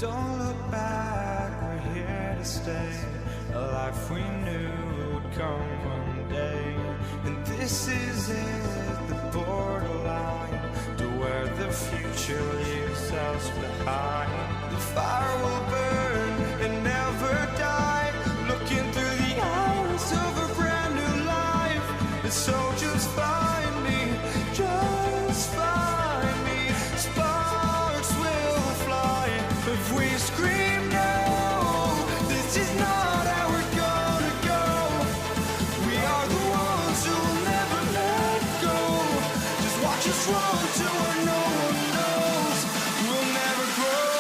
Don't look back, we're here to stay. A life we knew would come one day. And this is it, the borderline to where the future leaves us behind. The fire will burn and never die, looking through the eyes of a brand new life. And so just find me, just find me. Sparks will fly if we scream no. This is not how we're gonna go. We are the ones who will never let go. Just watch us run to where no one knows. We'll never grow.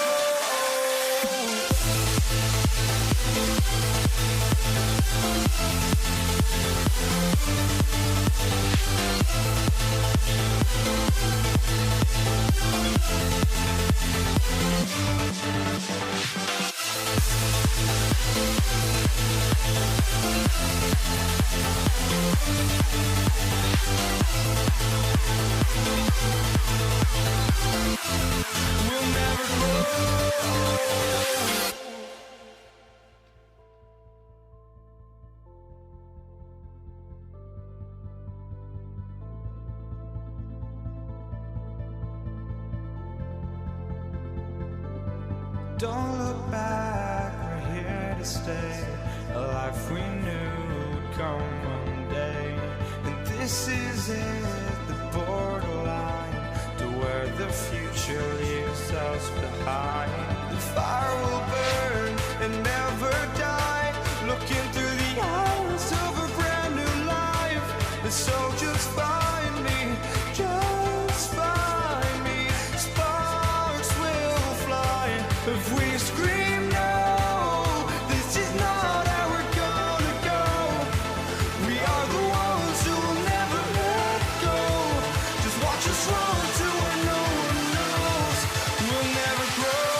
We'll never grow. Don't look back, we're here to stay. A life we knew would come one day. And this is it, the borderline to where the future leaves us behind. The fire will burn and never die, looking through the eyes of a brand new life. And so just find me, just find me. Sparks will fly if we scream no. This is not how we're gonna go. We are the ones who will never let go. Just watch us run to where no one knows. We'll never grow.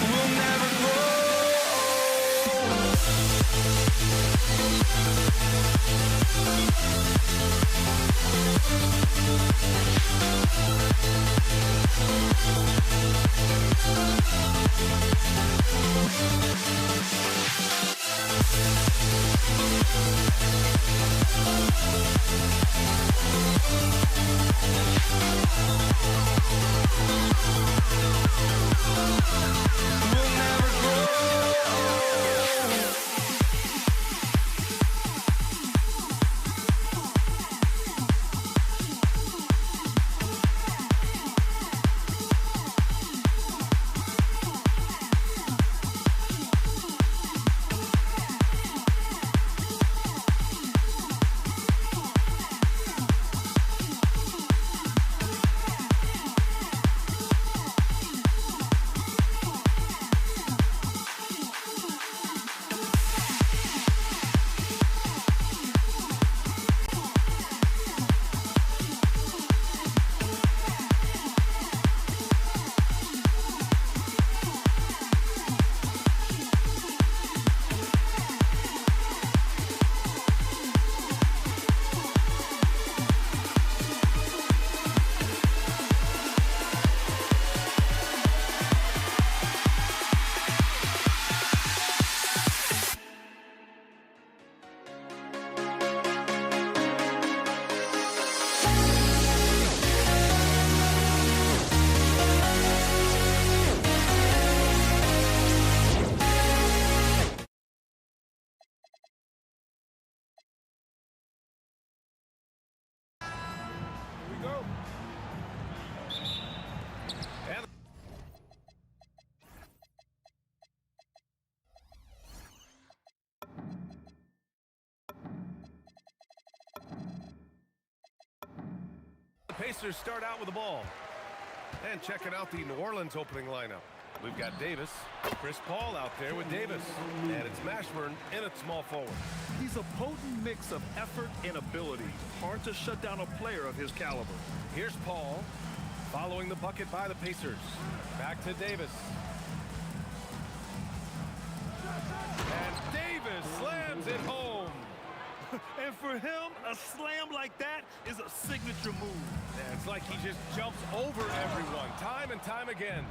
We'll never grow. We'll never grow. The Pacers start out with the ball. And checking out the New Orleans opening lineup. We've got Davis, Chris Paul out there with Davis, and it's Mashburn in at small forward. He's a potent mix of effort and ability. Hard to shut down a player of his caliber. Here's Paul, following the bucket by the Pacers. Back to Davis. And Davis slams it home. And for him, a slam like that is a signature move. Yeah, it's like he just jumps over everyone, time and time again.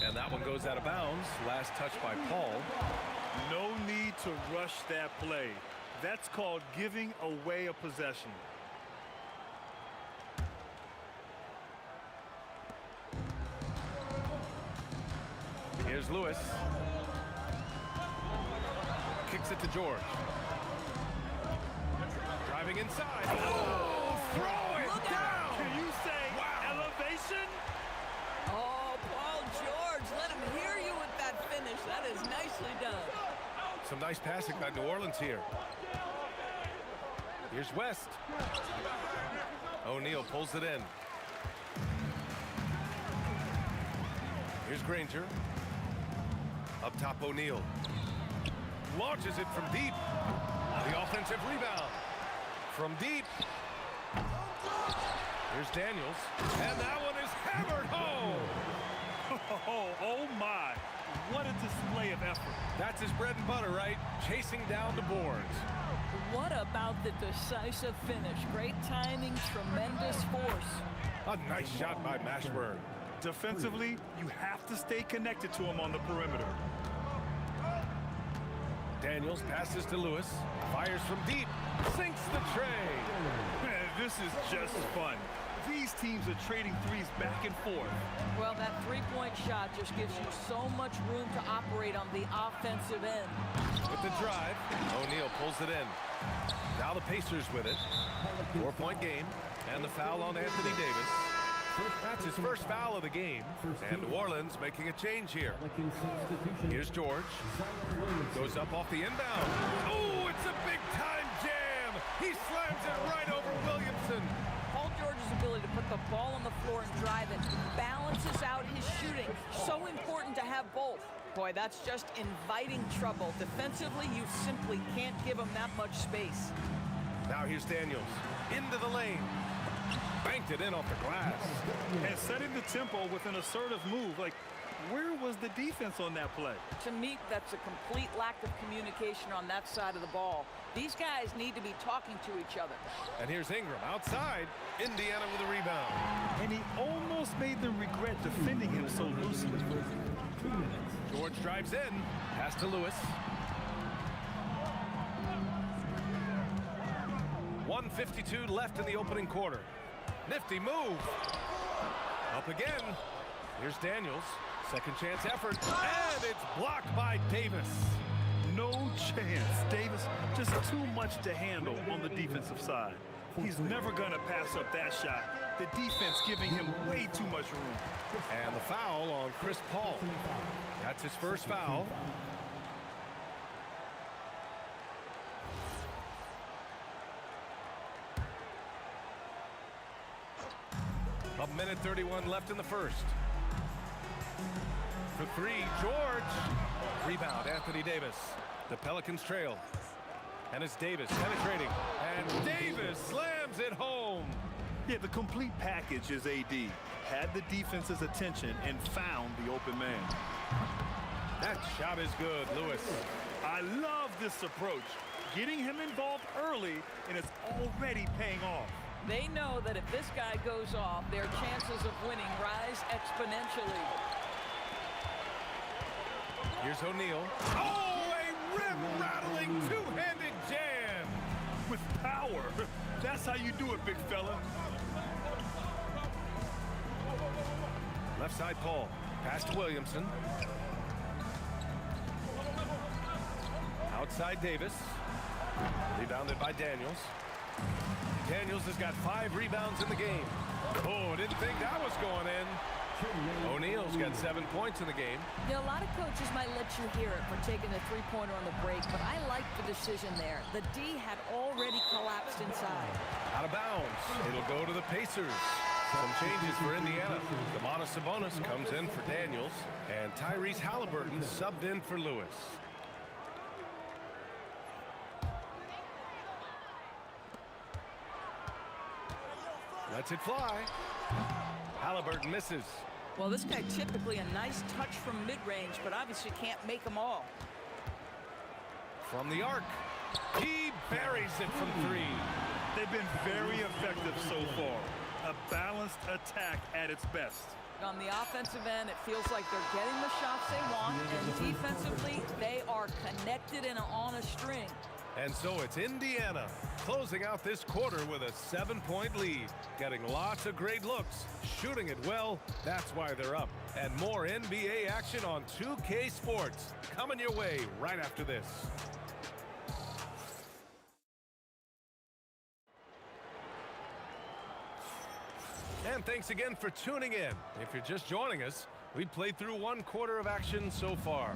And that one goes out of bounds. Last touch by Paul. No need to rush that play. That's called giving away a possession. Here's Lewis. Kicks it to George. Driving inside. Oh, throw it down! Can you say wow. Elevation? Oh, Paul George, let him hear you with that finish. That is nicely done. Some nice passing by New Orleans here. Here's West. O'Neal pulls it in. Here's Granger. Up top, O'Neal. Launches it from deep. The offensive rebound. From deep. Here's Daniels. And that one is hammered home. Oh my. What a display of effort. That's his bread and butter, right? Chasing down the boards. What about the decisive finish? Great timing, tremendous force. A nice shot by Mashburn. Defensively, you have to stay connected to him on the perimeter. Daniels passes to Lewis. Fires from deep. Sinks the tray. Man, this is just fun. These teams are trading threes back and forth. Well, that three-point shot just gives you so much room to operate on the offensive end. With the drive, O'Neal pulls it in. Now the Pacers with it. 4-point game. And the foul on Anthony Davis. That's his first foul of the game. And New Orleans making a change here. Here's George. Goes up off the inbound. Oh, it's a big-time jam. He slams it right over Williamson. Paul George's ability to put the ball on the floor and drive it balances out his shooting. So important to have both. Boy, that's just inviting trouble. Defensively, you simply can't give him that much space. Now here's Daniels. Into the lane. Banked it in off the glass. And setting the tempo with an assertive move. Like, where was the defense on that play? To me, that's a complete lack of communication on that side of the ball. These guys need to be talking to each other. And here's Ingram outside. Indiana with a rebound. And he almost made them regret defending him so loosely. George drives in. Pass to Lewis. 1:52 left in the opening quarter. Nifty move. Up again. Here's Daniels. Second chance effort. And it's blocked by Davis. No chance. Davis just too much to handle on the defensive side. He's never going to pass up that shot. The defense giving him way too much room. And the foul on Chris Paul. That's his first foul. A minute 31 left in the first. For three, George. Rebound, Anthony Davis. The Pelicans trail. And it's Davis penetrating. And Davis slams it home. Yeah, the complete package is AD. Had the defense's attention and found the open man. That shot is good, Lewis. I love this approach. Getting him involved early, and it's already paying off. They know that if this guy goes off, their chances of winning rise exponentially. Here's O'Neal. Oh, a rim-rattling two-handed jam. With power. That's how you do it, big fella. Left side, Paul. Pass to Williamson. Outside, Davis. Rebounded by Daniels. Daniels has got 5 rebounds in the game. Oh, didn't think that was going in. O'Neal's got 7 points in the game. You know, a lot of coaches might let you hear it for taking the three-pointer on the break, but I like the decision there. The D had already collapsed inside. Out of bounds. It'll go to the Pacers. Some changes for Indiana. Domantas Sabonis comes in for Daniels, and Tyrese Halliburton subbed in for Lewis. Lets it fly. Halliburton misses. Well, this guy typically a nice touch from mid-range, but obviously can't make them all. From the arc, he buries it from three. They've been very effective so far. A balanced attack at its best. On the offensive end, it feels like they're getting the shots they want, and defensively, they are connected and on a string. And so it's Indiana closing out this quarter with a 7-point lead, getting lots of great looks, shooting it well. That's why they're up. And more NBA action on 2K Sports coming your way right after this. And thanks again for tuning in. If you're just joining us, we played through 1 quarter of action so far.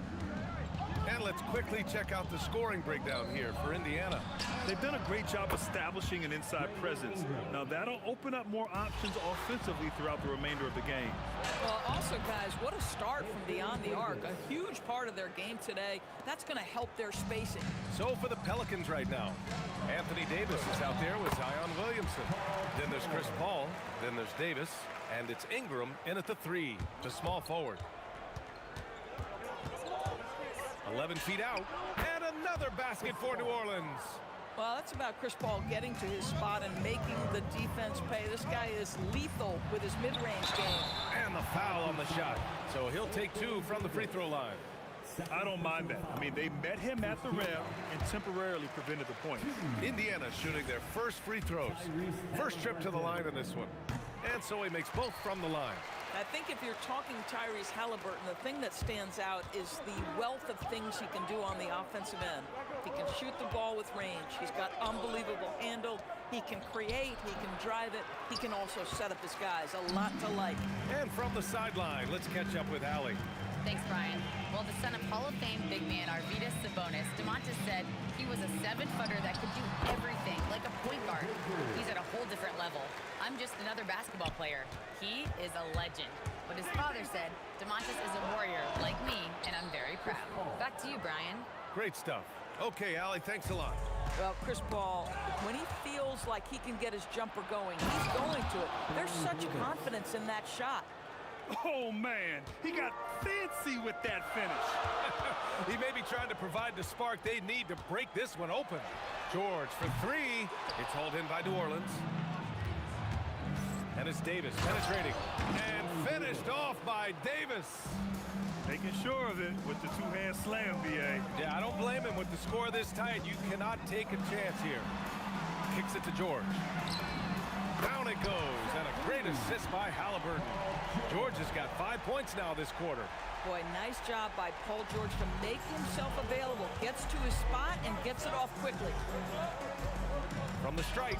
And let's quickly check out the scoring breakdown here for Indiana. They've done a great job establishing an inside presence. Now that'll open up more options offensively throughout the remainder of the game. Well, also, guys, what a start from beyond the arc. A huge part of their game today. That's going to help their spacing. So for the Pelicans right now, Anthony Davis is out there with Zion Williamson. Then there's Chris Paul. Then there's Davis. And it's Ingram in at the 3, the small forward. 11 feet out, and another basket for New Orleans. Well, that's about Chris Paul getting to his spot and making the defense pay. This guy is lethal with his mid-range game. And the foul on the shot. So he'll take 2 from the free throw line. I don't mind that. I mean, they met him at the rim and temporarily prevented the point. Indiana shooting their first free throws. First trip to the line in this one. And so he makes both from the line. I think if you're talking Tyrese Halliburton, the thing that stands out is the wealth of things he can do on the offensive end. He can shoot the ball with range. He's got unbelievable handle. He can create. He can drive it. He can also set up his guys. A lot to like. And from the sideline, let's catch up with Allie. Thanks, Brian. Well, the son of Hall of Fame big man Arvydas Sabonis, Domantas said he was a 7-footer that could do everything, like a point guard. He's at a whole different level. I'm just another basketball player. He is a legend. But his father said, Domantas is a warrior, like me, and I'm very proud. Back to you, Brian. Great stuff. Okay, Allie, thanks a lot. Well, Chris Paul, when he feels like he can get his jumper going, he's going to it. There's such confidence in that shot. Oh, man, he got fancy with that finish. He may be trying to provide the spark they need to break this one open. George for 3. It's hauled in by New Orleans. And it's Davis penetrating. And finished off by Davis. Making sure of it with the 2-hand slam, B.A. Yeah, I don't blame him with the score this tight. You cannot take a chance here. Kicks it to George. Down it goes, and a great assist by Halliburton. George has got 5 points now this quarter. Boy, nice job by Paul George to make himself available. Gets to his spot and gets it off quickly. From the stripe.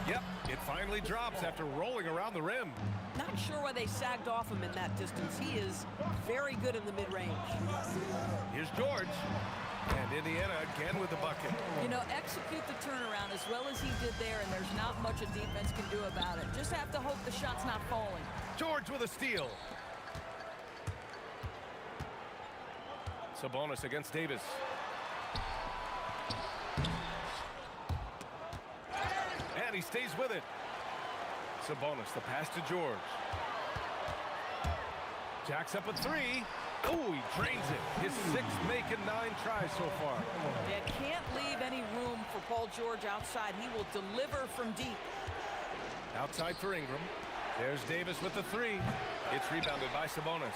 Yep, it finally drops after rolling around the rim. Not sure why they sagged off him in that distance. He is very good in the mid-range. Here's George. And Indiana again with the bucket. You know, execute the turnaround as well as he did there, and there's not much a defense can do about it. Just have to hope the shot's not falling. George with a steal. Sabonis against Davis. And he stays with it. Sabonis, the pass to George. Jacks up a 3. Oh, he drains it. His 6th making 9 tries so far. Yeah, can't leave any room for Paul George outside. He will deliver from deep. Outside for Ingram. There's Davis with the 3. It's rebounded by Sabonis.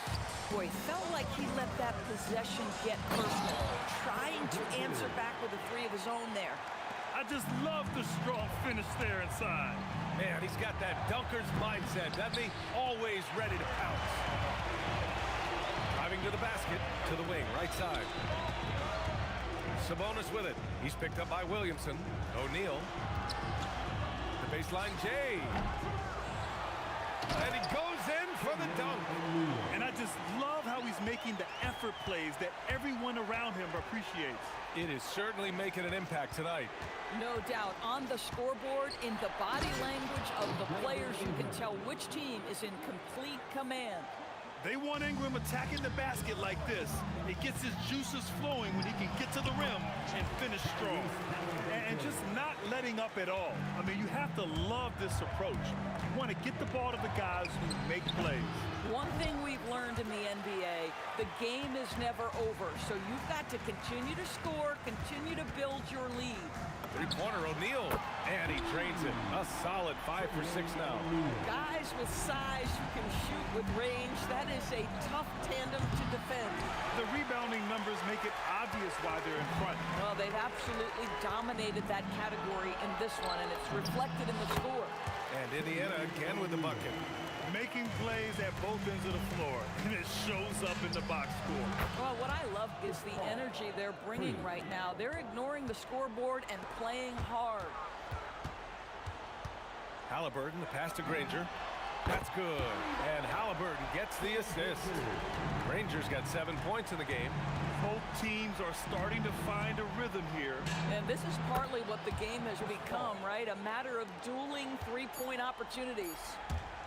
Boy, felt like he let that possession get personal. Trying to answer back with a 3 of his own there. I just love the strong finish there inside. Man, he's got that dunker's mindset, doesn't he? Always ready to pounce. Driving to the basket, to the wing, right side. Sabonis with it. He's picked up by Williamson. O'Neal. The baseline, Jay. And he goes in for the dunk. And I just love how he's making the effort plays that everyone around him appreciates. It is certainly making an impact tonight. No doubt. On the scoreboard, in the body language, of the players, you can tell which team is in complete command. They want Ingram attacking the basket like this. It gets his juices flowing when he can get to the rim and finish strong. And just not letting up at all. I mean, you have to love this approach. You want to get the ball to the guys who make plays. One thing we've learned in the NBA, the game is never over. So you've got to continue to score, continue to build your lead. Three-pointer, O'Neal, and he drains it. A solid 5 for 6 now. Guys with size who can shoot with range, that is a tough tandem to defend. The rebounding numbers make it obvious why they're in front. Well, they've absolutely dominated that category in this one, and it's reflected in the score. And Indiana again with the bucket. Making plays at both ends of the floor, and it shows up in the box score. Well, what I love is the energy they're bringing right now. They're ignoring the scoreboard and playing hard. Halliburton, the pass to Granger. That's good. And Halliburton gets the assist. Granger's got 7 points in the game. Both teams are starting to find a rhythm here. And this is partly what the game has become, right? A matter of dueling three-point opportunities.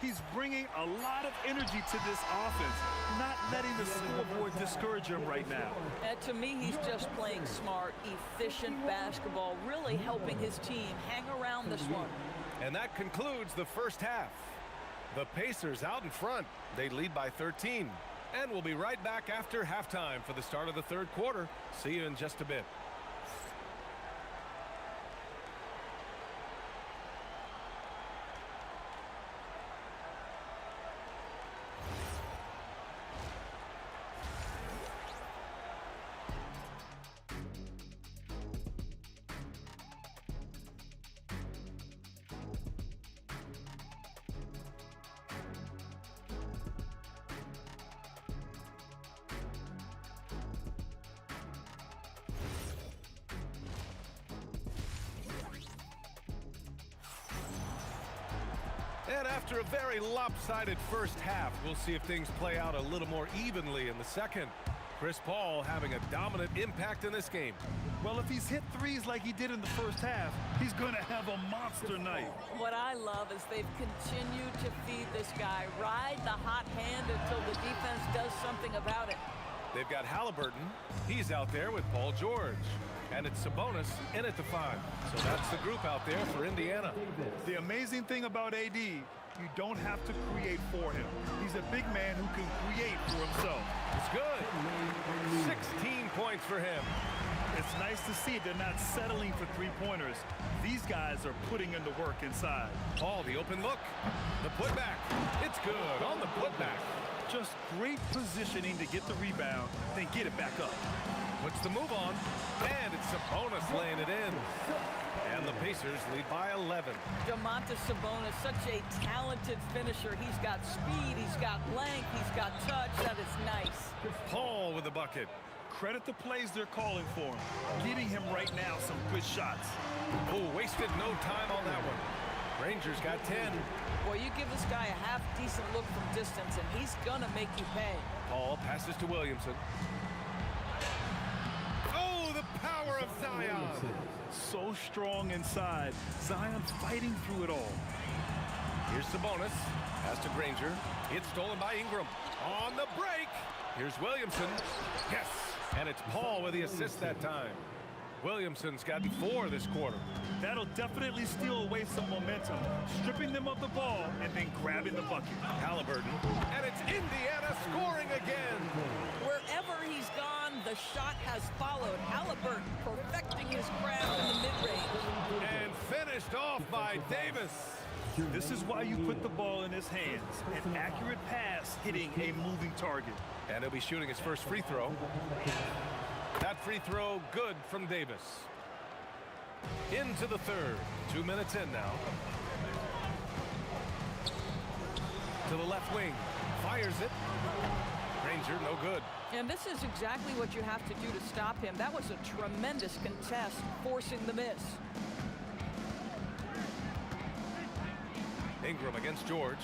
He's bringing a lot of energy to this offense, not letting the scoreboard discourage him right now. And to me, he's just playing smart, efficient basketball, really helping his team hang around this one. And that concludes the first half. The Pacers out in front. They lead by 13. And we'll be right back after halftime for the start of the third quarter. See you in just a bit. And after a very lopsided first half, we'll see if things play out a little more evenly in the second. Chris Paul having a dominant impact in this game. Well, if he's hit threes like he did in the first half, he's going to have a monster night. What I love is they've continued to feed this guy, ride the hot hand until the defense does something about it. They've got Halliburton. He's out there with Paul George. And it's Sabonis in at the 5. So that's the group out there for Indiana. The amazing thing about AD, you don't have to create for him. He's a big man who can create for himself. It's good. 16 points for him. It's nice to see they're not settling for three-pointers. These guys are putting in the work inside. Paul, the open look. The putback. It's good on the putback. Just great positioning to get the rebound, then get it back up. Puts the move on, and it's Sabonis laying it in. And the Pacers lead by 11. Domantas Sabonis, such a talented finisher. He's got speed, he's got length, he's got touch. That is nice. Paul with the bucket. Credit the plays they're calling for him. Getting him right now some good shots. Oh, wasted no time on that one. Rangers got 10. Boy, you give this guy a half-decent look from distance, and he's gonna make you pay. Paul passes to Williamson. Oh, the power of Zion. So strong inside. Zion's fighting through it all. Here's Sabonis. Pass to Granger. It's stolen by Ingram. On the break. Here's Williamson. Yes. And it's Paul with the assist that time. Williamson's got 4 this quarter. That'll definitely steal away some momentum, stripping them of the ball and then grabbing the bucket. Halliburton. And it's Indiana scoring again. Wherever he's gone, the shot has followed. Halliburton perfecting his craft in the mid-range. And finished off by Davis. This is why you put the ball in his hands. An accurate pass hitting a moving target. And he'll be shooting his first free throw. That free throw good from Davis. Into the third. 2 minutes in now. To the left wing. Fires it. Granger, no good. And this is exactly what you have to do to stop him. That was a tremendous contest, forcing the miss. Ingram against George.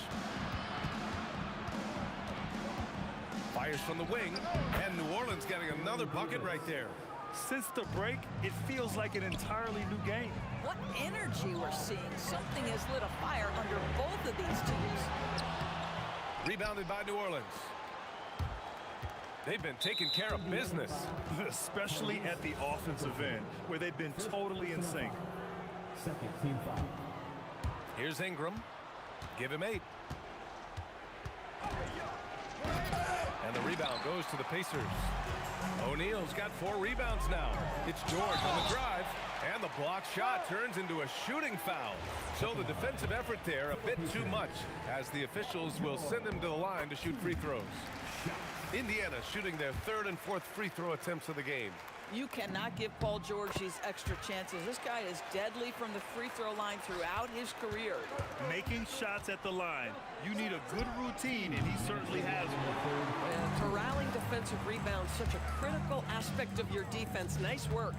Fires from the wing. And New Orleans getting another bucket right there. Since the break, it feels like an entirely new game. What energy we're seeing. Something has lit a fire under both of these teams. Rebounded by New Orleans. They've been taking care of business. Especially at the offensive end, where they've been totally in sync. Second team foul. Here's Ingram. Give him 8. And the rebound goes to the Pacers. O'Neal's got 4 rebounds now. It's George on the drive, and the block shot turns into a shooting foul. So the defensive effort there a bit too much, as the officials will send him to the line to shoot free throws. Indiana shooting their 3rd and 4th free throw attempts of the game. You cannot give Paul George these extra chances. This guy is deadly from the free throw line throughout his career. Making shots at the line. You need a good routine, and he certainly has one. Corralling defensive rebounds, such a critical aspect of your defense. Nice work.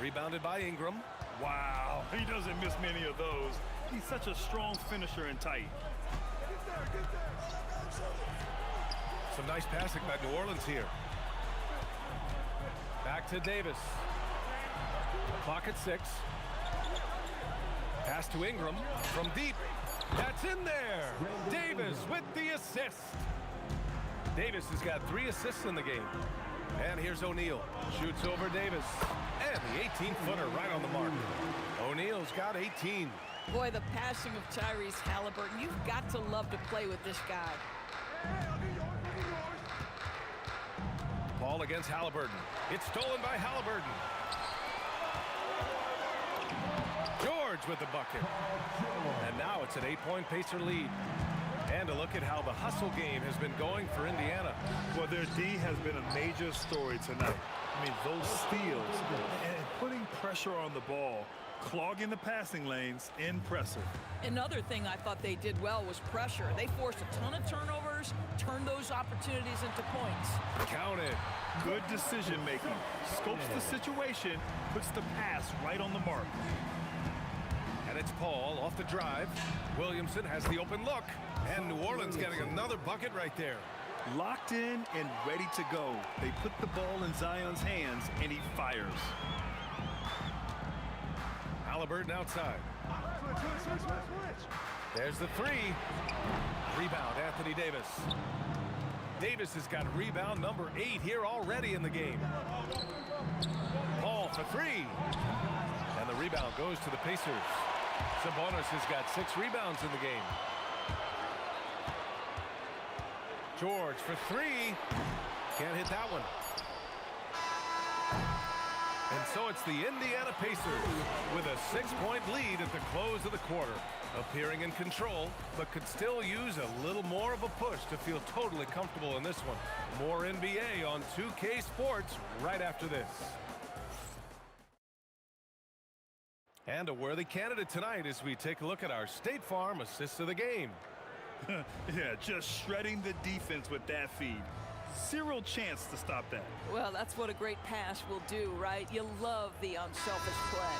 Rebounded by Ingram. Wow, he doesn't miss many of those. He's such a strong finisher and tight. Some nice passing by New Orleans here. Back to Davis. Clock at 6. Pass to Ingram from deep. That's in there. Davis with the assist. Davis has got 3 assists in the game. And here's O'Neal. Shoots over Davis. And the 18-footer right on the mark. O'Neal's got 18. Boy, the passing of Tyrese Halliburton. You've got to love to play with this guy. Ball against Halliburton. It's stolen by Halliburton. George with the bucket. And now it's an 8-point Pacer lead. And a look at how the hustle game has been going for Indiana. Well, their D has been a major story tonight. I mean, those steals and putting pressure on the ball, clogging the passing lanes, impressive. Another thing I thought they did well was pressure. They forced a ton of turnovers, turned those opportunities into points. Counted. Good decision making. Scopes the situation, puts the pass right on the mark. And it's Paul off the drive. Williamson has the open look. And New Orleans getting another bucket right there. Locked in and ready to go. They put the ball in Zion's hands, and he fires. Halliburton outside. There's the 3. Rebound, Anthony Davis. Davis has got rebound number 8 here already in the game. Paul for 3. And the rebound goes to the Pacers. Sabonis has got 6 rebounds in the game. George for 3. Can't hit that one. And so it's the Indiana Pacers with a 6-point lead at the close of the quarter. Appearing in control, but could still use a little more of a push to feel totally comfortable in this one. More NBA on 2K Sports right after this. And a worthy candidate tonight as we take a look at our State Farm assist of the game. Yeah, just shredding the defense with that feed. Zero chance to stop that. Well, that's what a great pass will do, right? You love the unselfish play.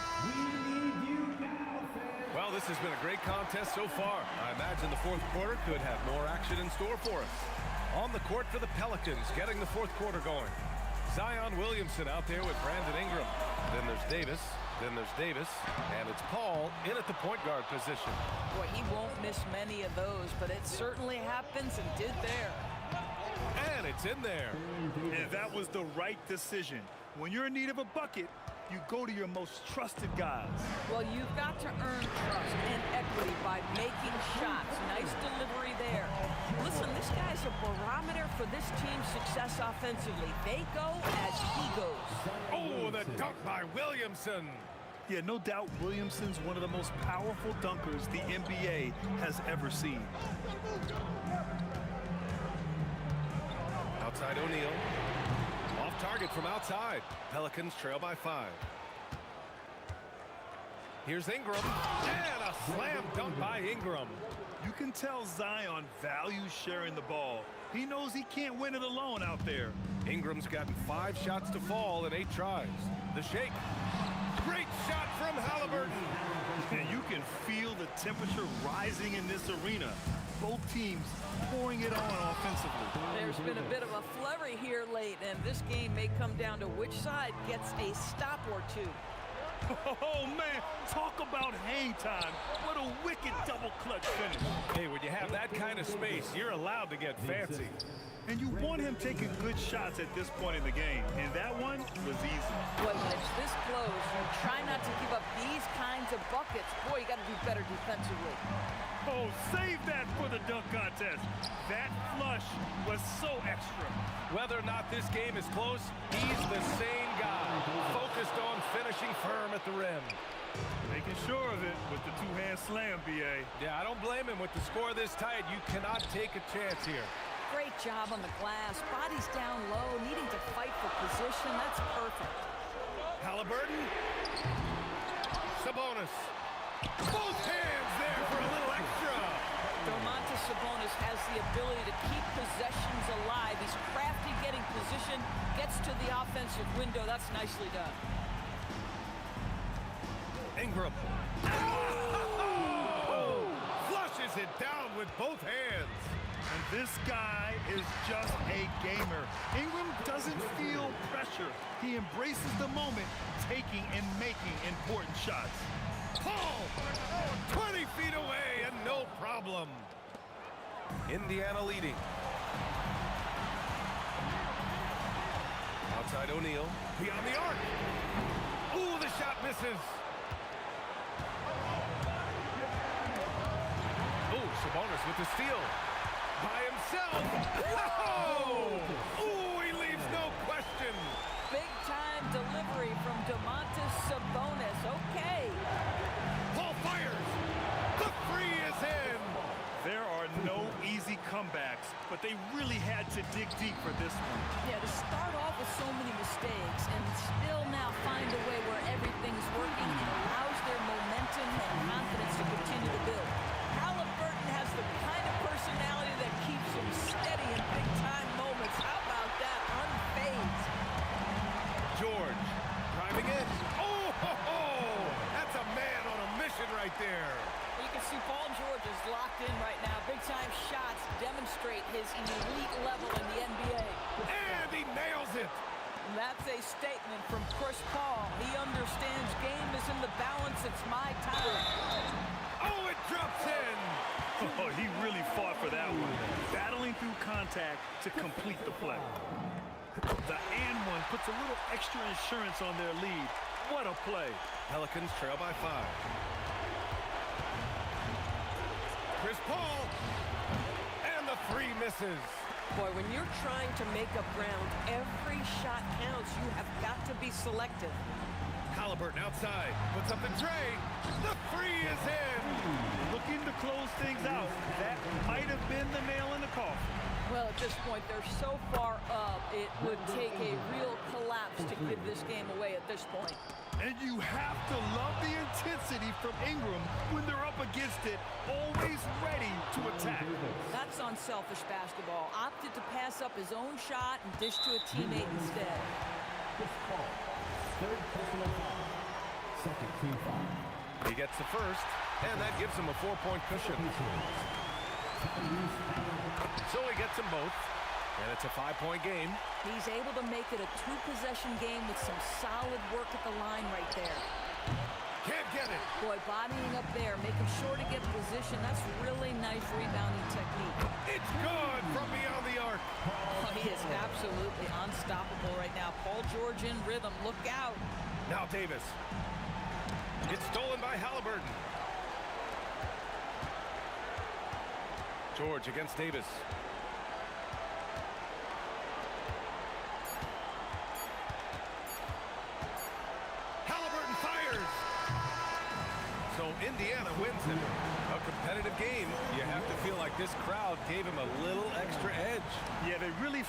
Well, this has been a great contest so far. I imagine the 4th quarter could have more action in store for us. On the court for the Pelicans, getting the 4th quarter going. Zion Williamson out there with Brandon Ingram. Then there's Davis. Then there's Davis. And it's Paul in at the point guard position. Boy, he won't miss many of those, but it certainly happens and did there. And it's in there. And that was the right decision. When you're in need of a bucket, you go to your most trusted guys. Well, you've got to earn trust and equity by making shots. Nice delivery there. Listen, this guy's a barometer for this team's success offensively. They go as he goes. Oh, the dunk by Williamson. Yeah, no doubt Williamson's one of the most powerful dunkers the NBA has ever seen. Outside O'Neal. Off target from outside. Pelicans trail by 5. Here's Ingram. And a slam dunk by Ingram. You can tell Zion values sharing the ball. He knows he can't win it alone out there. Ingram's gotten 5 shots to fall in 8 tries. The shake. Great shot from Halliburton. And you can feel the temperature rising in this arena. both teams pouring it on offensively. There's been a bit of a flurry here late, and this game may come down to which side gets a stop or two. Oh, man, talk about hang time. What a wicked double clutch finish. Hey, when you have that kind of space, you're allowed to get fancy. And you want him taking good shots at this point in the game, and that one was easy. Boy, when it's this close, you try not to give up these kinds of buckets. Boy, you got to do better defensively. Oh, save that for the dunk contest. That flush was so extra. Whether or not this game is close, he's the same guy, focused on finishing firm at the rim. Making sure of it with the two-hand slam, B.A. Yeah, I don't blame him. With the score this tight, you cannot take a chance here. Great job on the glass. Body's down low, needing to fight for position. That's perfect. Halliburton. Sabonis. Both hands there for a little extra. Domantas Sabonis has the ability to keep possessions alive. He's crafty getting position, gets to the offensive window. That's nicely done. Ingram. Oh! Flushes it down with both hands. And this guy is just a gamer. Ingram doesn't feel pressure. He embraces the moment, taking and making important shots. Paul, 20 feet away and no problem. Indiana leading. Outside O'Neal, beyond the arc. Ooh, the shot misses. Oh, Sabonis with the steal. By himself. Oh! Ooh, he leaves no question. Big-time delivery from Domantas Sabonis. Okay. Paul fires. The three is in. There are no easy comebacks, but they really had to dig deep for this one. Yeah, to start off with so many mistakes and still now find a way where everything's working and allows their momentum and confidence to continue to build. Halliburton has the kind of personality that keeps him steady in big-time moments. How about that? Unfazed. George driving in. Oh, ho, ho. That's a man on a mission right there. You can see Paul George is locked in right now. Big-time shots demonstrate his elite level in the NBA. And he nails it. That's a statement from Chris Paul. He understands game is in the balance. It's my time. Oh, it drops in. Oh, he really fought for that one. Battling through contact to complete the play. The and one puts a little extra insurance on their lead. What a play. Pelicans trail by 5. Chris Paul. And the three misses. Boy, when you're trying to make up ground, every shot counts. You have got to be selective. Halliburton outside. Puts up the tray. The three is in. Looking to close things out. That might have been the nail in the coffin. Well, at this point, they're so far up, it would take a real collapse to give this game away at this point. And you have to love the intensity from Ingram when they're up against it, always ready to attack. That's unselfish basketball. Opted to pass up his own shot and dish to a teammate instead. Third personal foul. Second team foul. He gets the first, and that gives him a 4-point cushion. So he gets them both, and it's a 5-point game. He's able to make it a 2-possession game with some solid work at the line right there. Can't get it. Boy, bodying up there, making sure to get position. That's really nice rebounding technique. It's good from beyond the arc. Oh, he is absolutely unstoppable right now. Paul George in rhythm. Look out. Now Davis. It's stolen by Halliburton. George against Davis. Halliburton fires. So Indiana wins it. A competitive game. You have to feel like this crowd gave him a little extra edge. Yeah, they really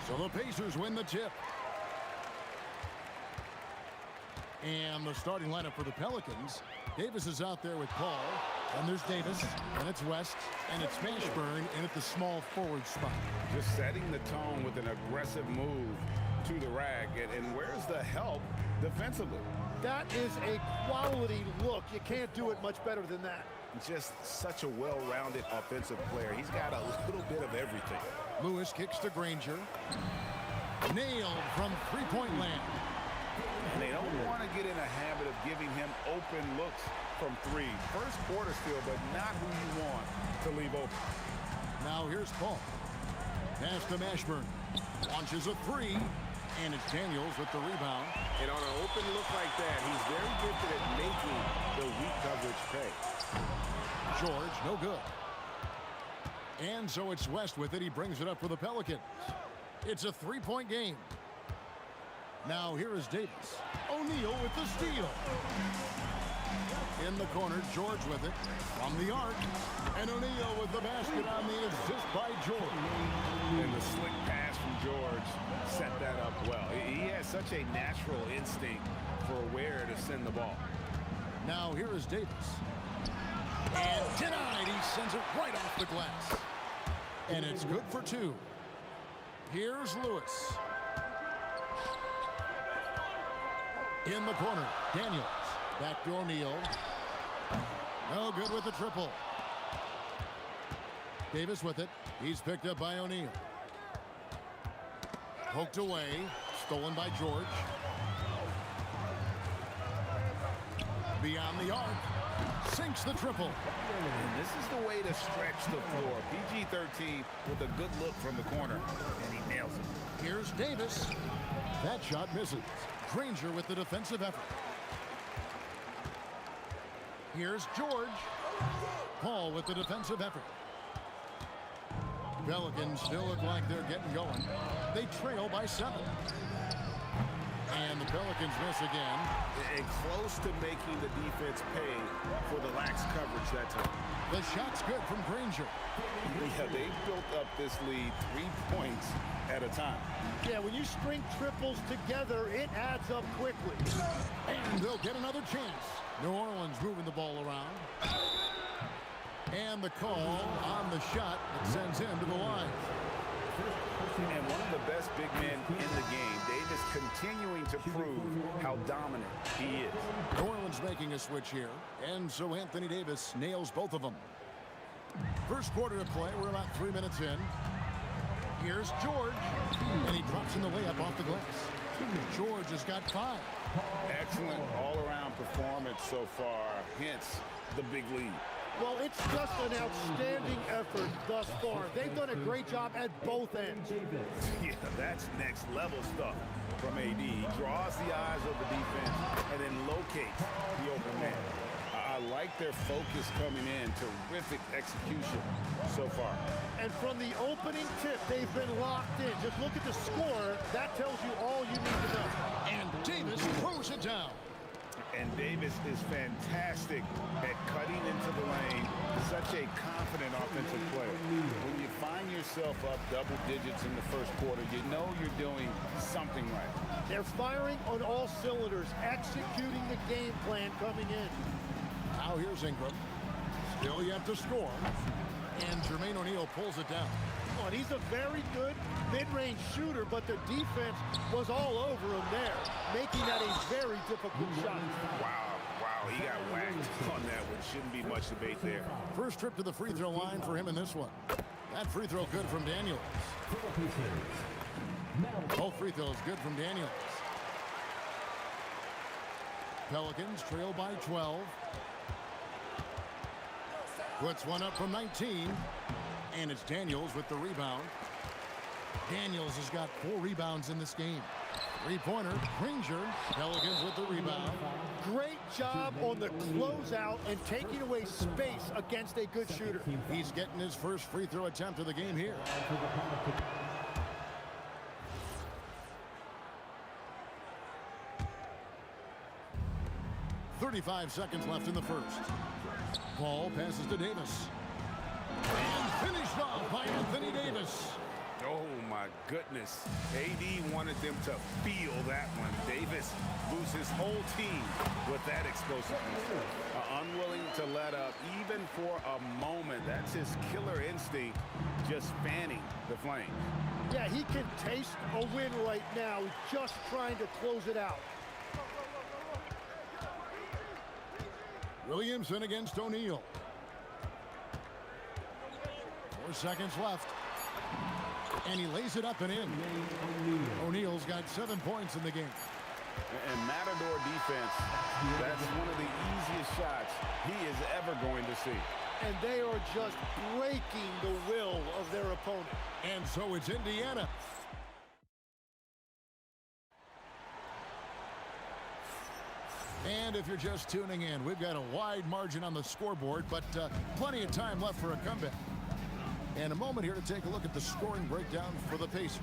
So the Pacers win the tip. And the starting lineup for the Pelicans. Davis is out there with Paul. And there's Davis. And it's West. And it's Mashburn in at the small forward spot. Just setting the tone with an aggressive move to the rack. And where's the help defensively? That is a quality look. You can't do it much better than that. Just such a well-rounded offensive player. He's got a little bit of everything. Lewis kicks to Granger. Nailed from three-point land. And they don't want to get in a habit of giving him open looks from three. First quarter still, but not who you want to leave open. Now here's Paul. Pass to Mashburn. Launches a three. And it's Daniels with the rebound. And on an open look like that, he's very gifted at making the weak coverage pay. George, no good. And so it's West with it. He brings it up for the Pelicans. It's a three-point game. Now here is Davis. O'Neal with the steal. In the corner, George with it. From the arc. And O'Neal with the basket on the assist by George. And the slick pass from George set that up well. He has such a natural instinct for where to send the ball. Now here is Davis. And denied. He sends it right off the glass. And it's good for two. Here's Lewis. In the corner, Daniels. Back to O'Neal. No good with the triple. Davis with it. He's picked up by O'Neal. Poked away. Stolen by George. Beyond the arc. Sinks the triple. And this is the way to stretch the floor. PG-13 with a good look from the corner, and he nails it. Here's Davis. That shot misses. Granger with the defensive effort. Here's George. Paul with the defensive effort. Pelicans still look like they're getting going. They trail by 7. And the Pelicans miss again. And close to making the defense pay for the lax coverage that time. The shot's good from Granger. Yeah, they built up this lead 3 points at a time. Yeah, when you string triples together, it adds up quickly. And they'll get another chance. New Orleans moving the ball around. And the call on the shot that sends him to the line. And one of the best big men in the game, Davis continuing to prove how dominant he is. New Orleans making a switch here. And so Anthony Davis nails both of them. First quarter of play, we're about 3 minutes in. Here's George. And he drops in the layup off the glass. George has got 5. Excellent all-around performance so far, hence the big lead. Well, it's just an outstanding effort thus far. They've done a great job at both ends. Yeah, that's next level stuff from AD. He draws the eyes of the defense and then locates the open man. I like their focus coming in. Terrific execution so far. And from the opening tip, they've been locked in. Just look at the score. That tells you all you need to know. And Davis throws it down. And Davis is fantastic at cutting into the lane. Such a confident offensive player. When you find yourself up double digits in the first quarter, you know you're doing something right. They're firing on all cylinders, executing the game plan coming in. Now here's Ingram. Still yet to score. And Jermaine O'Neal pulls it down. Oh, and he's a very good mid-range shooter, but the defense was all over him there, making that a very difficult shot. Wow, he got whacked on that one. Shouldn't be much debate there. First trip to the free throw line for him in this one. That free throw good from Daniels. Both free throws good from Daniels. Pelicans trail by 12. Puts one up from 19. And it's Daniels with the rebound. Daniels has got 4 rebounds in this game. Three-pointer, Granger. Pelicans with the rebound. Great job on the closeout and taking away space against a good shooter. He's getting his first free throw attempt of the game here. 35 seconds left in the first. Ball passes to Davis. And finished off by Anthony Davis. Oh, my goodness. AD wanted them to feel that one. Davis moves his whole team with that explosiveness. Unwilling to let up, even for a moment. That's his killer instinct, just fanning the flame. Yeah, he can taste a win right now, just trying to close it out. Williamson against O'Neal. 4 seconds left. And he lays it up and in. O'Neal's got 7 points in the game. And Matador defense, that's one of the easiest shots he is ever going to see. And they are just breaking the will of their opponent. And so it's Indiana. And if you're just tuning in, we've got a wide margin on the scoreboard, but plenty of time left for a comeback. And a moment here to take a look at the scoring breakdown for the Pacers.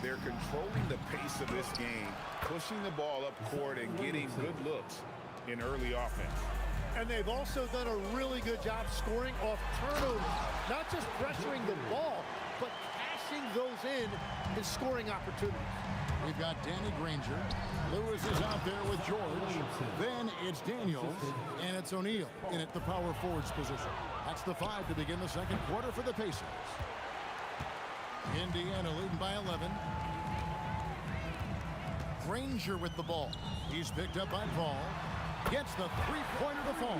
They're controlling the pace of this game, pushing the ball up court and getting good looks in early offense. And they've also done a really good job scoring off turnovers. Not just pressuring the ball, but cashing those in scoring opportunities. We've got Danny Granger. Lewis is out there with George. Then it's Daniels, and it's O'Neal in at the power forwards position. That's the 5 to begin the second quarter for the Pacers. Indiana leading by 11. Granger with the ball. He's picked up by Paul. Gets the three-pointer to fall.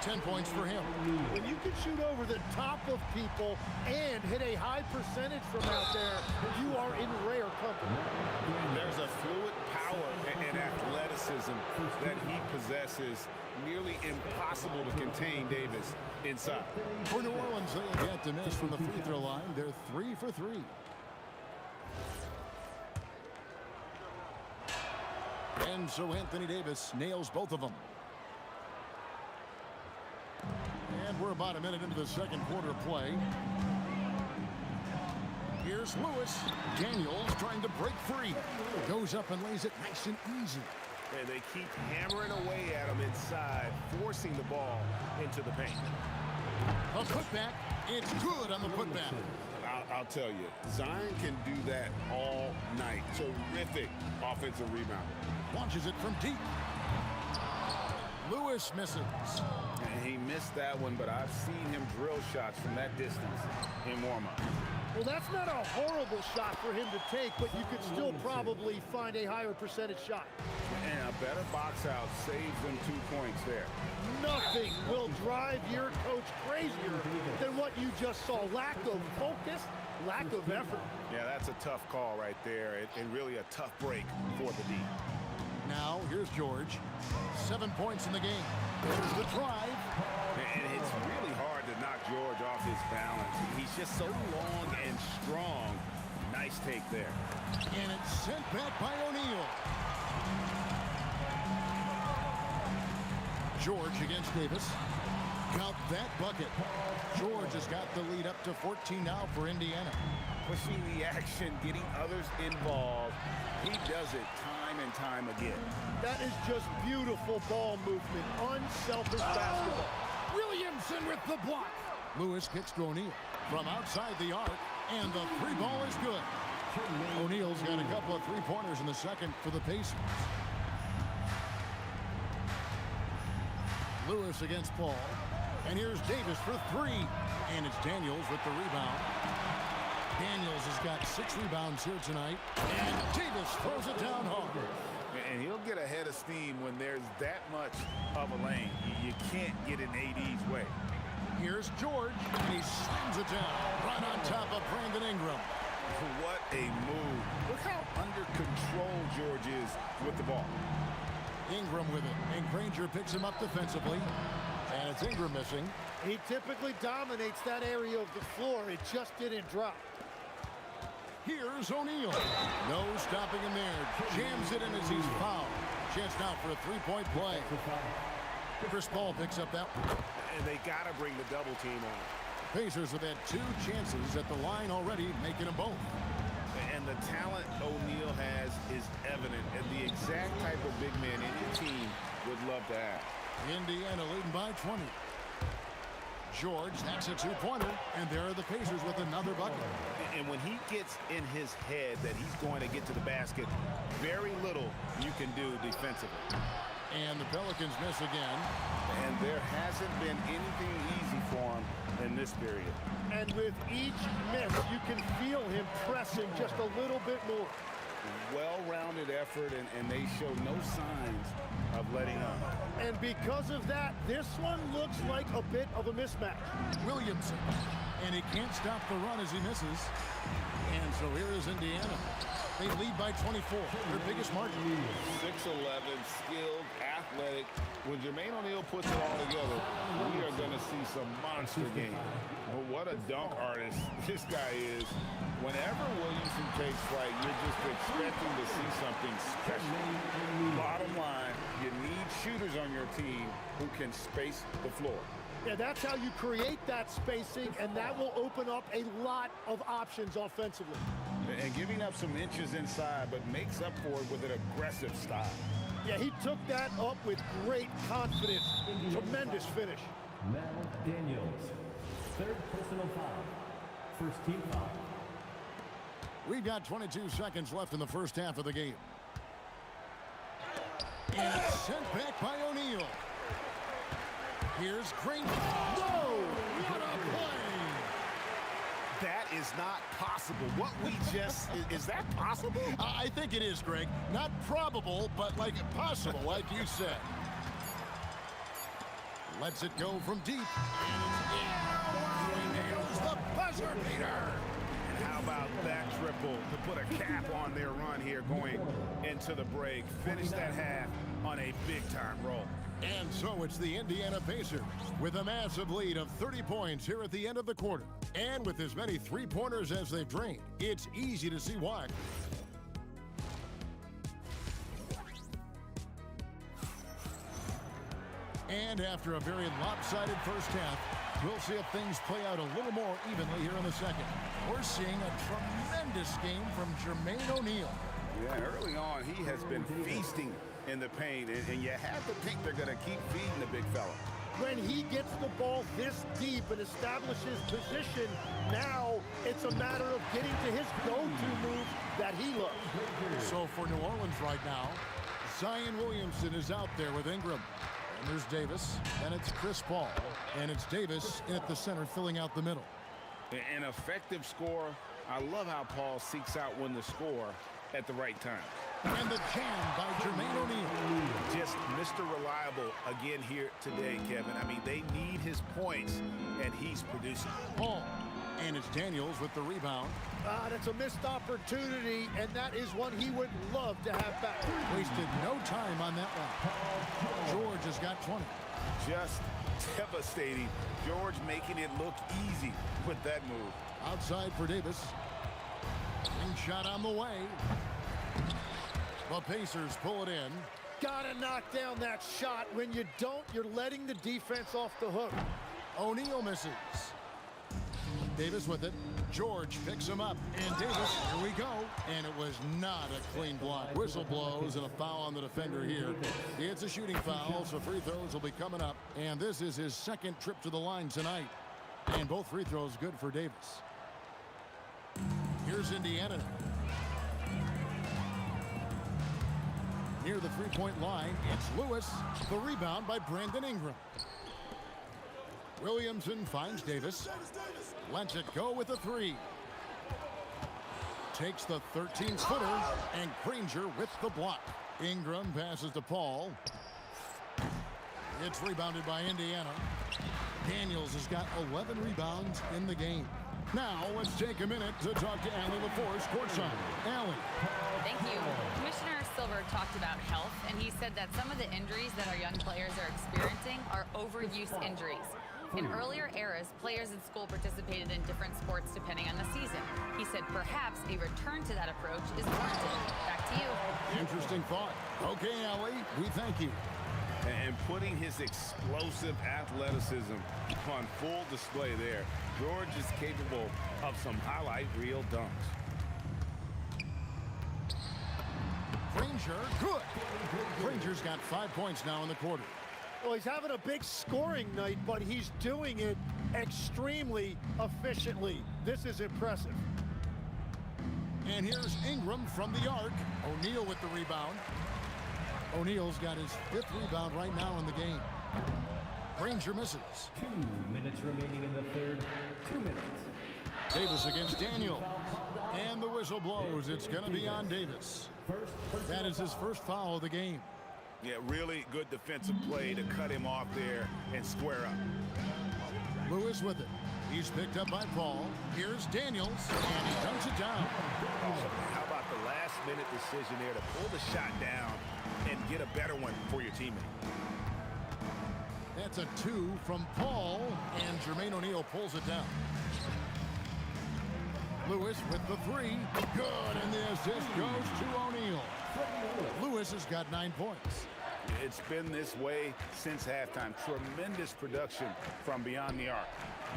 10 points for him. When you can shoot over the top of people and hit a high percentage from out there, you are in rare company. There's a fluid power and athleticism that he possesses. Nearly impossible to contain Davis inside. For New Orleans, they have yet to miss from the free throw line. They're 3 for 3. And so Anthony Davis nails both of them. And we're about a minute into the second quarter of play. Here's Lewis. Daniels trying to break free. Goes up and lays it nice and easy. And they keep hammering away at him inside, forcing the ball into the paint. A putback. It's good on the putback. I'll tell you, Zion can do that all night. Terrific offensive rebound. Launches it from deep. Lewis misses. And he missed that one, but I've seen him drill shots from that distance in warm-up. Well, that's not a horrible shot for him to take, but you could still probably find a higher percentage shot. And a better box out saves them 2 points there. Nothing will drive your coach crazier than what you just saw. Lack of focus, lack of effort. Yeah, that's a tough call right there, and really a tough break for the D. Now, here's George. 7 points in the game. There's the drive. And it's really hard to knock George off his balance. He's just so long and strong. Nice take there. And it's sent back by O'Neal. George against Davis. Count that bucket. George has got the lead up to 14 now for Indiana. Pushing the action, getting others involved. He does it time and time again. That is just beautiful ball movement. Unselfish basketball. Williamson with the block. Lewis kicks to O'Neal from outside the arc, and the 3 ball is good. O'Neal's got a couple of 3-pointers in the second for the Pacers. Lewis against Paul. And here's Davis for 3. And it's Daniels with the rebound. Daniels has got 6 rebounds here tonight. And Davis throws it down hard. And he'll get a head of steam when there's that much of a lane. You can't get in AD's way. Here's George. And he slams it down right on top of Brandon Ingram. What a move. Look how under control George is with the ball. Ingram with it, and Granger picks him up defensively. And it's Ingram missing. He typically dominates that area of the floor. It just didn't drop. Here's O'Neal. No stopping him there. Jams it in as he's fouled. Chance now for a three-point play. Chris Paul picks up that one. And they got to bring the double team on. Pacers have had 2 chances at the line already, making them both. And the talent O'Neal has is evident, and the exact type of big man any team would love to have. Indiana leading by 20. George, that's a 2-pointer, and there are the Pacers with another bucket. And when he gets in his head that he's going to get to the basket, very little you can do defensively. And the Pelicans miss again. And there hasn't been anything easy for him in this period. And with each miss, you can feel him pressing just a little bit more. Well-rounded effort, and they show no signs of letting up. And because of that, this one looks like a bit of a mismatch. Williamson, and he can't stop the run as he misses. And so here is Indiana. They lead by 24, their biggest margin. 6'11", skilled, athletic. When Jermaine O'Neal puts it all together, we are going to see some monster game. But what a dunk artist this guy is. Whenever Williamson takes flight, you're just expecting to see something special. Bottom line, you need shooters on your team who can space the floor. Yeah, that's how you create that spacing, and that will open up a lot of options offensively. And giving up some inches inside, but makes up for it with an aggressive style. Yeah, he took that up with great confidence. Tremendous finish. Now Daniels. 3rd personal foul. First team foul. We've got 22 seconds left in the first half of the game. And it's sent back by O'Neal. Here's Granger. No! What a play! That is not possible. What we just... is that possible? I think it is, Greg. Not probable, but like possible, like you said. Lets it go from deep. And nails the buzzer beater. And how about that triple to put a cap on their run here going into the break? Finish that half on a big-time roll. And so it's the Indiana Pacers with a massive lead of 30 points here at the end of the quarter. And with as many three-pointers as they've drained, it's easy to see why. And after a very lopsided first half, we'll see if things play out a little more evenly here in the second. We're seeing a tremendous game from Jermaine O'Neal. Yeah, early on, he has been feasting in the paint, and you have to think they're going to keep feeding the big fella. When he gets the ball this deep and establishes position, now it's a matter of getting to his go-to move that he loves. So for New Orleans right now, Zion Williamson is out there with Ingram. And there's Davis, and it's Chris Paul. And it's Davis at the center filling out the middle. An effective scorer. I love how Paul seeks out when to score at the right time. And the jam by Jermaine O'Neal. Just Mr. Reliable again here today, Kevin. I mean, they need his points, and he's producing. Paul. And it's Daniels with the rebound. That's a missed opportunity, and that is one he would love to have back. Wasted no time on that one. George has got 20. Just devastating. George making it look easy with that move. Outside for Davis. Ring shot on the way. The Pacers pull it in. Gotta knock down that shot. When you don't, you're letting the defense off the hook. O'Neal misses. Davis with it. George picks him up. And Davis, here we go. And it was not a clean block. Whistle blows and a foul on the defender here. It's a shooting foul, so free throws will be coming up. And this is his second trip to the line tonight. And both free throws good for Davis. Here's Indiana. Near the three-point line, it's Lewis. The rebound by Brandon Ingram. Williamson finds Davis. Lets it go with a three. Takes the 13-footer, and Granger with the block. Ingram passes to Paul. It's rebounded by Indiana. Daniels has got 11 rebounds in the game. Now, let's take a minute to talk to Allie LaForce courtside. Allie. Thank you. Commissioner Silver talked about health, and he said that some of the injuries that our young players are experiencing are overuse injuries. In earlier eras, players in school participated in different sports depending on the season. He said perhaps a return to that approach is warranted. Back to you. Interesting thought. Okay, Ellie, we thank you. And putting his explosive athleticism on full display there, George is capable of some highlight reel dunks. Granger, good. Granger's got 5 points now in the quarter. Well, he's having a big scoring night, but he's doing it extremely efficiently. This is impressive. And here's Ingram from the arc. O'Neal with the rebound. O'Neal's got his 5th rebound right now in the game. Granger misses. 2 minutes remaining in the third. 2 minutes. Davis against Daniel. And the whistle blows. It's going to be on Davis. That is his first foul of the game. Yeah, really good defensive play to cut him off there and square up. Lewis with it. He's picked up by Paul. Here's Daniels, and he dunks it down. How about the last-minute decision there to pull the shot down and get a better one for your teammate? That's a 2 from Paul, and Jermaine O'Neal pulls it down. Lewis with the 3. Good, and the assist goes to O'Neal. Lewis has got 9 points. It's been this way since halftime. Tremendous production from beyond the arc.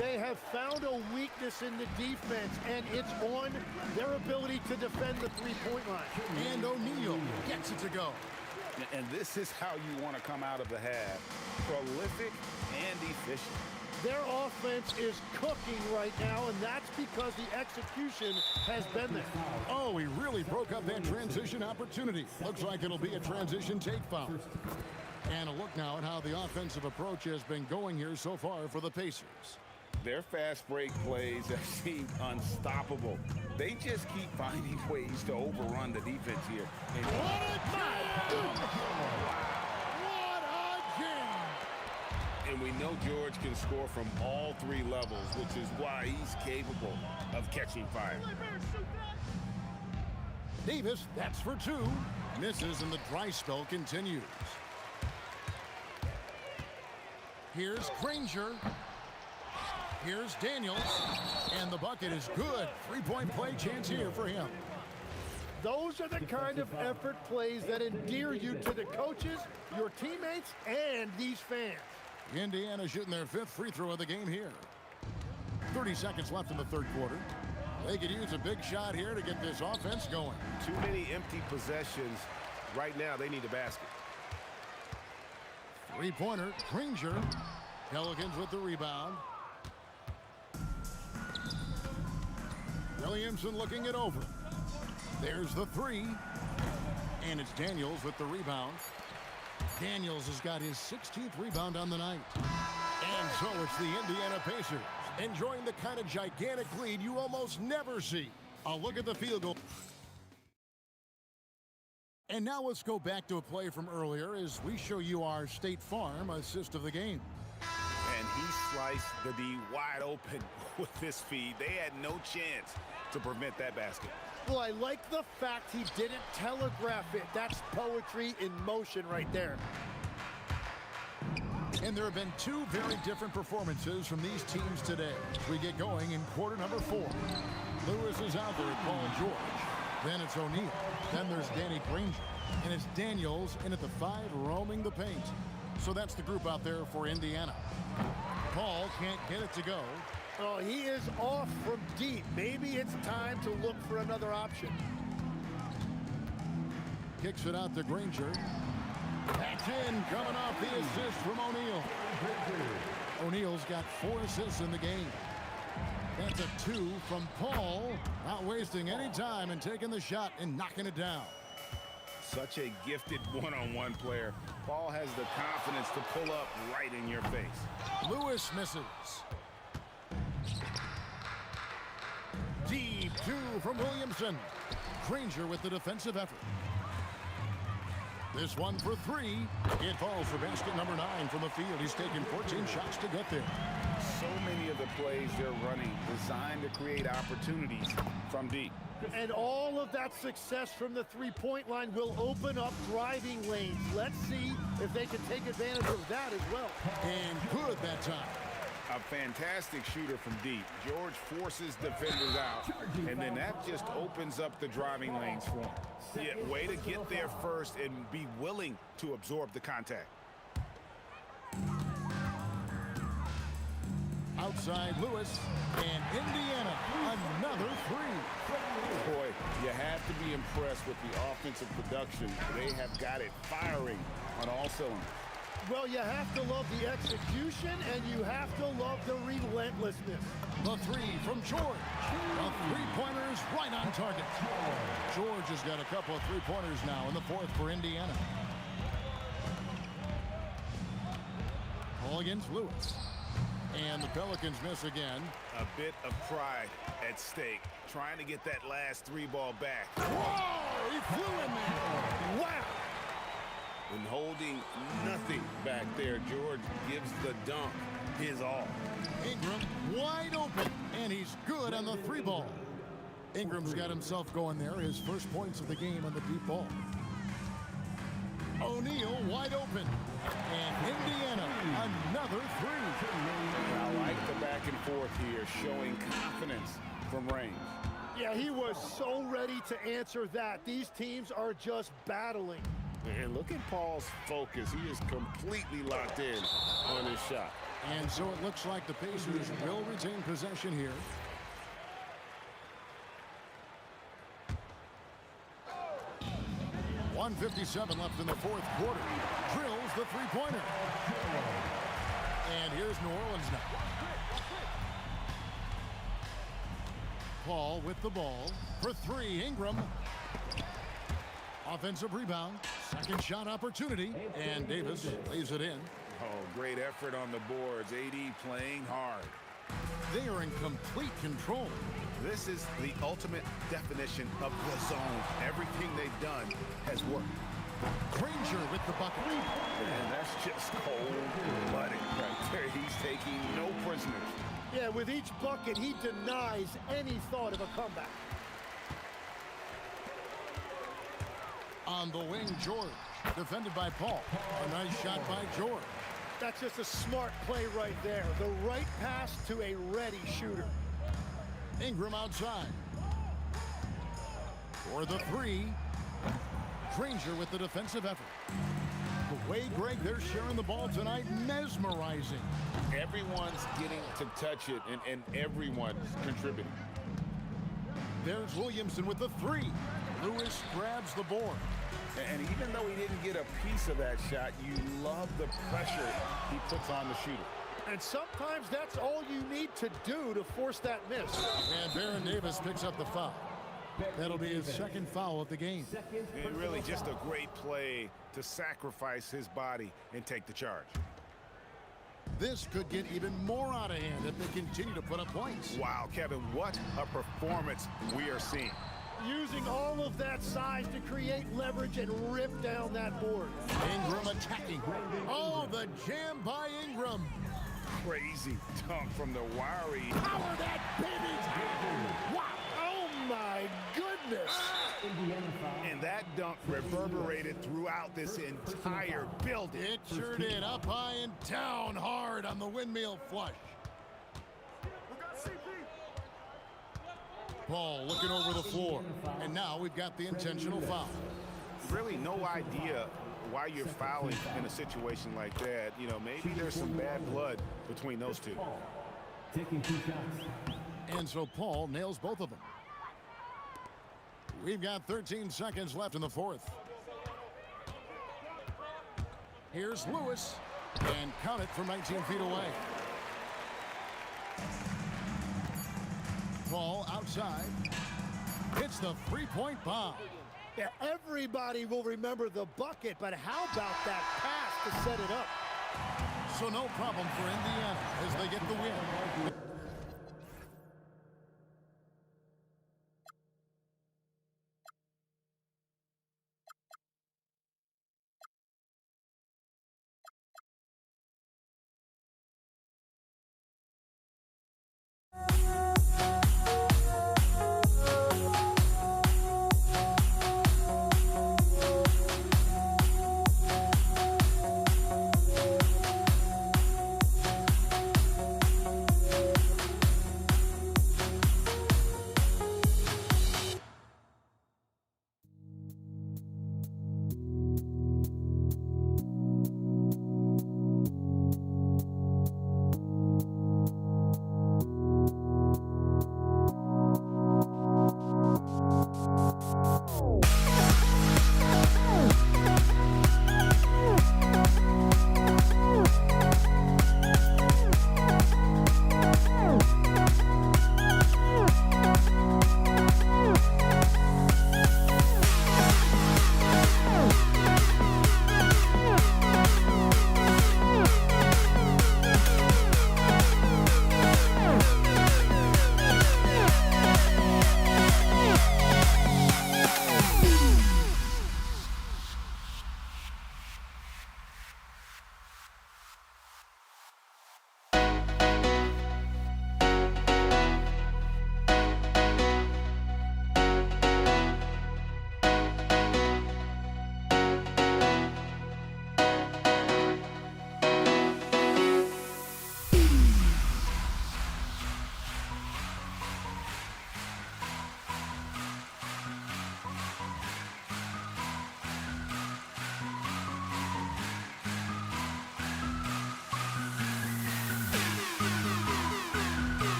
They have found a weakness in the defense, and it's on their ability to defend the three-point line. And O'Neal gets it to go. And this is how you want to come out of the half. Prolific and efficient. Their offense is cooking right now, and that's because the execution has been there. Oh, he really broke up that transition opportunity. Looks like it'll be a transition take foul. And a look now at how the offensive approach has been going here so far for the Pacers. Their fast break plays have seemed unstoppable. They just keep finding ways to overrun the defense here. And What a jam! And we know George can score from all 3 levels, which is why he's capable of catching fire. Davis, that's for 2. Misses, and the dry spell continues. Here's Granger. Here's Daniels. And the bucket is good. 3-point play chance here for him. Those are the kind of effort plays that endear you to the coaches, your teammates, and these fans. Indiana shooting their 5th free throw of the game here. 30 seconds left in the third quarter. They could use a big shot here to get this offense going. Too many empty possessions. Right now, they need a basket. 3-pointer, Granger. Pelicans with the rebound. Williamson looking it over. There's the 3. And it's Daniels with the rebound. Daniels has got his 16th rebound on the night. And so it's the Indiana Pacers enjoying the kind of gigantic lead you almost never see. A look at the field goal. And now let's go back to a play from earlier as we show you our State Farm assist of the game. And he sliced the D wide open with this feed. They had no chance to prevent that basket. Well, I like the fact he didn't telegraph it. That's poetry in motion right there. And there have been 2 very different performances from these teams today. We get going in quarter number 4. Lewis is out there at Paul George. Then it's O'Neal. Then there's Danny Granger. And it's Daniels in at the 5 roaming the paint. So that's the group out there for Indiana. Paul can't get it to go. Oh, he is off from deep. Maybe it's time to look for another option. Kicks it out to Granger. That's in, coming off the assist from O'Neal. O'Neal's got 4 assists in the game. That's a 2 from Paul. Not wasting any time and taking the shot and knocking it down. Such a gifted one-on-one player. Paul has the confidence to pull up right in your face. Lewis misses. Deep 2 from Williamson. Granger with the defensive effort. This one for three. It falls for basket number 9 from the field. He's taken 14 shots to get there. So many of the plays they're running designed to create opportunities from deep. And all of that success from the three-point line will open up driving lanes. Let's see if they can take advantage of that as well. And good that time. A fantastic shooter from deep. George forces defenders out, and then that just opens up the driving lanes for him. Yeah, way to get there first and be willing to absorb the contact. Outside Lewis, and Indiana, another three. Boy, you have to be impressed with the offensive production. They have got it firing on all cylinders. Well, you have to love the execution, and you have to love the relentlessness. The three from George. The three-pointer is right on target. George has got a couple of three-pointers now in the fourth for Indiana. Ball against Lewis. And the Pelicans miss again. A bit of pride at stake, trying to get that last three ball back. Whoa! He flew in there. Wow! And holding nothing back there, George gives the dunk his all. Ingram wide open, and he's good on the three ball. Ingram's got himself going there, his first points of the game on the deep ball. O'Neal wide open, and Indiana another three. I like the back and forth here, showing confidence from range. Yeah, he was so ready to answer that. These teams are just battling. And look at Paul's focus. He is completely locked in on his shot. And so it looks like the Pacers will retain possession here. .157 left in the fourth quarter. Drills the three-pointer. And here's New Orleans now. Paul with the ball for three. Ingram. Offensive rebound. Second shot opportunity. And Davis lays it in. Oh, great effort on the boards. AD playing hard. They are in complete control. This is the ultimate definition of the zone. Everything they've done has worked. Granger with the bucket. And that's just cold-blooded right there. He's taking no prisoners. Yeah, with each bucket, he denies any thought of a comeback. On the wing, George. Defended by Paul. A nice shot by George. That's just a smart play right there. The right pass to a ready shooter. Ingram outside. For the three. Granger with the defensive effort. The way, Greg, they're sharing the ball tonight, mesmerizing. Everyone's getting to touch it, and everyone's contributing. There's Williamson with the three. Lewis grabs the board. And even though he didn't get a piece of that shot, you love the pressure he puts on the shooter. And sometimes that's all you need to do to force that miss. And Baron Davis picks up the foul. That'll be his second foul of the game. And really just a great play to sacrifice his body and take the charge. This could get even more out of hand if they continue to put up points. Wow, Kevin, what a performance we are seeing. Using all of that size to create leverage and rip down that board. Ingram attacking. Oh, the jam by Ingram. Crazy dunk from the wiry. Power that baby. Wow. Oh, my goodness. And that dunk reverberated throughout this entire building. It sure did. Up high and down hard on the windmill flush. Paul looking over the floor. And now we've got the intentional foul. Really no idea why you're fouling in a situation like that. You know, maybe there's some bad blood between those two. Taking 2 shots. And so Paul nails both of them. We've got 13 seconds left in the fourth. Here's Lewis. And count it from 19 feet away. Paul outside. Hits the three-point bomb. Yeah, everybody will remember the bucket, but how about that pass to set it up? So no problem for Indiana as they get the win.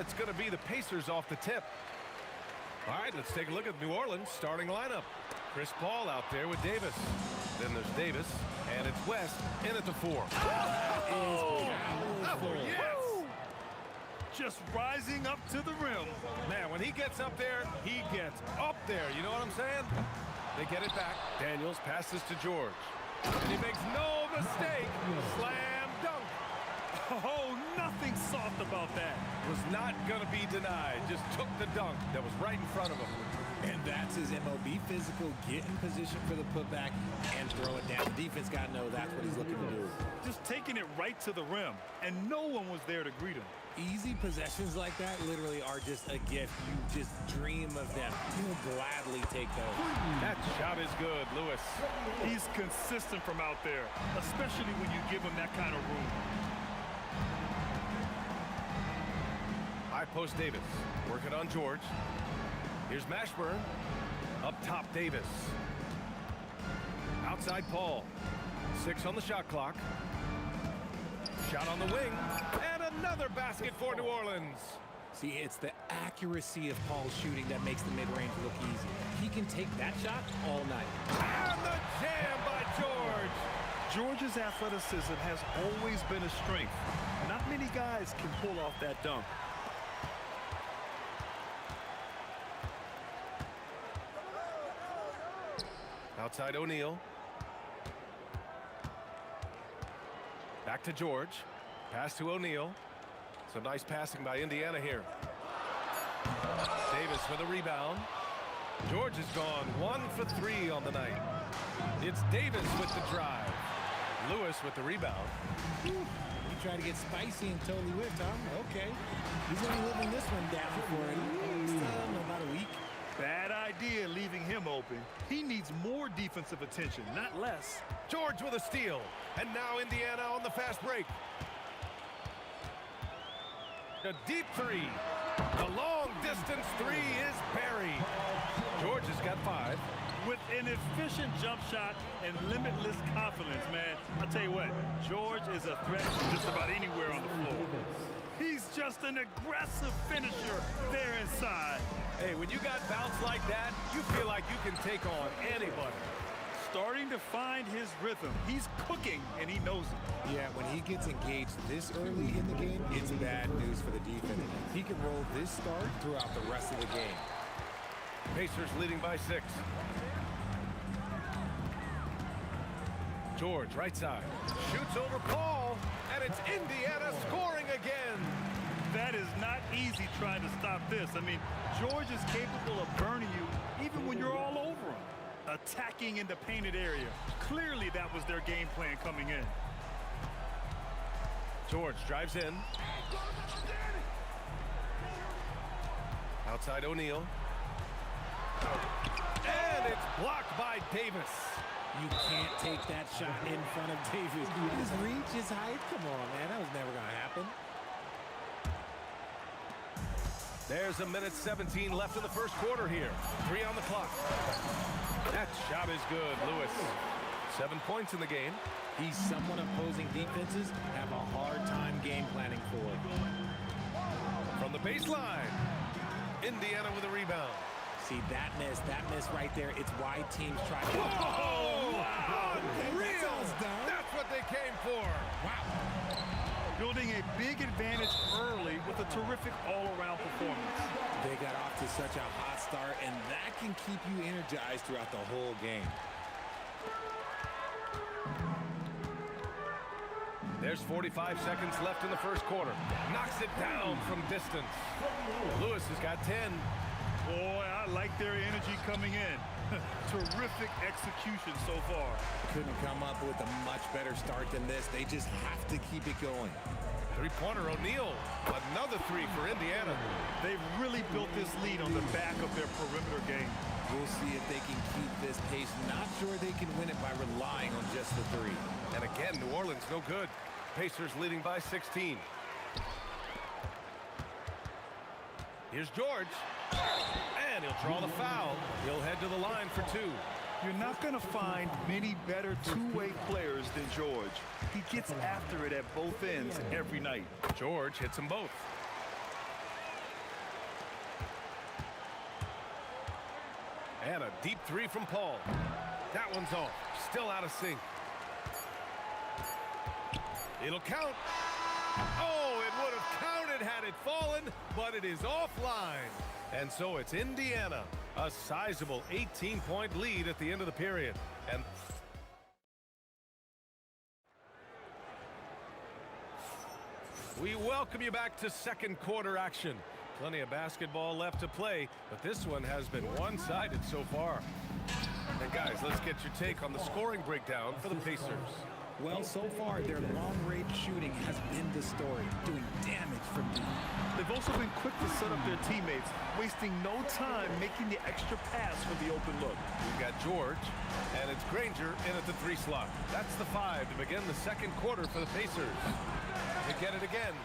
it's going to be the Pacers off the tip. All right, let's take a look at New Orleans starting lineup. Chris Paul out there with Davis. Then there's Davis, and it's West in at the 4. Oh, yes! Just rising up to the rim. Man, when he gets up there, he gets up there. You know what I'm saying? They get it back. Daniels passes to George. And he makes no mistake. Slam dunk. Oh, nothing soft about that. Was not going to be denied. Just took the dunk that was right in front of him. And that's his MO. Be physical, get in position for the putback, and throw it down. The defense got to know that's what he's looking to do. Just taking it right to the rim, and no one was there to greet him. Easy possessions like that literally are just a gift. You just dream of them. You'll gladly take those. That shot is good, Lewis. He's consistent from out there, especially when you give him that kind of room. High post Davis. Working on George. Here's Mashburn. Up top, Davis. Outside Paul. 6 on the shot clock. Shot on the wing. And another basket for New Orleans. See, it's the accuracy of Paul's shooting that makes the mid-range look easy. He can take that shot all night. And the jam by George. George's athleticism has always been a strength. Not many guys can pull off that dunk. Outside O'Neal. Back to George. Pass to O'Neal. Some nice passing by Indiana here. Davis for the rebound. George has gone 1 for 3 on the night. It's Davis with the drive. Lewis with the rebound. He tried to get spicy and totally whiffed, huh? Okay. He's only living this one down for about a week. Bad idea leaving him open. He needs more defensive attention, not less. George with a steal. And now Indiana on the fast break. A deep 3. The long distance 3 is buried. George has got 5. With an efficient jump shot and limitless confidence, man. I'll tell you what, George is a threat just about anywhere on the floor. He's just an aggressive finisher there inside. Hey, when you got bounce like that, you feel like you can take on anybody. Starting to find his rhythm. He's cooking, and he knows it. Yeah, when he gets engaged this early in the game, it's bad news for the defense. He can roll this start throughout the rest of the game. Pacers leading by 6. George, right side. Shoots over Paul, and it's Indiana scoring again. That is not easy trying to stop this. I mean, George is capable of burning you even when you're all over him. Attacking in the painted area. Clearly that was their game plan coming in. George drives in. Outside O'Neal. And it's blocked by Davis. You can't take that shot in front of Davis. His reach, his height. Come on, man. That was never going to happen. There's 1:17 left in the first quarter here. 3 on the clock. That shot is good, Lewis. 7 points in the game. He's someone opposing defenses have a hard time game planning for. From the baseline, Indiana with a rebound. See, that miss right there, it's why teams try to... Oh, wow! Real! That's what they came for. Wow. Building a big advantage early with a terrific all-around performance. They got off to such a hot start, and that can keep you energized throughout the whole game. There's 45 seconds left in the first quarter. Knocks it down from distance. Lewis has got 10. Boy, I like their energy coming in. Terrific execution so far. Couldn't come up with a much better start than this. They just have to keep it going. Three-pointer O'Neal. Another 3 for Indiana. They've really built this lead on the back of their perimeter game. We'll see if they can keep this pace. Not sure they can win it by relying on just the 3. And again, New Orleans no good. Pacers leading by 16. Here's George. And he'll draw the foul. He'll head to the line for 2. You're not going to find many better two-way players than George. He gets after it at both ends every night. George hits them both. And a deep three from Paul. That one's off. Still out of sync. It'll count. Oh, it would have counted had it fallen, but it is offline. And so it's Indiana, a sizable 18-point lead at the end of the period. And we welcome you back to second quarter action. Plenty of basketball left to play, but this one has been one-sided so far. And guys, let's get your take on the scoring breakdown for the Pacers. Well, so far, their long-range shooting has been the story, doing damage from deep. They've also been quick to set up their teammates, wasting no time making the extra pass for the open look. We've got George, and it's Granger in at the 3 slot. That's the 5 to begin the second quarter for the Pacers. They get it again.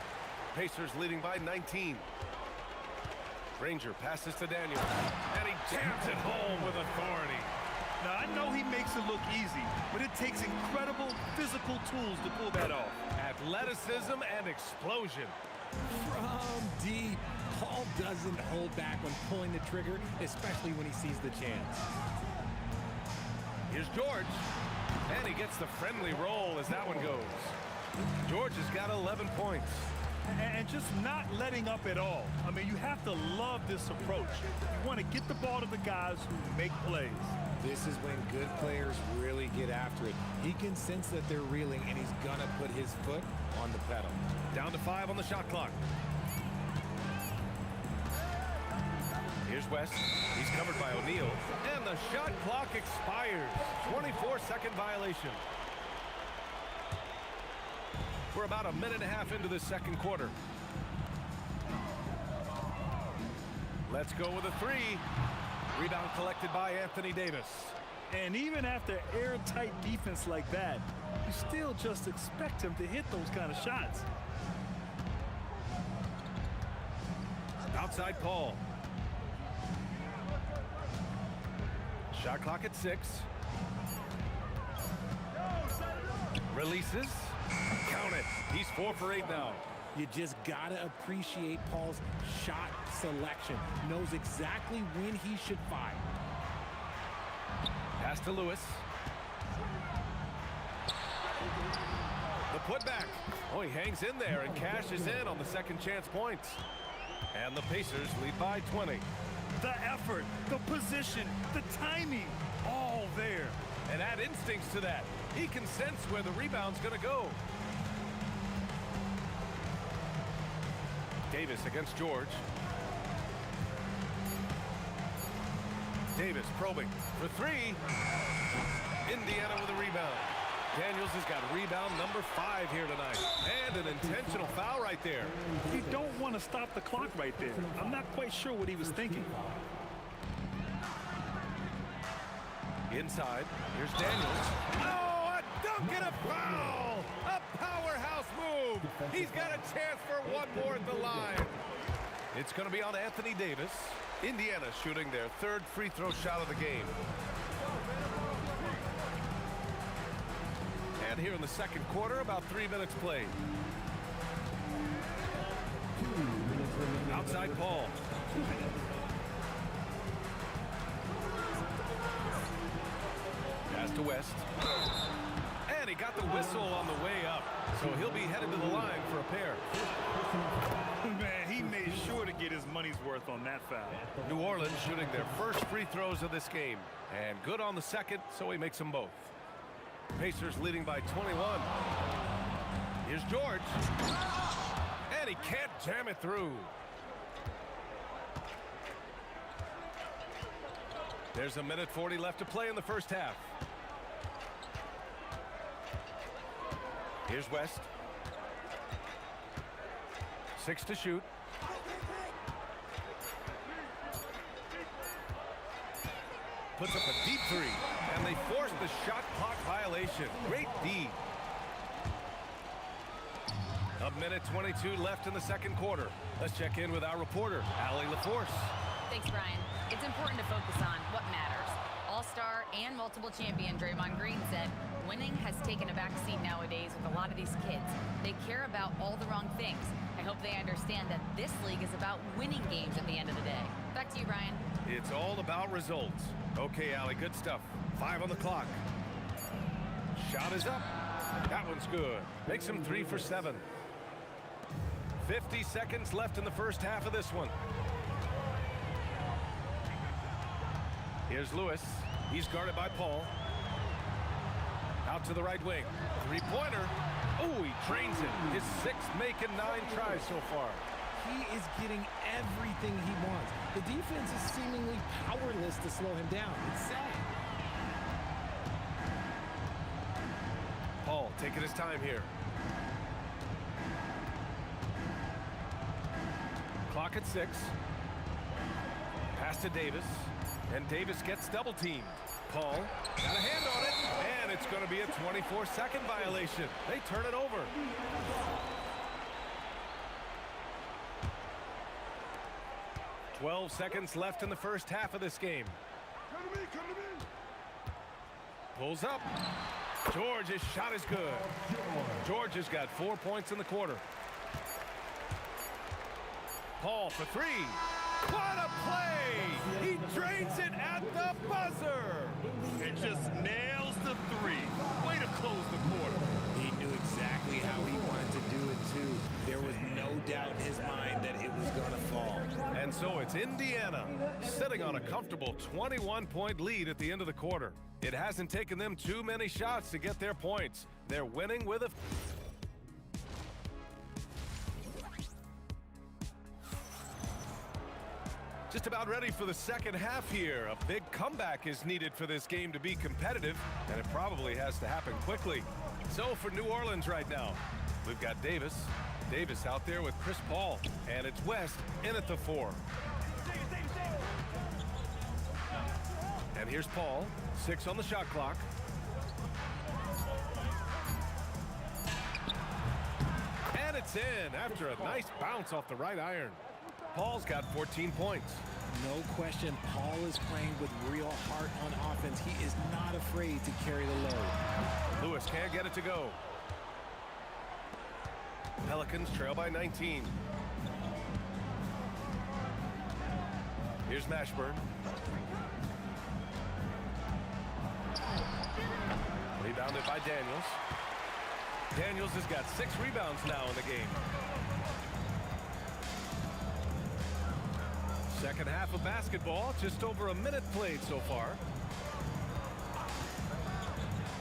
Pacers leading by 19. Granger passes to Daniel, and he jams it home with authority. Now, I know he makes it look easy, but it takes incredible physical tools to pull that off. Athleticism and explosion. From deep, Paul doesn't hold back when pulling the trigger, especially when he sees the chance. Here's George, and he gets the friendly roll as that one goes. George has got 11 points. And just not letting up at all. I mean, you have to love this approach. You want to get the ball to the guys who make plays. This is when good players really get after it. He can sense that they're reeling, and he's going to put his foot on the pedal. Down to 5 on the shot clock. Here's West. He's covered by O'Neal. And the shot clock expires. 24-second violation. We're about a minute and a half into the second quarter. Let's go with a 3. Rebound collected by Anthony Davis. And even after airtight defense like that, you still just expect him to hit those kind of shots. Outside Paul. Shot clock at 6. Releases. Count it. He's 4 for 8 now. You just got to appreciate Paul's shot selection. Knows exactly when he should fire. Pass to Lewis. The putback. Oh, he hangs in there and cashes in on the second chance points. And the Pacers lead by 20. The effort, the position, the timing, all there. And add instincts to that. He can sense where the rebound's going to go. Davis against George. Davis probing for 3. Indiana with a rebound. Daniels has got rebound number 5 here tonight. And an intentional foul right there. You don't want to stop the clock right there. I'm not quite sure what he was thinking. Inside, here's Daniels. Oh, a dunk and a foul! A powerhouse move! He's got a chance for one more at the line. It's going to be on Anthony Davis. Indiana shooting their 3rd free throw shot of the game. And here in the second quarter, about 3 minutes played. Outside Paul. Pass to West. And he got the whistle on the way up. So he'll be headed to the line for a pair. Man, he made sure to get his money's worth on that foul. New Orleans shooting their first free throws of this game. And good on the second, so he makes them both. Pacers leading by 21. Here's George. And he can't jam it through. There's a minute 40 left to play in the first half. Here's West. 6 to shoot. Puts up a deep 3. And they force the shot clock violation. Great D. A minute 22 left in the second quarter. Let's check in with our reporter, Allie LaForce. Thanks, Brian. It's important to focus on what matters. All-star and multiple champion Draymond Green said, winning has taken a back seat nowadays with a lot of these kids. They care about all the wrong things. I hope they understand that this league is about winning games at the end of the day. Back to you, Brian. It's all about results. Okay, Allie, good stuff. 5 on the clock. Shot is up. That one's good. Makes him 3 for 7. 50 seconds left in the first half of this one. Here's Lewis. He's guarded by Paul. Out to the right wing. Three-pointer. Oh, he drains it. His 6th make and 9 tries so far. He is getting everything he wants. The defense is seemingly powerless to slow him down. It's sad. Paul taking his time here. Clock at 6. Pass to Davis. And Davis gets double teamed. Paul got a hand on it. And it's going to be a 24-second violation. They turn it over. "12 seconds left in the first half of this game. Pulls up. George's shot is good. George has got 4 points in the quarter. Paul for 3. What a play! He drains it at the buzzer! And just nails the 3. Way to close the quarter. He knew exactly how he wanted to do it, too. There was no doubt in his mind that it was going to fall. And so it's Indiana sitting on a comfortable 21-point lead at the end of the quarter. It hasn't taken them too many shots to get their points. They're winning with a... Just about ready for the second half here. A big comeback is needed for this game to be competitive, and it probably has to happen quickly. So for New Orleans right now, we've got Davis. Davis out there with Chris Paul, and it's West in at the 4. And here's Paul, 6 on the shot clock. And it's in after a nice bounce off the right iron. Paul's got 14 points. No question, Paul is playing with real heart on offense. He is not afraid to carry the load. Lewis can't get it to go. Pelicans trail by 19. Here's Mashburn. Rebounded by Daniels. Daniels has got 6 rebounds now in the game. Second half of basketball, just over a minute played so far.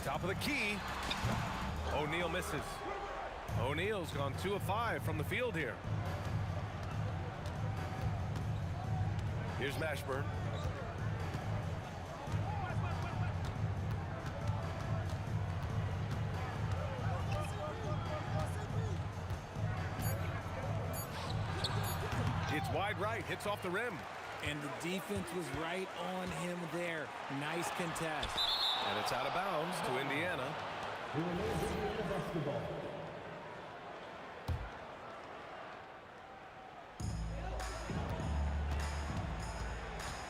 Top of the key. O'Neal misses. O'Neal's gone 2 of 5 from the field here. Here's Mashburn. It's wide right, hits off the rim. And the defense was right on him there. Nice contest. And it's out of bounds to Indiana.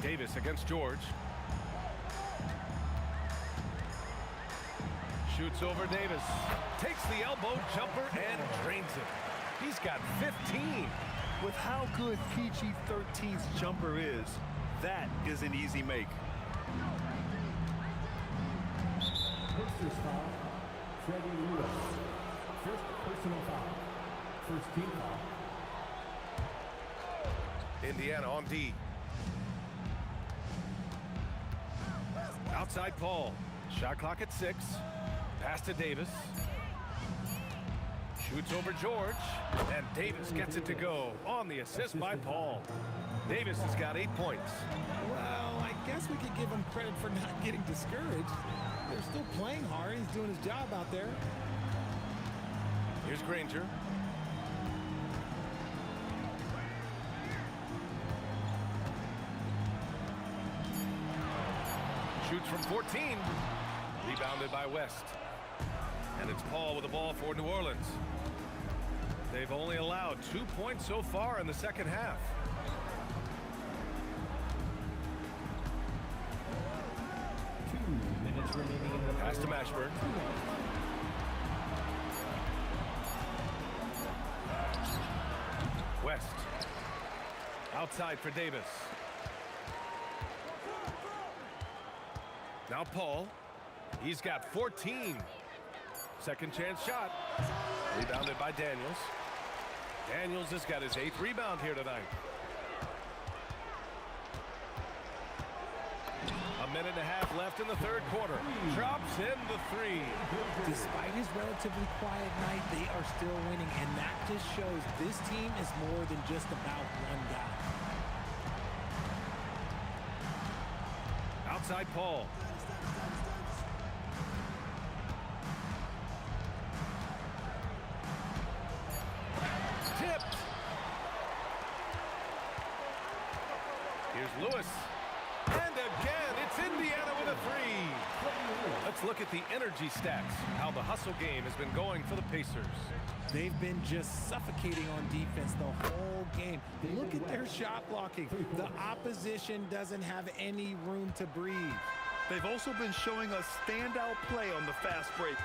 Davis against George. Shoots over Davis. Takes the elbow jumper and drains it. He's got 15. With how good PG-13's jumper is, that is an easy make. First foul, Freddie Lewis. First personal foul. First team foul. Indiana on D. Outside Paul. Shot clock at 6. Pass to Davis. Shoots over George. And Davis gets it to go on the assist by Paul. Davis has got 8 points. Well, I guess we could give him credit for not getting discouraged. They're still playing hard. He's doing his job out there. Here's Granger. Shoots from 14. Rebounded by West. And it's Paul with the ball for New Orleans. They've only allowed 2 points so far in the second half. Pass to Mashburn. West. Outside for Davis. Now Paul. He's got 14. Second chance shot. Rebounded by Daniels. Daniels has got his 8th rebound here tonight. A minute and a half left in the third quarter. Drops in the 3. Despite his relatively quiet night, they are still winning, and that just shows this team is more than just about one guy. Outside Paul. Tipped. Here's Lewis. And again, it's Indiana with a 3. Let's look at the energy stats, how the hustle game has been going for the Pacers. They've been just suffocating on defense the whole game. Look at their shot blocking. The opposition doesn't have any room to breathe. They've also been showing us standout play on the fast break,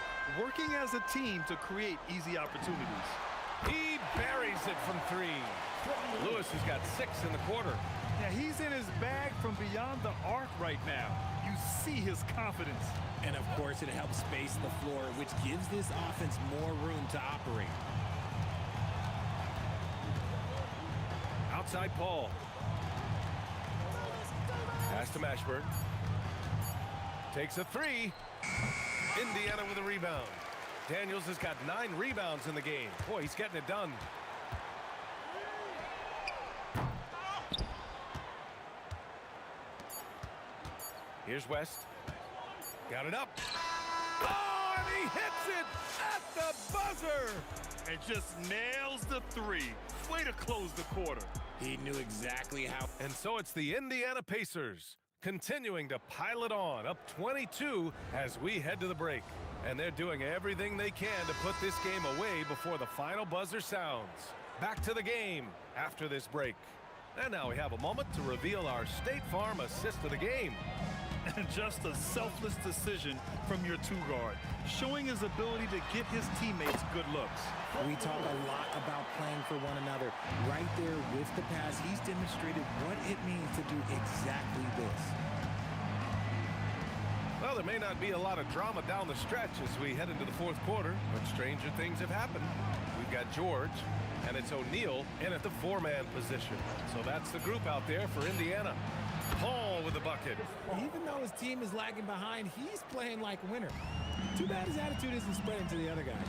working as a team to create easy opportunities. He buries it from 3. Lewis has got 6 in the quarter. Yeah, he's in his bag from beyond the arc right now. You see his confidence. And of course, it helps space the floor, which gives this offense more room to operate. Outside Paul. Pass to Mashburn. Takes a 3. Indiana with a rebound. Daniels has got 9 rebounds in the game. Boy, he's getting it done. Here's West. Got it up. Oh, and he hits it at the buzzer. And just nails the 3. Way to close the quarter. He knew exactly how. And so it's the Indiana Pacers continuing to pile it on, up 22 as we head to the break. And they're doing everything they can to put this game away before the final buzzer sounds. Back to the game after this break. And now we have a moment to reveal our State Farm assist of the game. And just a selfless decision from your 2-guard, showing his ability to get his teammates good looks. We talk a lot about playing for one another. Right there with the pass, he's demonstrated what it means to do exactly this. Well, there may not be a lot of drama down the stretch as we head into the fourth quarter, but stranger things have happened. We've got George, and it's O'Neal in at the 4-man position. So that's the group out there for Indiana. Paul with the bucket. Even though his team is lagging behind, he's playing like a winner. Too bad his attitude isn't spreading to the other guys.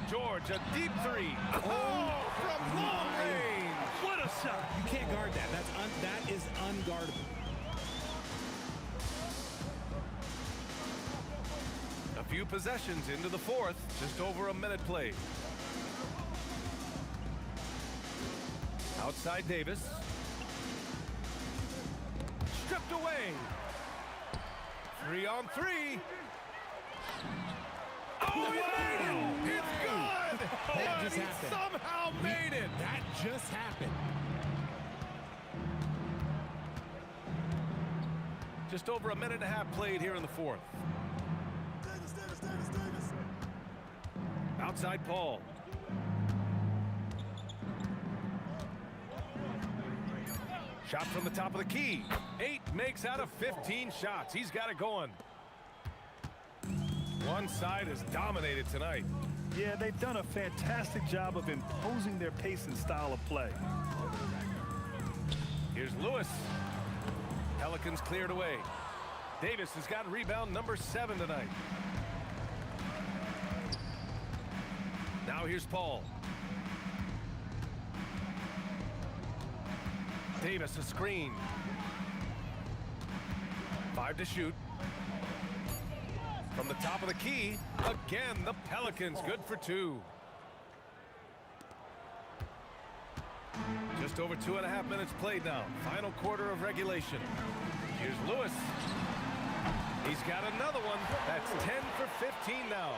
George, a deep 3. Oh, from long range. What a shot. You can't guard that. That is unguardable. A few possessions into the fourth, just over a minute played. Outside Davis. Stripped away. 3 on 3. Oh, he made it! It's good! That just he happened. somehow made it! That just happened. Just over a minute and a half played here in the fourth. Outside Paul. Shot from the top of the key. 8 makes out of 15 shots. He's got it going. One side has dominated tonight. Yeah, they've done a fantastic job of imposing their pace and style of play. Here's Lewis. Pelicans cleared away. Davis has got rebound number 7 tonight. Now here's Paul. Davis a screen. 5 to shoot. From the top of the key, again the Pelicans good for 2. Just over 2.5 minutes played now. Final quarter of regulation. Here's Lewis. He's got another one. That's 10 for 15 now.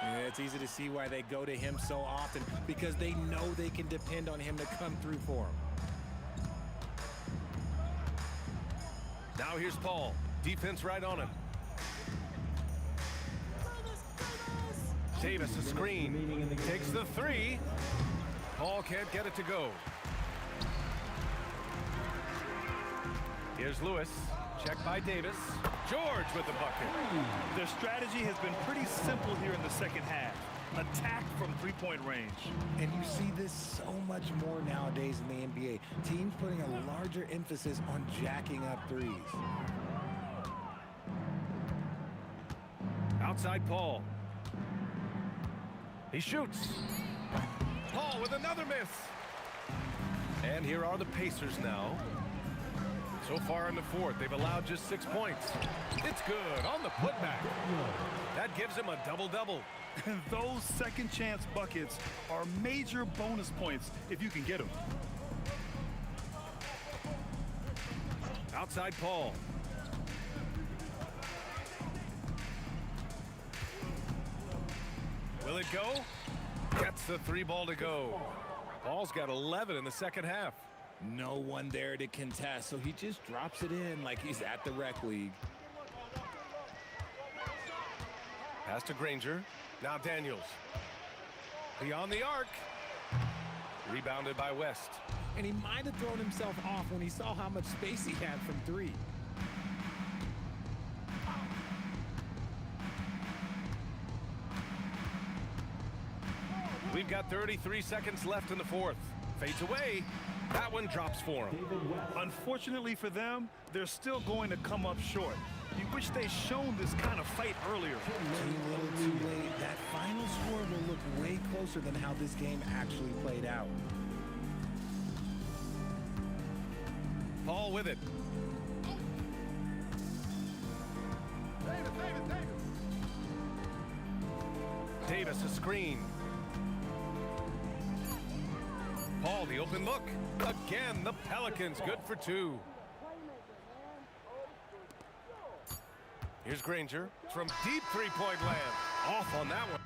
Yeah, it's easy to see why they go to him so often, because they know they can depend on him to come through for them. Now here's Paul. Defense right on him. Davis a screen. Takes the 3. Paul can't get it to go. Here's Lewis. Check by Davis. George with the bucket. Their strategy has been pretty simple here in the second half. Attack from three-point range. And you see this so much more nowadays in the NBA. Teams putting a larger emphasis on jacking up threes. Outside Paul. He shoots. Paul with another miss. And here are the Pacers now. So far in the fourth, they've allowed just 6 points. It's good on the putback. That gives him a double-double. And those second chance buckets are major bonus points if you can get them. Outside Paul. Will it go? Gets the three ball to go. Paul's got 11 in the second half. No one there to contest, so he just drops it in like he's at the rec league. Pass to Granger. Now Daniels. Beyond the arc. Rebounded by West. And he might have thrown himself off when he saw how much space he had from three. We've got 33 seconds left in the fourth. Fades away. That one drops for him. Unfortunately for them, they're still going to come up short. You wish they'd shown this kind of fight earlier. Too little too late. That final score will look way closer than how this game actually played out. Paul with it. Davis a screen. Paul the open look. Again, the Pelicans good for two. Here's Granger from deep three-point land. Off on that one.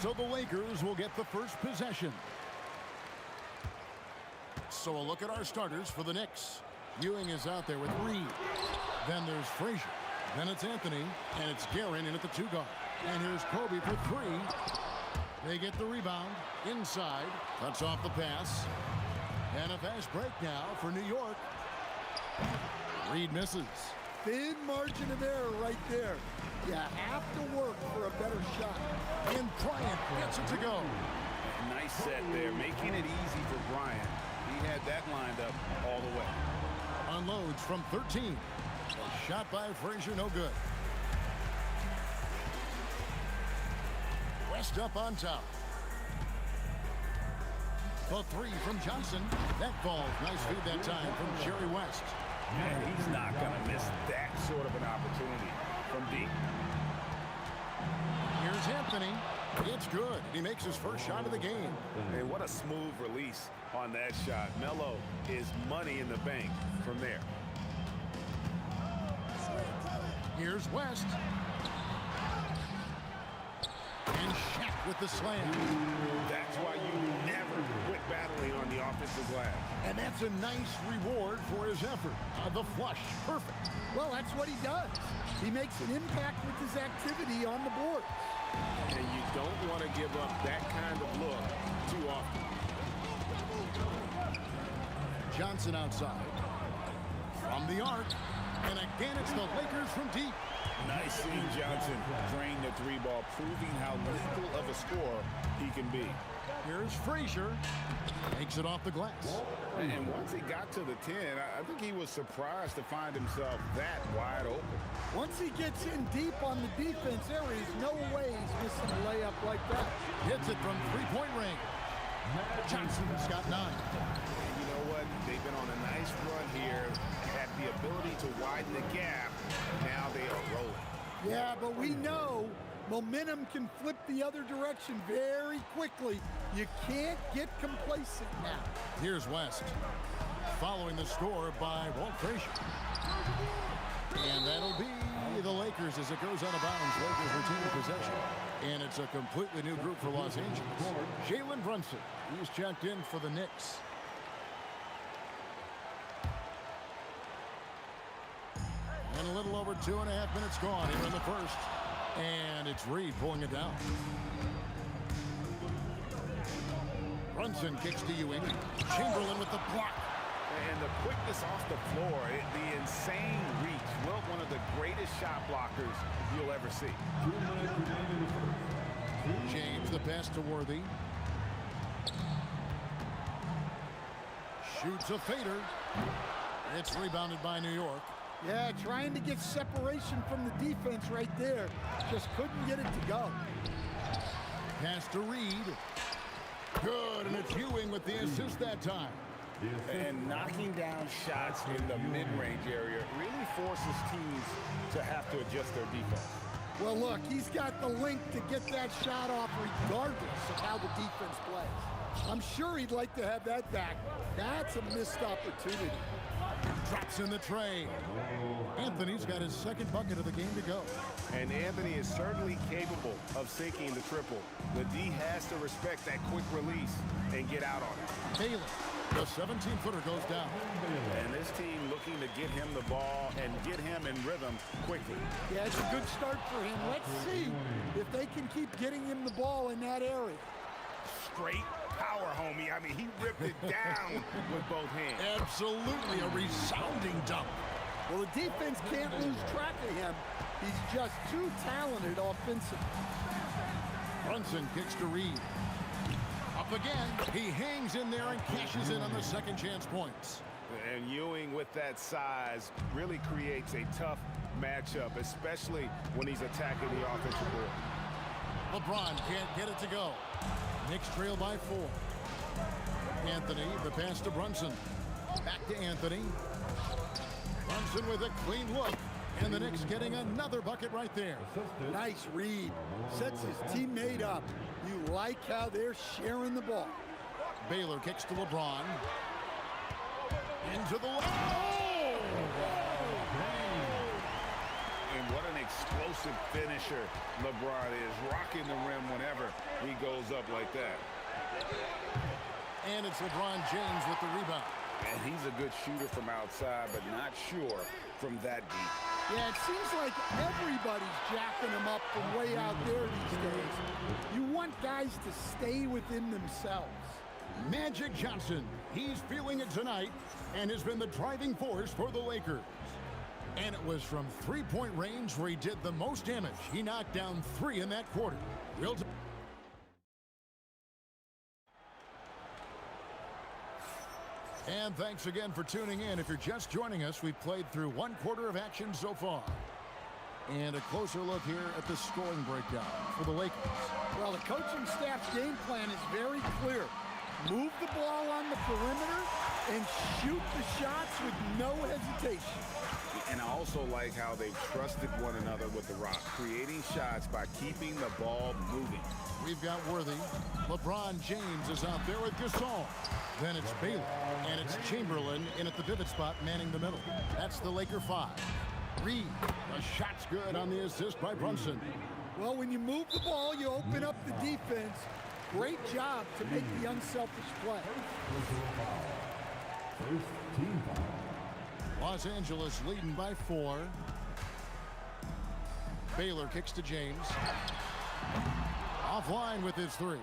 So the Lakers will get the first possession. So a look at our starters for the Knicks. Ewing is out there with Reed. Then there's Frazier. Then it's Anthony. And it's Guerin in at the 2 guard. And here's Kobe for 3. They get the rebound. Inside. Cuts off the pass. And a fast break now for New York. Reed misses. Thin margin of error right there. You have to work for a better shot. And Bryant gets it to go. Nice set there, making it easy for Bryant. He had that lined up all the way. Unloads from 13. A shot by Frazier, no good. West up on top. The 3 from Johnson. That falls. Nice feed that time from Jerry West. And he's not going to miss that sort of an opportunity from deep. Here's Anthony. It's good. He makes his first shot of the game. And what a smooth release on that shot. Melo is money in the bank from there. Here's West. And Shaq with the slam. That's why you never quit battling on the offensive glass. And that's a nice reward for his effort. The flush. Perfect. Well, that's what he does. He makes an impact with his activity on the board. And you don't want to give up that kind of look too often. Johnson outside. From the arc. And again, it's the Lakers from deep. Nice seeing Johnson drain the 3 ball, proving how lethal of a scorer he can be. Here's Frazier. Takes it off the glass. And once he got to the 10, I think he was surprised to find himself that wide open. Once he gets in deep on the defense, there is no way he's missing a layup like that. Hits it from 3-point range. Johnson's got 9. And you know what? They've been on a nice run here, had the ability to widen the gap. Now they are rolling. Yeah, but we know momentum can flip the other direction very quickly. You can't get complacent now. Here's West. Following the score by Walt Frazier. And that'll be the Lakers as it goes out of bounds. Lakers retain possession. And it's a completely new group for Los Angeles. Jalen Brunson. He's checked in for the Knicks. And a little over 2.5 minutes gone here in the first. And it's Reed pulling it down. Brunson kicks to Ewing. Chamberlain with the block. And the quickness off the floor, the insane reach. Well, one of the greatest shot blockers you'll ever see. James, the pass to Worthy. Shoots a fader. It's rebounded by New York. Yeah, trying to get separation from the defense right there. Just couldn't get it to go. Pass to Reed. Good, and it's Ewing with the assist that time. And knocking down shots in the mid-range area really forces teams to have to adjust their defense. Well, look, he's got the link to get that shot off regardless of how the defense plays. I'm sure he'd like to have that back. That's a missed opportunity. Drops in the tray. Anthony's got his second bucket of the game to go. And Anthony is certainly capable of sinking the triple. The D has to respect that quick release and get out on it. Taylor, the 17-footer goes down. And this team looking to get him the ball and get him in rhythm quickly. Yeah, it's a good start for him. Let's see if they can keep getting him the ball in that area. Straight power, homie. I mean, he ripped it down with both hands. Absolutely a resounding dunk. Well, the defense can't lose track of him. He's just too talented offensively. Brunson kicks to Reed. Up again. He hangs in there and cashes in on the second chance points. And Ewing with that size really creates a tough matchup, especially when he's attacking the offensive board. LeBron can't get it to go. Knicks trail by 4. Anthony, the pass to Brunson. Back to Anthony. Brunson with a clean look. And the Knicks getting another bucket right there. Nice read. Sets his teammate up. You like how they're sharing the ball. Baylor kicks to LeBron. Into the lane. And what an explosive explosive finisher LeBron is, rocking the rim whenever he goes up like that. And it's LeBron James with the rebound. And he's a good shooter from outside, but not sure from that deep. Yeah, it seems like everybody's jacking him up from way out there these days. You want guys to stay within themselves. Magic Johnson, he's feeling it tonight and has been the driving force for the Lakers. And it was from three-point range where he did the most damage. He knocked down 3 in that quarter. And thanks again for tuning in. If you're just joining us, we've played through 1 quarter of action so far. And a closer look here at the scoring breakdown for the Lakers. Well, the coaching staff's game plan is very clear. Move the ball on the perimeter and shoot the shots with no hesitation. And I also like how they trusted one another with the rock, creating shots by keeping the ball moving. We've got Worthy. LeBron James is out there with Gasol. Then it's Baylor. And it's Chamberlain in at the pivot spot, manning the middle. That's the Laker 5. Reed. A shot's good on the assist by Brunson. Well, when you move the ball, you open up the defense. Great job to make the unselfish play. First team foul. Los Angeles leading by 4. Baylor kicks to James. Offline with his 3.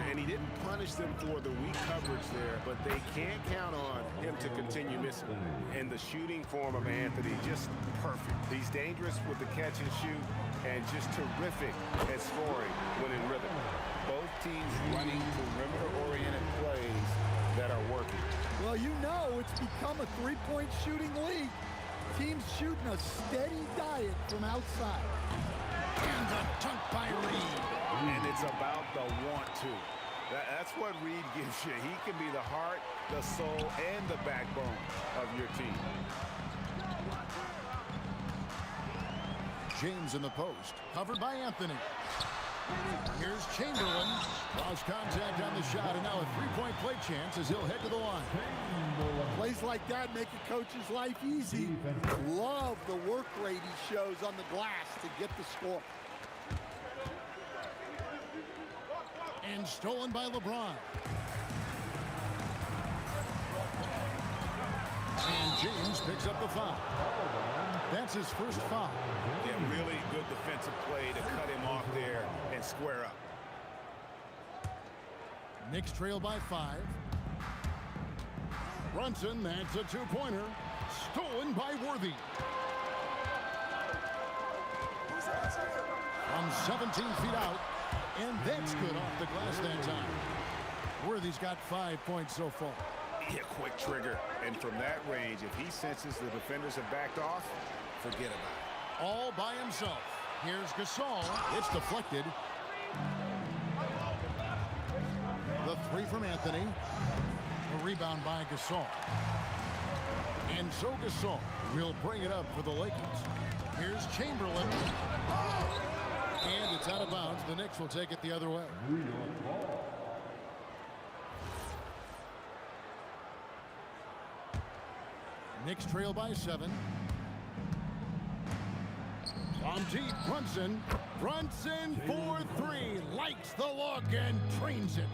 And he didn't punish them for the weak coverage there, but they can't count on him to continue missing. And the shooting form of Anthony, just perfect. He's dangerous with the catch and shoot, and just terrific at scoring when in rhythm. Both teams running perimeter-oriented plays that are working. Well, you know it's become a three-point shooting league. Teams shooting a steady diet from outside. And the dunk by Reed. And it's about the want to. That's what Reed gives you. He can be the heart, the soul, and the backbone of your team. James in the post, covered by Anthony. Here's Chamberlain. Lost contact on the shot, and now a three-point play chance as he'll head to the line. Plays like that make a coach's life easy. Love the work rate he shows on the glass to get the score. And stolen by LeBron. And James picks up the foul. That's his first foul. Yeah, really good defensive play to cut him off there and square up. Knicks trail by 5. Brunson, that's a 2-pointer. Stolen by Worthy. From 17 feet out. And that's good off the glass that time. Worthy's got 5 points so far. Yeah, quick trigger. And from that range, if he senses the defenders have backed off, forget about it. All by himself. Here's Gasol. It's deflected. The 3 from Anthony. A rebound by Gasol. And so Gasol will bring it up for the Lakers. Here's Chamberlain. And it's out of bounds. The Knicks will take it the other way. Knicks trail by 7. From deep, Brunson. Brunson for 3. Likes the look and trains it.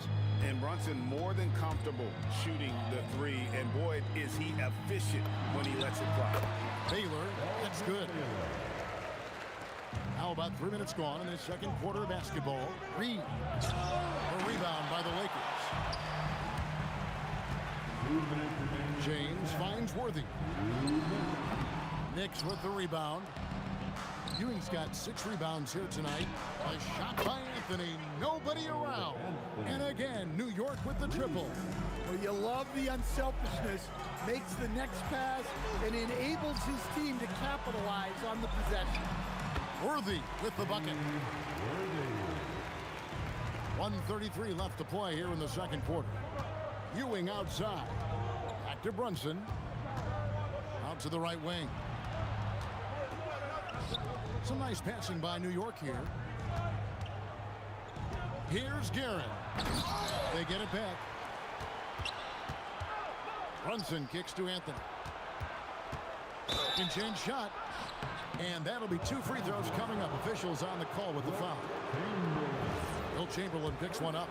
And Brunson more than comfortable shooting the 3. And boy, is he efficient when he lets it fly. Baylor, that's good. Now about 3 minutes gone in the second quarter of basketball. Reed. A rebound by the Lakers. James finds Worthy. Knicks with the rebound. Ewing's got 6 rebounds here tonight. A shot by Anthony. Nobody around. And again, New York with the triple. Well, you love the unselfishness. Makes the next pass and enables his team to capitalize on the possession. Worthy with the bucket. 1:33 left to play here in the second quarter. Ewing outside. Back to Brunson. Out to the right wing. Some nice passing by New York here. Here's Guerin. They get it back. Brunson kicks to Anthony. Second chance shot. And that'll be 2 free throws coming up. Officials on the call with the foul. Will Chamberlain picks one up.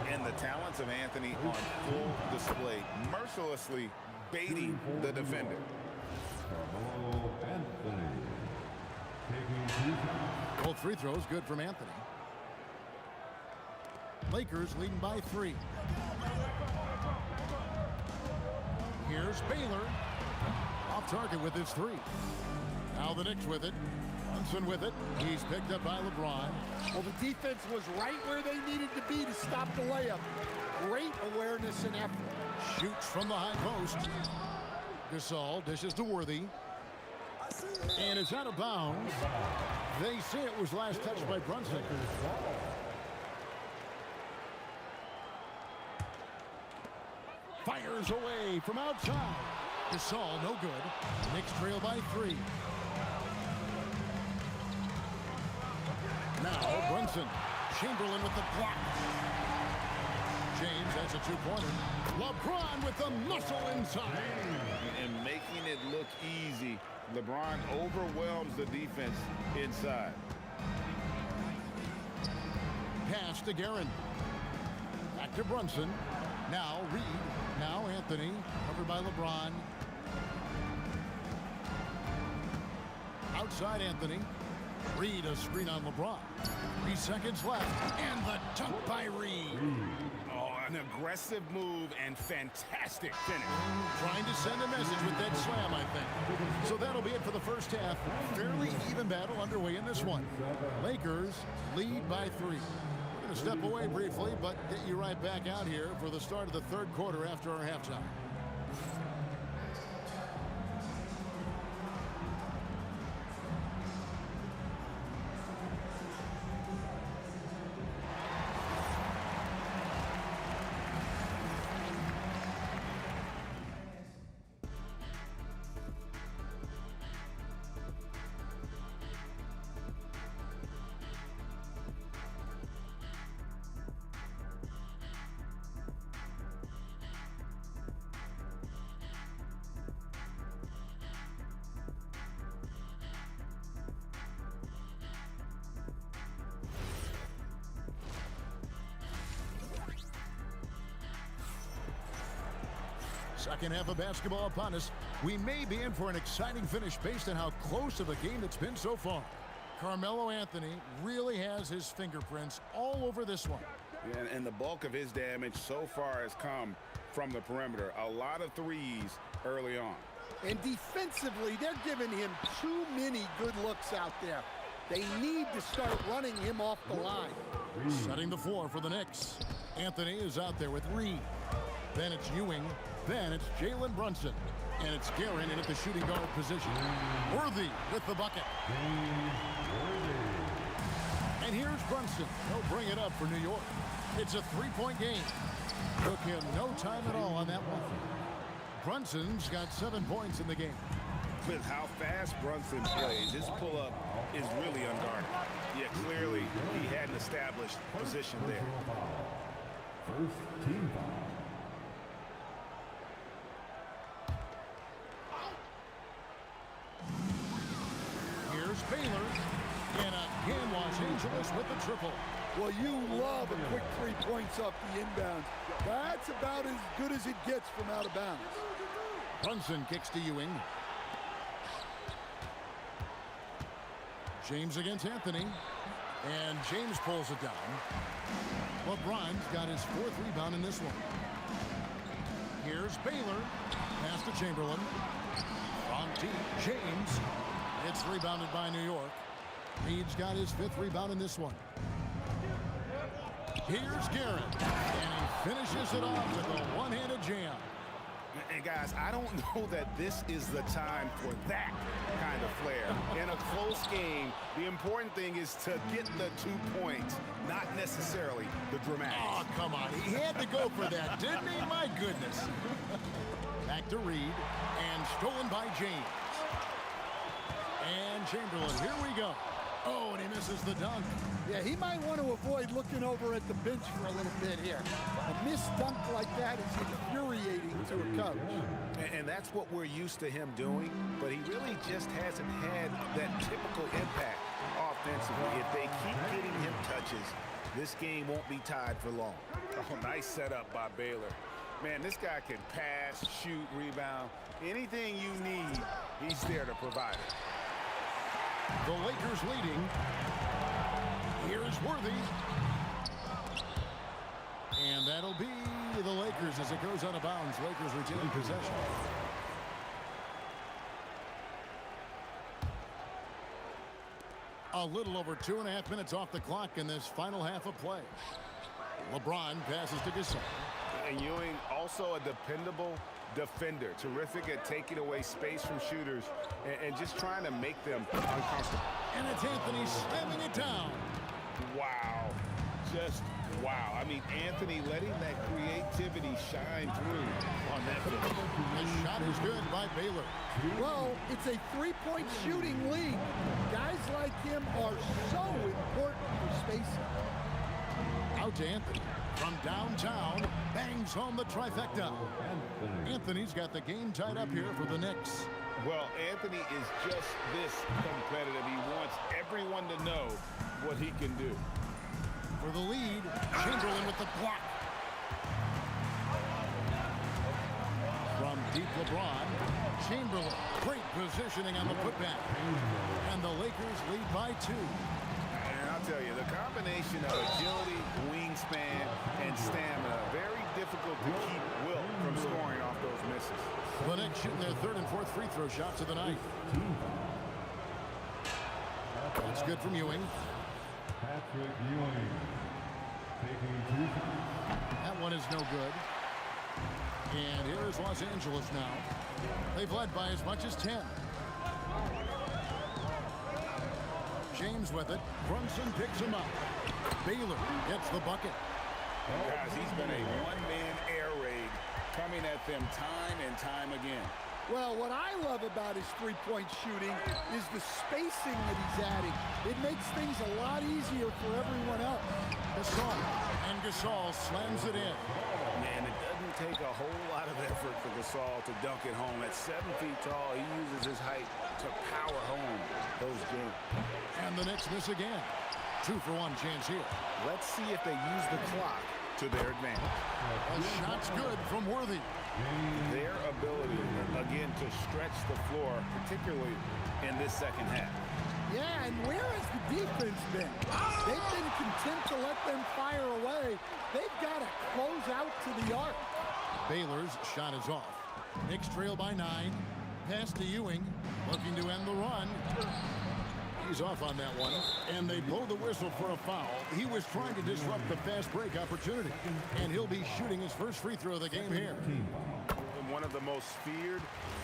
And the talents of Anthony on full display, mercilessly baiting the defender. Both free throws good from Anthony. Lakers leading by 3. Here's Baylor. Off target with his 3. Now the Knicks with it. Brunson with it. He's picked up by LeBron. Well, the defense was right where they needed to be to stop the layup. Great awareness and effort. Shoots from the high post. Gasol dishes to Worthy. And it's out of bounds. They say it was last touched by Brunson. Fires away from outside. Gasol, no good. Knicks trail by 3. Now Brunson. Chamberlain with the block. James, that's a 2-pointer. LeBron with the muscle inside. And making it look easy. LeBron overwhelms the defense inside. Pass to Guerin. Back to Brunson. Now Reed. Now Anthony. Covered by LeBron. Outside Anthony. Reed a screen on LeBron. 3 seconds left. And the dunk by Reed. Oh, an aggressive move and fantastic finish. Trying to send a message with that slam, I think. So that'll be it for the first half. Fairly even battle underway in this one. Lakers lead by 3. We're going to step away briefly, but get you right back out here for the start of the third quarter after our halftime. Second half of basketball upon us. We may be in for an exciting finish based on how close of a game it's been so far. Carmelo Anthony really has his fingerprints all over this one. And the bulk of his damage so far has come from the perimeter. A lot of threes early on. And defensively, they're giving him too many good looks out there. They need to start running him off the line. Setting the floor for the Knicks. Anthony is out there with Reed. Then it's Ewing. Then it's Jalen Brunson. And it's Guerin in at the shooting guard position. Worthy with the bucket. And here's Brunson. He'll bring it up for New York. It's a 3-point game. Took him no time at all on that one. Brunson's got 7 points in the game. With how fast Brunson plays, his pull-up is really unguarded. Yeah, clearly he had an established position there. First team foul. Here's Baylor. And again, Los Angeles with the triple. Well, you love a quick 3 points off the inbound. That's about as good as it gets from out of bounds. Brunson kicks to Ewing. James against Anthony. And James pulls it down. LeBron's got his 4th rebound in this one. Here's Baylor. Pass to Chamberlain. From deep, James. It's rebounded by New York. Reed's got his 5th rebound in this one. Here's Guerin. And he finishes it off with a one-handed jam. And guys, I don't know that this is the time for that kind of flair. In a close game, the important thing is to get the 2 points, not necessarily the dramatics. Oh, come on. He had to go for that, didn't he? My goodness. Back to Reed. And stolen by James. And Chamberlain, here we go. Oh, and he misses the dunk. Yeah, he might want to avoid looking over at the bench for a little bit here. A missed dunk like that is infuriating to a coach. And that's what we're used to him doing, but he really just hasn't had that typical impact offensively. If they keep getting him touches, this game won't be tied for long. Oh, nice setup by Baylor. Man, this guy can pass, shoot, rebound. Anything you need, he's there to provide it. The Lakers leading. Here's Worthy. And that'll be the Lakers as it goes out of bounds. Lakers retain possession. A little over 2.5 minutes off the clock in this final half of play. LeBron passes to Gasol. And Ewing, also a dependable defender. Terrific at taking away space from shooters and just trying to make them uncomfortable. And it's Anthony slamming it down. Wow. Just wow. I mean, Anthony letting that creativity shine through on that field. The shot is good by Baylor. Well, it's a three-point shooting league. Guys like him are so important for spacing. Out to Anthony. From downtown, bangs home the trifecta. Anthony's got the game tied up here for the Knicks. Well, Anthony is just this competitive. He wants everyone to know what he can do. For the lead, Chamberlain with the block. From deep LeBron, Chamberlain. Great positioning on the putback. And the Lakers lead by 2. And I'll tell you, the combination of agility, wingspan, and stamina, very difficult to keep Wilt from scoring off those misses. The Knicks shooting their 3rd and 4th free throw shots of the night. That's good from Ewing. Patrick Ewing taking 2. That one is no good. And here is Los Angeles now. They've led by as much as 10. James with it. Brunson picks him up. Baylor gets the bucket. Guys, he's been a one-man air raid coming at them time and time again. Well, what I love about his three-point shooting is the spacing that he's adding. It makes things a lot easier for everyone else. Gasol. And Gasol slams it in. Man, it doesn't take a whole lot of effort for Gasol to dunk it home. At 7 feet tall, he uses his height to power home those games. And the Knicks miss again. 2-for-1 chance here. Let's see if they use the clock to their advantage. A shot's good from Worthy. Their ability, again, to stretch the floor, particularly in this second half. Yeah, and where has the defense been? They've been content to let them fire away. They've got to close out to the arc. Baylor's shot is off. Knicks trail by 9. Pass to Ewing, looking to end the run. He's off on that one, and they blow the whistle for a foul. He was trying to disrupt the fast break opportunity, and he'll be shooting his first free throw of the game here. One of the most feared,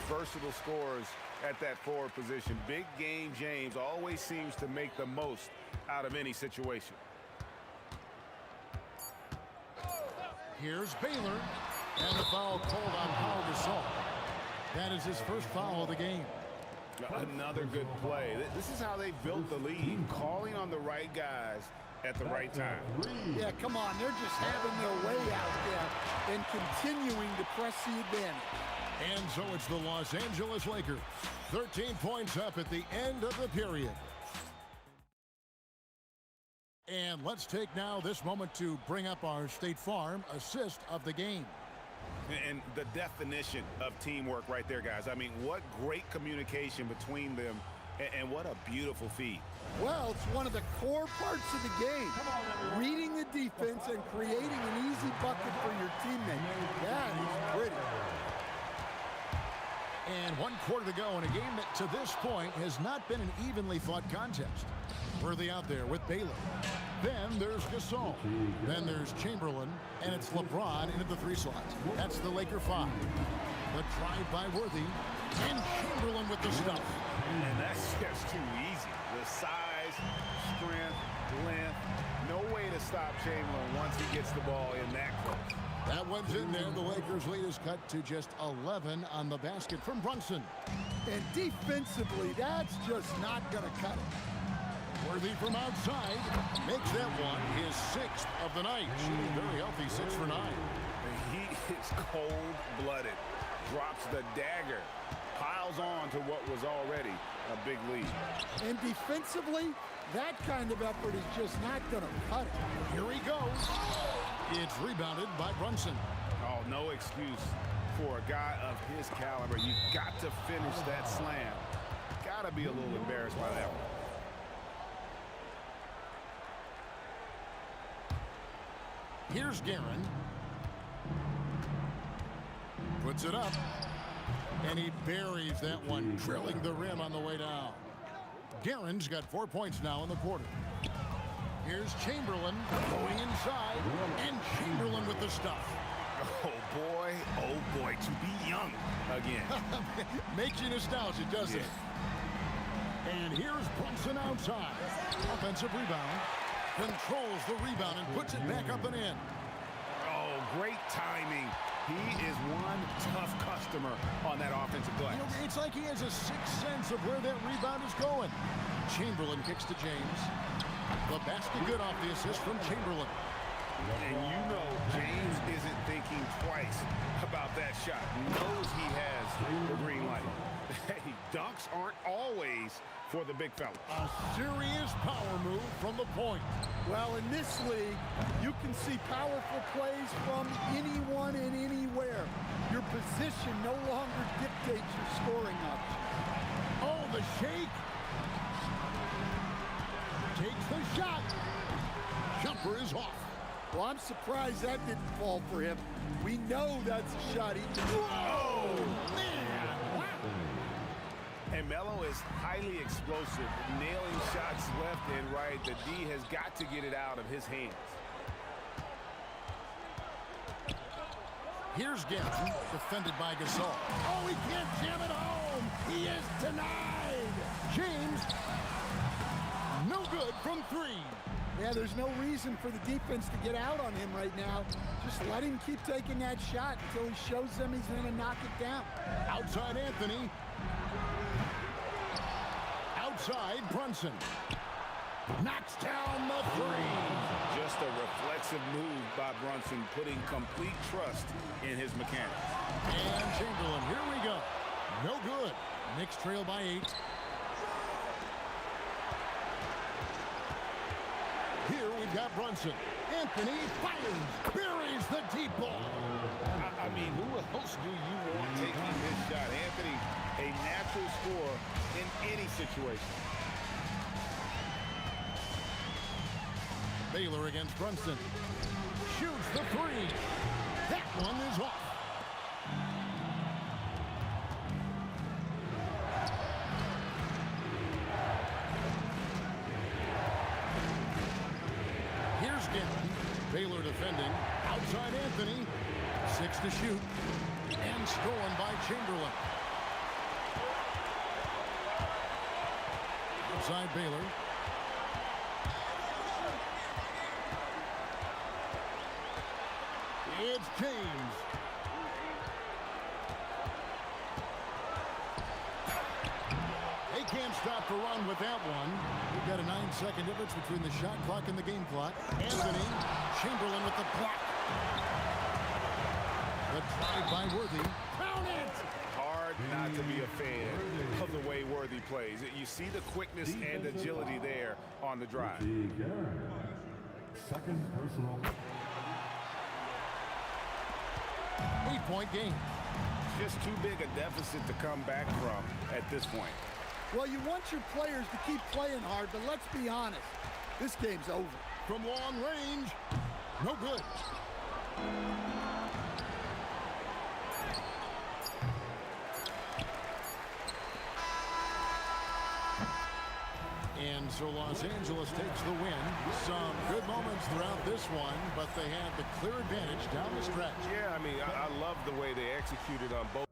versatile scorers at that forward position. Big game James always seems to make the most out of any situation. Here's Baylor, and the foul called on Paul Gasol. That is his first foul of the game. Another good play. This is how they built the lead, calling on the right guys at the right time. Yeah, come on. They're just having their way out there and continuing to press the advantage. And so it's the Los Angeles Lakers. 13 points up at the end of the period. And let's take now this moment to bring up our State Farm assist of the game. And the definition of teamwork right there, guys. I mean, what great communication between them, and what a beautiful feed. Well, it's one of the core parts of the game. Reading the defense and creating an easy bucket for your teammate. That is pretty. And 1 quarter to go in a game that to this point has not been an evenly fought contest. Worthy out there with Baylor. Then there's Gasol. Then there's Chamberlain. And it's LeBron into the 3 slot. That's the Laker 5. The drive by Worthy. And Chamberlain with the stuff. And that's just too easy. The size, strength, length. No way to stop Chamberlain once he gets the ball in that close. That one's in there. The Lakers' lead is cut to just 11 on the basket from Brunson. And defensively, that's just not going to cut it. Worthy from outside makes that one his 6th of the night. Shooting very healthy, 6 for 9. He is cold-blooded. Drops the dagger. Piles on to what was already a big lead. And defensively, that kind of effort is just not going to cut it. Here he goes. It's rebounded by Brunson. Oh, no excuse for a guy of his caliber. You've got to finish that slam. Got to be a little embarrassed by that one. Here's Guerin. Puts it up. And he buries that one, drilling the rim on the way down. Guerin's got 4 points now in the quarter. Here's Chamberlain going inside. And Chamberlain with the stuff. Oh, boy, to be young again. Makes you nostalgic, doesn't it? And here's Brunson outside. Offensive rebound. Controls the rebound and puts it back up and in. Oh, great timing. He is one tough customer on that offensive glass. You know, it's like he has a sixth sense of where that rebound is going. Chamberlain kicks to James. The basket good off the assist from Chamberlain. And you know James isn't thinking twice about that shot. Knows he has the green light. Hey, dunks aren't always for the big fella. A serious power move from the point. Well, in this league, you can see powerful plays from anyone and anywhere. Your position no longer dictates your scoring options. Oh, the shake. Takes the shot. Jumper is off. Well, I'm surprised that didn't fall for him. We know that's a shot he can. Whoa, man. Wow. And Melo is highly explosive, nailing shots left and right. The D has got to get it out of his hands. Here's Guerin, defended by Gasol. Oh, he can't jam it home. He is denied. James, no good from 3. Yeah, there's no reason for the defense to get out on him right now. Just let him keep taking that shot until he shows them he's going to knock it down. Outside Anthony. Outside Brunson. Knocks down the 3. Just a reflexive move by Brunson, putting complete trust in his mechanics. And Chamberlain, here we go. No good. Knicks trail by 8. Here we've got Brunson. Anthony fires, buries the deep ball. I mean, who else do you want taking this shot? Anthony, a natural scorer in any situation. Baylor against Brunson. Shoots the 3. That one is off. Here's Guerin. Baylor defending. Outside Anthony. 6 to shoot. And stolen by Chamberlain. Outside Baylor. It's James. They can't stop the run with that one. We've got a 9-second difference between the shot clock and the game clock. Anthony, Chamberlain with the block. The drive by Worthy. Count it! Hard not to be a fan of the way Worthy plays. You see the quickness and agility there on the drive. Second personal. 8-point game. Just too big a deficit to come back from at this point. Well, you want your players to keep playing hard, but let's be honest. This game's over. From long range. No good. And so Los Angeles takes the win. Some good moments throughout this one, but they had the clear advantage down the stretch. Yeah, I mean, I love the way they executed on both.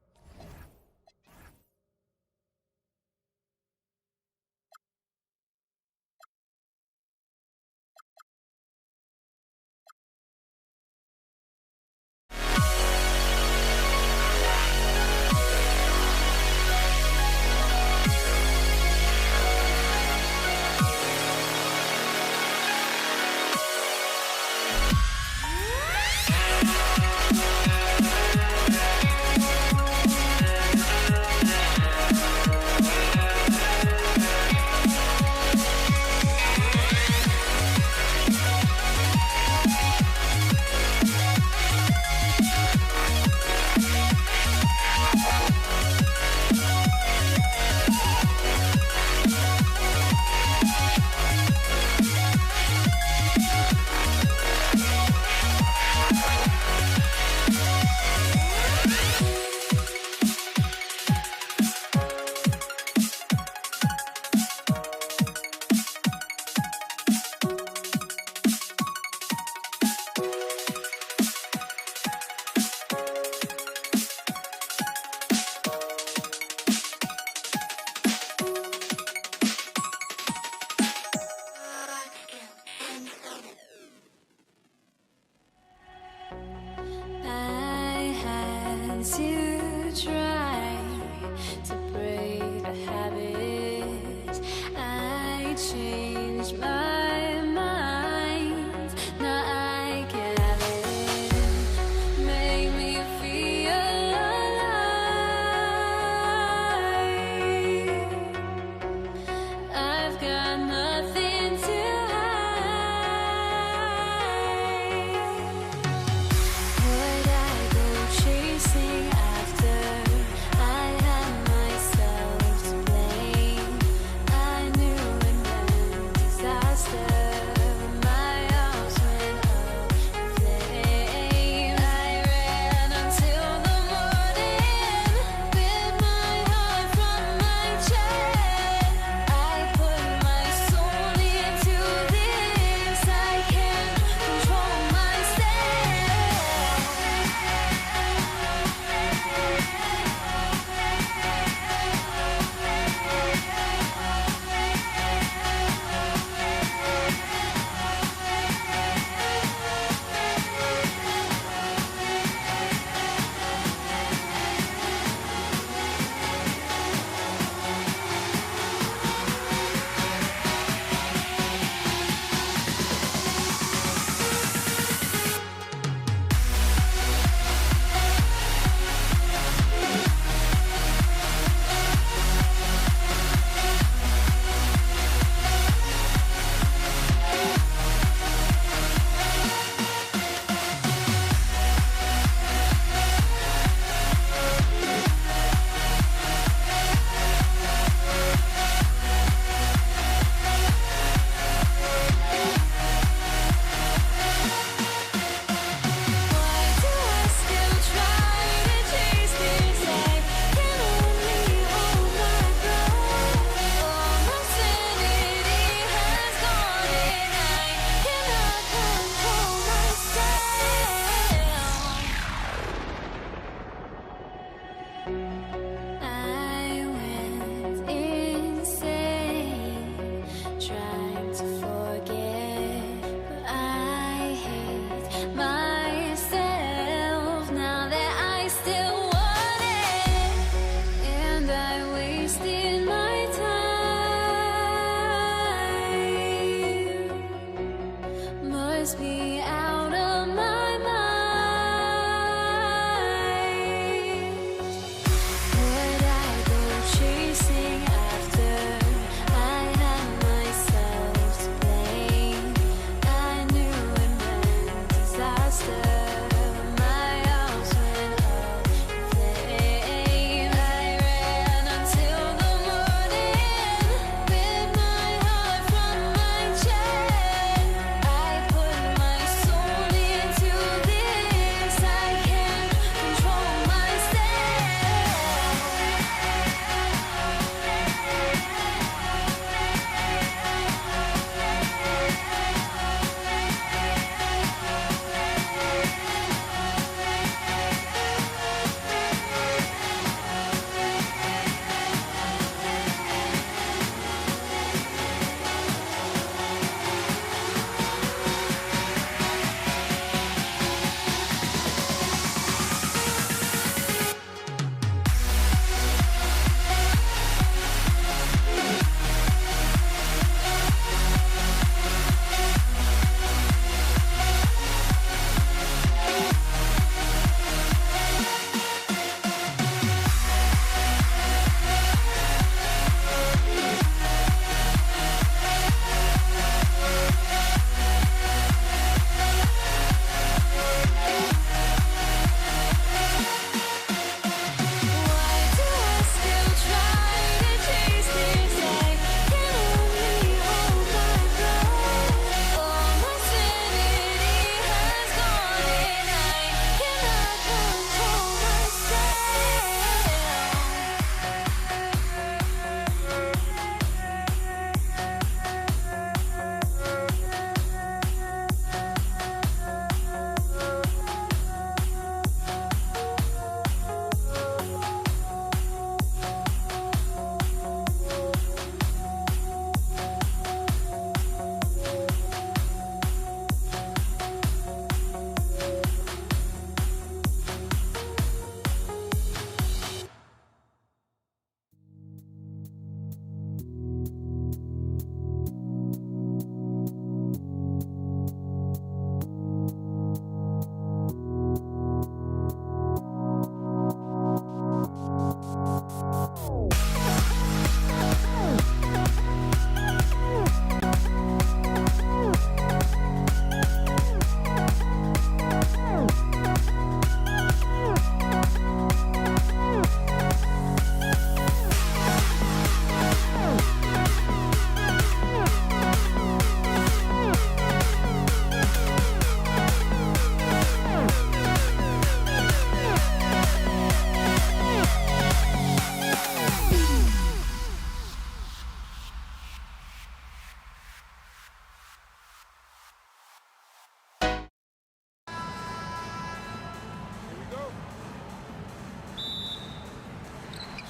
must be out of my mind. Would I go chasing after? I had myself to blame. I knew it meant disaster. My house went up in flames. I ran until the morning with my heart from my chest. I put my soul into this. I can't control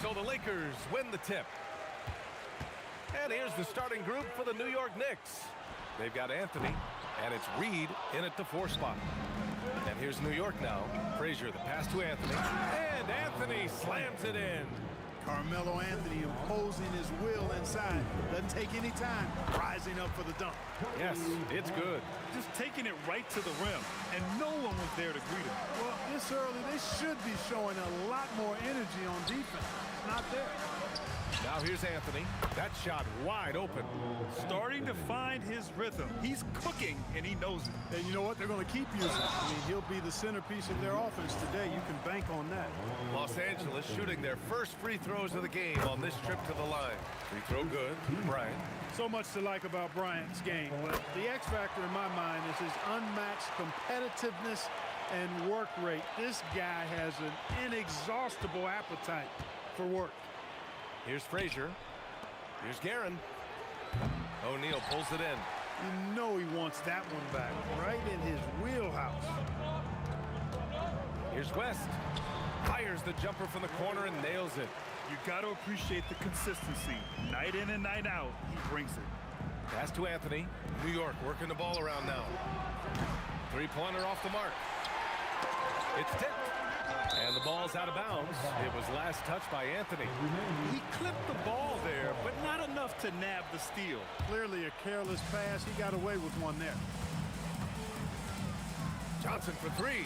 So the Lakers win the tip. And here's the starting group for the New York Knicks. They've got Anthony, and it's Reed in at the 4 spot. And here's New York now. Frazier, the pass to Anthony. And Anthony slams it in. Carmelo Anthony imposing his will inside. Doesn't take any time. Rising up for the dunk. Yes, it's good. Just taking it right to the rim. And no one was there to greet him. Well, this early, they should be showing a lot more energy on defense. Not there. Now here's Anthony. That shot wide open. Starting to find his rhythm. He's cooking, and he knows it. And you know what? They're going to keep using it. I mean, he'll be the centerpiece of their offense today. You can bank on that. Los Angeles shooting their first free throws of the game on this trip to the line. Free throw good. Bryant. So much to like about Bryant's game. But the X factor in my mind is his unmatched competitiveness and work rate. This guy has an inexhaustible appetite for work. Here's Frazier. Here's Guerin. O'Neal pulls it in. You know he wants that one back, right in his wheelhouse. Here's West. Fires the jumper from the corner and nails it. You got to appreciate the consistency. Night in and night out, he brings it. Pass to Anthony. New York working the ball around now. Three-pointer off the mark. It's tipped. And the ball's out of bounds. It was last touched by Anthony. He clipped the ball there, but not enough to nab the steal. Clearly a careless pass. He got away with one there. Johnson for three.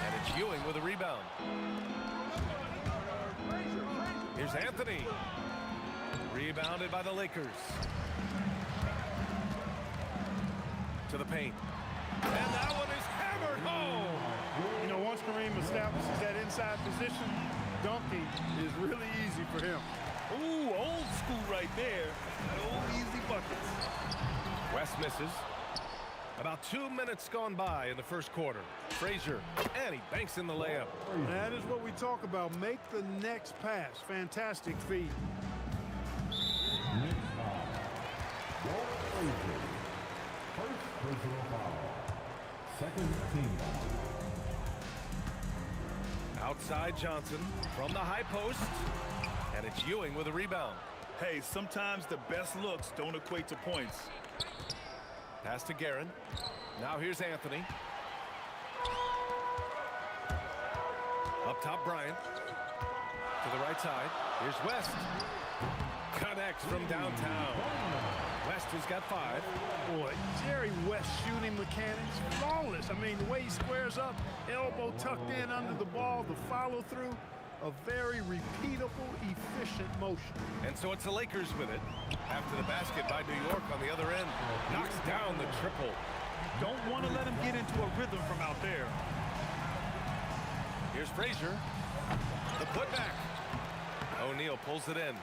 And it's Ewing with a rebound. Here's Anthony. Rebounded by the Lakers. To the paint. And that one is hammered home. You know, once Kareem establishes that inside position, dunking is really easy for him. Ooh, old school right there. No easy buckets. West misses. About 2 minutes gone by in the first quarter. Frazier, and he banks in the layup. That is what we talk about. Make the next pass. Fantastic feed. First personal foul. Second team foul. Outside Johnson from the high post. And it's Ewing with a rebound. Hey, sometimes the best looks don't equate to points. Pass to Guerin. Now here's Anthony. Up top, Bryant. To the right side. Here's West. Connects from downtown. West has got 5. Boy, Jerry West shooting mechanics, flawless. I mean, the way he squares up, elbow tucked in under the ball, the follow through, a very repeatable, efficient motion. And so it's the Lakers with it. After the basket by New York on the other end. Knocks down the triple. Don't want to let him get into a rhythm from out there. Here's Frazier. The putback. O'Neal pulls it in.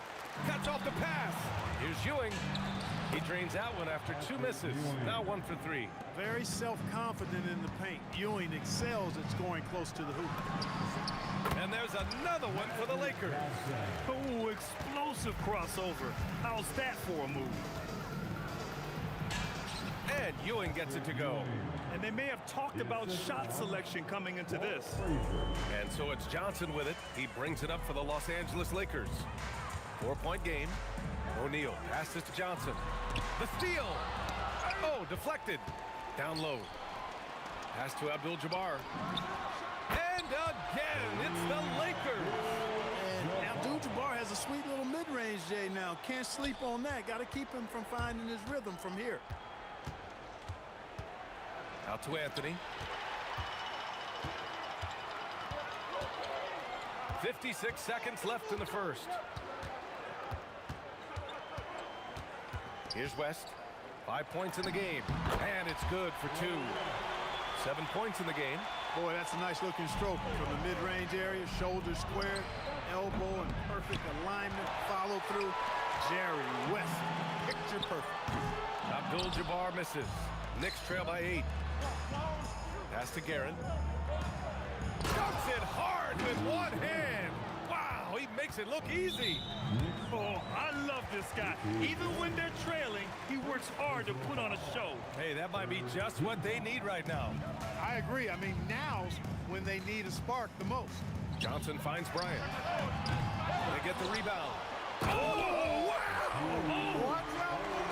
Cuts off the pass. Here's Ewing. He drains that one after 2 misses. Now 1 for 3. Very self-confident in the paint. Ewing excels at scoring close to the hoop. And there's another one for the Lakers. Oh, explosive crossover. How's that for a move? And Ewing gets it to go. And they may have talked about shot selection coming into this. And so it's Johnson with it. He brings it up for the Los Angeles Lakers. 4-point game. O'Neal passes to Johnson. The steal. Oh, deflected. Down low. Pass to Abdul-Jabbar. And again, it's the Lakers. And Abdul-Jabbar has a sweet little mid-range, Jay, now. Can't sleep on that. Got to keep him from finding his rhythm from here. Out to Anthony. 56 seconds left in the first. Here's West. 5 points in the game. And it's good for 2. 7 points in the game. Boy, that's a nice looking stroke from the mid-range area. Shoulder squared, elbow in perfect alignment, follow through. Jerry West, picture perfect. Abdul-Jabbar misses. Knicks trail by 8. Pass to Guerin. Dumps it hard with one hand. Wow, he makes it look easy. Oh, I love this guy. Even when they're trailing, he works hard to put on a show. Hey, that might be just what they need right now. I agree. I mean, now's when they need a spark the most. Johnson finds Bryant. They get the rebound. Oh, wow!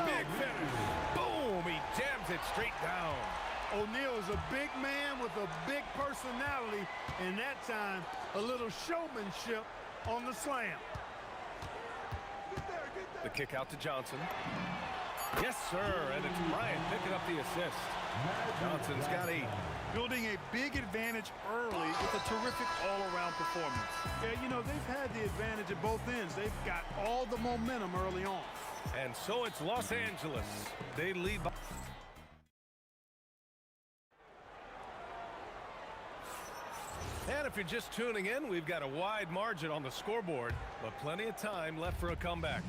Big finish. Boom! He jams it straight down. O'Neal is a big man with a big personality, and that time, a little showmanship on the slam. The kick out to Johnson. Yes, sir, and it's Bryant picking up the assist. Johnson's got 8. Building a big advantage early with a terrific all-around performance. Yeah, you know, they've had the advantage at both ends. They've got all the momentum early on. And so it's Los Angeles. They lead by... And if you're just tuning in, we've got a wide margin on the scoreboard, but plenty of time left for a comeback.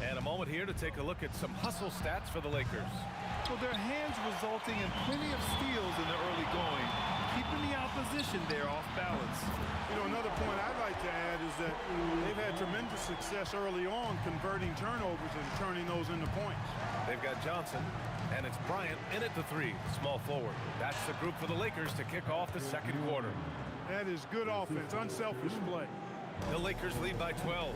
And a moment here to take a look at some hustle stats for the Lakers. So their hands resulting in plenty of steals in the early going, keeping the opposition there off balance. You know, another point I'd like to add is that they've had tremendous success early on converting turnovers and turning those into points. They've got Johnson, and it's Bryant in at the 3, small forward. That's the group for the Lakers to kick off the second quarter. That is good offense, unselfish play. The Lakers lead by 12.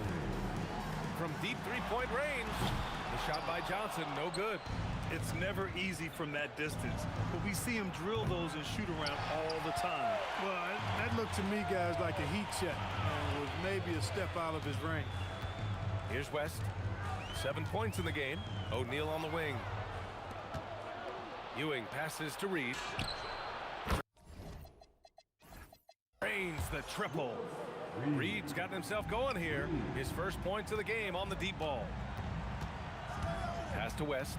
From deep three-point range, the shot by Johnson, no good. It's never easy from that distance, but we see him drill those and shoot around all the time. Well, that looked to me, guys, like a heat check, and was maybe a step out of his range. Here's West. 7 points in the game. O'Neal on the wing. Ewing passes to Reed. Drains the triple. Reed's gotten himself going here. His first points of the game on the deep ball. Pass to West.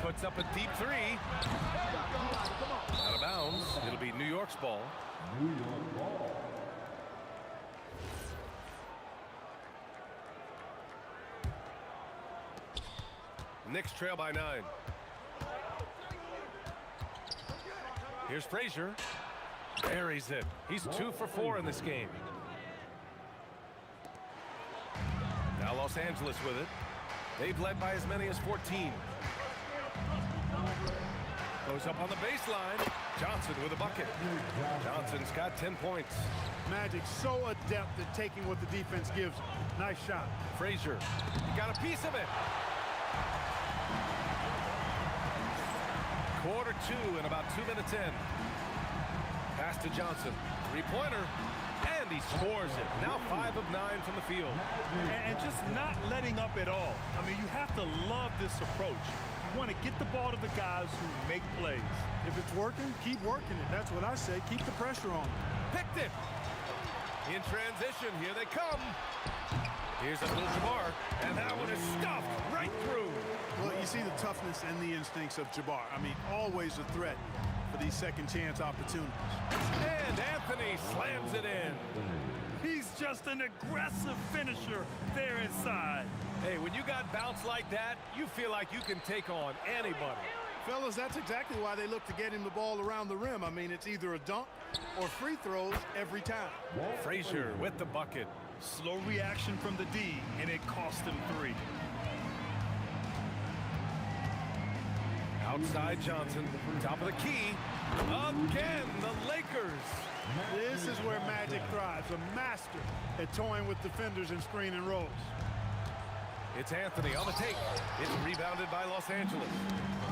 Puts up a deep three. Out of bounds. It'll be New York's ball. New York ball. Knicks trail by 9. Here's Frazier. Buries it. He's 2 for 4 in this game. Now Los Angeles with it. They've led by as many as 14. Goes up on the baseline. Johnson with a bucket. Johnson's got 10 points. Magic so adept at taking what the defense gives him. Nice shot. Frazier, he got a piece of it. Quarter 2 and about 2 minutes in. Pass to Johnson. Three-pointer. And he scores it. Now 5 of 9 from the field. And just not letting up at all. I mean, you have to love this approach. You want to get the ball to the guys who make plays. If it's working, keep working it. That's what I say. Keep the pressure on. Picked it. In transition, here they come. Here's Abdul-Jabbar, and that one is stuffed right through. Well, you see the toughness and the instincts of Jabbar. I mean, always a threat for these second chance opportunities. And Anthony slams it in. He's just an aggressive finisher there inside. Hey, when you got bounce like that, you feel like you can take on anybody. Fellas, that's exactly why they look to get him the ball around the rim. I mean, it's either a dunk or free throws every time. Frazier with the bucket. Slow reaction from the D, and it cost him 3. Outside Johnson, top of the key. Again, the Lakers. This is where Magic thrives, a master at toying with defenders and screen and rolls. It's Anthony on the take. It's rebounded by Los Angeles.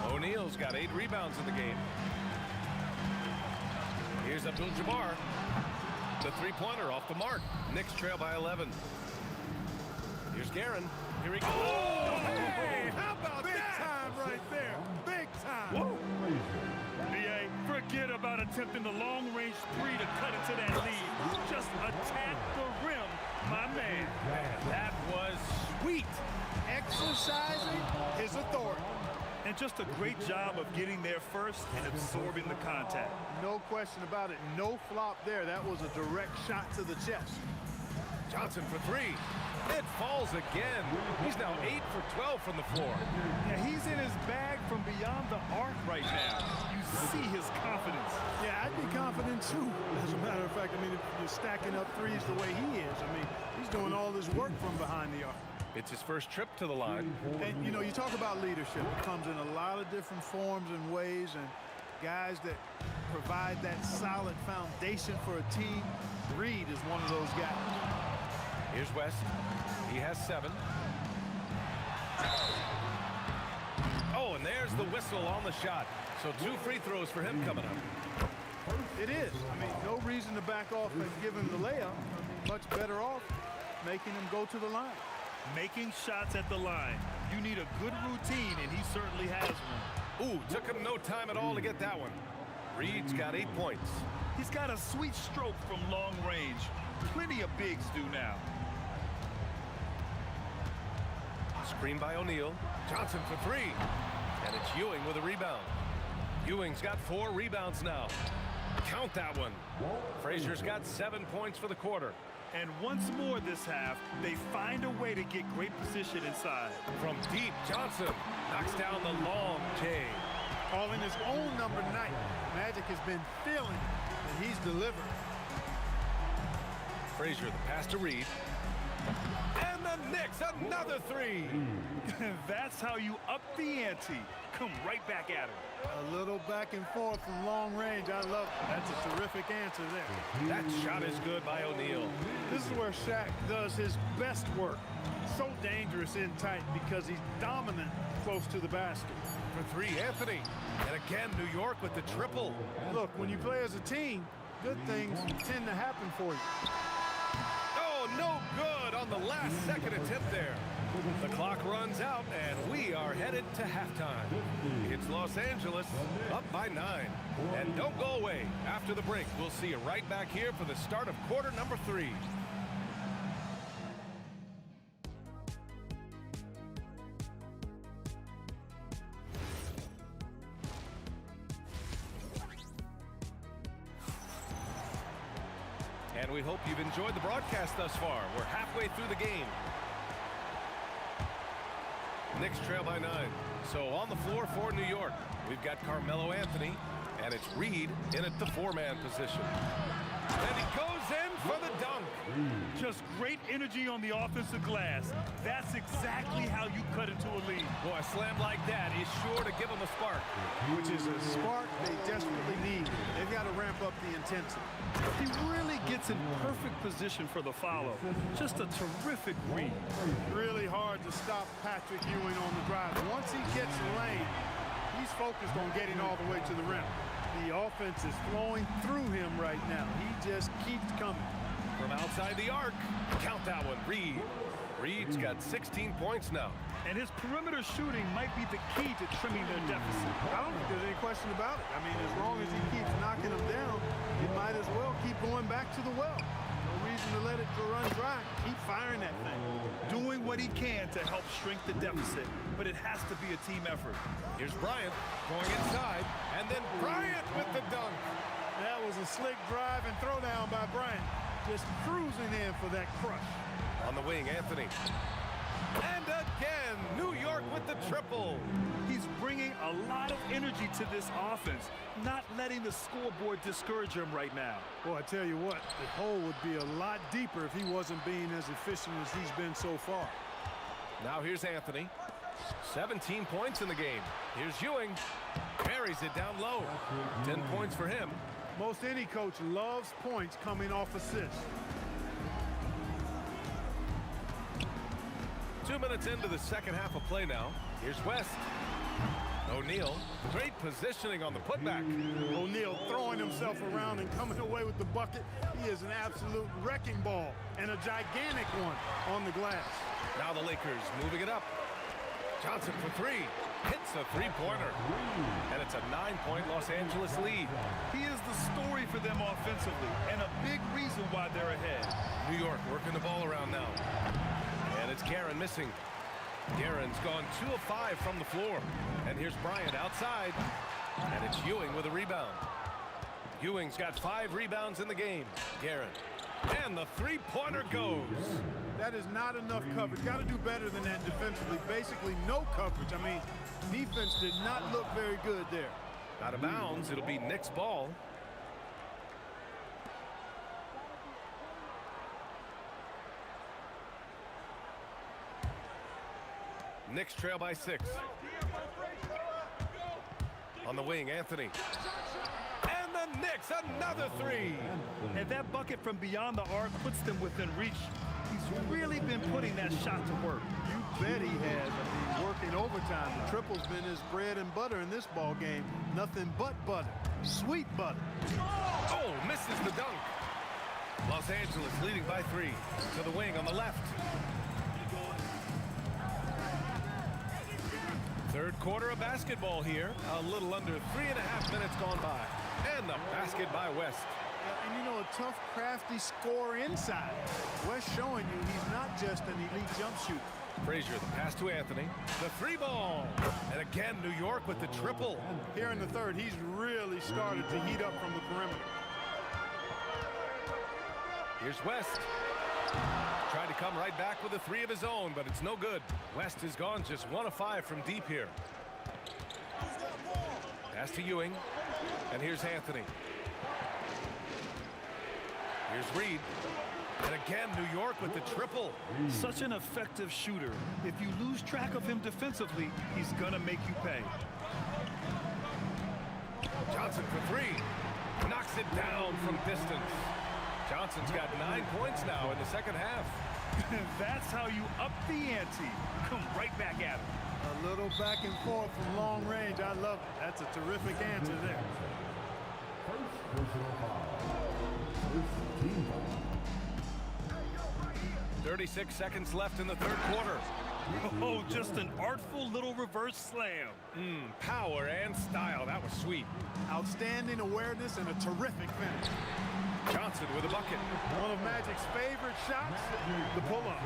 O'Neal's got 8 rebounds in the game. Here's Abdul-Jabbar. The three-pointer off the mark. Knicks trail by 11. Here's Guerin. Here he goes. Oh, hey, how about Big that? time right there. Big time. Whoa. B.A., forget about attempting the long-range 3 to cut into that lead. Just attack the rim, my man. That was sweet. Exercising his authority. And just a great job of getting there first and absorbing the contact. No question about it. No flop there. That was a direct shot to the chest. Johnson for 3. It falls again. He's now 8 for 12 from the floor. Yeah, he's in his bag from beyond the arc right now. You see his confidence. Yeah, I'd be confident too. As a matter of fact, I mean, if you're stacking up threes the way he is, I mean, he's doing all this work from behind the arc. It's his first trip to the line. And, you know, you talk about leadership. It comes in a lot of different forms and ways, and guys that provide that solid foundation for a team. Reed is one of those guys. Here's West. He has 7. Oh, and there's the whistle on the shot. So 2 free throws for him coming up. It is. I mean, no reason to back off and give him the layup. I mean, much better off making him go to the line. Making shots at the line. You need a good routine, and he certainly has one. Ooh, took him no time at all to get that one. Reed's got 8 points. He's got a sweet stroke from long range. Plenty of bigs do now. Screen by O'Neal. Johnson for 3. And it's Ewing with a rebound. Ewing's got 4 rebounds now. Count that one. Frazier's got 7 points for the quarter. And once more this half, they find a way to get great position inside. From deep, Johnson knocks down the long J. Calling his own number 9. Magic has been feeling that he's delivered. Frazier, the pass to Reed. And the Knicks, another 3. That's how you up the ante. Come right back at him. A little back and forth from long range. I love it. That's a terrific answer there. That shot is good by O'Neal. This is where Shaq does his best work. So dangerous in tight because he's dominant close to the basket. For 3, Anthony. And again, New York with the triple. Look, when you play as a team, good things tend to happen for you. Oh, no good on the last second attempt there. The clock Clock runs out, and we are headed to halftime. It's Los Angeles up by 9. And don't go away. After the break, we'll see you right back here for the start of quarter number 3. And we hope you've enjoyed the broadcast thus far. We're halfway through the game. Knicks trail by 9. So on the floor for New York, we've got Carmelo Anthony, and it's Reed in at the 4-man position. And he goes in for the dunk. Just great energy on the offensive glass. That's exactly how you cut into a lead. Boy, a slam like that is sure to give them a spark. Which is a spark they desperately need. They've got to ramp up the intensity. He really gets in perfect position for the follow. Just a terrific read. Really hard to stop Patrick Ewing on the drive. Once he gets the lane, he's focused on getting all the way to the rim. The offense is flowing through him right now. He just keeps coming. From outside the arc, count that one, Reed. Reed's got 16 points now. And his perimeter shooting might be the key to trimming their deficit. I don't think there's any question about it. I mean, as long as he keeps knocking them down, he might as well keep going back to the well. No reason to let it run dry. Keep firing that thing. Doing what he can to help shrink the deficit, but it has to be a team effort. Here's Bryant going inside, and then Bryant with the dunk. That was a slick drive and throw down by Bryant. Just cruising in for that crush. On the wing, Anthony. And again, New York with the triple. He's bringing a lot of energy to this offense, not letting the scoreboard discourage him right now. Well, I tell you what, the hole would be a lot deeper if he wasn't being as efficient as he's been so far. Now here's Anthony. 17 points in the game. Here's Ewing. Buries it down low. 10 points for him. Most any coach loves points coming off assists. 2 minutes into the second half of play now. Here's West. O'Neal, great positioning on the putback. O'Neal throwing himself around and coming away with the bucket. He is an absolute wrecking ball and a gigantic one on the glass. Now the Lakers moving it up. Johnson for 3. Hits a three-pointer. And it's a 9-point Los Angeles lead. He is the story for them offensively and a big reason why they're ahead. New York working the ball around now. And it's Guerin missing. Guerin's gone 2 of 5 from the floor. And here's Bryant outside. And it's Ewing with a rebound. Ewing's got 5 rebounds in the game. Guerin. And the three-pointer goes. That is not enough coverage. Got to do better than that defensively. Basically no coverage. I mean, defense did not look very good there. Out of bounds. It'll be Knicks ball. Knicks trail by 6. On the wing, Anthony. And the Knicks, another 3. And that bucket from beyond the arc puts them within reach. He's really been putting that shot to work. You bet he has. I mean, working overtime. The triple's been his bread and butter in this ball game. Nothing but butter. Sweet butter. Oh, misses the dunk. Los Angeles leading by 3. To the wing on the left. Third quarter of basketball here. A little under 3.5 minutes gone by. And the basket by West. And you know, a tough, crafty scorer inside. West showing you he's not just an elite jump shooter. Frazier, the pass to Anthony. The 3 ball. And again, New York with the triple. Here in the third, he's really started to heat up from the perimeter. Here's West. Tried to come right back with a 3 of his own, but it's no good. West has gone just 1 of 5 from deep here. Pass to Ewing. And here's Anthony. Here's Reed. And again, New York with the triple. Such an effective shooter. If you lose track of him defensively, he's going to make you pay. Johnson for 3. Knocks it down from distance. Johnson's got 9 points now in the second half. That's how you up the ante. Come right back at him. A little back and forth from long range. I love it. That's a terrific answer there. First personal foul. First team foul. 36 seconds left in the third quarter. Oh, just an artful little reverse slam. Power and style. That was sweet. Outstanding awareness and a terrific finish. Johnson with a bucket. One of Magic's favorite shots, the pull-up.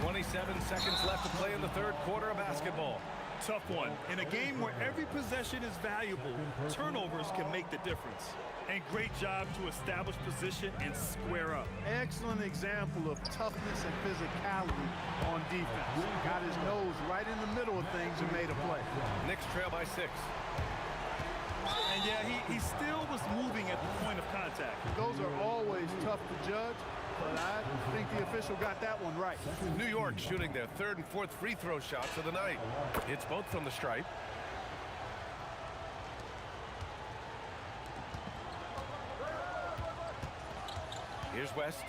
27 seconds left to play in the third quarter of basketball. Tough one. In a game where every possession is valuable, turnovers can make the difference. And great job to establish position and square up. Excellent example of toughness and physicality on defense. Got his nose right in the middle of things and made a play. Knicks trail by 6. And yeah, he still was moving at the point of contact. Those are always tough to judge, but I think the official got that one right. New York shooting their third and fourth free throw shots of the night. It's both from the stripe. Here's West.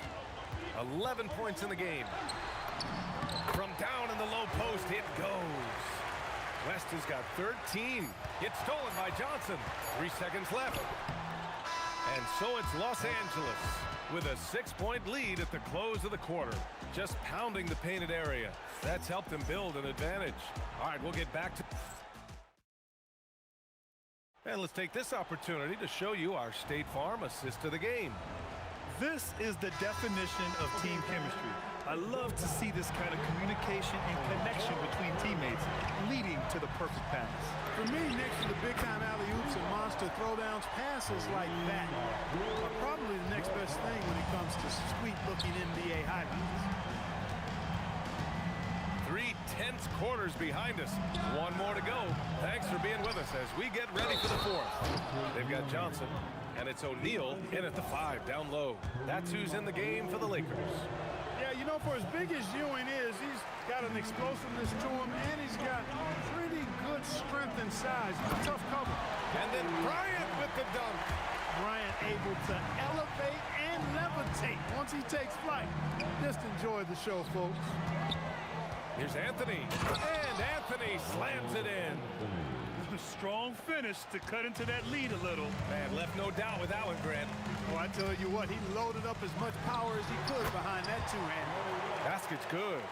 11 points in the game. From down in the low post, it goes. West has got 13. It's stolen by Johnson. 3 seconds left. And so it's Los Angeles with a 6-point lead at the close of the quarter. Just pounding the painted area. That's helped them build an advantage. All right, we'll get back to... And let's take this opportunity to show you our State Farm assist of the game. This is the definition of team chemistry. I love to see this kind of communication and connection between teammates, leading to the perfect pass. For me, next to the big-time alley-oops and monster throwdowns, passes like that are probably the next best thing when it comes to sweet-looking NBA highlights. 3 tense quarters behind us. One more to go. Thanks for being with us as we get ready for the fourth. They've got Johnson, and it's O'Neal in at the 5 down low. That's who's in the game for the Lakers. Yeah, you know, for as big as Ewing is, he's got an explosiveness to him, and he's got pretty good strength and size. Tough cover. And then Bryant with the dunk. Bryant able to elevate and levitate once he takes flight. Just enjoy the show, folks. Here's Anthony, and Anthony slams it in. A strong finish to cut into that lead a little. Man, left no doubt with that one, Grant. Oh, I tell you what, he loaded up as much power as he could behind that two-hander. Basket's good.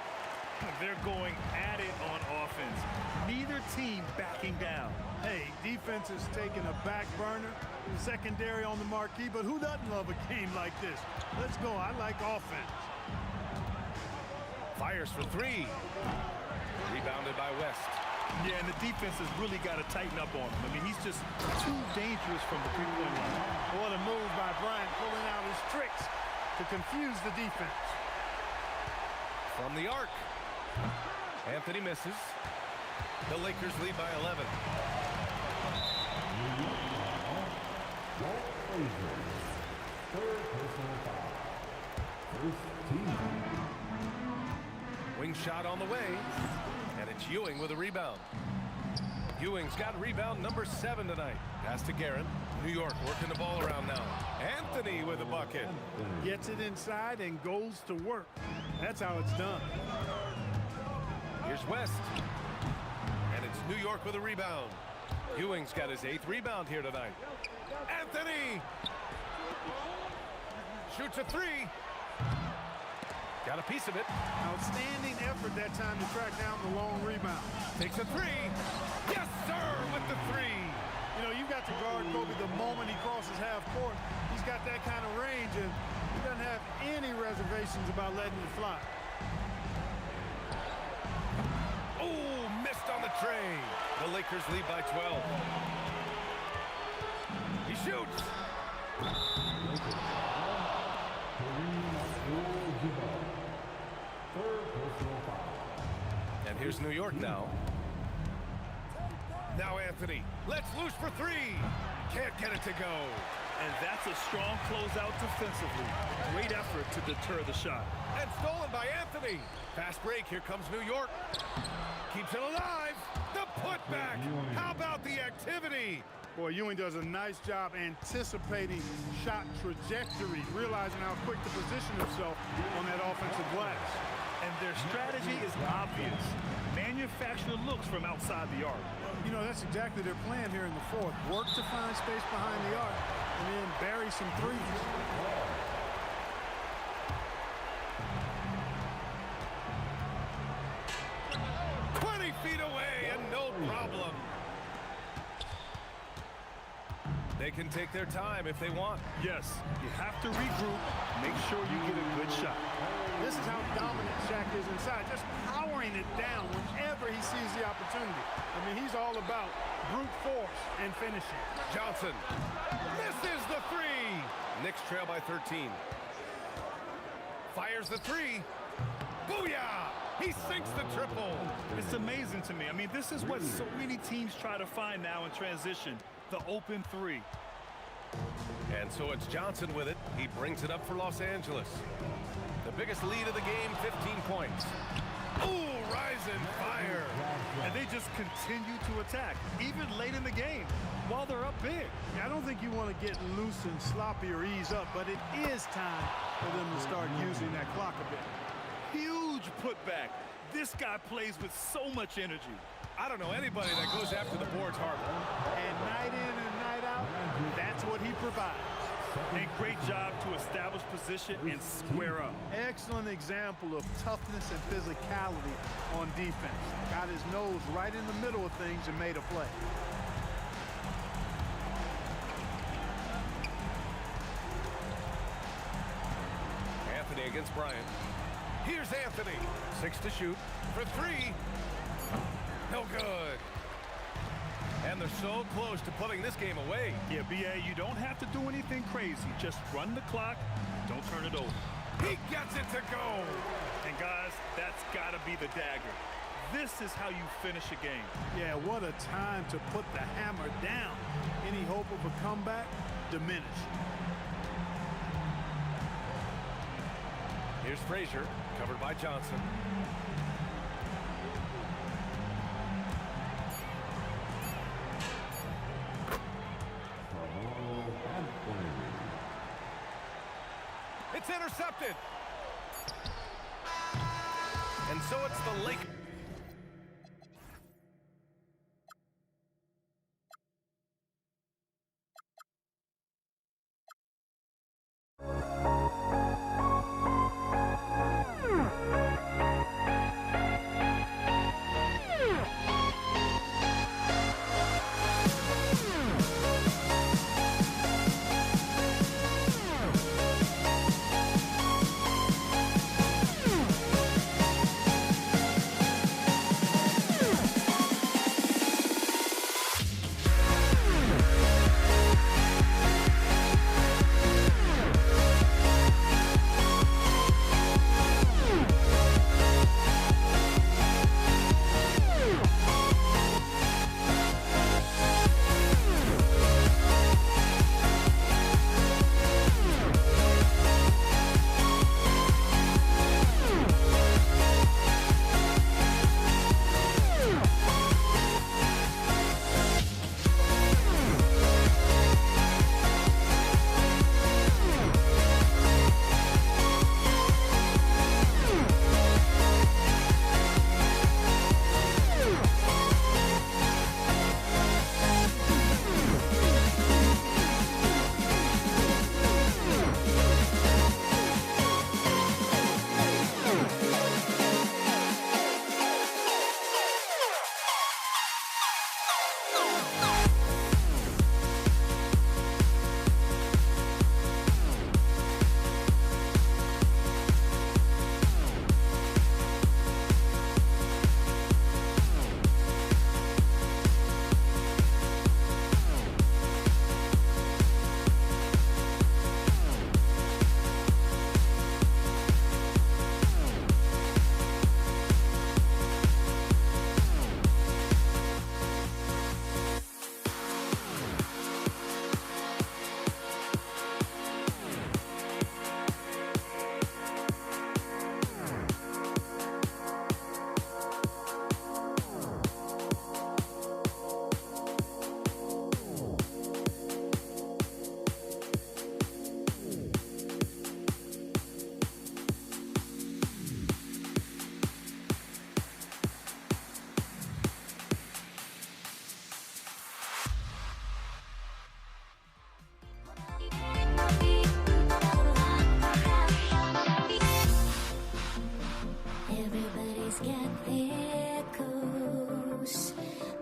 They're going at it on offense. Neither team backing down. Hey, defense is taking a back burner, secondary on the marquee, but who doesn't love a game like this? Let's go. I like offense. Fires for 3. Rebounded by West. Yeah, and the defense has really got to tighten up on him. I mean, he's just too dangerous from the three-point line. What a move by Bryant, pulling out his tricks to confuse the defense. From the arc. Anthony misses. The Lakers lead by 11. Third personal foul. First team. Wing shot on the way. And it's Ewing with a rebound. Ewing's got rebound number 7 tonight. Pass to Guerin. New York working the ball around now. Anthony with a bucket. Gets it inside and goes to work. That's how it's done. Here's West. And it's New York with a rebound. Ewing's got his 8th rebound here tonight. Anthony! Shoots a 3. Got a piece of it. Outstanding effort that time to track down the long rebound. Takes a 3. Yes, sir, with the 3. You know, you've got to guard Kobe the moment he crosses half court. He's got that kind of range, and he doesn't have any reservations about letting it fly. Oh, missed on the tray. The Lakers lead by 12. He shoots. And here's New York now. Now Anthony lets loose for 3. Can't get it to go. And that's a strong closeout defensively. Great effort to deter the shot. And stolen by Anthony. Fast break. Here comes New York. Keeps it alive. The putback. How about the activity? Boy, Ewing does a nice job anticipating shot trajectory, realizing how quick to position himself on that offensive glass. And their strategy is obvious. Manufacture looks from outside the arc. You know, that's exactly their plan here in the fourth. Work to find space behind the arc and then bury some threes. They can take their time if they want. Yes, you have to regroup, make sure you get a good shot. This is how dominant Shaq is inside, just powering it down whenever he sees the opportunity. I mean, he's all about brute force and finishing. Johnson misses the three. Knicks trail by 13. Fires the three. Booyah! He sinks the triple. It's amazing to me. I mean, this is what so many teams try to find now in transition, the open three. And so it's Johnson with it. He brings it up for Los Angeles. The biggest lead of the game, 15 points. Ooh, rise and fire. And they just continue to attack, even late in the game, while they're up big. Yeah, I don't think you want to get loose and sloppy or ease up, but it is time for them to start using that clock a bit. Huge putback. This guy plays with so much energy. I don't know anybody that goes after the boards harder. And night in and night out, that's what he provides. And great job to establish position and square up. Excellent example of toughness and physicality on defense. Got his nose right in the middle of things and made a play. Anthony against Bryant. Here's Anthony. 6 to shoot for 3. No good. And they're so close to putting this game away. Yeah, B.A., you don't have to do anything crazy. Just run the clock. Don't turn it over. He gets it to go. And, guys, that's got to be the dagger. This is how you finish a game. Yeah, what a time to put the hammer down. Any hope of a comeback? Diminished. Here's Frazier, covered by Johnson. It's intercepted. And so it's the Lakers.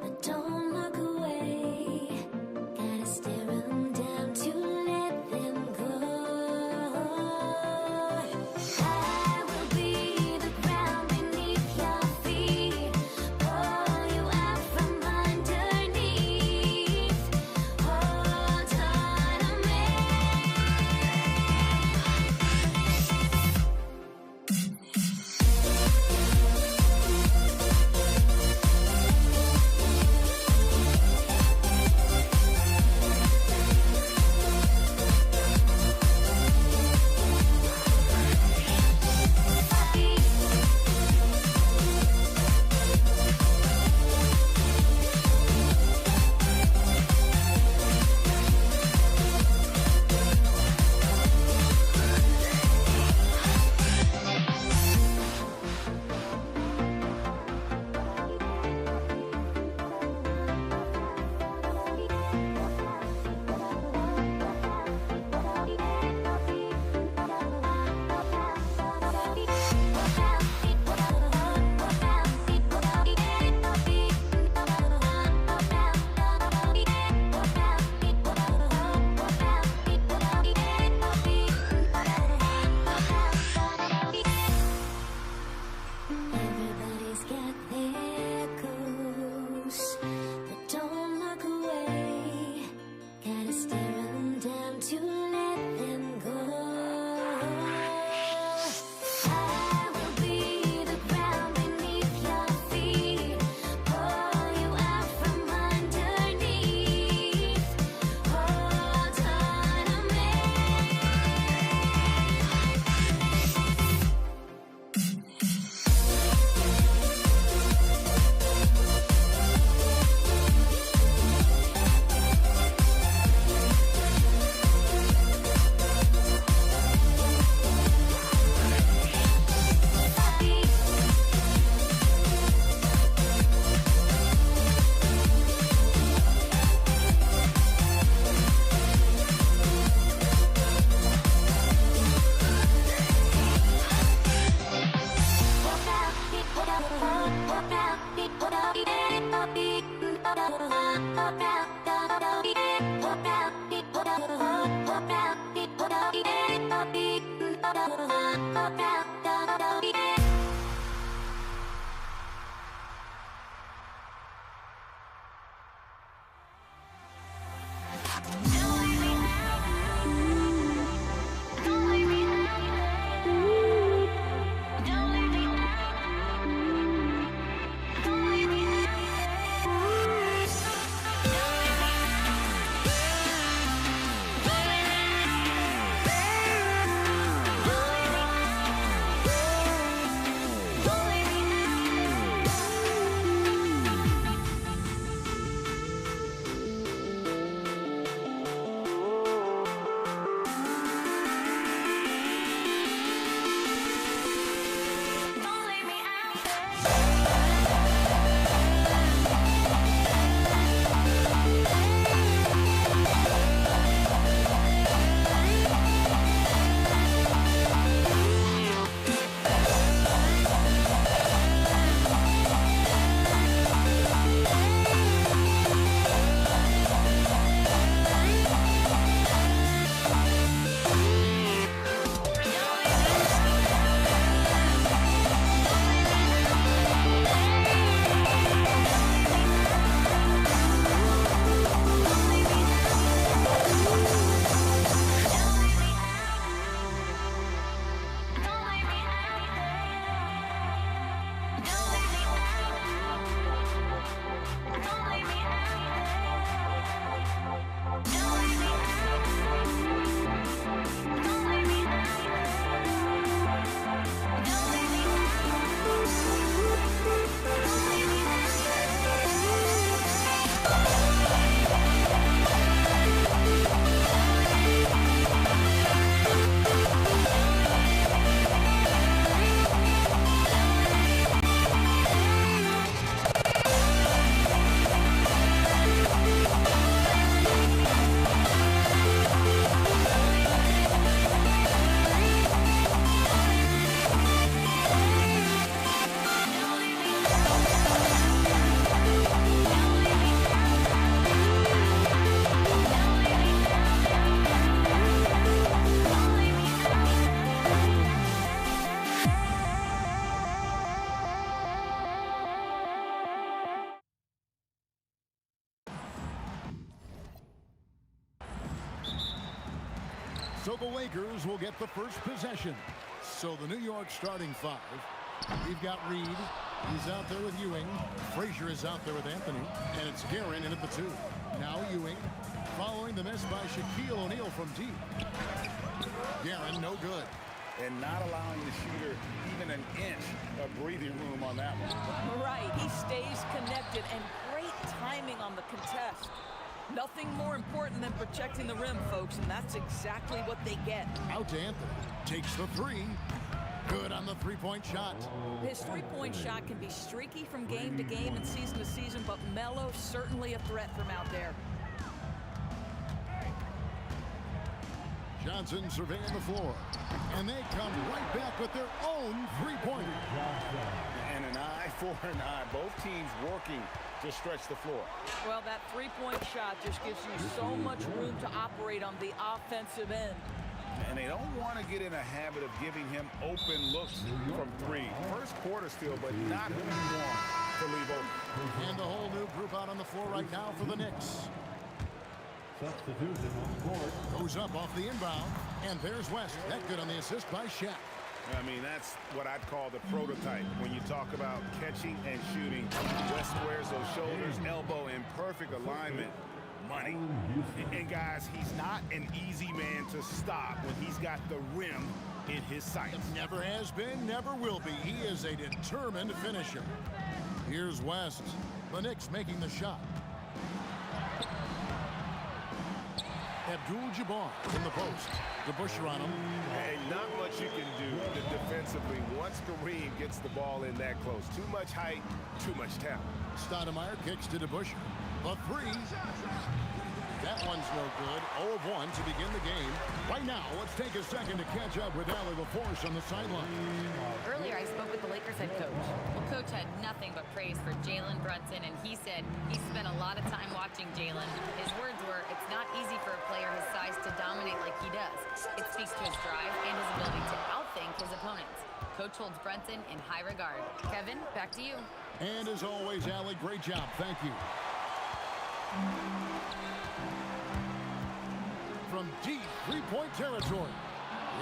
But don't look away, gotta stare 'em down. There goes, but don't look away. Gotta stare 'em down to let them go. I will be the ground beneath your feet, pull you out from underneath. Hold on to me. So the Lakers will get the first possession. So the New York starting five. We've got Reed. He's out there with Ewing. Frazier is out there with Anthony. And it's Guerin in at the two. Now Ewing. Following the miss by Shaquille O'Neal from deep. Guerin, no good. And not allowing the shooter even an inch of breathing room on that one. Right, he stays connected, and great timing on the contest. Nothing more important than protecting the rim, folks, and that's exactly what they get. Out to Anthony. Takes the three. Good on the three-point shot. His three-point shot can be streaky from game to game and season to season, but Melo certainly a threat from out there. Johnson surveying the floor. And they come right back with their own three-pointer. And an eye for an eye. Both teams working to stretch the floor. Well, that three-point shot just gives you so much room to operate on the offensive end. And they don't want to get in a habit of giving him open looks from three. First quarter still, but not who you want to leave open. And the whole new group out on the floor right now for the Knicks. Substitution on the board. Goes up off the inbound. And there's West. That good on the assist by Shaq. I mean, that's what I'd call the prototype. When you talk about catching and shooting, West squares those shoulders, elbow in perfect alignment. Money. And guys, he's not an easy man to stop when he's got the rim in his sights. Never has been, never will be. He is a determined finisher. Here's West. The Knicks making the shot. Abdul-Jabbar in the post. DeBusschere on him. And not much you can do defensively once Kareem gets the ball in that close. Too much height, too much talent. Stoudemire kicks to DeBusschere. The three. That one's no good. 0 of 1 to begin the game. Right now, let's take a second to catch up with Allie LaForce on the sideline. Earlier, I spoke with the Lakers head coach. Well, coach had nothing but praise for Jalen Brunson, and he said he spent a lot of time watching Jalen. His words were, it's not easy for a player his size to dominate like he does. It speaks to his drive and his ability to outthink his opponents. Coach holds Brunson in high regard. Kevin, back to you. And as always, Allie, great job. Thank you. From deep three-point territory.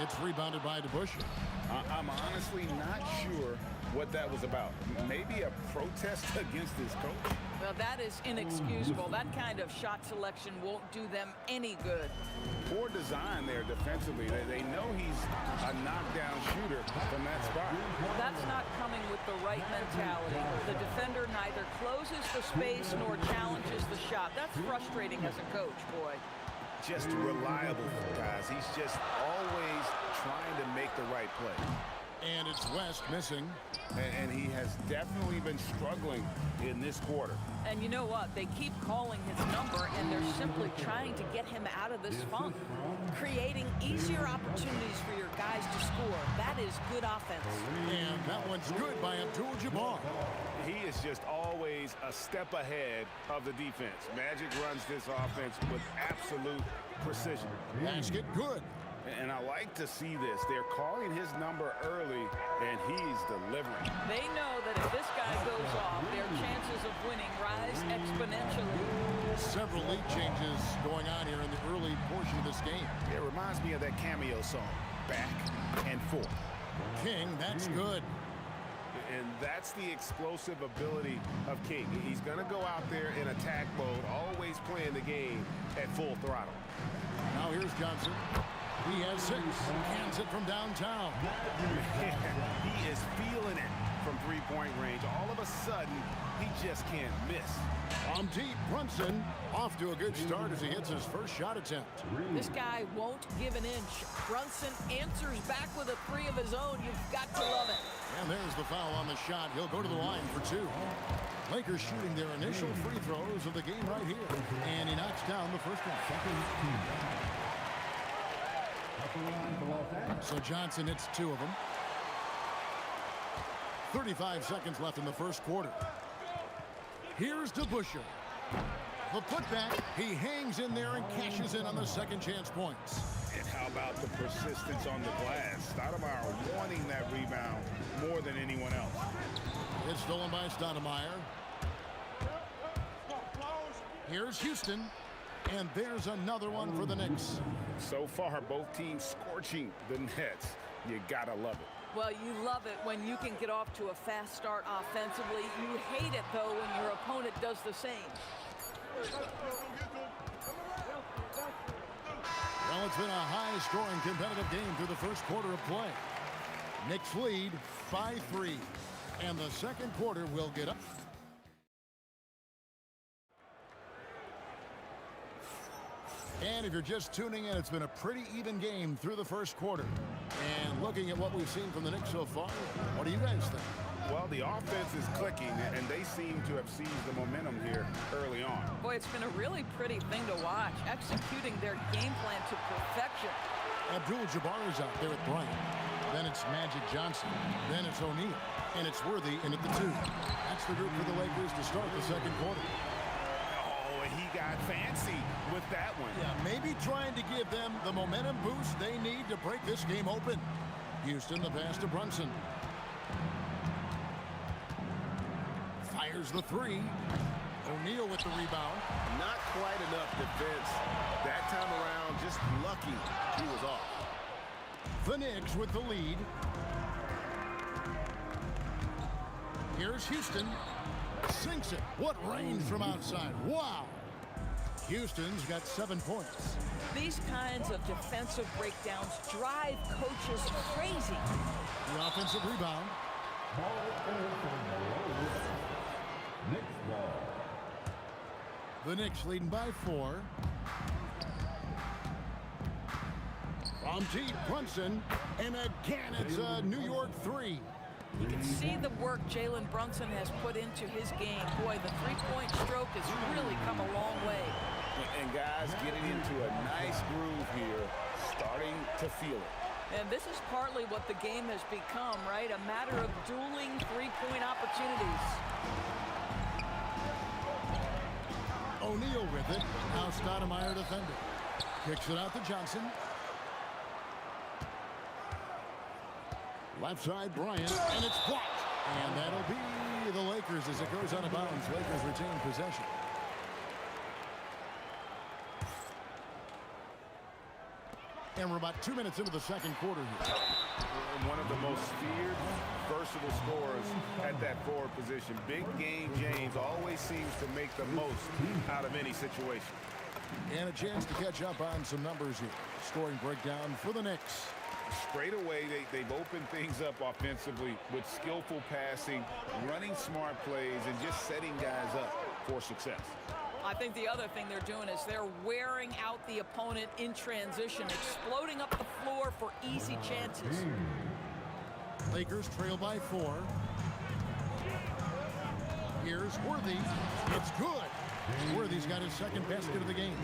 It's rebounded by DeBusschere. I'm honestly not sure what that was about. Maybe a protest against his coach? Well, that is inexcusable. That kind of shot selection won't do them any good. Poor design there defensively. They know he's a knockdown shooter from that spot. That's not coming with the right mentality. The defender neither closes the space nor challenges the shot. That's frustrating as a coach, boy. Just reliable, guys. He's just always trying to make the right play. And it's West missing. And he has definitely been struggling in this quarter. And you know what? They keep calling his number, and they're simply trying to get him out of this funk. Creating easier opportunities for your guys to score. That is good offense. And that one's good by Abdul-Jabbar. He is just always a step ahead of the defense. Magic runs this offense with absolute precision. Basket good. And I like to see this. They're calling his number early, and he's delivering. They know that if this guy goes off, their chances of winning rise exponentially. Several lead changes going on here in the early portion of this game. It reminds me of that cameo song, Back and Forth. King, that's good. And that's the explosive ability of King. He's going to go out there in attack mode, always playing the game at full throttle. Now here's Johnson. He has 6. Cans it from downtown. He is feeling it from three-point range. All of a sudden, he just can't miss. On deep, Brunson off to a good start as he hits his first shot attempt. This guy won't give an inch. Brunson answers back with a 3 of his own. You've got to love it. And there's the foul on the shot. He'll go to the line for 2. Lakers shooting their initial free throws of the game right here. And he knocks down the first one. So Johnson hits 2 of them. 35 seconds left in the first quarter. Here's DeBusschere. The putback. He hangs in there and cashes in on the second chance points. And how about the persistence on the glass? Stoudemire wanting that rebound more than anyone else. It's stolen by Stoudemire. Here's Houston. And there's another one for the Knicks. So far, both teams scorching the Nets. You gotta love it. Well, you love it when you can get off to a fast start offensively. You hate it, though, when your opponent does the same. Well, it's been a high-scoring competitive game through the first quarter of play. Knicks lead 5-3. And the second quarter will get up. And if you're just tuning in, it's been a pretty even game through the first quarter. And looking at what we've seen from the Knicks so far, what do you guys think? Well, the offense is clicking, and they seem to have seized the momentum here early on. Boy, it's been a really pretty thing to watch, executing their game plan to perfection. Abdul-Jabbar is out there at Bryant. Then it's Magic Johnson. Then it's O'Neal. And it's Worthy in at the 2. That's the group for the Lakers to start the second quarter. Oh, he got fancy with that one. Yeah, maybe trying to give them the momentum boost they need to break this game open. Houston, the pass to Brunson. Fires the three. O'Neal with the rebound. Not quite enough defense. That time around, just lucky he was off. The Knicks with the lead. Here's Houston. Sinks it. What range from outside. Wow. Houston's got 7 points. These kinds of defensive breakdowns drive coaches crazy. The offensive rebound. Knicks ball. The Knicks leading by 4. From deep, Brunson. And again, it's a New York 3. You can see the work Jalen Brunson has put into his game. Boy, the three-point stroke has really come a long way. And guys getting into a nice groove here, starting to feel it. And this is partly what the game has become, right? A matter of dueling three-point opportunities. O'Neal with it. Now Stoudemire defending. Kicks it out to Johnson. Left side, Bryant, and it's blocked. And that'll be the Lakers as it goes out of bounds. Lakers retain possession. And we're about 2 minutes into the second quarter here. One of the most feared, versatile scorers at that forward position. Big game James always seems to make the most out of any situation. And a chance to catch up on some numbers here. Scoring breakdown for the Knicks. Straight away, they've opened things up offensively with skillful passing, running smart plays, and just setting guys up for success. I think the other thing they're doing is they're wearing out the opponent in transition, exploding up the floor for easy chances. Lakers trail by 4. Here's Worthy. It's good. Worthy's got his second basket of the game.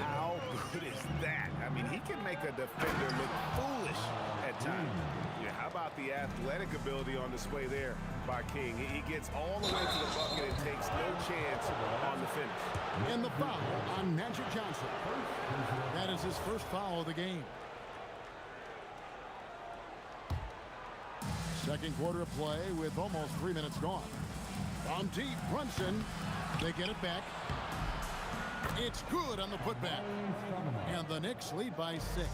How good is that? I mean, he can make a defender look foolish at times. Yeah, how about the athletic ability on display there by King? He gets all the way to the bucket and takes no chance on the finish. And the foul on Magic Johnson. That is his first foul of the game. Second quarter of play with almost 3 minutes gone. On deep, Brunson. They get it back. It's good on the putback. And the Knicks lead by 6.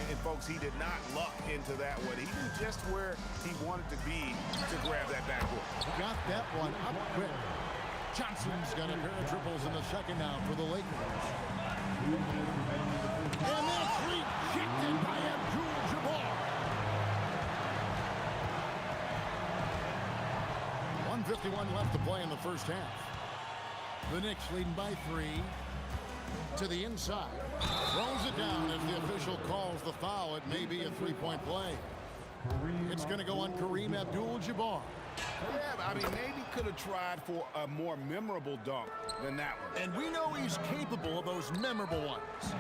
And folks, he did not luck into that one. He knew just where he wanted to be to grab that backboard. Got that one up quick. Johnson's got a pair of triples in the second now for the Lakers. And that's rejected by Abdul-Jabbar. 1:51 left to play in the first half. The Knicks leading by 3. To the inside. Throws it down as the official calls the foul. It may be a three-point play. It's going to go on Kareem Abdul-Jabbar. Yeah, I mean, maybe could have tried for a more memorable dunk than that one. And we know he's capable of those memorable ones.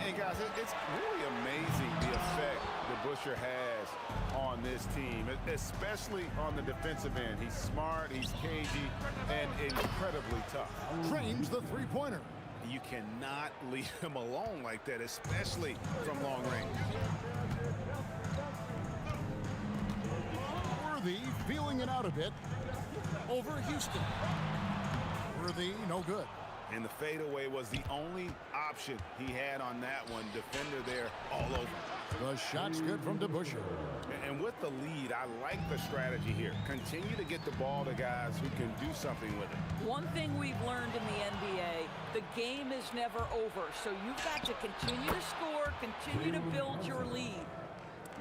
And guys, it's really amazing the effect that Busher has on this team, especially on the defensive end. He's smart, he's cagey, and incredibly tough. Trains the three-pointer. You cannot leave him alone like that, especially from long range. Worthy feeling it out a bit over Houston. Worthy, no good. And the fadeaway was the only option he had on that one. Defender there all over. The shot's good from DeBusschere. And with the lead, I like the strategy here. Continue to get the ball to guys who can do something with it. One thing we've learned in the NBA, the game is never over. So you've got to continue to score, continue to build your lead.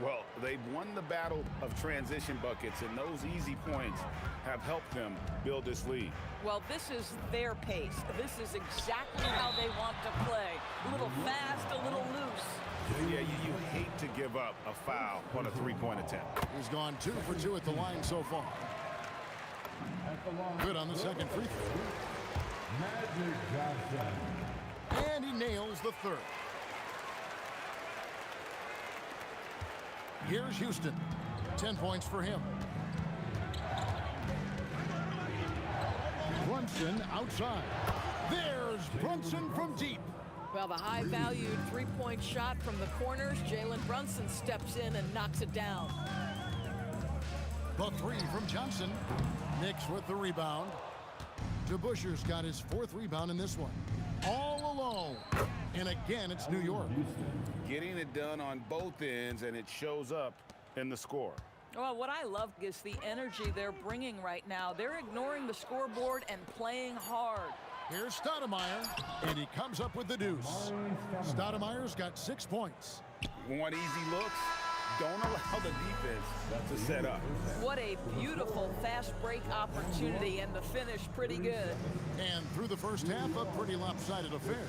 Well, they've won the battle of transition buckets, and those easy points have helped them build this lead. Well, this is their pace. This is exactly how they want to play. A little fast, a little loose. Yeah, you hate to give up a foul on a three-point attempt. He's gone 2 for 2 at the line so far. Good on the second free throw. Magic Johnson. And he nails the third. Here's Houston. 10 points for him. Brunson outside. There's Brunson from deep. Well, the high-valued three-point shot from the corners. Jalen Brunson steps in and knocks it down. The three from Johnson. Knicks with the rebound. DeBuscher's got his 4th rebound in this one. All alone. And again, it's New York. Getting it done on both ends, and it shows up in the score. Well, what I love is the energy they're bringing right now. They're ignoring the scoreboard and playing hard. Here's Stoudemire, and he comes up with the deuce. Stoudemire's got 6 points. Want easy looks? Don't allow the defense to set up. What a beautiful fast break opportunity, and the finish pretty good. And through the first half, a pretty lopsided affair.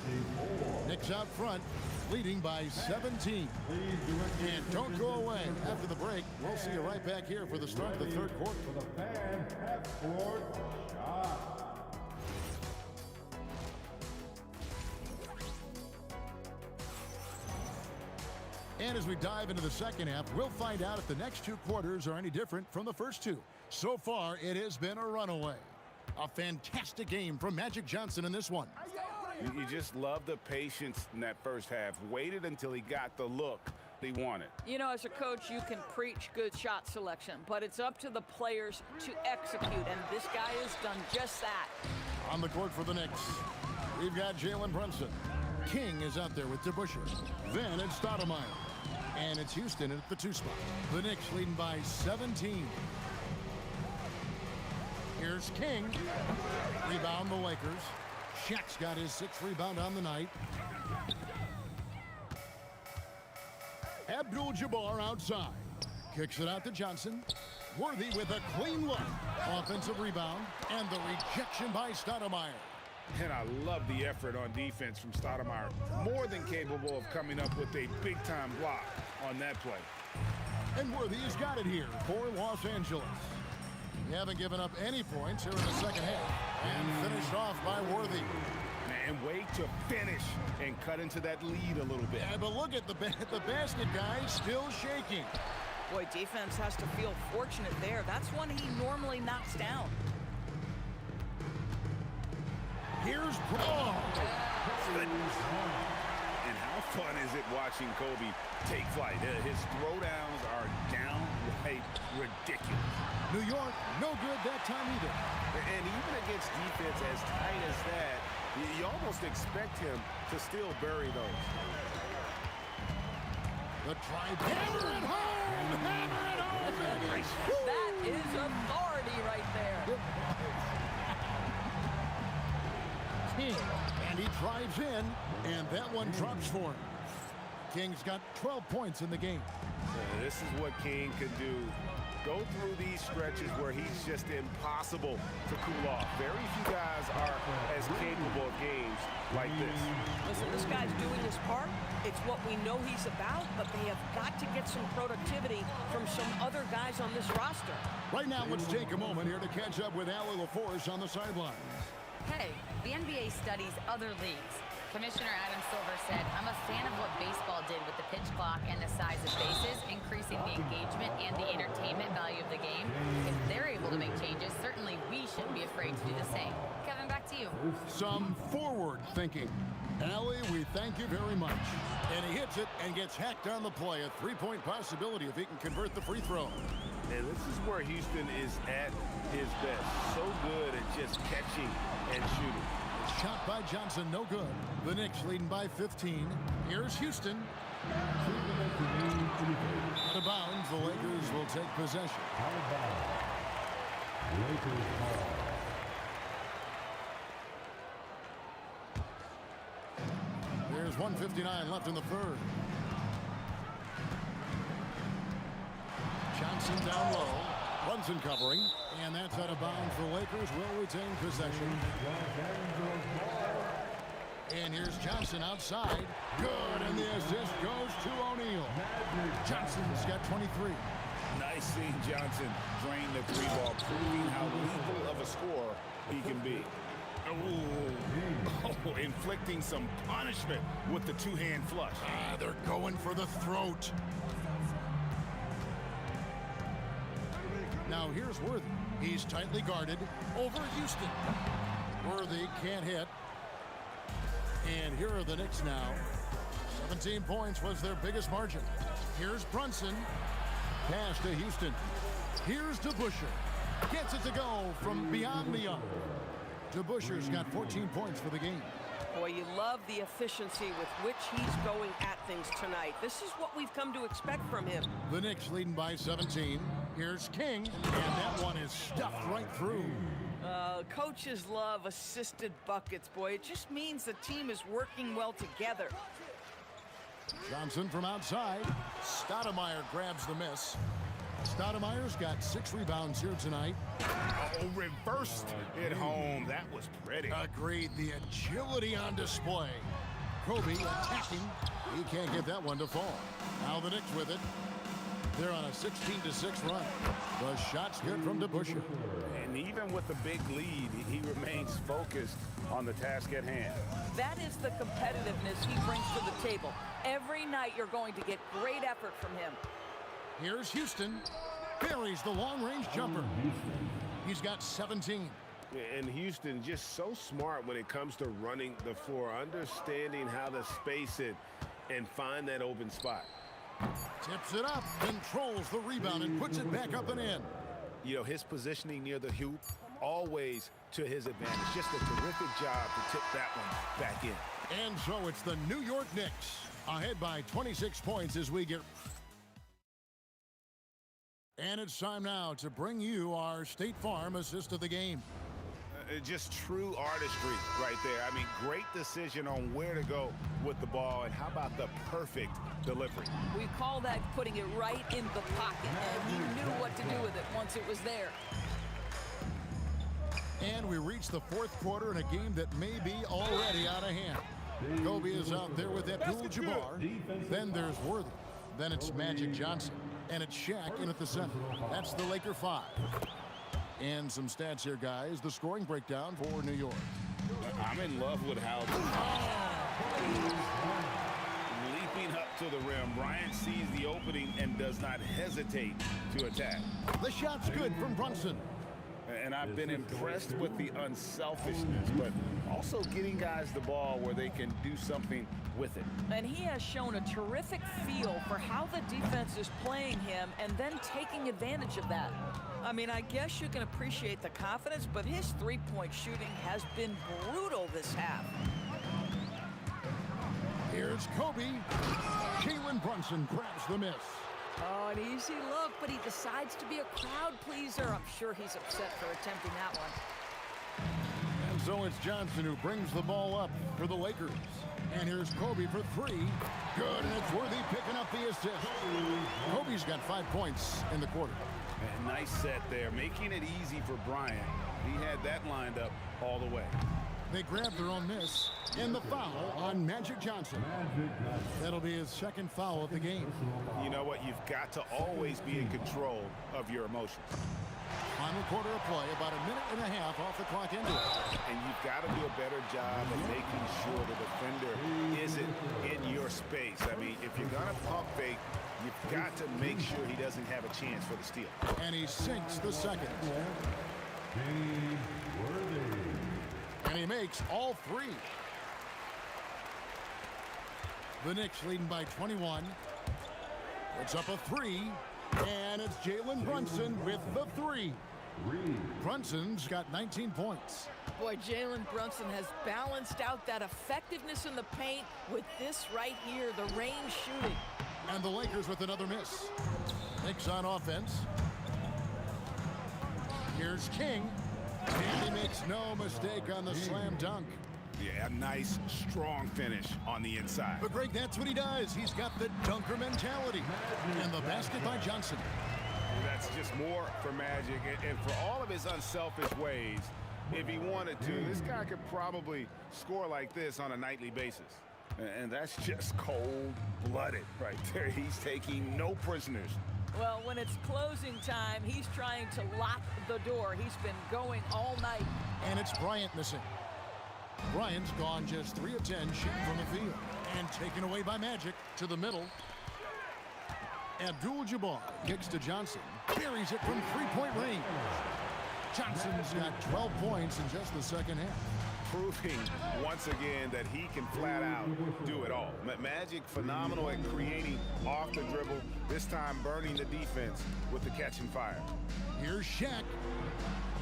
Knicks out front, leading by 17. And don't go away. After the break, we'll see you right back here for the start of the third quarter. For the fan half-court shot. And as we dive into the second half, we'll find out if the next 2 quarters are any different from the first 2. So far, it has been a runaway. A fantastic game from Magic Johnson in this one. You just love the patience in that first half. Waited until he got the look he wanted. You know, as a coach, you can preach good shot selection, but it's up to the players to execute, and this guy has done just that. On the court for the Knicks, we've got Jalen Brunson. King is out there with DeBuscher. Then it's Stoudemire. And it's Houston at the 2 spot. The Knicks leading by 17. Here's King. Rebound the Lakers. Shaq's got his 6th rebound on the night. Abdul-Jabbar outside. Kicks it out to Johnson. Worthy with a clean look. Offensive rebound. And the rejection by Stoudemire. And I love the effort on defense from Stoudemire. More than capable of coming up with a big-time block on that play. And Worthy has got it here for Los Angeles. They haven't given up any points here in the second half. And finished off by Worthy. And way to finish and cut into that lead a little bit. Yeah, but look at the basket guy still shaking. Boy, defense has to feel fortunate there. That's one he normally knocks down. Here's And how fun is it watching Kobe take flight? His throwdowns are downright ridiculous. New York, no good that time either. And even against defense as tight as that, you almost expect him to still bury those. The try. Hammer it home! Hammer it home, baby! That is authority right there. King, and he drives in, and that one drops for him. King's got 12 points in the game. This is what King can do. Go through these stretches where he's just impossible to cool off. Very few guys are as capable of games like this. Listen, this guy's doing his part. It's what we know he's about, but they have got to get some productivity from some other guys on this roster. Right now, let's take a moment here to catch up with Allie LaForce on the sideline. Hey, the NBA studies other leagues. Commissioner Adam Silver said, I'm a fan of what baseball did with the pitch clock and the size of bases, increasing the engagement and the entertainment value of the game. If they're able to make changes, certainly we shouldn't be afraid to do the same. Kevin, back to you. Some forward thinking. Allie, we thank you very much. And he hits it and gets hacked on the play. A 3-point possibility if he can convert the free throw. And this is where Houston is at his best. So good at just catching and shooting. Shot by Johnson, no good. The Knicks leading by 15. Here's Houston. Out of bounds, the Lakers will take possession. Out of bounds. Lakers ball. There's 1:59 left in the third. Johnson down low. Brunson covering. And that's out of bounds. The Lakers will retain possession. And here's Johnson outside. Good. And the assist goes to O'Neal. Johnson's got 23. Nice seeing Johnson drain the 3-ball, proving how lethal of a scorer he can be. Oh, inflicting some punishment with the two-hand flush. They're going for the throat. Now here's Worthy. He's tightly guarded over Houston. Worthy can't hit. And here are the Knicks now. 17 points was their biggest margin. Here's Brunson. Pass to Houston. Here's DeBusschere. Gets it to go from beyond the arc. DeBusschere's got 14 points for the game. Boy, you love the efficiency with which he's going at things tonight. This is what we've come to expect from him. The Knicks leading by 17. Here's King, and that one is stuffed right through. Coaches love assisted buckets, boy. It just means the team is working well together. Johnson from outside. Stoudemire grabs the miss. Stoudemire's got 6 rebounds here tonight. Oh, reversed it home. That was pretty. Agreed. The agility on display. Kobe attacking. He can't get that one to fall. Now the Knicks with it. They're on a 16-6 run. The shot's good from DeBusschere. And even with the big lead, he remains focused on the task at hand. That is the competitiveness he brings to the table. Every night you're going to get great effort from him. Here's Houston. Buries the long-range jumper. He's got 17. And Houston just so smart when it comes to running the floor, understanding how to space it and find that open spot. Tips it up, controls the rebound, and puts it back up and in. You know, his positioning near the hoop, always to his advantage. Just a terrific job to tip that one back in. And so it's the New York Knicks ahead by 26 points as we get... And it's time now to bring you our State Farm assist of the game. Just true artistry right there. I mean, great decision on where to go with the ball, and how about the perfect delivery? We call that putting it right in the pocket, and he knew what to do with it once it was there. And we reach the fourth quarter in a game that may be already out of hand. Kobe is out there with Abdul-Jabbar. Then there's Worthy. Then it's Magic Johnson. And it's Shaq in at the center. That's the Laker 5. And some stats here, guys. The scoring breakdown for New York. I'm in love with how leaping up to the rim. Bryant sees the opening and does not hesitate to attack. The shot's good from Brunson. And I've been impressed with the unselfishness, but also getting guys the ball where they can do something with it. And he has shown a terrific feel for how the defense is playing him and then taking advantage of that. I mean, I guess you can appreciate the confidence, but his three-point shooting has been brutal this half. Here's Kobe. Jalen Brunson grabs the miss. Oh, an easy look, but he decides to be a crowd pleaser. I'm sure he's upset for attempting that one. And so it's Johnson who brings the ball up for the Lakers. And here's Kobe for 3. Good, and it's Worthy picking up the assist. Kobe's got 5 points in the quarter. A nice set there, making it easy for Bryant. He had that lined up all the way. They grab their own miss, and the foul on Magic Johnson. That'll be his second foul of the game. You know what? You've got to always be in control of your emotions. Final quarter of play, about a minute and a half off the clock into it. And you've got to do a better job of making sure the defender isn't in your space. I mean, if you're going to pump fake, you've got to make sure he doesn't have a chance for the steal. And he sinks the second. And he makes all 3. The Knicks leading by 21. It's up a 3. And it's Jalen Brunson with the 3. Brunson's got 19 points. Boy, Jalen Brunson has balanced out that effectiveness in the paint with this right here, the range shooting. And the Lakers with another miss. Knicks on offense. Here's King. And he makes no mistake on the slam dunk. Yeah, a nice, strong finish on the inside. But Greg, that's what he does. He's got the dunker mentality. And the basket by Johnson. That's just more for Magic. And for all of his unselfish ways, if he wanted to, this guy could probably score like this on a nightly basis. And that's just cold-blooded right there. He's taking no prisoners. Well, when it's closing time, he's trying to lock the door. He's been going all night. And it's Bryant missing. Bryant's gone just 3 of 10 shooting from the field. And taken away by Magic to the middle. Abdul-Jabbar kicks to Johnson. Buries it from 3-point range. Johnson's got 12 points in just the second half. Proving once again that he can flat out do it all. Magic phenomenal at creating off the dribble, this time burning the defense with the catch and fire. Here's Shaq.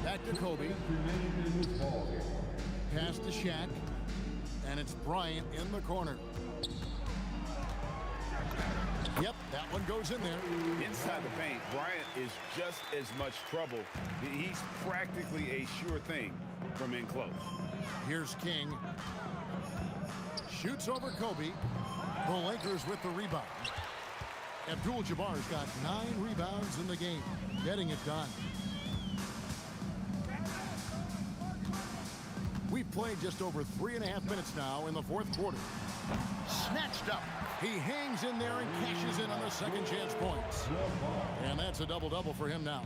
Back to Kobe. Pass to Shaq. And it's Bryant in the corner. Yep, that one goes in there. Inside the paint, Bryant is just as much trouble. He's practically a sure thing from in close. Here's King. Shoots over Kobe. The Lakers with the rebound. Abdul-Jabbar's got 9 rebounds in the game, getting it done. We've played just over 3.5 minutes now in the fourth quarter. Snatched up. He hangs in there and cashes in on the second chance points. And that's a double-double for him now.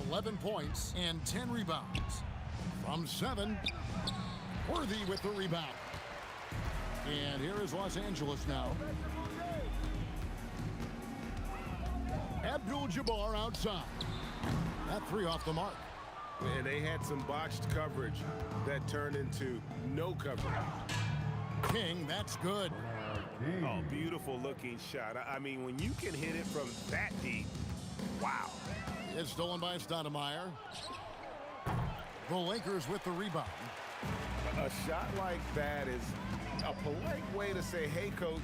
11 points and 10 rebounds. From 7, Worthy with the rebound. And here is Los Angeles now. Abdul-Jabbar outside. That 3 off the mark. And they had some botched coverage that turned into no coverage. King, that's good. Oh, beautiful looking shot. I mean, when you can hit it from that deep, wow. It's stolen by Stoudemire. The Lakers with the rebound. A shot like that is a polite way to say, hey, coach,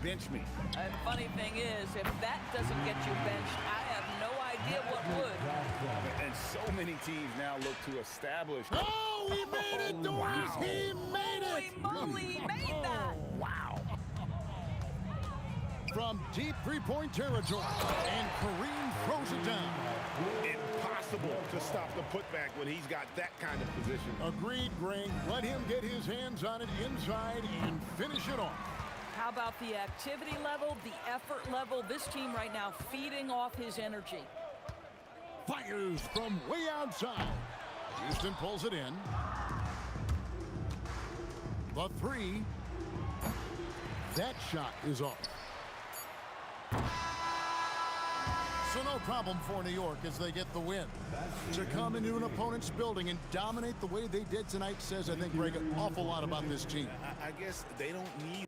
bench me. And funny thing is, if that doesn't get you benched, I have no idea what would. And so many teams now look to establish. Oh, he made it, Doris! Wow. He made it! Holy moly, he made that! Wow. From deep three-point territory, and Kareem throws it down. Impossible to stop the putback when he's got that kind of position. Agreed, Greg. Let him get his hands on it inside and finish it off. How about the activity level, the effort level? This team right now feeding off his energy. Fires from way outside. Houston pulls it in. The 3. That shot is off. So no problem for New York as they get the win. To come into an opponent's building and dominate the way they did tonight says, I think, Greg, an awful lot about this team. I guess they don't need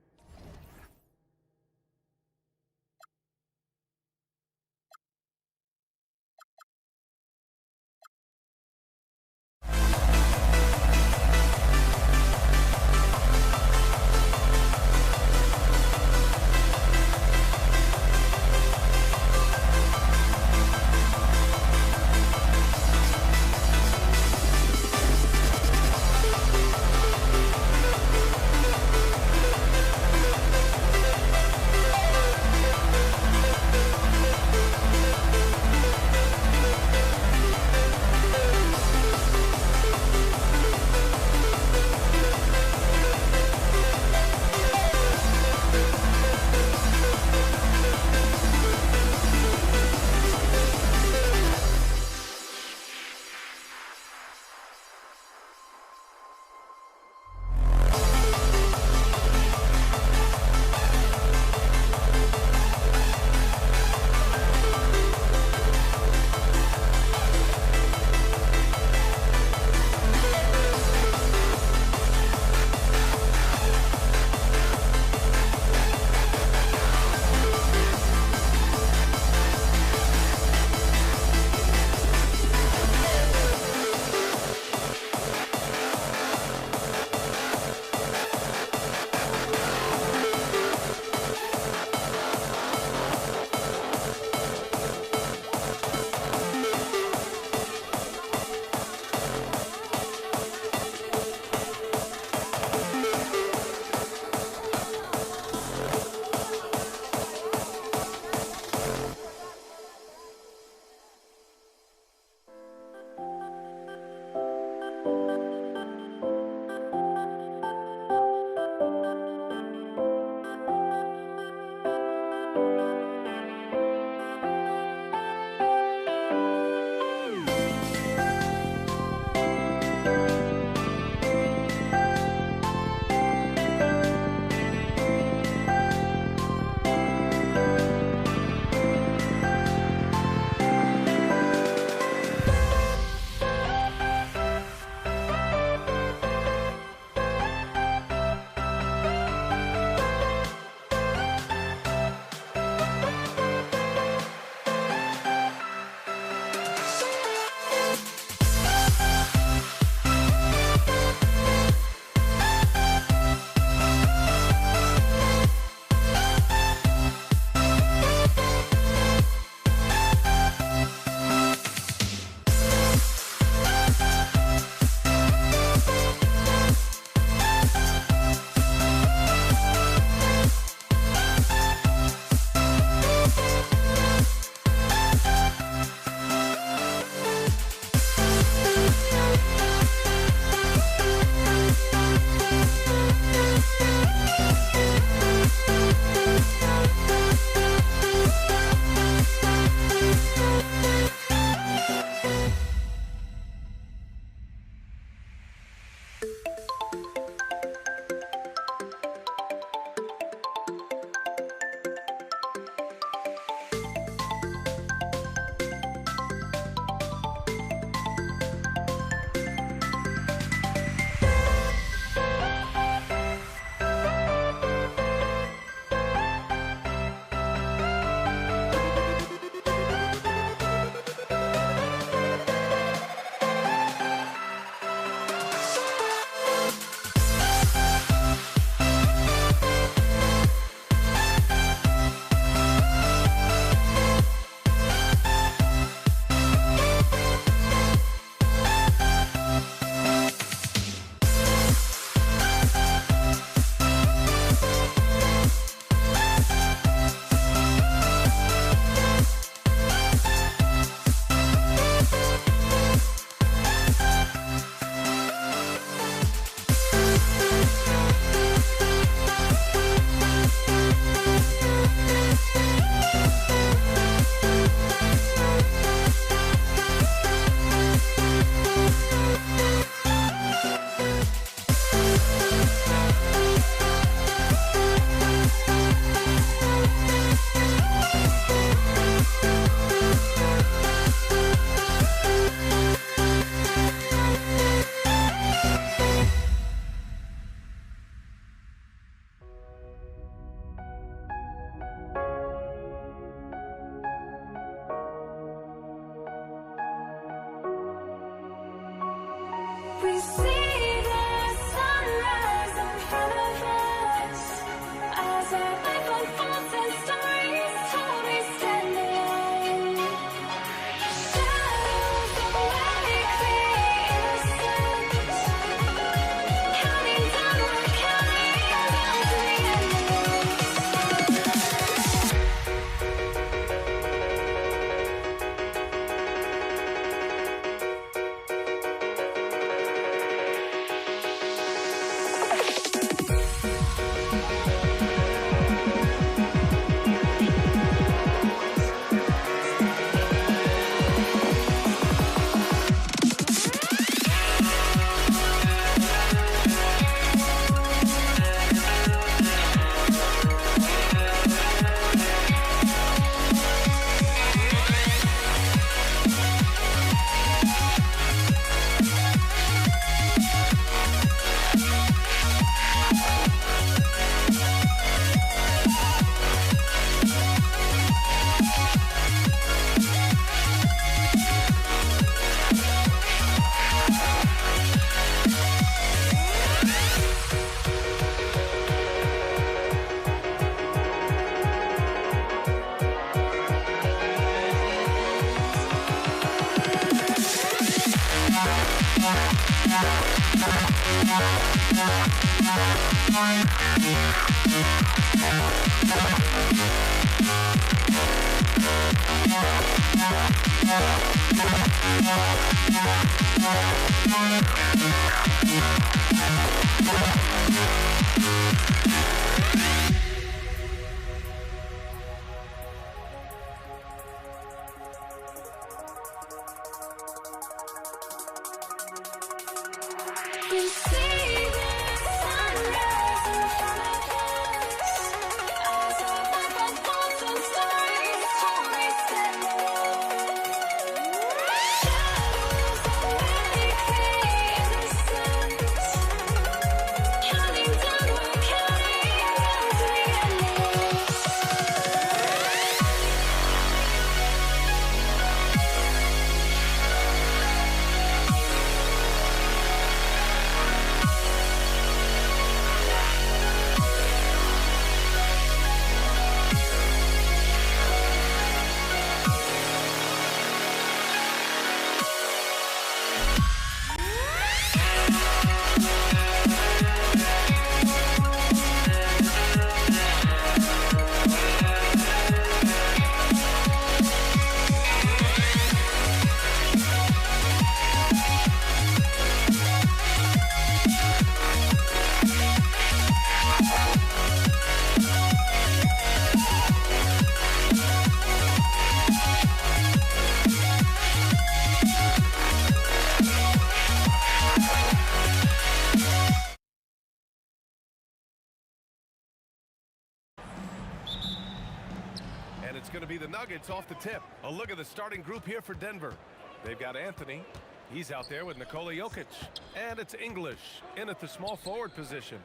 And it's going to be the Nuggets off the tip. A look at the starting group here for Denver. They've got Anthony. He's out there with Nikola Jokic. And it's English in at the small forward position.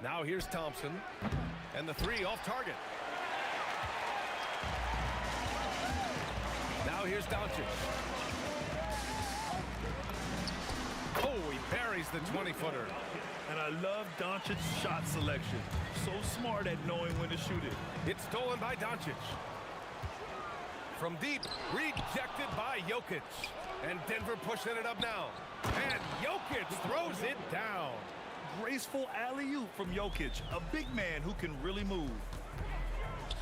Now here's Thompson. And the three off target. Now here's Doncic. Oh, he buries the 20-footer. And I love Doncic's shot selection. So smart at knowing when to shoot it. It's stolen by Doncic. From deep, rejected by Jokic. And Denver pushing it up now. And Jokic throws it down. Graceful alley-oop from Jokic, a big man who can really move.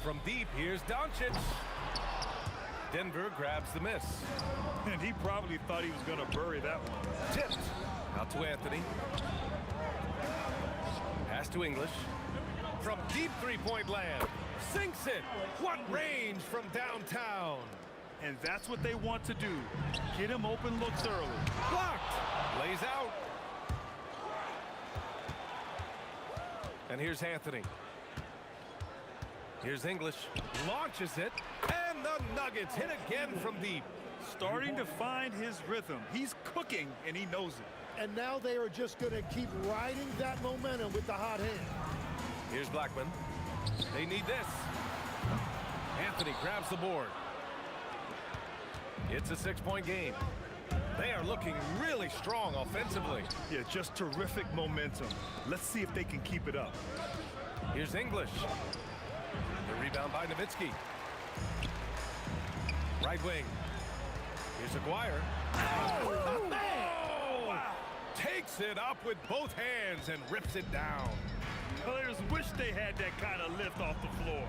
From deep, here's Doncic. Denver grabs the miss. And he probably thought he was going to bury that one. Tipped. Out to Anthony. Pass to English. From deep three-point land. Sinks it. What range from downtown. And that's what they want to do. Get him open looks early. Blocked. Lays out. And here's Anthony. Here's English. Launches it. And the Nuggets hit again from deep. Starting to find his rhythm. He's cooking, and he knows it. And now they are just going to keep riding that momentum with the hot hand. Here's Blackman. They need this. Anthony grabs the board. It's a 6-point game. They are looking really strong offensively. Yeah, just terrific momentum. Let's see if they can keep it up. Here's English. The rebound by Nowitzki. Right wing. Here's Aguirre. Oh, man! Wow. Takes it up with both hands and rips it down. Players wish they had that kind of lift off the floor.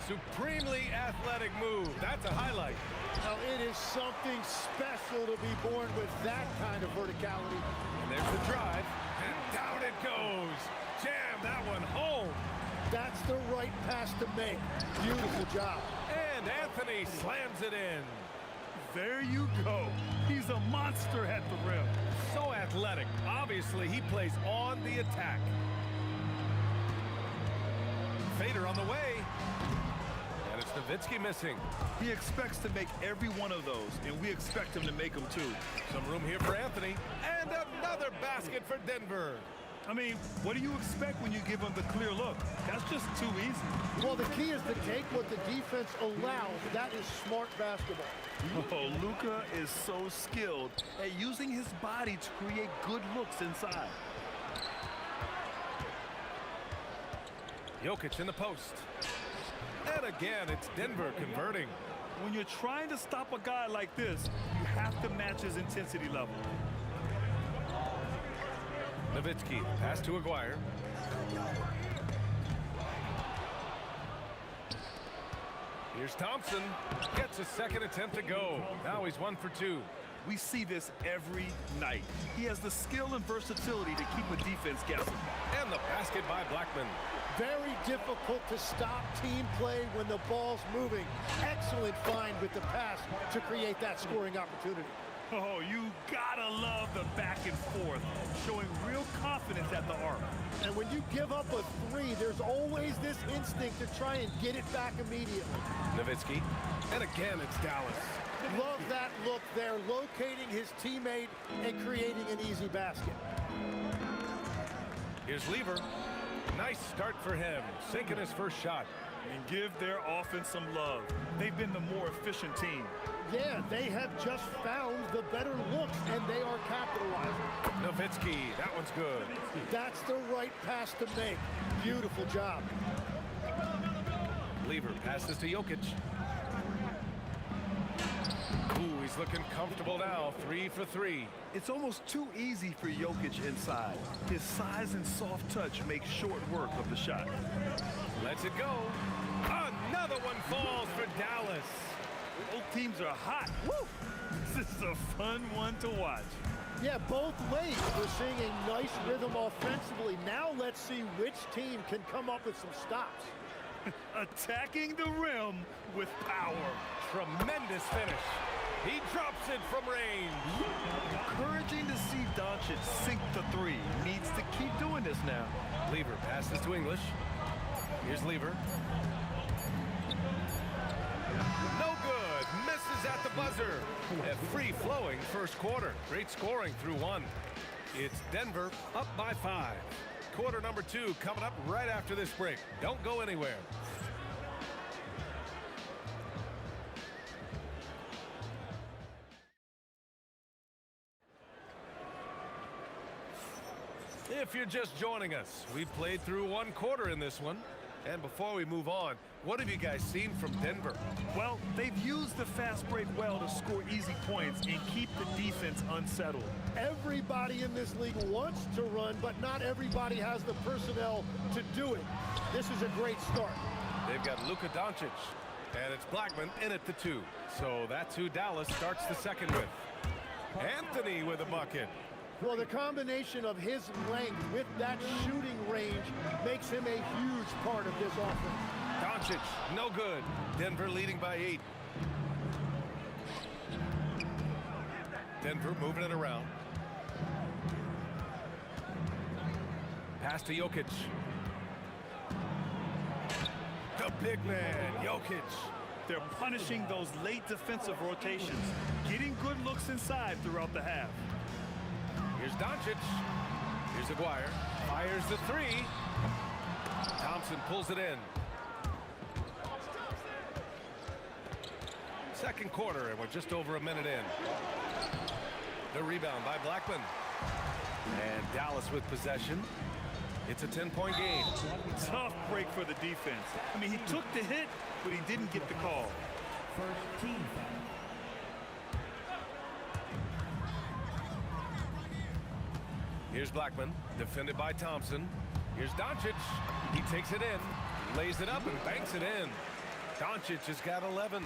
Supremely athletic move. That's a highlight. Now, it is something special to be born with that kind of verticality. And there's the drive. And down it goes. Jam that one home. That's the right pass to make. Beautiful job. And Anthony slams it in. There you go. He's a monster at the rim. So athletic. Obviously, he plays on the attack. Fader on the way. And it's Nowitzki missing. He expects to make every one of those, and we expect him to make them too. Some room here for Anthony. And another basket for Denver. I mean, what do you expect when you give him the clear look? That's just too easy. Well, the key is to take what the defense allows. That is smart basketball. Oh, Luka is so skilled at using his body to create good looks inside. Jokic in the post. And again, it's Denver converting. When you're trying to stop a guy like this, you have to match his intensity level. Nowitzki, pass to Aguirre. Here's Thompson. Gets a second attempt to go. Now he's 1 for 2. We see this every night. He has the skill and versatility to keep a defense guessing. And the basket by Blackman. Very difficult to stop team play when the ball's moving. Excellent find with the pass to create that scoring opportunity. Oh, you gotta love the back and forth, showing real confidence at the arc. And when you give up a three, there's always this instinct to try and get it back immediately. Nowitzki. And again, it's Dallas. Love that look there, locating his teammate and creating an easy basket. Here's Lever. Nice start for him, sinking his first shot. And give their offense some love. They've been the more efficient team. Yeah, they have just found the better looks, and they are capitalizing. Nowitzki, that one's good. That's the right pass to make. Beautiful job. Lever passes to Jokic. Ooh, he's looking comfortable now. 3 for 3. It's almost too easy for Jokic inside. His size and soft touch make short work of the shot. Lets it go. Another one falls for Dallas. Both teams are hot. Woo! This is a fun one to watch. Yeah, both ways. We're seeing a nice rhythm offensively. Now let's see which team can come up with some stops. Attacking the rim with power. Tremendous finish. He drops it from range. Encouraging to see Doncic sink the three. Needs to keep doing this now. Lever passes to English. Here's Lever. No good. Misses at the buzzer. A free-flowing first quarter. Great scoring through 1. It's Denver up by 5. Quarter number 2 coming up right after this break. Don't go anywhere. If you're just joining us, we've played through 1 quarter in this one. And before we move on, what have you guys seen from Denver? Well, they've used the fast break well to score easy points and keep the defense unsettled. Everybody in this league wants to run, but not everybody has the personnel to do it. This is a great start. They've got Luka Doncic, and it's Blackman in at the 2. So that's who Dallas starts the second with. Anthony with a bucket. Well, the combination of his length with that shooting range makes him a huge part of this offense. Doncic, no good. Denver leading by 8. Denver moving it around. Pass to Jokic. The big man, Jokic. They're punishing those late defensive rotations, getting good looks inside throughout the half. Here's Doncic. Here's Aguirre. Fires the 3. Thompson pulls it in. Second quarter, and we're just over a minute in. The rebound by Blackman. And Dallas with possession. It's a 10-point game. Tough break for the defense. I mean, he took the hit, but he didn't get the call. First team foul. Here's Blackman, defended by Thompson. Here's Doncic. He takes it in, lays it up, and banks it in. Doncic has got 11.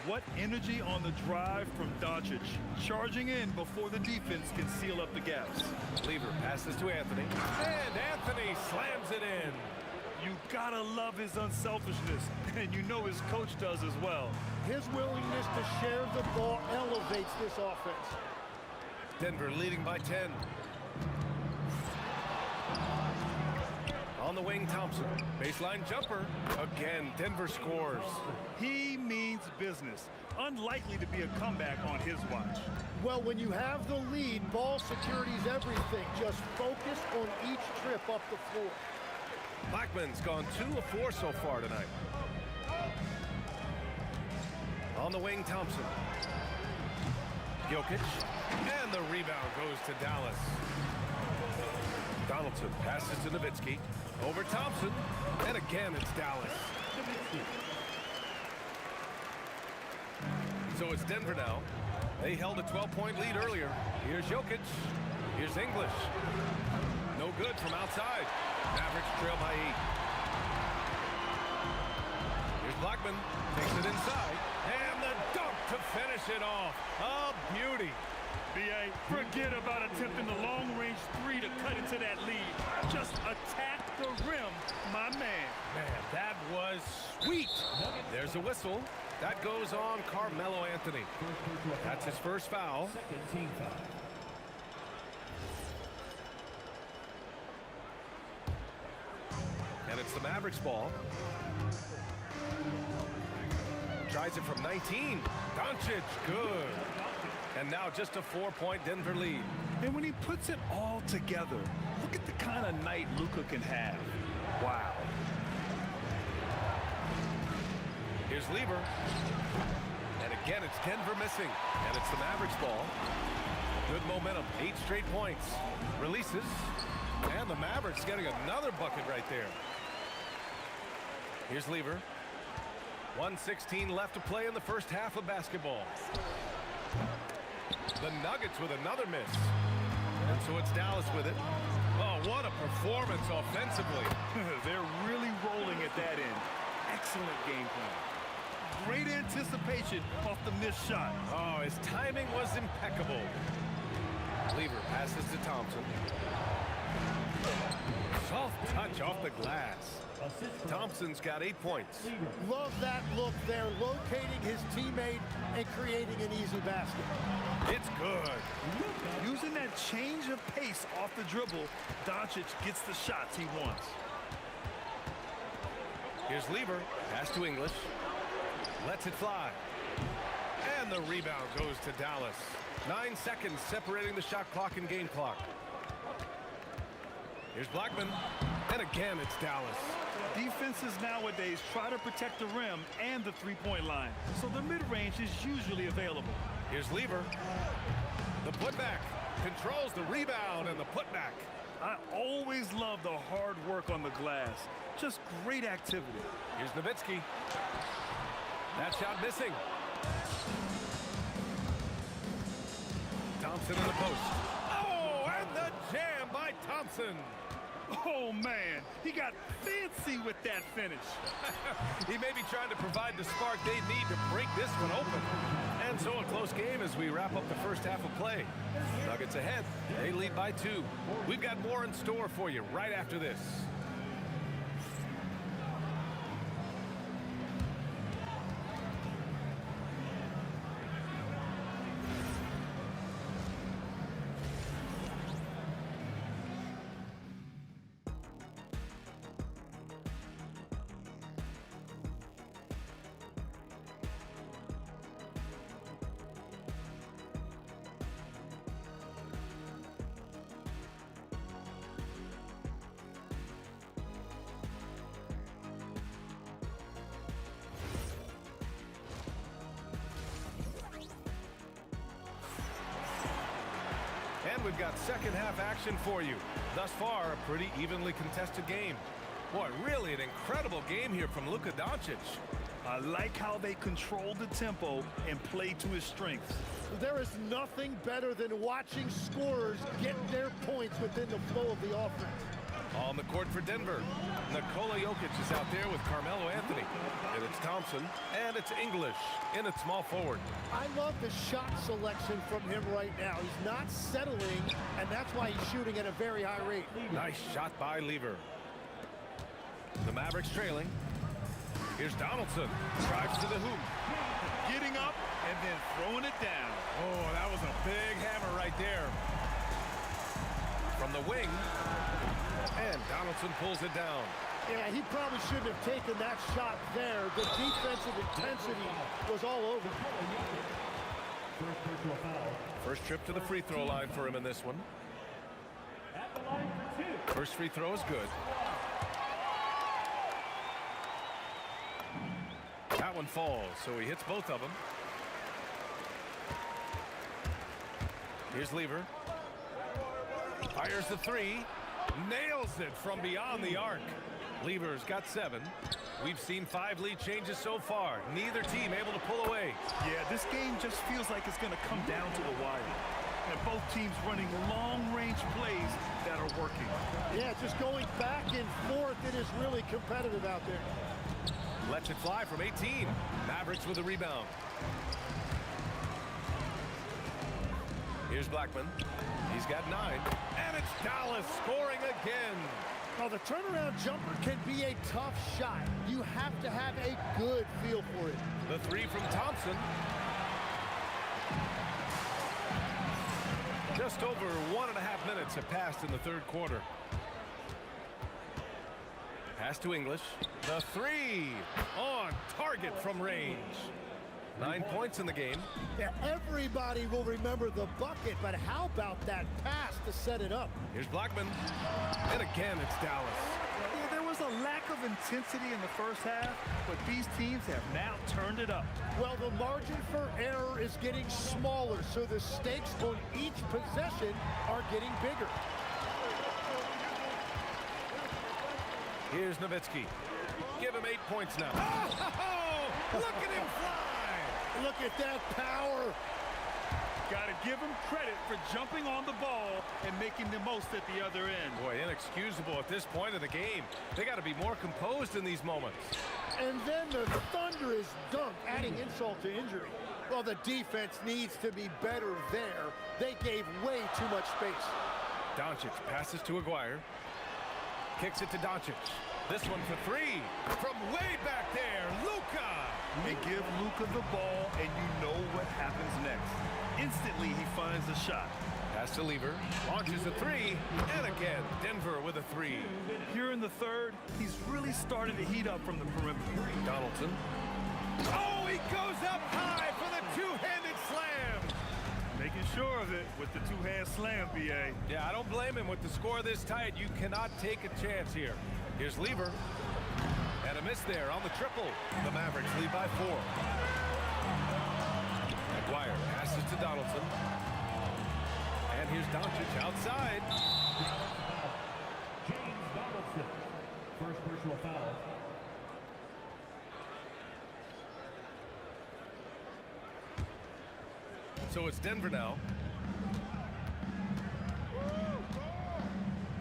What energy on the drive from Doncic. Charging in before the defense can seal up the gaps. Lever passes to Anthony. And Anthony slams it in. You gotta love his unselfishness, and you know his coach does as well. His willingness to share the ball elevates this offense. Denver leading by 10. On the wing, Thompson. Baseline jumper. Again, Denver scores. He means business. Unlikely to be a comeback on his watch. Well, when you have the lead, ball security's everything. Just focus on each trip up the floor. Blackman's gone 2 of 4 so far tonight. On the wing, Thompson. Jokic. And the rebound goes to Dallas. Donaldson passes to Nowitzki. Over Thompson. And again, it's Dallas. So it's Denver now. They held a 12-point lead earlier. Here's Jokic. Here's English. No good from outside. Mavericks trail by 8. Here's Blackman. Takes it inside. And the dunk to finish it off. A beauty. B.A., forget about attempting the long-range three to cut into that lead. Just attack the rim, my man. Man, that was sweet. There's a whistle. That goes on Carmelo Anthony. That's his first foul. Second team foul. And it's the Mavericks ball. Tries it from 19. Doncic, good. And now just a 4-point Denver lead. And when he puts it all together, look at the kind of night Luka can have. Wow. Here's Lever. And again, it's Denver missing. And it's the Mavericks ball. Good momentum. 8 straight points. Releases. And the Mavericks getting another bucket right there. Here's Lever. 1:16 left to play in the first half of basketball. The Nuggets with another miss. And so it's Dallas with it. Oh, what a performance offensively. They're really rolling at that end. Excellent game plan. Great anticipation off the missed shot. Oh, his timing was impeccable. Lever passes to Thompson. Soft touch off the glass. Thompson's got 8 points. Love that look there, locating his teammate and creating an easy basket. It's good. Using that change of pace off the dribble, Doncic gets the shots he wants. Here's Lever. Pass to English. Lets it fly. And the rebound goes to Dallas. 9 seconds separating the shot clock and game clock. Here's Blackman. And again, it's Dallas. Defenses nowadays try to protect the rim and the three-point line, so the mid-range is usually available. Here's Lever. The putback. Controls the rebound and the putback. I always love the hard work on the glass. Just great activity. Here's Nowitzki. That shot missing. Thompson in the post. Oh, and the jam by Thompson. Oh, man, he got fancy with that finish. He may be trying to provide the spark they need to break this one open. And so a close game as we wrap up the first half of play. Nuggets ahead. They lead by 2. We've got more in store for you right after this. And we've got second half action for you. Thus far, a pretty evenly contested game. Boy, really an incredible game here from Luka Doncic. I like how they control the tempo and play to his strengths. There is nothing better than watching scorers get their points within the flow of the offense. On the court for Denver, Nikola Jokic is out there with Carmelo Anthony. And it's Thompson, and it's English in at small forward. I love the shot selection from him right now. He's not settling, and that's why he's shooting at a very high rate. Nice shot by Lever. The Mavericks trailing. Here's Donaldson. Drives to the hoop. Getting up and then throwing it down. Oh, that was a big hammer right there. From the wing. And Donaldson pulls it down. Yeah, he probably shouldn't have taken that shot there. The defensive intensity was all over. First trip to the free throw line for him in this one. First free throw is good. That one falls, so he hits both of them. Here's Lever. Fires the 3. Nails it from beyond the arc. Lever's got 7. We've seen 5 lead changes so far. Neither team able to pull away. Yeah, this game just feels like it's going to come down to the wire. And both teams running long-range plays that are working. Yeah, just going back and forth. It is really competitive out there. Lets it fly from 18. Mavericks with a rebound. Here's Blackman. He's got 9. And it's Dallas scoring again. Well, the turnaround jumper can be a tough shot. You have to have a good feel for it. The 3 from Thompson. Just over 1.5 minutes have passed in the third quarter. Pass to English. The 3 on target from range. 9 points in the game. Yeah, everybody will remember the bucket, but how about that pass to set it up? Here's Blackman. And again, it's Dallas. Yeah, there was a lack of intensity in the first half, but these teams have now turned it up. Well, the margin for error is getting smaller, so the stakes on each possession are getting bigger. Here's Nowitzki. Give him 8 points now. Oh, look at him fly! Look at that power. Got to give him credit for jumping on the ball and making the most at the other end. Boy, inexcusable at this point of the game. They got to be more composed in these moments. And then the thunderous dunk, adding insult to injury. Well, the defense needs to be better there. They gave way too much space. Doncic passes to Aguirre. Kicks it to Doncic. This one for 3 from way back there, Luka. They give Luka the ball, and you know what happens next. Instantly, he finds the shot. Pass to Lever, launches a 3, and again, Denver with a 3. Here in the third, he's really started to heat up from the perimeter. Donaldson. Oh, he goes up high for the two-handed slam. Making sure of it with the two-hand slam, B.A. Yeah, I don't blame him with the score this tight. You cannot take a chance here. Here's Lever. And a miss there on the triple. The Mavericks lead by 4. Aguirre passes to Donaldson. And here's Doncic outside. James Donaldson. First personal foul. So it's Denver now.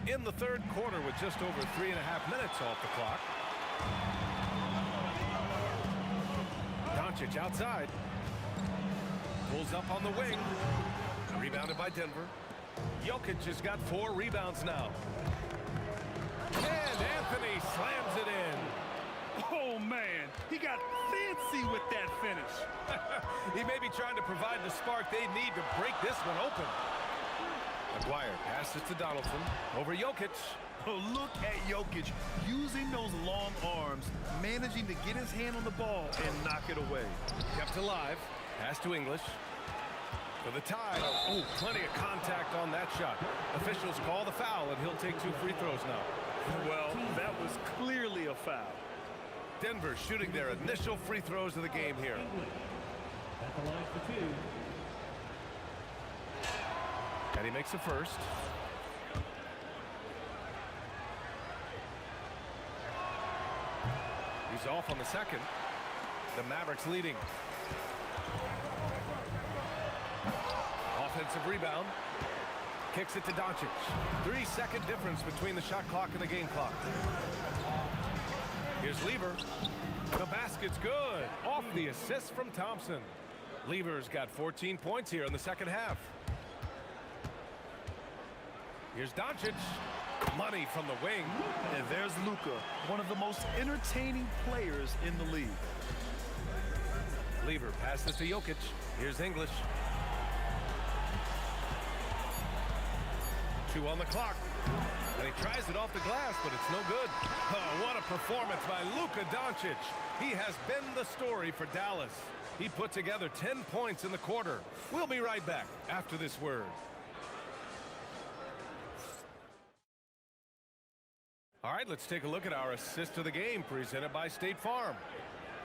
In the third quarter with just over 3.5 minutes off the clock. Doncic outside. Pulls up on the wing. Rebounded by Denver. Jokic has got 4 rebounds now. And Anthony slams it in. Oh, man. He got fancy with that finish. He may be trying to provide the spark they need to break this one open. Aguirre passes to Donaldson over Jokic. Oh, look at Jokic using those long arms, managing to get his hand on the ball and knock it away. Kept alive. Pass to English. For the tie. Oh, plenty of contact on that shot. Officials call the foul, and he'll take 2 free throws now. Well, that was clearly a foul. Denver shooting their initial free throws of the game here. At the line for 2. And he makes the first. He's off on the second. The Mavericks leading. Offensive rebound. Kicks it to Doncic. 3-second difference between the shot clock and the game clock. Here's Lever. The basket's good. Off the assist from Thompson. Lever's got 14 points here in the second half. Here's Doncic. Money from the wing. And there's Luka, one of the most entertaining players in the league. Lever passes to Jokic. Here's English. 2 on the clock. And he tries it off the glass, but it's no good. Oh, what a performance by Luka Doncic. He has been the story for Dallas. He put together 10 points in the quarter. We'll be right back after this word. All right, let's take a look at our assist of the game presented by State Farm.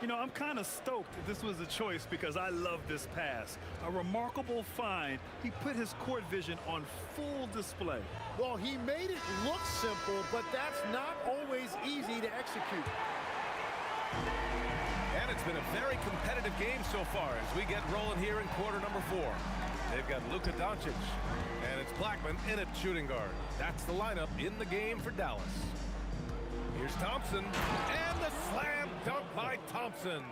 You know, I'm kind of stoked that this was a choice because I love this pass. A remarkable find. He put his court vision on full display. Well, he made it look simple, but that's not always easy to execute. And it's been a very competitive game so far as we get rolling here in quarter number 4. They've got Luka Doncic, and it's Blackman in at shooting guard. That's the lineup in the game for Dallas. Here's Thompson, and the slam dunk by Thompson.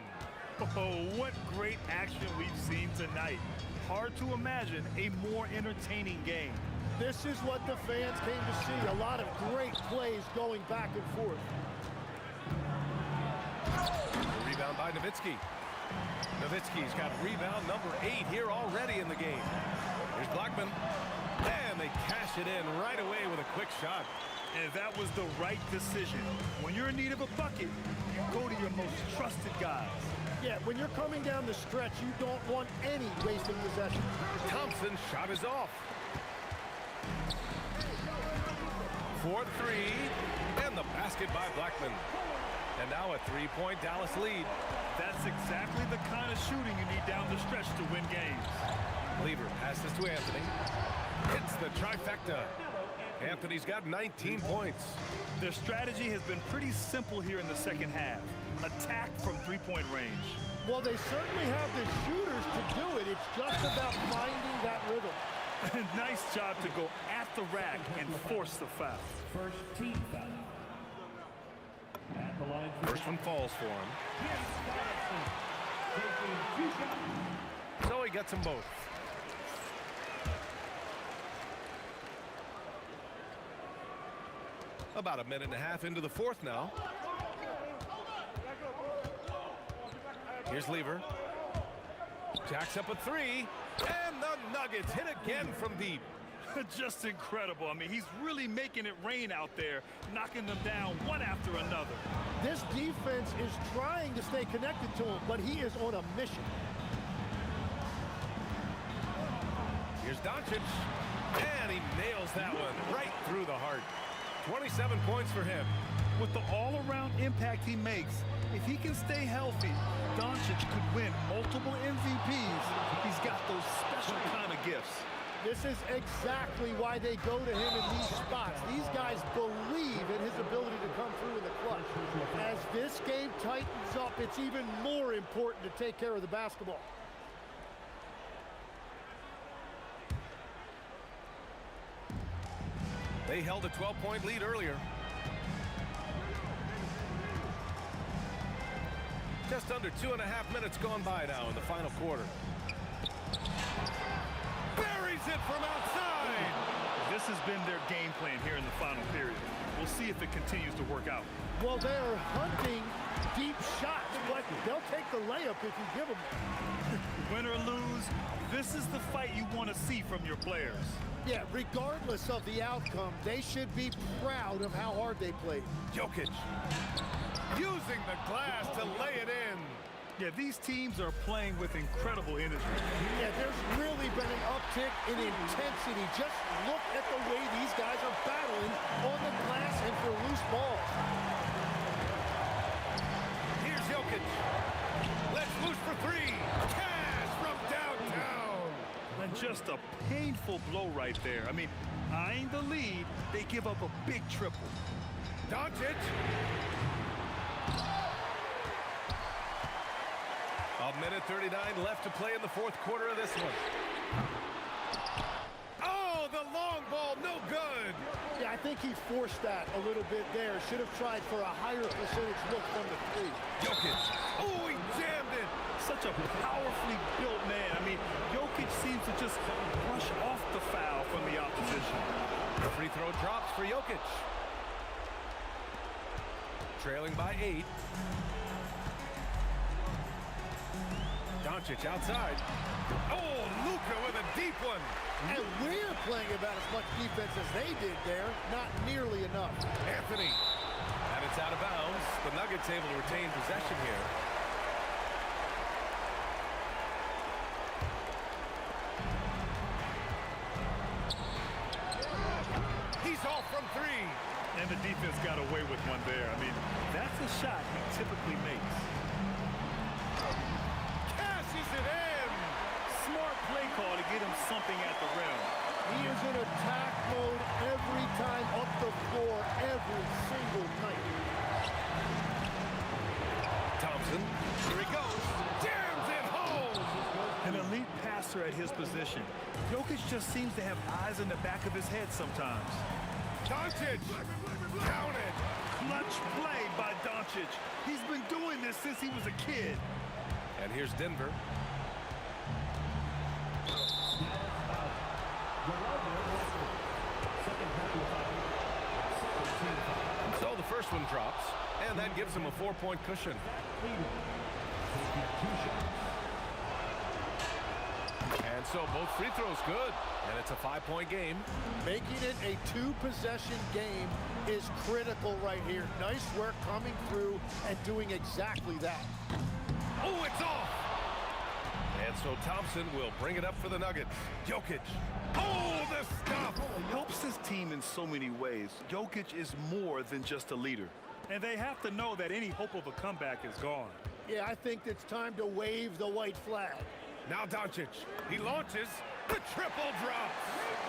Oh, what great action we've seen tonight. Hard to imagine a more entertaining game. This is what the fans came to see. A lot of great plays going back and forth. The rebound by Nowitzki. Nowitzki's got rebound number 8 here already in the game. Here's Blackman. And they cash it in right away with a quick shot. And that was the right decision. When you're in need of a bucket, you go to your most trusted guys. Yeah, when you're coming down the stretch, you don't want any wasted possession. Thompson's shot is off. 4-3, and the basket by Blackman. And now a 3-point Dallas lead. That's exactly the kind of shooting you need down the stretch to win games. Lever passes to Anthony. Hits the trifecta. Anthony's got 19 points. Their strategy has been pretty simple here in the second half. Attack from three-point range. Well, they certainly have the shooters to do it. It's just about finding that rhythm. Nice job to go at the rack and force the foul. First team foul. At the line. First one falls for him. So he gets them both. About a minute and a half into the fourth now. Here's Lever. Jacks up a 3. And the Nuggets hit again from deep. Just incredible. I mean, he's really making it rain out there, knocking them down one after another. This defense is trying to stay connected to him, but he is on a mission. Here's Doncic. And he nails that one right through the heart. 27 points for him. With the all-around impact he makes, if he can stay healthy, Doncic could win multiple MVPs. He's got those special kind of gifts. This is exactly why they go to him in these spots. These guys believe in his ability to come through in the clutch. As this game tightens up, it's even more important to take care of the basketball. They held a 12-point lead earlier. Just under 2.5 minutes gone by now in the final quarter. Buries it from outside. This has been their game plan here in the final period. We'll see if it continues to work out. Well, they're hunting deep shots, but they'll take the layup if you give them. Win or lose, this is the fight you want to see from your players. Yeah, regardless of the outcome, they should be proud of how hard they played. Jokic using the glass to lay it in. Yeah, these teams are playing with incredible energy. Yeah, there's really been an uptick in intensity. Just look at the way these guys are battling on the glass and for loose balls. Here's Jokic. Let's loose for 3. Cash from downtown. And just a painful blow right there. I mean, eyeing the lead, they give up a big triple. Doncic. A minute 39 left to play in the fourth quarter of this one. Oh, the long ball, no good. Yeah, I think he forced that a little bit there. Should have tried for a higher percentage look from the 3. Jokic. Oh, he jammed it. Such a powerfully built man. I mean, Jokic seems to just brush off the foul from the opposition. The free throw drops for Jokic. Trailing by 8. Doncic outside. Oh, Luka with a deep one. And we're playing about as much defense as they did there. Not nearly enough. Anthony. And it's out of bounds. The Nuggets able to retain possession here. He's off from 3. And the defense got away with one there. I mean, that's a shot he typically makes. Cashes it in. Smart play call to get him something at the rim. He is in attack mode every time up the floor, every single night. position. Jokic just seems to have eyes in the back of his head sometimes. Doncic, count it. Clutch play by Doncic. He's been doing this since he was a kid. And here's Denver. So the first one drops, and that gives him a 4-point cushion. And so both free throws good, and it's a 5-point game. Making it a 2-possession game is critical right here. Nice work coming through and doing exactly that. Oh, it's off! And so Thompson will bring it up for the Nuggets. Jokic. Oh, the stuff! Helps his team in so many ways. Jokic is more than just a leader. And they have to know that any hope of a comeback is gone. Yeah, I think it's time to wave the white flag. Now Doncic. He launches. The triple drops.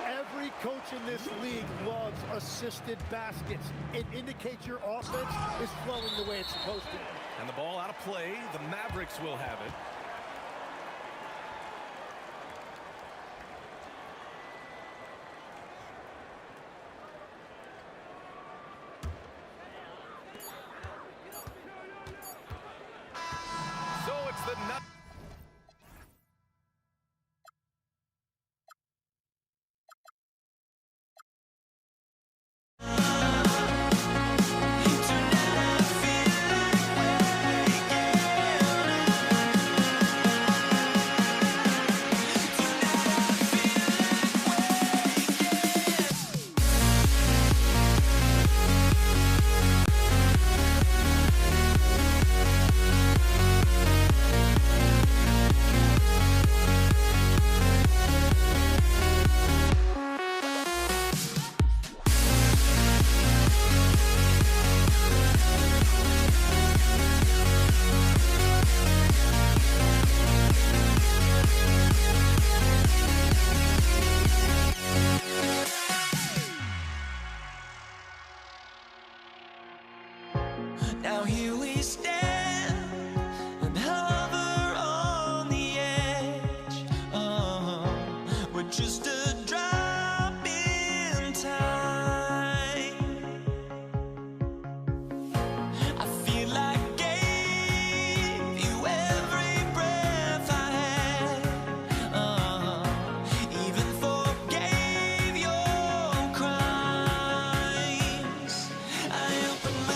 Every coach in this league loves assisted baskets. It indicates your offense is flowing the way it's supposed to. And the ball out of play. The Mavericks will have it. So it's the Nuggets. Now here we stand and hover on the edge. We're just a drop in time. I feel like I gave you every breath I had. Even forgave your crimes. I opened my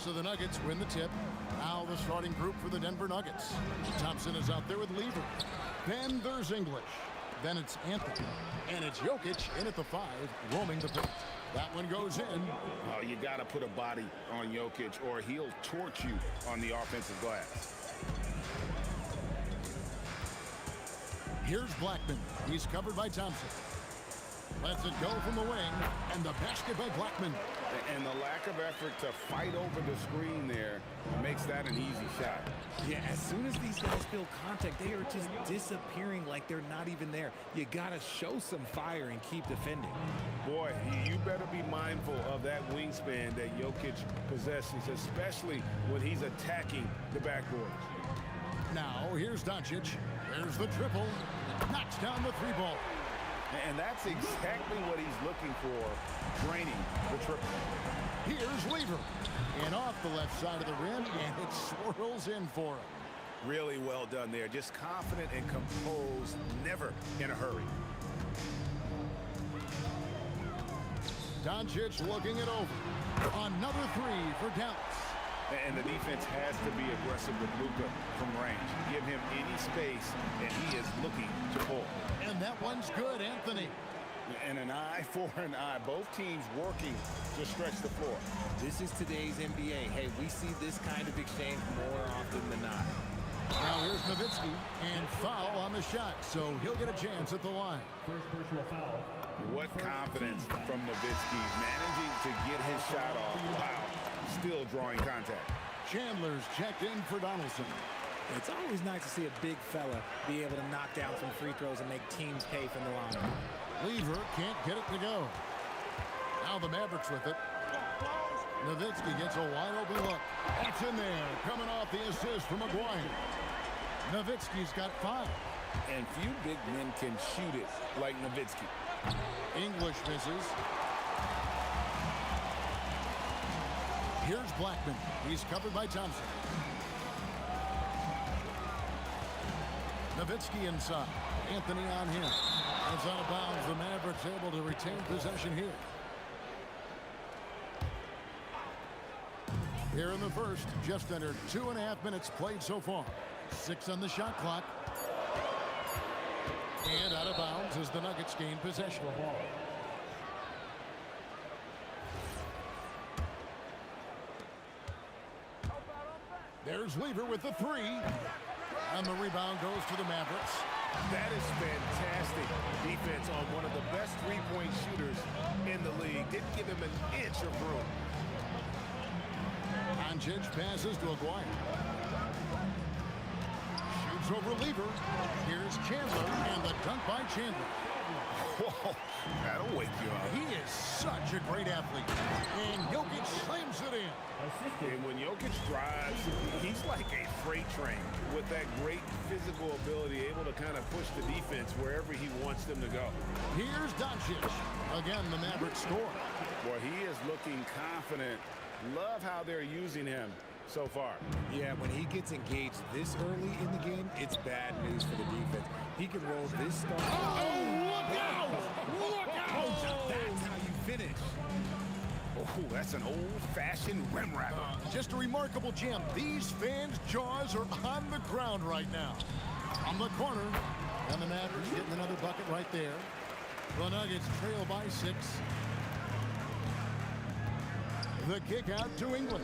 So the Nuggets win the tip. Now the starting group for the Denver Nuggets. Thompson is out there with Lever. Then there's English. Then it's Anthony. And it's Jokic in at the 5, roaming the paint. That one goes in. Oh, you got to put a body on Jokic or he'll torch you on the offensive glass. Here's Blackman. He's covered by Thompson. Lets it go from the wing. And the basket by Blackman. And the lack of effort to fight over the screen there makes that an easy shot. Yeah, as soon as these guys feel contact, they are just disappearing like they're not even there. You got to show some fire and keep defending. Boy, you better be mindful of that wingspan that Jokic possesses, especially when he's attacking the backboard. Now, here's Doncic. There's the triple. Knocks down the 3-ball. And that's exactly what he's looking for, draining the triple. Here's Lever. And off the left side of the rim, and it swirls in for him. Really well done there. Just confident and composed, never in a hurry. Doncic looking it over. Another 3 for Dallas. And the defense has to be aggressive with Luka from range. Give him any space, and he is looking to pull. And that one's good, Anthony. And an eye for an eye. Both teams working to stretch the floor. This is today's NBA. Hey, we see this kind of exchange more often than not. Now here's Nowitzki, and foul on the shot, so he'll get a chance at the line. First personal foul. What confidence from Nowitzki, managing to get his shot off. Wow, still drawing contact. Chandler's checked in for Donaldson. It's always nice to see a big fella be able to knock down some free throws and make teams pay from the line. Lever can't get it to go. Now the Mavericks with it. Nowitzki gets a wide open look. It's in there, coming off the assist from McGuire. Nowitzki's got 5. And few big men can shoot it like Nowitzki. English misses. Here's Blackman. He's covered by Thompson. Nowitzki inside. Anthony on him. It's out of bounds. The Mavericks able to retain possession here. Here in the first, just under 2.5 minutes played so far. 6 on the shot clock. And out of bounds as the Nuggets gain possession. There's Lever with the 3. And the rebound goes to the Mavericks. That is fantastic defense on one of the best three-point shooters in the league. Didn't give him an inch of room. Doncic passes to Aguirre. Shoots over Lever. Here's Chandler, and the dunk by Chandler. Whoa, that'll wake you up. He is such a great athlete. And Jokic slams it in. And when Jokic drives, he's like a freight train with that great physical ability, able to kind of push the defense wherever he wants them to go. Here's Doncic. Again, the Mavericks score. Boy, he is looking confident. Love how they're using him so far. Yeah, when he gets engaged this early in the game, it's bad news for the defense. He can roll this star. Oh, look out! Look out! That's how you finish. Oh, that's an old-fashioned rim wrapper. Just a remarkable gem. These fans' jaws are on the ground right now. On the corner, and the Mavericks getting another bucket right there. The Nuggets trail by 6. The kick out to English.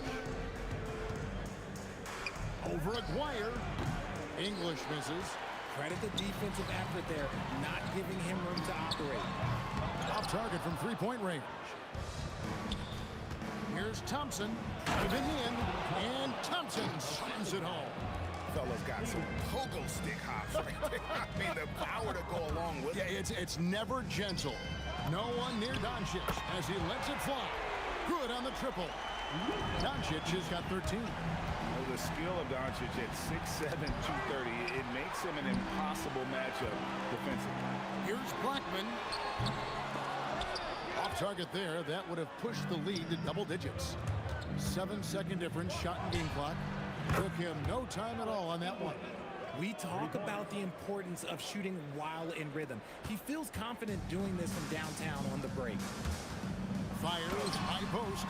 Over Aguirre. English misses. Credit the defensive effort there, not giving him room to operate. Off target from three-point range. Here's Thompson. Driving in, and Thompson slams it home. Fellas got some pogo stick hops right there. I mean, the power to go along with it. Yeah, it's never gentle. No one near Doncic as he lets it fly. Good on the triple. Doncic has got 13. Well, the skill of Doncic at 6'7", 230, it makes him an impossible matchup defensively. Here's Blackman. Off target there. That would have pushed the lead to double digits. 7-second difference, shot and game clock. Took him no time at all on that one. We talk about the importance of shooting while in rhythm. He feels confident doing this from downtown on the break. Fires high post.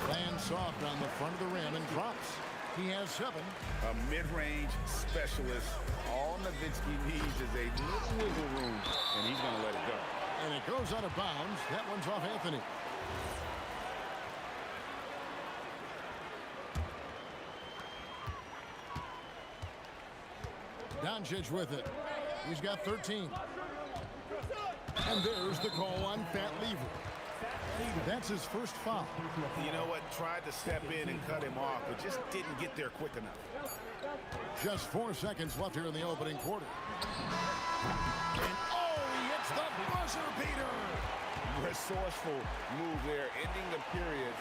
Lands soft on the front of the rim and drops. He has 7. A mid-range specialist. All Nowitzki needs is a little wiggle room, and he's going to let it go. And it goes out of bounds. That one's off Anthony. Doncic with it. He's got 13. And there's the call on Fat Lever. That's his first foul. You know what? Tried to step in and cut him off, but just didn't get there quick enough. Just 4 seconds left here in the opening quarter. And he hits the buzzer beater. Resourceful move there, ending the period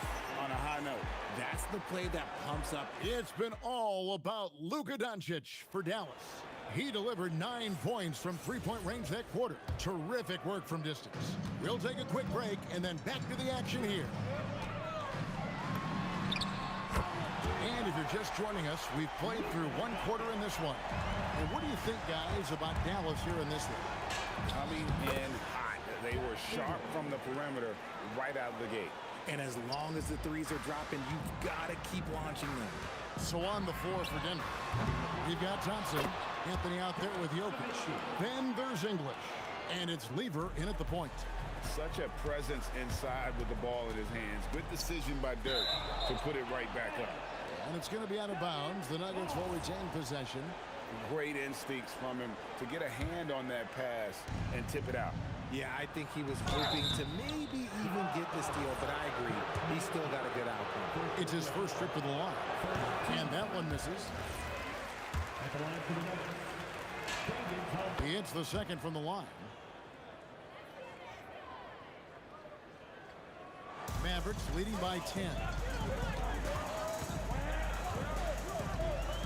on a high note. That's the play that pumps up. It's been all about Luka Doncic for Dallas. He delivered 9 points from three-point range that quarter. Terrific work from distance. We'll take a quick break and then back to the action here. And if you're just joining us, we've played through 1 quarter in this one. And what do you think, guys, about Dallas here in this one? Coming in hot. They were sharp from the perimeter right out of the gate. And as long as the threes are dropping, you've got to keep launching them. So on the floor for Denver, we've got Thompson. Anthony out there with Jokic. Then there's English. And it's Lever in at the point. Such a presence inside with the ball in his hands. Good decision by Dirk to put it right back up. And it's going to be out of bounds. The Nuggets will retain possession. Great instincts from him to get a hand on that pass and tip it out. Yeah, I think he was hoping to maybe even get the steal, but I agree. He's still got a good outcome. It's his first trip to the line. And that one misses. He hits the second from the line. Mavericks leading by 10.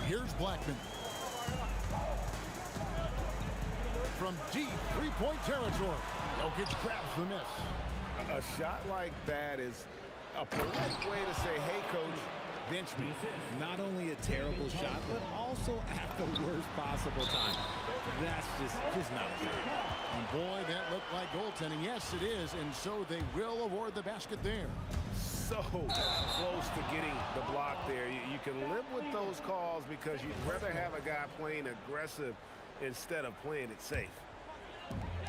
Here's Blackman. From deep three-point territory. Jokic grabs the miss. A shot like that is a polite way to say, hey, coach, bench me. Not only a terrible shot, but also at the worst possible time. That's just not fair. And boy, that looked like goaltending. Yes, it is. And so they will award the basket there. So close to getting the block there. You can live with those calls because you'd rather have a guy playing aggressive instead of playing it safe.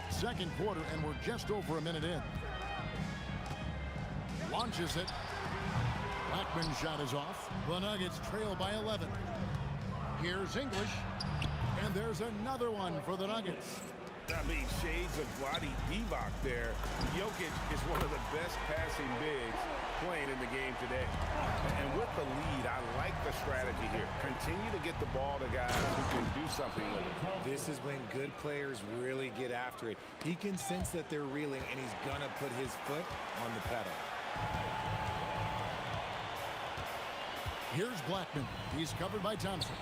Second quarter, and we're just over a minute in. Launches it. Blackman's shot is off. The Nuggets trail by 11. Here's English. And there's another one for the Nuggets. I mean, shades of Vlade Divac there. Jokic is one of the best passing bigs playing in the game today. And with the lead, I like the strategy here. Continue to get the ball to guys who can do something with it. This is when good players really get after it. He can sense that they're reeling, and he's going to put his foot on the pedal. Here's Blackman. He's covered by Thompson.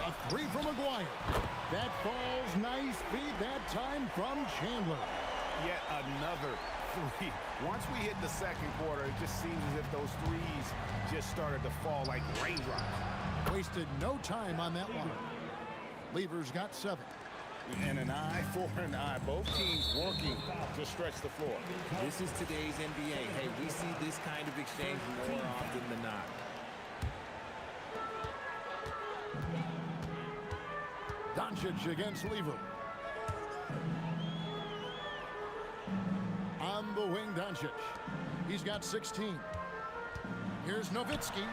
A three from Maguire. That falls nice feed that time from Chandler. Yet another three. Once we hit the second quarter, it just seems as if those threes just started to fall like raindrops. Wasted no time on that one. Lever's got 7. And an eye for an eye. Both teams working to stretch the floor. This is today's NBA. Hey, we see this kind of exchange more often than not. Doncic against Lever. On the wing, Doncic. He's got 16. Here's Nowitzki.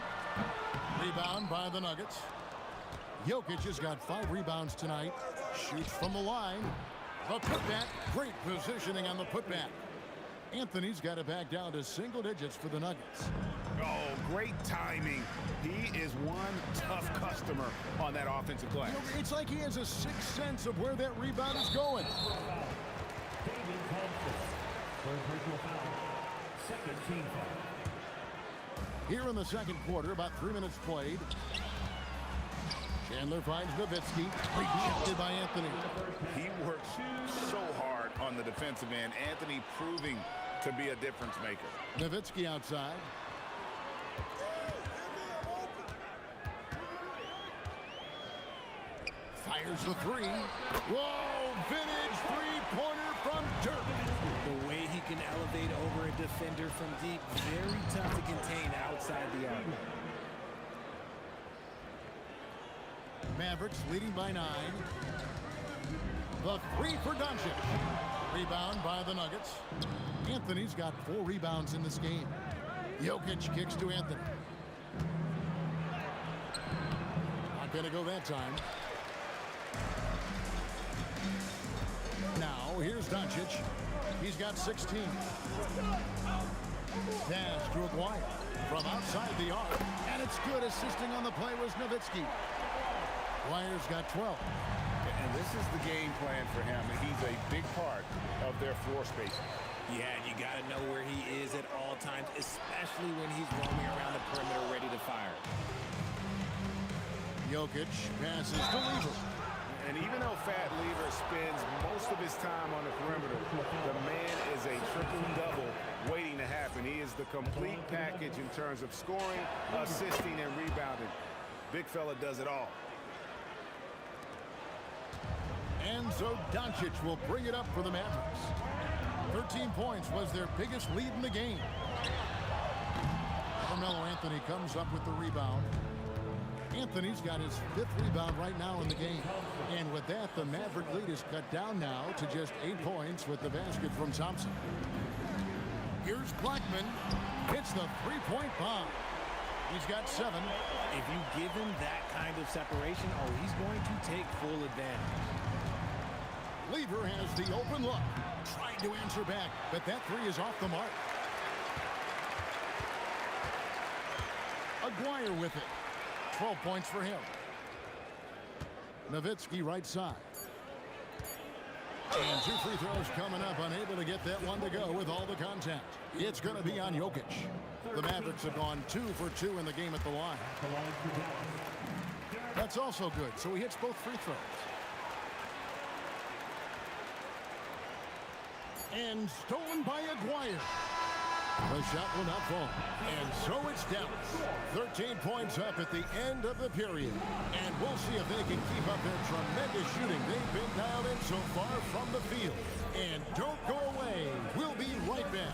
Rebound by the Nuggets. Jokic has got 5 rebounds tonight. Shoots from the line. The putback. Great positioning on the putback. Anthony's got it back down to single digits for the Nuggets. Oh, great timing. He is one tough customer on that offensive glass. It's like he has a sixth sense of where that rebound is going. Here in the second quarter, about 3 minutes played. Chandler finds Nowitzki. Rejected by Anthony. He works so hard on the defensive end. Anthony proving to be a difference maker. Nowitzki outside. Fires the three. Whoa, vintage three-pointer from Dirk. The way he can elevate over a defender from deep, very tough to contain outside the arc. Mavericks leading by 9. The three for Doncic. Rebound by the Nuggets. Anthony's got 4 rebounds in this game. Jokic kicks to Anthony. Not going to go that time. Now, here's Doncic. He's got 16. Pass to Aguirre from outside the arc. And it's good. Assisting on the play was Nowitzki. Aguirre's got 12. And this is the game plan for him. He's a big part of their floor spacing. Yeah, and you got to know where he is at all times, especially when he's roaming around the perimeter ready to fire. Jokic passes to Lever. And even though Fat Lever spends most of his time on the perimeter, the man is a triple-double waiting to happen. He is the complete package in terms of scoring, assisting, and rebounding. Big fella does it all. And so Doncic will bring it up for the Mavericks. 13 points was their biggest lead in the game. Carmelo Anthony comes up with the rebound. Anthony's got his 5th rebound right now in the game. And with that, the Maverick lead is cut down now to just 8 points with the basket from Thompson. Here's Blackman. Hits the three-point bomb. He's got 7. If you give him that kind of separation, oh, he's going to take full advantage. Lever has the open look. Trying to answer back, but that 3 is off the mark. Aguirre with it. 12 points for him. Nowitzki right side. And 2 free throws coming up. Unable to get that one to go with all the contact. It's going to be on Jokic. The Mavericks have gone 2 for 2 in the game at the line. That's also good. So he hits both free throws. And stolen by Aguirre. The shot will not fall. And so it's Dallas. 13 points up at the end of the period. And we'll see if they can keep up their tremendous shooting they've been dialed in so far from the field. And don't go away. We'll be right back.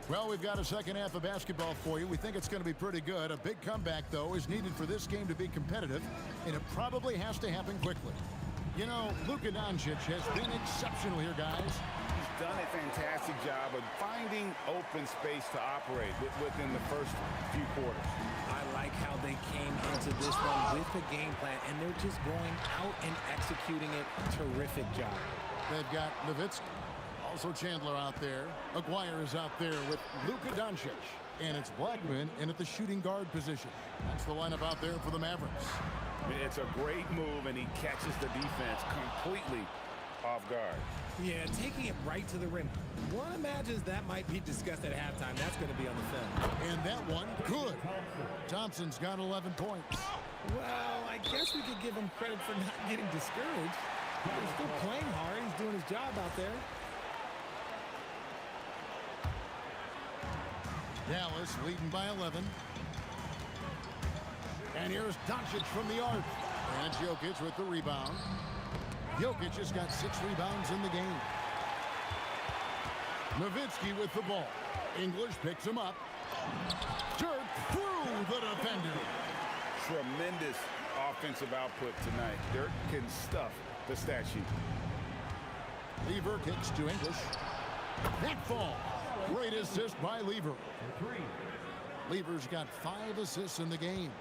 Well, we've got a second half of basketball for you. We think it's going to be pretty good. A big comeback, though, is needed for this game to be competitive, and it probably has to happen quickly. You know, Luka Doncic has been exceptional here, guys. He's done a fantastic job of finding open space to operate within the first few quarters. I like how they came into this one with the game plan, and they're just going out and executing it. Terrific job. They've got Nowitzki, also Chandler out there. Aguirre is out there with Luka Doncic. And it's Blackman in at the shooting guard position. That's the lineup out there for the Mavericks. It's a great move, and he catches the defense completely off guard. Yeah, taking it right to the rim. One imagines that might be discussed at halftime. That's going to be on the film. And that one, good. Thompson's got 11 points. Well, I guess we could give him credit for not getting discouraged. He's still playing hard. He's doing his job out there. Dallas leading by 11. And here's Doncic from the arc. And Jokic with the rebound. Jokic has got 6 rebounds in the game. Nowitzki with the ball. English picks him up. Dirk through the defender. Tremendous offensive output tonight. Dirk can stuff the stat sheet. Lever kicks to English. That fall. Great assist by Lever. Lever's got 5 assists in the game.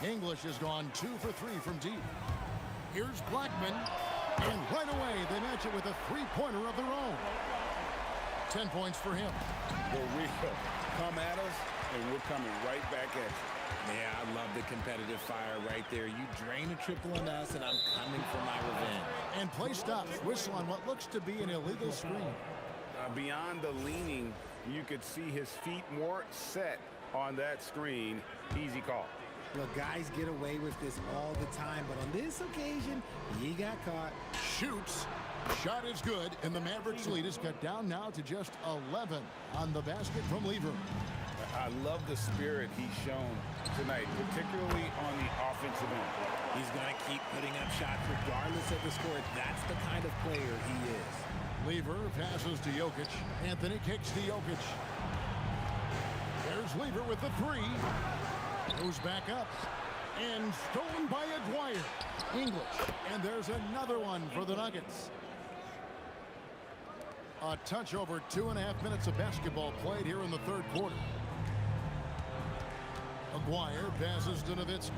English has gone 2 for 3 from deep. Here's Blackman. And right away, they match it with a 3-pointer of their own. 10 points for him. The real come at us, and we're coming right back at you. Yeah, I love the competitive fire right there. You drain a triple on us, and I'm coming for my revenge. And play stops. Whistle on what looks to be an illegal screen. Beyond the leaning, you could see his feet more set on that screen. Easy call. Look, guys get away with this all the time, but on this occasion, he got caught. Shoots. Shot is good, and the Mavericks lead is cut down now to just 11 on the basket from Lever. I love the spirit he's shown tonight, particularly on the offensive end. He's going to keep putting up shots regardless of the score. That's the kind of player he is. Lever passes to Jokic. Anthony kicks to Jokic. There's Lever with the 3. Goes back up. And stolen by Aguirre. English. And there's another one for the Nuggets. A touch over 2.5 minutes of basketball played here in the third quarter. Aguirre passes to Nowitzki.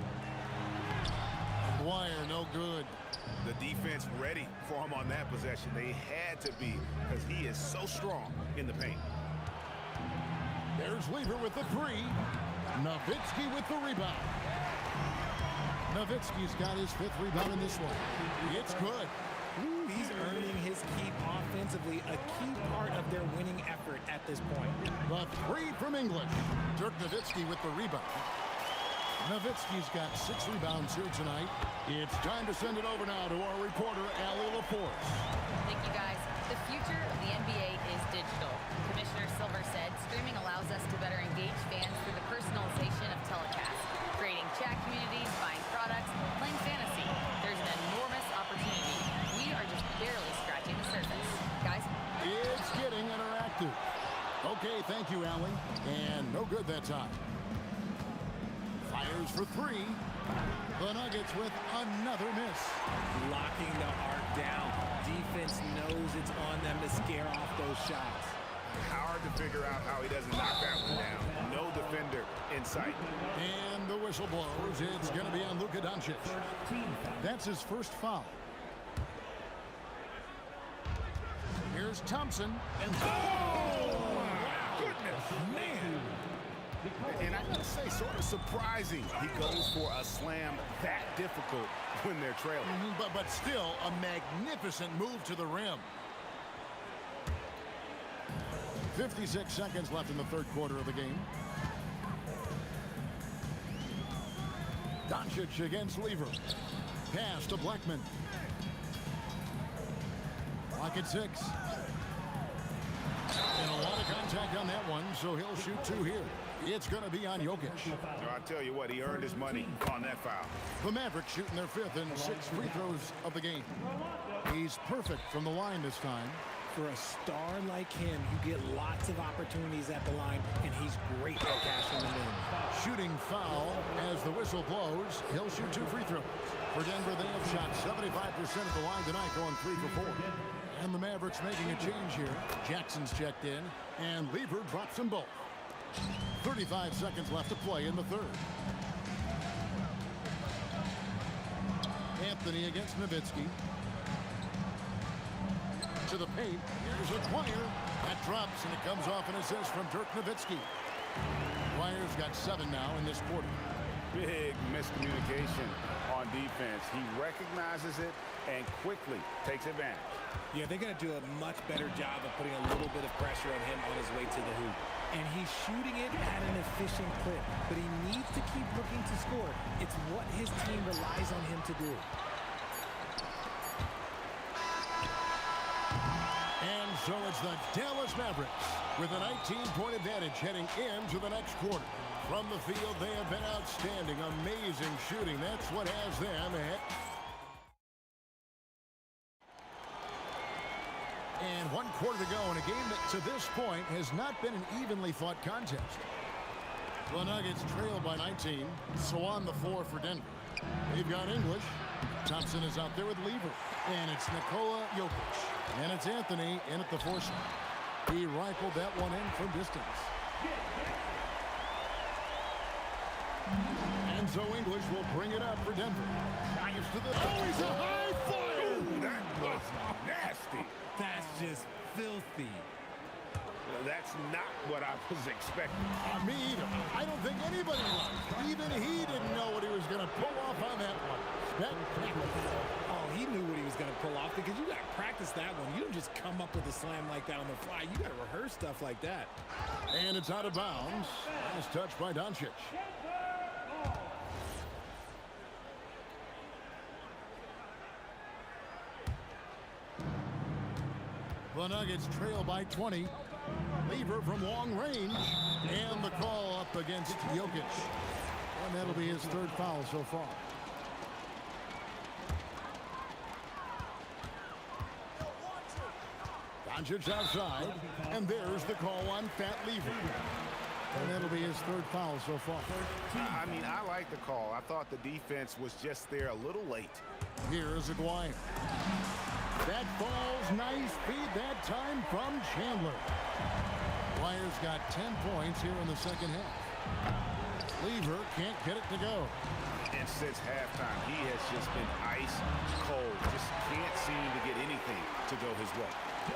Aguirre no good. The defense ready for him on that possession. They had to be, because he is so strong in the paint. There's Lever with the 3. Nowitzki with the rebound. Nowitzki's got his 5th rebound in this one. It's good. Ooh, he's earning his keep offensively, a key part of their winning effort at this point. The 3 from English. Dirk Nowitzki with the rebound. Nowitzki's got 6 rebounds here tonight. It's time to send it over now to our reporter, Allie LaForce. Thank you, guys. The future of the NBA is digital. Commissioner Silver said streaming allows us to better engage fans through the personalization of telecasts, creating chat communities, buying products, playing fantasy. There's an enormous opportunity. We are just barely scratching the surface. Guys? It's getting interactive. Okay, thank you, Allie. And no good that time. Fires for 3. The Nuggets with another miss. Locking the arc down. Defense knows it's on them to scare off those shots. Hard to figure out how he doesn't knock that one down. No defender in sight. And the whistle blows. It's going to be on Luka Doncic. That's his first foul. Here's Thompson. And oh, my goodness. Man. And I gotta say, sort of surprising he goes for a slam that difficult when they're trailing. But still, a magnificent move to the rim. 56 seconds left in the third quarter of the game. Doncic against Lever. Pass to Blackman. Clock at 6. And a lot of contact on that one, so he'll shoot 2 here. It's going to be on Jokic. I tell you what, he earned his money on that foul. The Mavericks shooting their 5th and 6th free throws of the game. He's perfect from the line this time. For a star like him, you get lots of opportunities at the line, and he's great at cashing them in. Shooting foul as the whistle blows. He'll shoot 2 free throws. For Denver, they have shot 75% at the line tonight, going 3 for 4. And the Mavericks making a change here. Jackson's checked in, and Lever drops them both. 35 seconds left to play in the third. Anthony against Nowitzki. To the paint. Here's a Dwyer. That drops, and it comes off an assist from Dirk Nowitzki. Dwyer's got 7 now in this quarter. Big miscommunication on defense. He recognizes it and quickly takes advantage. Yeah, they're going to do a much better job of putting a little bit of pressure on him on his way to the hoop. And he's shooting it at an efficient clip, but he needs to keep looking to score. It's what his team relies on him to do. And so it's the Dallas Mavericks with a 19-point advantage heading into the next quarter. From the field, they have been outstanding. Amazing shooting. That's what has them ahead. And 1 quarter to go in a game that to this point has not been an evenly fought contest. The Nuggets trail by 19. So on the floor for Denver. They've got English. Thompson is out there with Lever. And it's Nikola Jokic. And it's Anthony in at the force. He rifled that one in from distance. And so English will bring it up for Denver. Dives to the... Oh, he's a high flyer! Ooh, that was nasty. That's just filthy. That's not what I was expecting. Me either. I don't think anybody was. Even he didn't know what he was going to pull off on that one. Oh, he knew what he was going to pull off because you got to practice that one. You don't just come up with a slam like that on the fly. You got to rehearse stuff like that. And it's out of bounds. Nice touch by Doncic. The Nuggets trail by 20. Lever from long range. And the call up against Jokic. And that'll be his 3rd foul so far. Doncic outside. And there's the call on Fat Lever. And that'll be his 3rd foul so far. I mean, I like the call. I thought the defense was just there a little late. Here's Aguirre. That falls nice feed that time from Chandler. Dwyer's got 10 points here in the second half. Lever can't get it to go. And since halftime, he has just been ice cold. Just can't seem to get anything to go his way.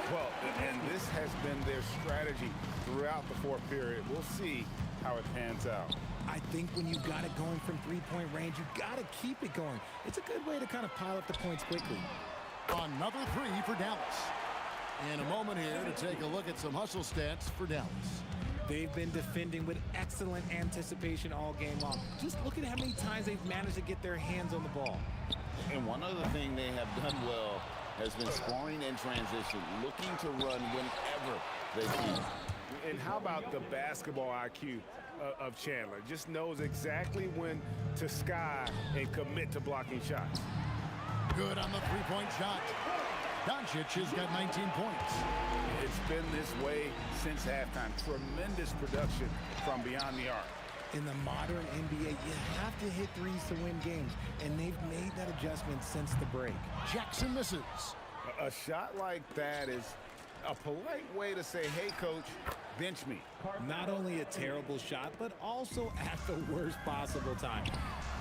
Well, and this has been their strategy throughout the 4th period. We'll see how it pans out. I think when you've got it going from 3-point range, you've got to keep it going. It's a good way to kind of pile up the points quickly. Another 3 for Dallas. And a moment here to take a look at some hustle stats for Dallas. They've been defending with excellent anticipation all game long. Just look at how many times they've managed to get their hands on the ball. And one other thing they have done well has been scoring in transition, looking to run whenever they can. And how about the basketball IQ of Chandler? Just knows exactly when to sky and commit to blocking shots. Good on the 3-point shot. Doncic has got 19 points. It's been this way since halftime. Tremendous production from beyond the arc. In the modern NBA, you have to hit threes to win games, and they've made that adjustment since the break. Jackson misses. A shot like that is a polite way to say, hey, coach, bench me. Not only a terrible shot, but also at the worst possible time.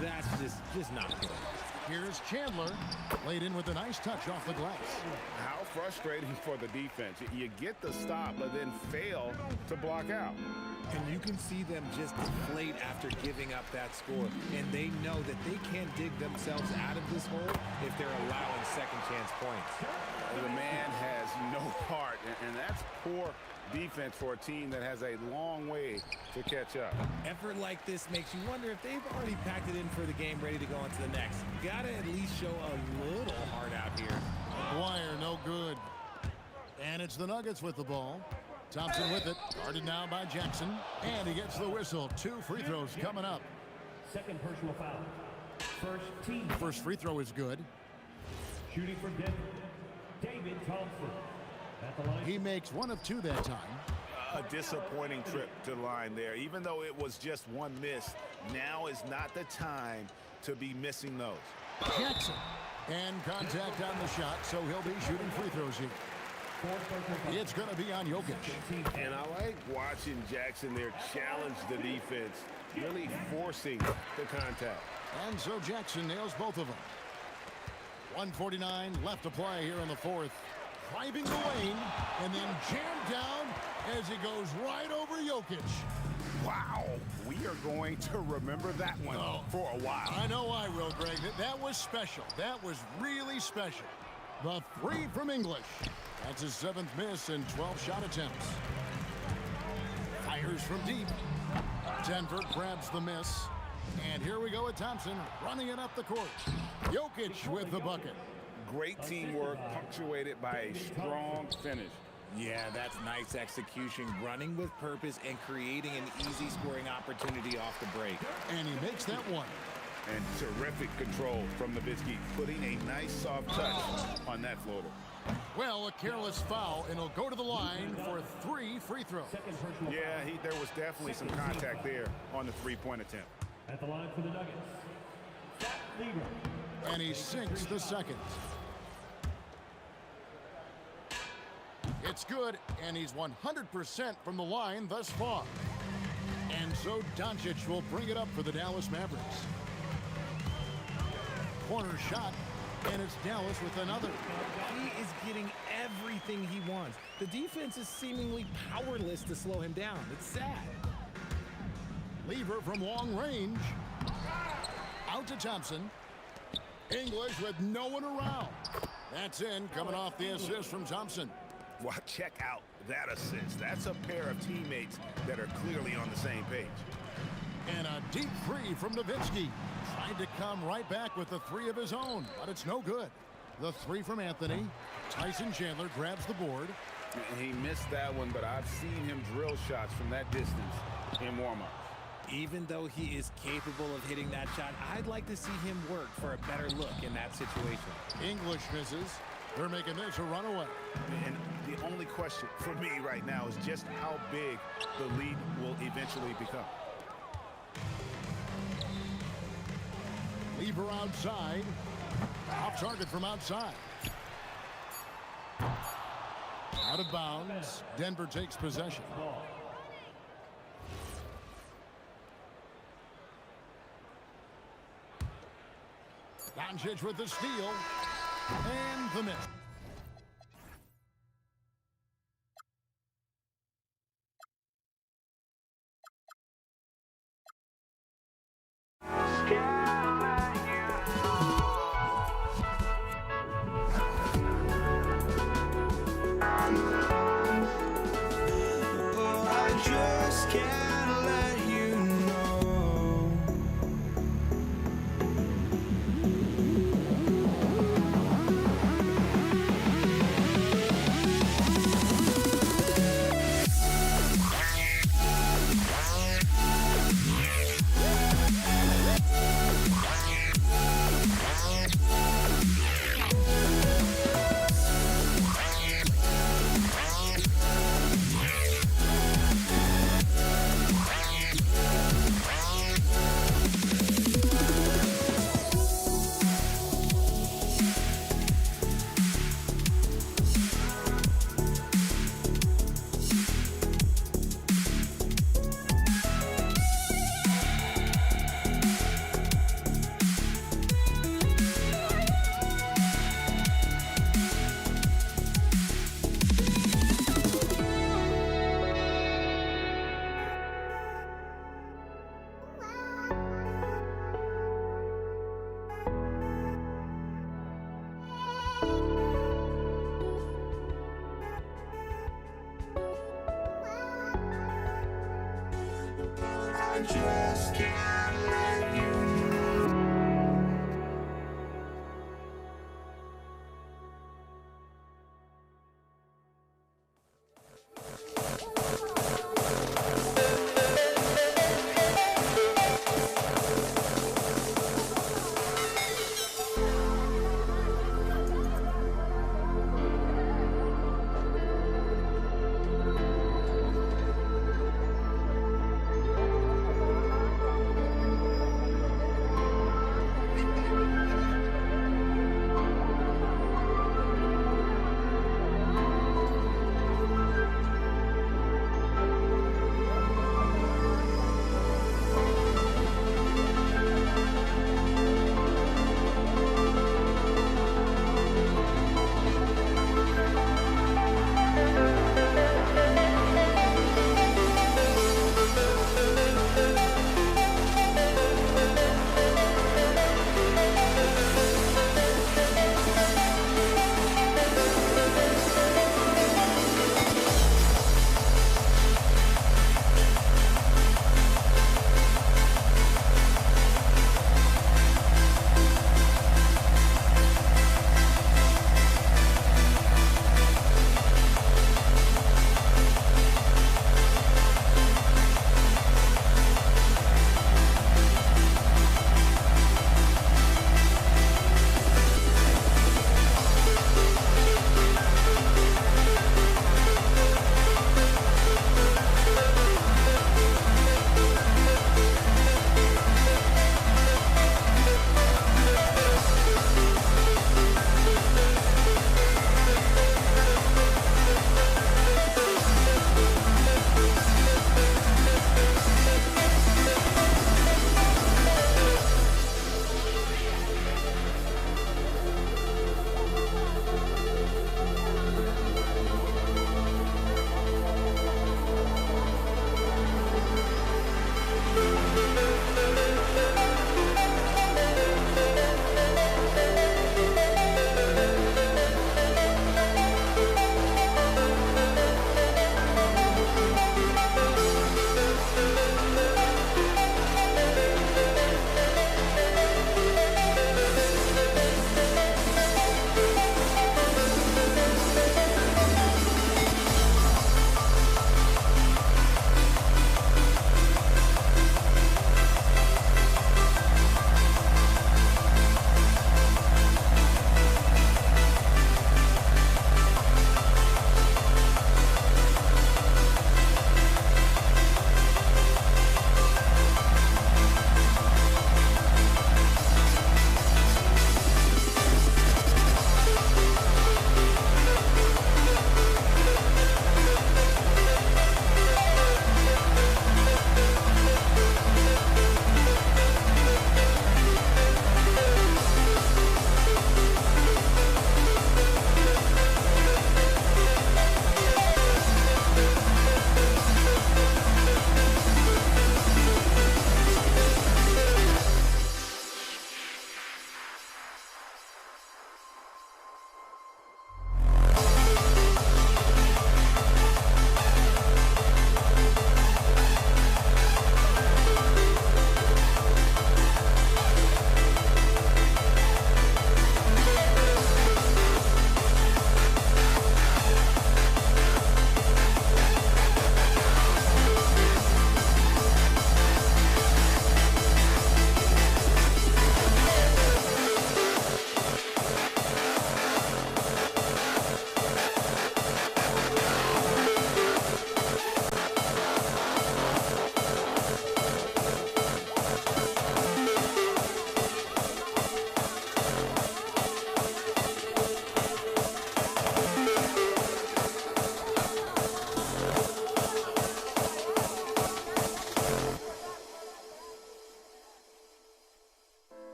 That's just not good. Here's Chandler, laid in with a nice touch off the glass. How frustrating for the defense. You get the stop, but then fail to block out. And you can see them just deflate after giving up that score. And they know that they can't dig themselves out of this hole if they're allowing second chance points. The man has no heart, and that's poor defense for a team that has a long way to catch up. Effort like this makes you wonder if they've already packed it in for the game, ready to go into the next. Gotta at least show a little heart out here. Dwyer, no good. And it's the Nuggets with the ball. Thompson with it, guarded now by Jackson. And he gets the whistle. 2 free throws coming up. Second personal foul. First team. First free throw is good. Shooting for Denver, David Thompson. He makes one of two that time. A disappointing trip to the line there. Even though it was just one miss, now is not the time to be missing those. Jackson. And contact on the shot, so he'll be shooting free throws here. It's going to be on Jokic. And I like watching Jackson there challenge the defense, really forcing the contact. And so Jackson nails both of them. 1:49 left to play here in the fourth. Driving the lane and then jammed down as he goes right over Jokic. Wow, we are going to remember that one for a while. I know I will, Greg. That was special. That was really special. The three from English. That's his 7th miss in 12 shot attempts. Fires from deep. Denver grabs the miss. And here we go with Thompson running it up the court. Jokic with the bucket. Great teamwork punctuated by a strong finish. Yeah, that's nice execution, running with purpose and creating an easy scoring opportunity off the break. And he makes that one. And terrific control from Nowitzki, putting a nice soft touch on that floater. Well, a careless foul, and he'll go to the line for 3 free throws. Yeah, there was definitely some contact there on the three-point attempt. At the line for the Nuggets, Lever. And he sinks the second. It's good, and he's 100% from the line thus far. And so Doncic will bring it up for the Dallas Mavericks. Corner shot, and it's Dallas with another. He is getting everything he wants. The defense is seemingly powerless to slow him down. It's sad. Lever from long range. Out to Thompson. English with no one around. That's in, coming off the assist from Thompson. Well, check out that assist. That's a pair of teammates that are clearly on the same page. And a deep three from Nowitzki. Tried to come right back with the three of his own, but it's no good. The three from Anthony. Tyson Chandler grabs the board. He missed that one, but I've seen him drill shots from that distance in warm-up. Even though he is capable of hitting that shot, I'd like to see him work for a better look in that situation. English misses. They're making this a runaway. And the only question for me right now is just how big the lead will eventually become. Lever outside. Off target from outside. Out of bounds. Denver takes possession. Doncic with the steal. And the miss. Just can't let you know.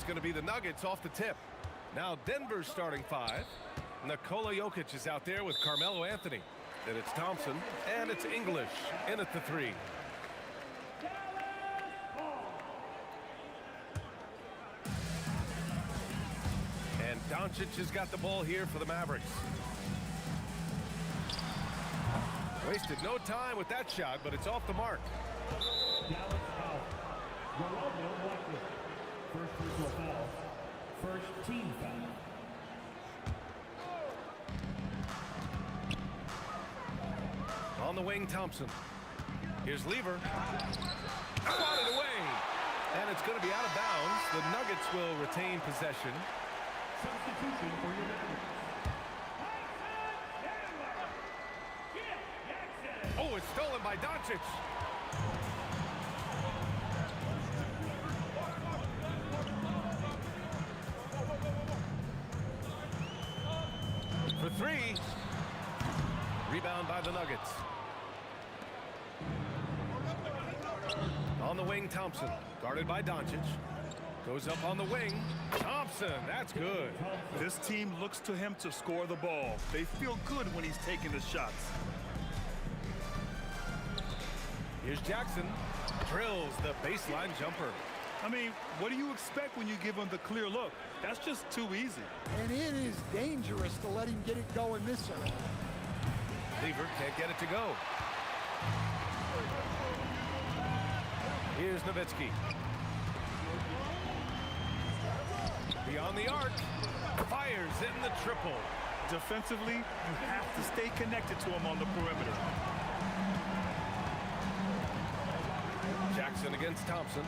going to be the Nuggets off the tip. Now Denver's starting 5. Nikola Jokic is out there with Carmelo Anthony. Then it's Thompson, and it's English in at the 3. And Doncic has got the ball here for the Mavericks. Wasted no time with that shot, but it's off the mark. First personal foul. First team foul. On the wing, Thompson. Here's Lever. Swatted away. And it's going to be out of bounds. The Nuggets will retain possession. Substitution for your Mavericks. Oh, it's stolen by Doncic. For 3. Rebound by the Nuggets. On the wing, Thompson. Guarded by Doncic. Goes up on the wing. Thompson, that's good. This team looks to him to score the ball. They feel good when he's taking the shots. Here's Jackson. Drills the baseline jumper. I mean, what do you expect when you give him the clear look? That's just too easy. And it is dangerous to let him get it going this early. Lever can't get it to go. Here's Nowitzki. Beyond the arc. Fires in the triple. Defensively, you have to stay connected to him on the perimeter. Jackson against Thompson.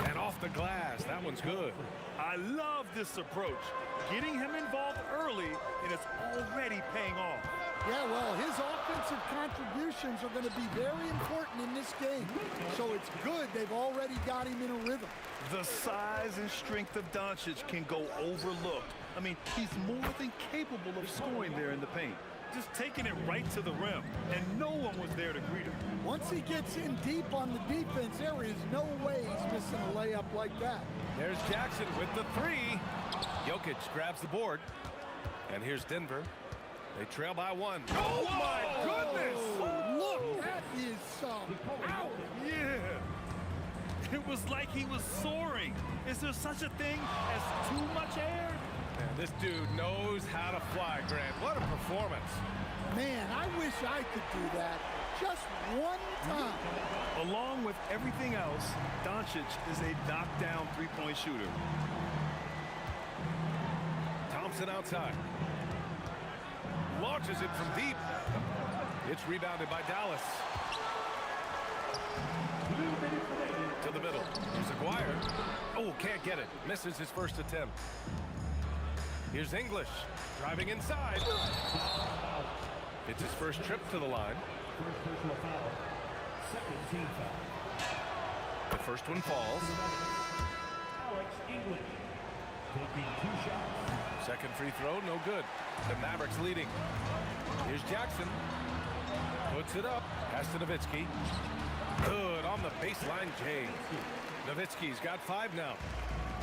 And off the glass. That one's good. I love this approach. Getting him involved early, and it's already paying off. Yeah, well, his offensive contributions are going to be very important in this game. So it's good they've already got him in a rhythm. The size and strength of Doncic can go overlooked. I mean, he's more than capable of scoring there in the paint. Just taking it right to the rim, and no one was there to greet him. Once he gets in deep on the defense, there is no way he's missing a layup like that. There's Jackson with the 3. Jokic grabs the board. And here's Denver. They trail by 1. Oh, my goodness! Look, that is some power. Yeah. It was like he was soaring. Is there such a thing as too much air? And this dude knows how to fly, Grant. What a performance. Man, I wish I could do that just one time. Along with everything else, Doncic is a knockdown three-point shooter. Thompson outside. Launches it from deep. It's rebounded by Dallas. To the middle. Here's Aguirre. Oh, can't get it. Misses his first attempt. Here's English. Driving inside. It's his first trip to the line. First personal foul. Second team foul. The first one falls. Alex English taking 2 shots. Second free throw, no good. The Mavericks leading. Here's Jackson. Puts it up. Pass to Nowitzki. Good on the baseline, Jay. Nowitzki's got 5 now.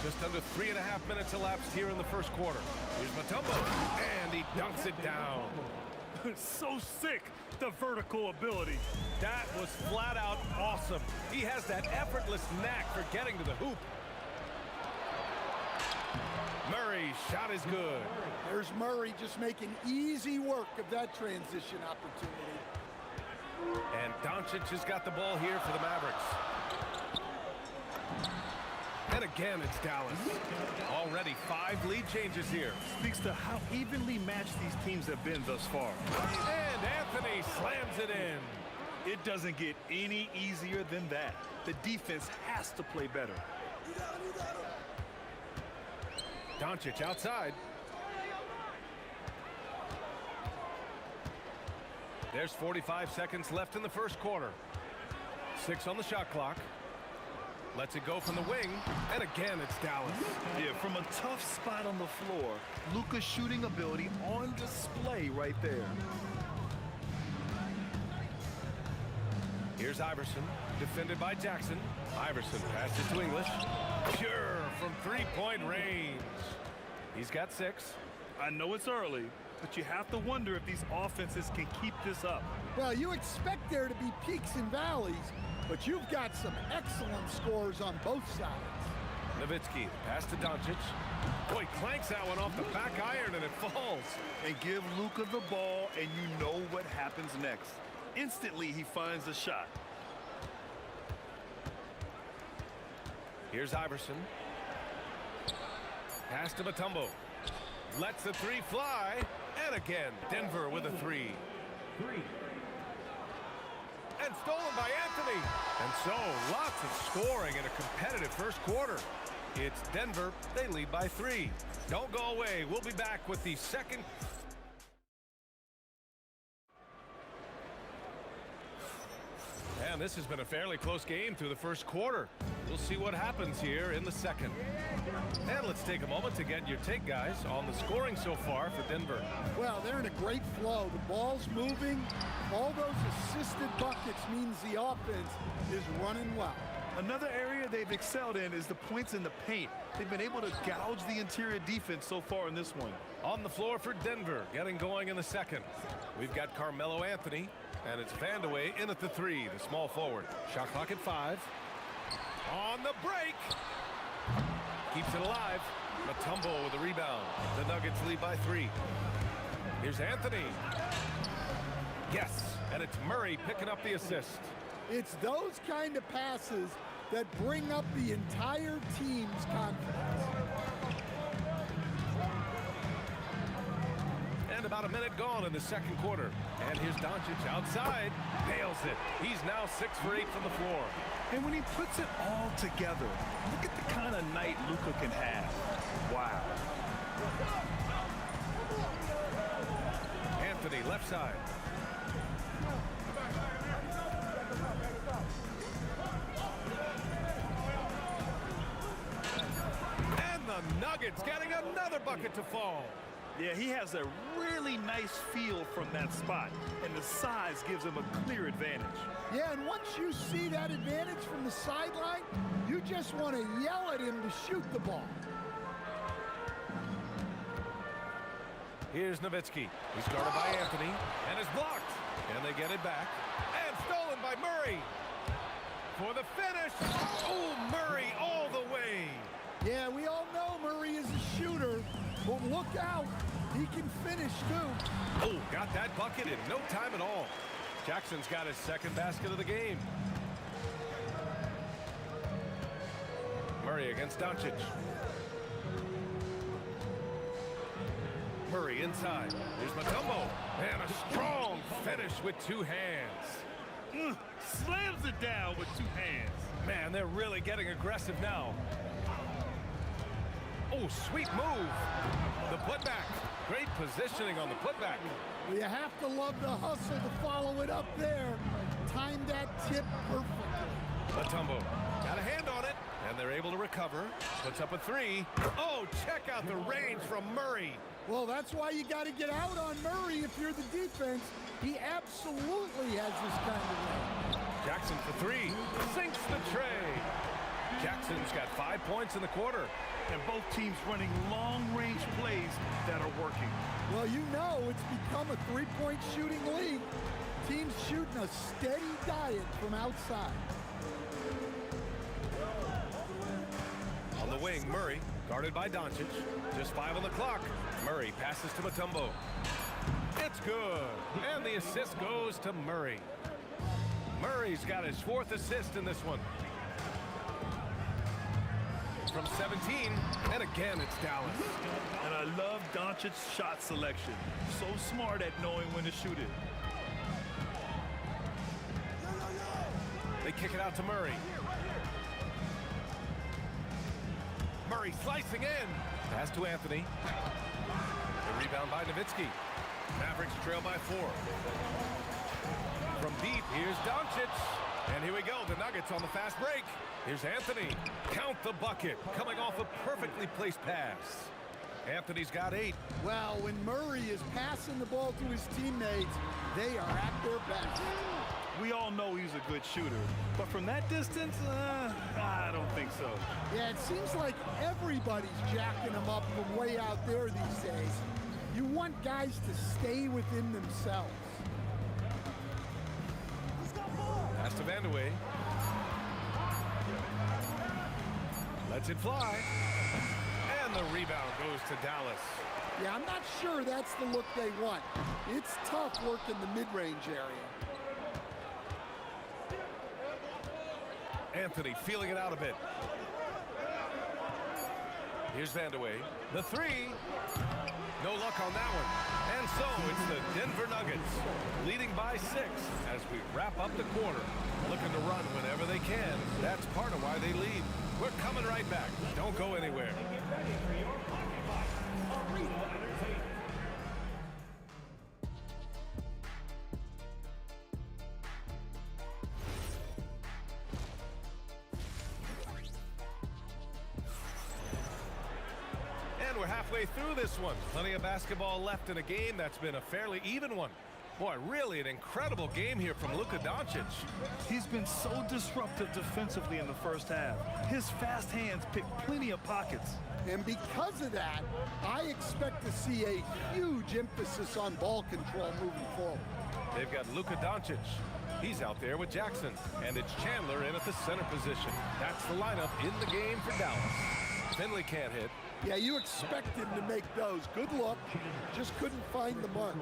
Just under 3.5 minutes elapsed here in the first quarter. Here's Mutombo, and he dunks it down. So sick, the vertical ability. That was flat out awesome. He has that effortless knack for getting to the hoop. Murray's shot is good. There's Murray just making easy work of that transition opportunity. And Doncic has got the ball here for the Mavericks. And again, it's Dallas. Already 5 lead changes here. Speaks to how evenly matched these teams have been thus far. And Anthony slams it in. It doesn't get any easier than that. The defense has to play better. Doncic outside. There's 45 seconds left in the first quarter. 6 on the shot clock. Lets it go from the wing, and again it's Dallas. Yeah, from a tough spot on the floor, Luka's shooting ability on display right there. Here's Iverson, defended by Jackson. Iverson passes to English. Pure from three-point range. He's got 6. I know it's early, but you have to wonder if these offenses can keep this up. Well, you expect there to be peaks and valleys, but you've got some excellent scores on both sides. Nowitzki, pass to Doncic. Boy, clanks that one off the back iron and it falls. And give Luka the ball, and you know what happens next. Instantly, he finds a shot. Here's Iverson. Pass to Mutombo. Lets the 3 fly. And again, Denver with a 3. And stolen by Anthony. And so, lots of scoring in a competitive first quarter. It's Denver. They lead by 3. Don't go away. We'll be back with the second. And this has been a fairly close game through the first quarter. We'll see what happens here in the second. And let's take a moment to get your take, guys, on the scoring so far for Denver. Well, they're in a great flow. The ball's moving. All those assisted buckets means the offense is running well. Another area they've excelled in is the points in the paint. They've been able to gouge the interior defense so far in this one. On the floor for Denver, getting going in the second. We've got Carmelo Anthony, and it's Vandeweghe in at the 3, the small forward. Shot clock at 5. On the break. Keeps it alive. Mutombo with a rebound. The Nuggets lead by 3. Here's Anthony. Yes, and it's Murray picking up the assist. It's those kind of passes that bring up the entire team's confidence. And about a minute gone in the second quarter. And here's Doncic outside. Nails it. He's now 6 for 8 from the floor. And when he puts it all together, look at the kind of night Luka can have. Wow. Anthony, left side. And the Nuggets getting another bucket to fall. Yeah, he has a really nice feel from that spot, and the size gives him a clear advantage. Yeah, and once you see that advantage from the sideline, you just want to yell at him to shoot the ball. Here's Nowitzki. He's guarded by Anthony, and is blocked. And they get it back. And stolen by Murray. For the finish. Oh, Murray all the way. Yeah, we all know Murray is a shooter, but look out. He can finish, too. Oh, got that bucket in no time at all. Jackson's got his second basket of the game. Murray against Doncic. Murray inside. There's Mutombo. And a strong finish with 2 hands. Slams it down with 2 hands. Man, they're really getting aggressive now. Oh, sweet move. The putback. Great positioning on the putback. Well, you have to love the hustle to follow it up there. Timed that tip perfectly. Mutombo got a hand on it, and they're able to recover. Puts up a 3. Oh, check out the range from Murray. Well, that's why you got to get out on Murray if you're the defense. He absolutely has this kind of range. Jackson for 3. Sinks the tray. Jackson's got 5 points in the quarter. And both teams running long-range plays that are working. Well, you know it's become a 3-point shooting league. Teams shooting a steady diet from outside. On the wing, Murray, guarded by Doncic. Just 5 on the clock. Murray passes to Mutombo. It's good. And the assist goes to Murray. Murray's got his 4th assist in this one. From 17, and again it's Dallas. And I love Doncic's shot selection. So smart at knowing when to shoot it. They kick it out to Murray. Murray slicing in. Pass to Anthony. The rebound by Nowitzki. Mavericks trail by 4. From deep, here's Doncic. And here we go, the Nuggets on the fast break. Here's Anthony. Count the bucket, coming off a perfectly placed pass. Anthony's got 8. Well, when Murray is passing the ball to his teammates, they are at their best. We all know he's a good shooter. But from that distance, I don't think so. Yeah, it seems like everybody's jacking him up from way out there these days. You want guys to stay within themselves. Pass to Vandeweghe. Lets it fly. And the rebound goes to Dallas. Yeah, I'm not sure that's the look they want. It's tough work in the mid-range area. Anthony feeling it out a bit. Here's Vandeweghe. The three. No luck on that one. And so it's the Denver Nuggets leading by 6 as we wrap up the quarter. Looking to run whenever they can. That's part of why they lead. We're coming right back. Don't go anywhere. And we're halfway through this one. Plenty of basketball left in a game that's been a fairly even one. Boy, really an incredible game here from Luka Doncic. He's been so disruptive defensively in the first half. His fast hands pick plenty of pockets. And because of that, I expect to see a huge emphasis on ball control moving forward. They've got Luka Doncic. He's out there with Jackson. And it's Chandler in at the center position. That's the lineup in the game for Dallas. Finley can't hit. Yeah, you expect him to make those. Good look. Just couldn't find the mark.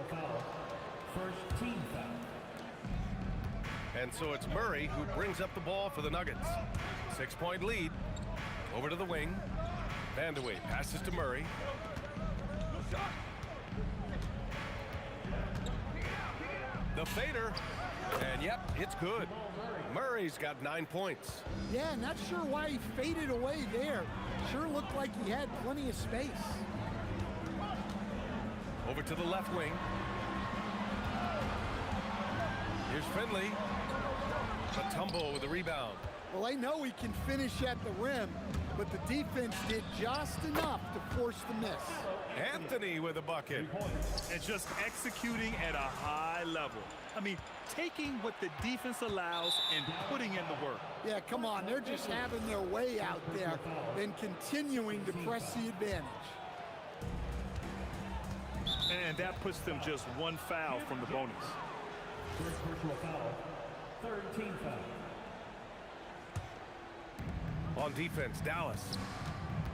First team foul. And so it's Murray who brings up the ball for the Nuggets. 6-point lead. Over to the wing. Vandeweghe passes to Murray. The fader. And yep, it's good. Murray's got 9 points. Yeah, not sure why he faded away there. Sure looked like he had plenty of space. Over to the left wing. Here's Finley. Mutombo with the rebound. Well, I know he can finish at the rim, but the defense did just enough to force the miss. Anthony with a bucket. And just executing at a high level. I mean, taking what the defense allows and putting in the work. Yeah, come on. They're just having their way out there and continuing to press the advantage. And that puts them just one foul from the bonus. First personal foul. Third team foul. On defense, Dallas.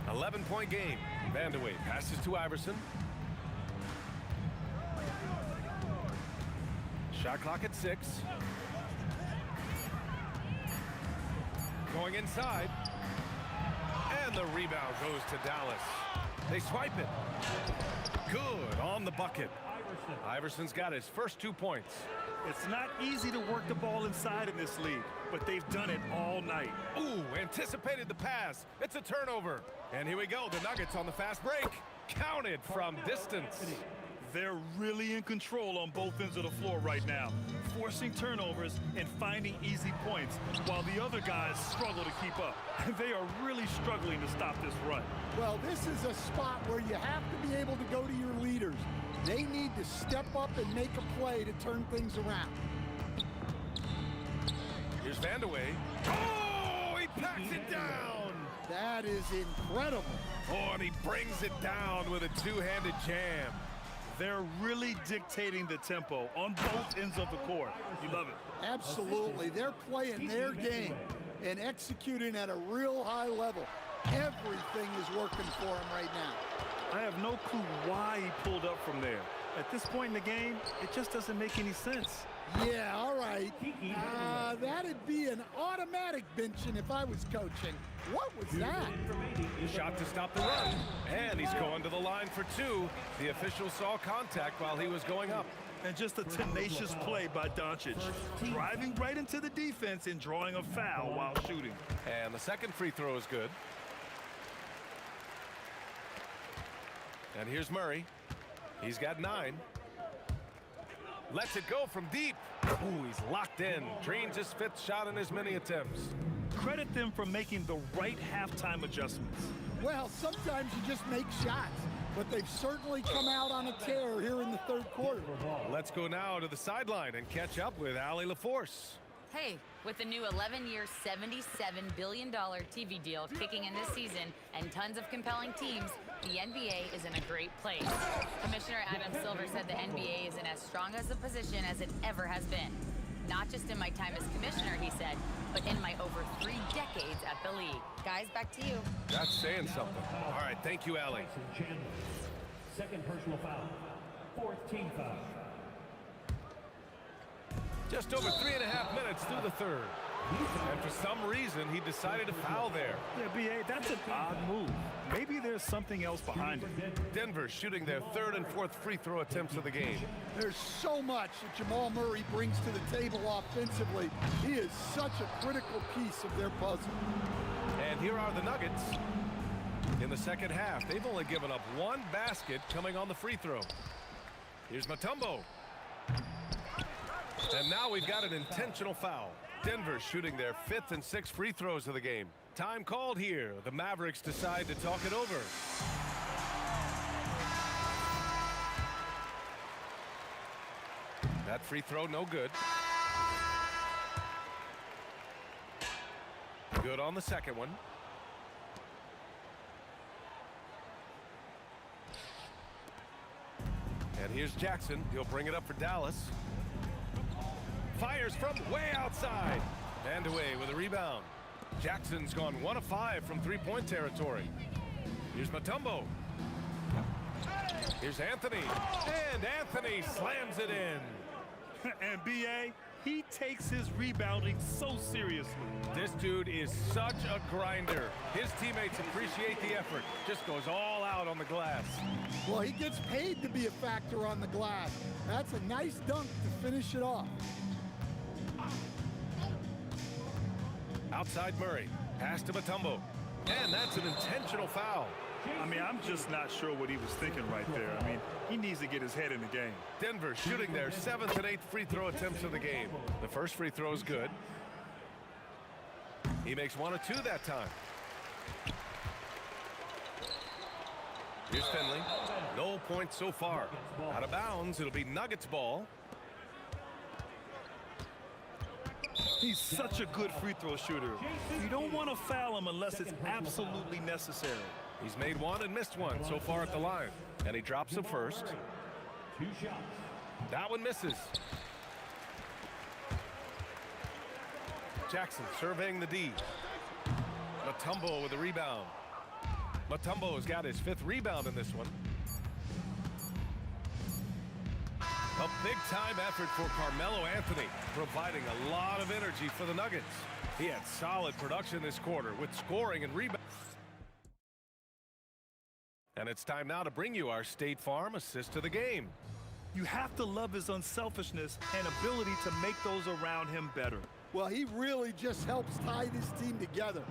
11-point game. Vandeweghe passes to Iverson. Shot clock at 6. Going inside. And the rebound goes to Dallas. They swipe it. Good on the bucket. Iverson's got his first 2 points. It's not easy to work the ball inside in this league, but they've done it all night. Ooh, anticipated the pass. It's a turnover. And here we go, the Nuggets on the fast break. Counted from distance. They're really in control on both ends of the floor right now, forcing turnovers and finding easy points, while the other guys struggle to keep up. They are really struggling to stop this run. Well, this is a spot where you have to be able to go to your leaders. They need to step up and make a play to turn things around. Here's Vandeweghe. Oh, he packs it down. That is incredible. Oh, and he brings it down with a two-handed jam. They're really dictating the tempo on both ends of the court. You love it. Absolutely. They're playing their game and executing at a real high level. Everything is working for them right now. I have no clue why he pulled up from there. At this point in the game, it just doesn't make any sense. Yeah, all right. That'd be an automatic benching if I was coaching. What was that? Shot to stop the run. And he's going to the line for 2. The official saw contact while he was going up. And just a tenacious play by Doncic. Driving right into the defense and drawing a foul while shooting. And the second free throw is good. And here's Murray. He's got 9. Lets it go from deep. Ooh, he's locked in. Drains his 5th shot in as many attempts. Credit them for making the right halftime adjustments. Well, sometimes you just make shots, but they've certainly come out on a tear here in the third quarter. Let's go now to the sideline and catch up with Allie LaForce. Hey, with the new 11-year, $77 billion TV deal kicking in this season and tons of compelling teams, the NBA is in a great place. Commissioner Adam Silver said the NBA is in as strong as a position as it ever has been. Not just in my time as commissioner, he said, but in my over 3 decades at the league. Guys, back to you. That's saying something. All right, thank you, Allie. Second personal foul. Fourth team foul. Just over 3.5 minutes through the third. And for some reason, he decided to foul there. Yeah, B.A., that's an odd move. Maybe there's something else behind it. Denver shooting their 3rd and 4th free throw attempts of the game. There's so much that Jamal Murray brings to the table offensively. He is such a critical piece of their puzzle. And here are the Nuggets. In the second half, they've only given up 1 basket coming on the free throw. Here's Mutombo. And now we've got an intentional foul. Denver shooting their 5th and 6th free throws of the game. Time called here. The Mavericks decide to talk it over. That free throw no good. Good on the second one. And here's Jackson. He'll bring it up for Dallas. Fires from way outside. And away with a rebound. Jackson's gone 1 of 5 from 3-point territory. Here's Mutombo. Here's Anthony. And Anthony slams it in. And B.A., he takes his rebounding so seriously. This dude is such a grinder. His teammates appreciate the effort. Just goes all out on the glass. Well, he gets paid to be a factor on the glass. That's a nice dunk to finish it off. Outside Murray. Pass to Mutombo. And that's an intentional foul. I mean, I'm just not sure what he was thinking right there. I mean, he needs to get his head in the game. Denver shooting their 7th and 8th free throw attempts of the game. The first free throw is good. He makes 1 of 2 that time. Here's Finley. No points so far. Out of bounds. It'll be Nuggets ball. He's such a good free throw shooter. You don't want to foul him unless it's absolutely necessary. He's made 1 and missed 1 so far at the line. And he drops the first. 2 shots. That one misses. Jackson surveying the D. Mutombo with a rebound. Mutombo's got his 5th rebound in this one. A big-time effort for Carmelo Anthony, providing a lot of energy for the Nuggets. He had solid production this quarter with scoring and rebound. And it's time now to bring you our State Farm assist of the game. You have to love his unselfishness and ability to make those around him better. Well, he really just helps tie this team together.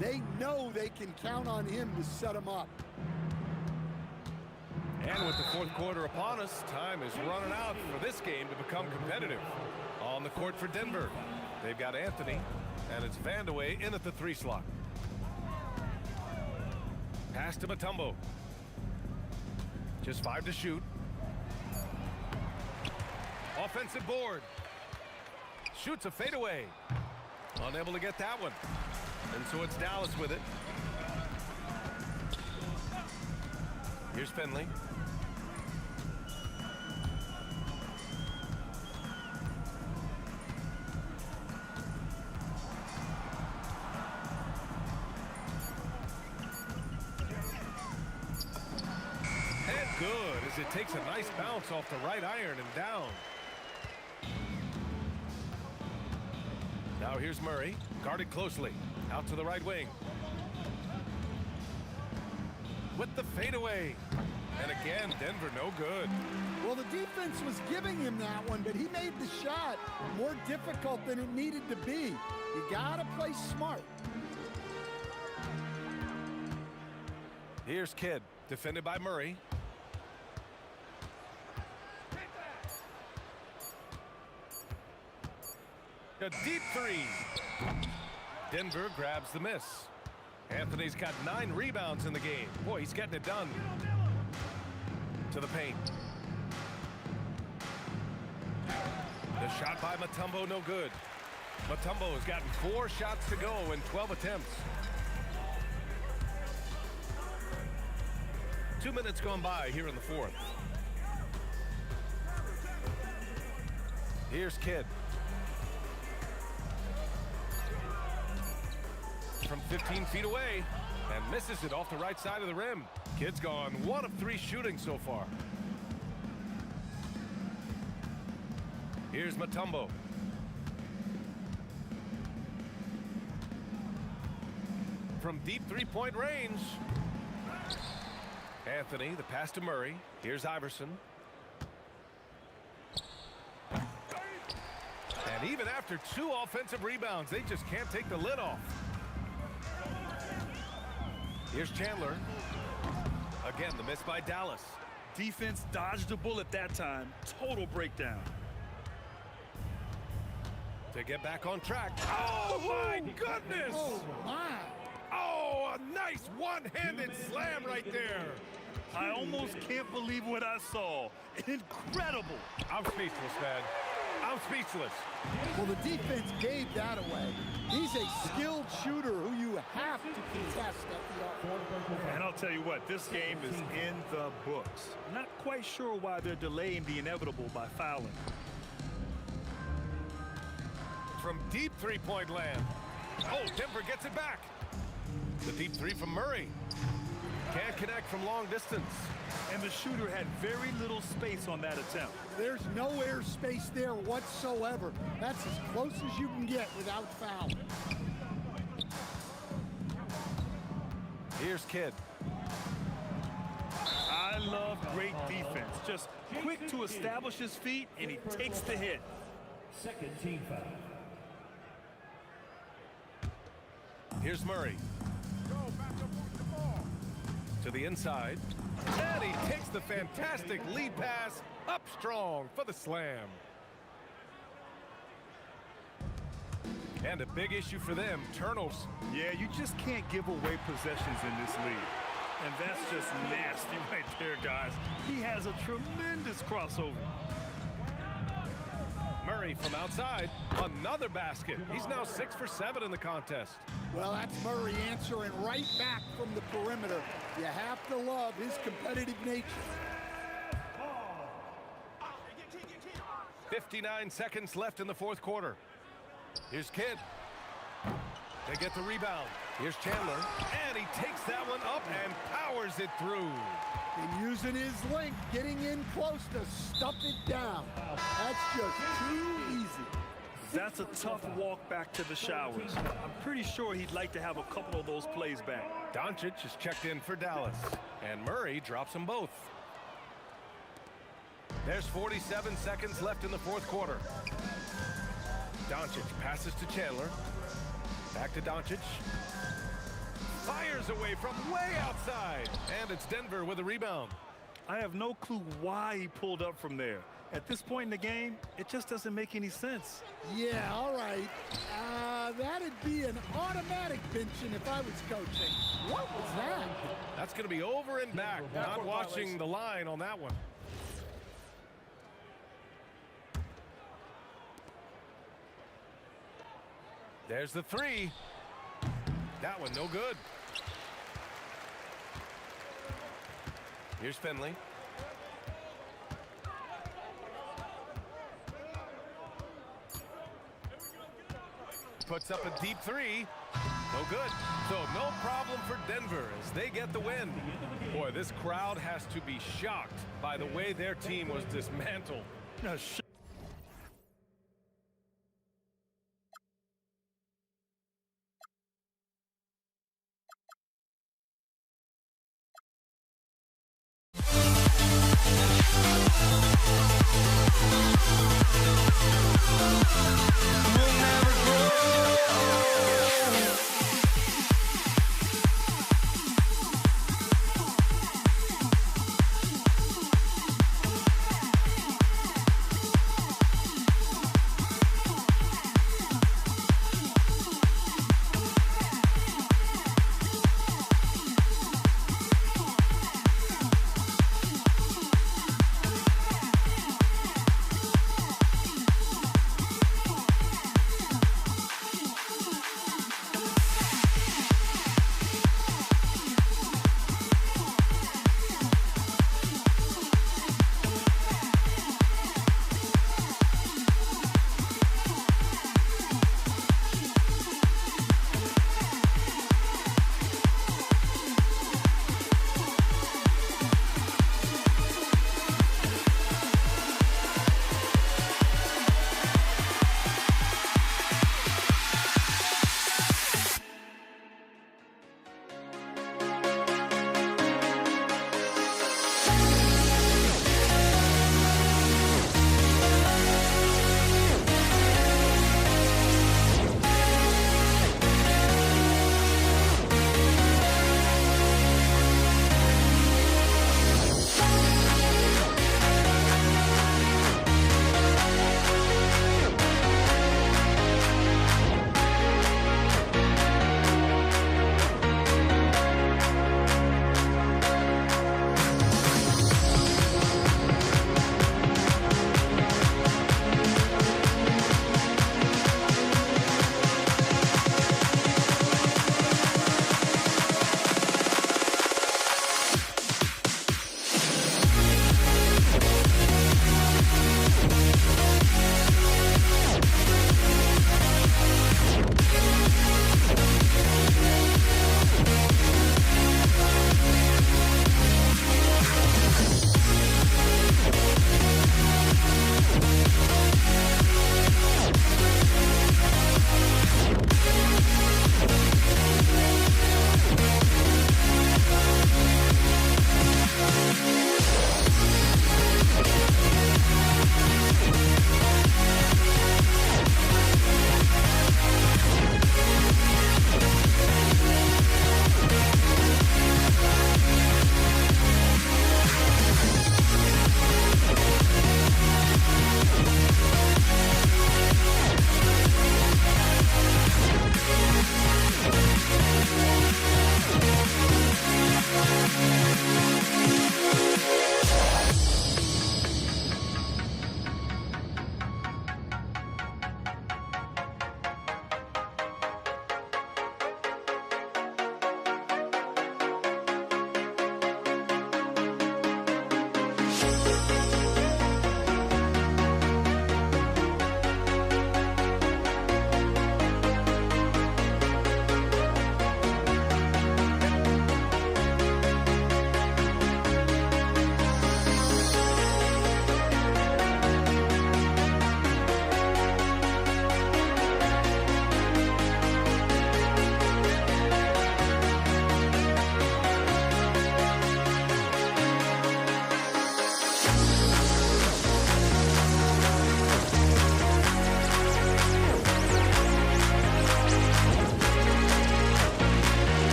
They know they can count on him to set them up. And with the 4th quarter upon us, time is running out for this game to become competitive. On the court for Denver, they've got Anthony, and it's Vandeweghe in at the 3 slot. Pass to Mutombo. Just 5 to shoot. Offensive board. Shoots a fadeaway. Unable to get that one. And so it's Dallas with it. Here's Finley. And good as it takes a nice bounce off the right iron and down. Now here's Murray, guarded closely, out to the right wing. With the fadeaway. And again, Denver no good. Well, the defense was giving him that one, but he made the shot more difficult than it needed to be. You gotta play smart. Here's Kidd, defended by Murray. A deep 3. Denver grabs the miss. Anthony's got 9 rebounds in the game. Boy, he's getting it done. To the paint. Shot by Mutombo, no good. Mutombo has gotten 4 shots to go in 12 attempts. 2 minutes gone by here in the fourth. Here's Kidd. From 15 feet away and misses it off the right side of the rim. Kidd's gone 1 of 3 shooting so far. Here's Mutombo. From deep three-point range. Anthony, the pass to Murray. Here's Iverson. And even after 2 offensive rebounds, they just can't take the lid off. Here's Chandler. Again, the miss by Dallas. Defense dodged a bullet that time. Total breakdown. To get back on track. Oh, my goodness! Oh, my. Oh, a nice one-handed slam right there. I almost can't believe what I saw. Incredible. I'm speechless, man. I'm speechless. Well, the defense gave that away. He's a skilled shooter who you have to contest at the arc. And I'll tell you what, this game is in the books. Not quite sure why they're delaying the inevitable by fouling. From deep three-point land. Oh, Denver gets it back. The deep 3 from Murray. Can't connect from long distance. And the shooter had very little space on that attempt. There's no air space there whatsoever. That's as close as you can get without foul. Here's Kidd. I love great defense. Just quick to establish his feet, and he takes the hit. Second team foul. Here's Murray. To the inside. And he takes the fantastic lead pass up strong for the slam. And a big issue for them, turnovers. Yeah, you just can't give away possessions in this league. And that's just nasty right there, guys. He has a tremendous crossover. Murray from outside, another basket. He's now 6 for 7 in the contest. Well, that's Murray answering right back from the perimeter. You have to love his competitive nature. 59 seconds left in the fourth quarter. Here's Kidd. They get the rebound. Here's Chandler. And he takes that one up and powers it through. And using his length, getting in close to stuff it down. That's just too easy. That's a tough walk back to the showers. I'm pretty sure he'd like to have a couple of those plays back. Doncic is checked in for Dallas. And Murray drops them both. There's 47 seconds left in the fourth quarter. Doncic passes to Chandler. Back to Doncic. Fires away from way outside. And it's Denver with a rebound. I have no clue why he pulled up from there. At this point in the game, it just doesn't make any sense. Yeah, all right. That'd be an automatic benching if I was coaching. What was that? That's going to be over and back. Not watching the line on that one. There's the 3. That one no good. Here's Finley. Puts up a deep 3. No good. So no problem for Denver as they get the win. Boy, this crowd has to be shocked by the way their team was dismantled.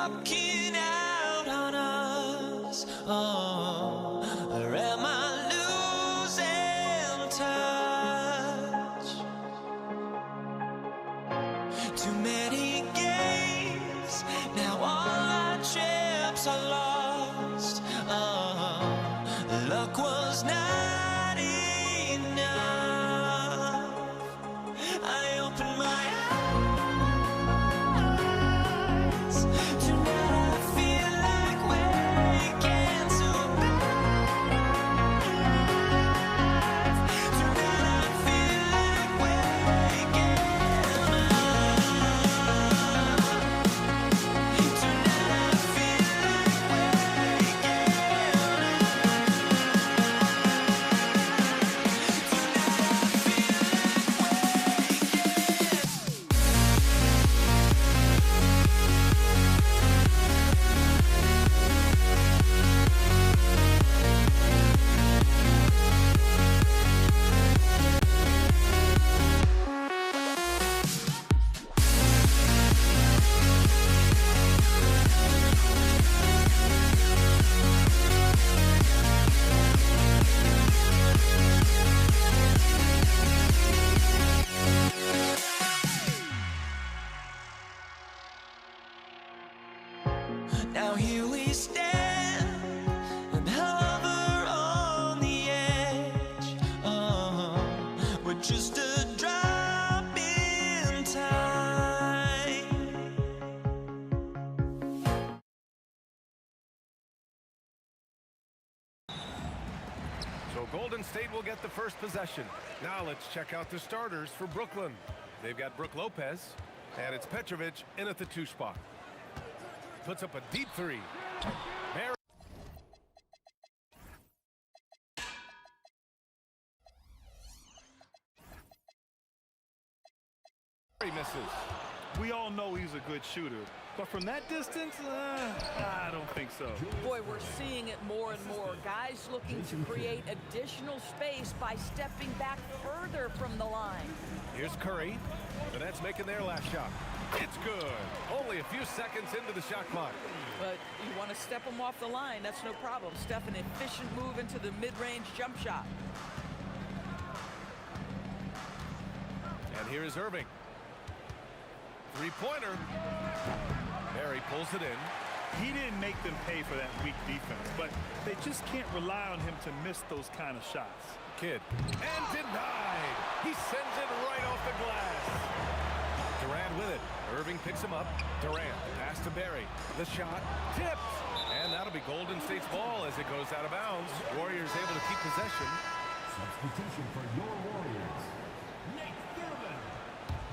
walking out on us? Oh, or am I losing touch? Too many games, now all our chips are lost. Oh, luck was not enough. I opened my eyes. Tonight I feel like waking to a better life. Tonight I feel like waking up. Tonight I feel like waking Now here we stand and hover on the edge. Oh, we're just a drop in time. So Golden State will get the first possession. Now let's check out the starters for Brooklyn. They've got Brook Lopez, and it's Petrovic in at the 2 spot. Puts up a deep three. He misses. We all know he's a good shooter, but from that distance, I don't think so. Boy, we're seeing it more and more. Guys looking to create additional space by stepping back further from the line. Here's Curry. The Nets making their last shot. It's good. Only a few seconds into the shot clock. But you want to step them off the line, that's no problem. Steph, an efficient move into the mid-range jump shot. And here is Irving. Three-pointer. Barry pulls it in. He didn't make them pay for that weak defense, but they just can't rely on him to miss those kind of shots. Kidd. And denied. He sends it right off the glass. Durant with it. Irving picks him up. Durant, pass to Barry. The shot tipped. And that'll be Golden State's ball as it goes out of bounds. Warriors able to keep possession. Substitution for your Warriors. Nate Thurman.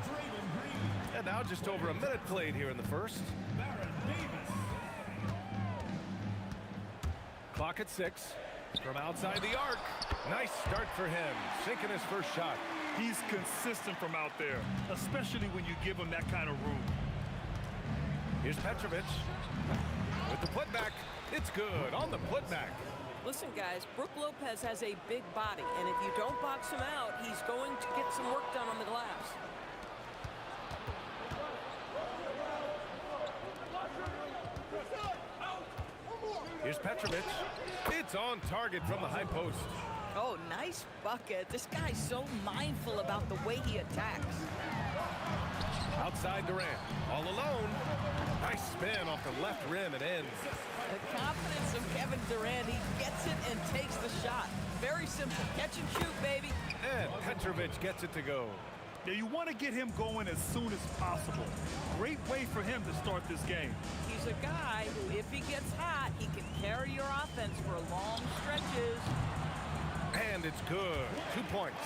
Draymond Green. And now just over a minute played here in the first. Baron Davis. Clock at 6. From outside the arc. Nice start for him. Sinking his first shot. He's consistent from out there, especially when you give him that kind of room. Here's Petrovic. With the putback. It's good on the putback. Listen, guys, Brook Lopez has a big body, and if you don't box him out, he's going to get some work done on the glass. Here's Petrovic. It's on target from the high post. Oh, nice bucket. This guy's so mindful about the way he attacks. Outside Durant. All alone. Nice spin off the left rim and ends. The confidence of Kevin Durant. He gets it and takes the shot. Very simple. Catch and shoot, baby. And Petrovic gets it to go. Now, you want to get him going as soon as possible. Great way for him to start this game. He's a guy who, if he gets hot, he can carry your offense for long stretches. And it's good. 2 points.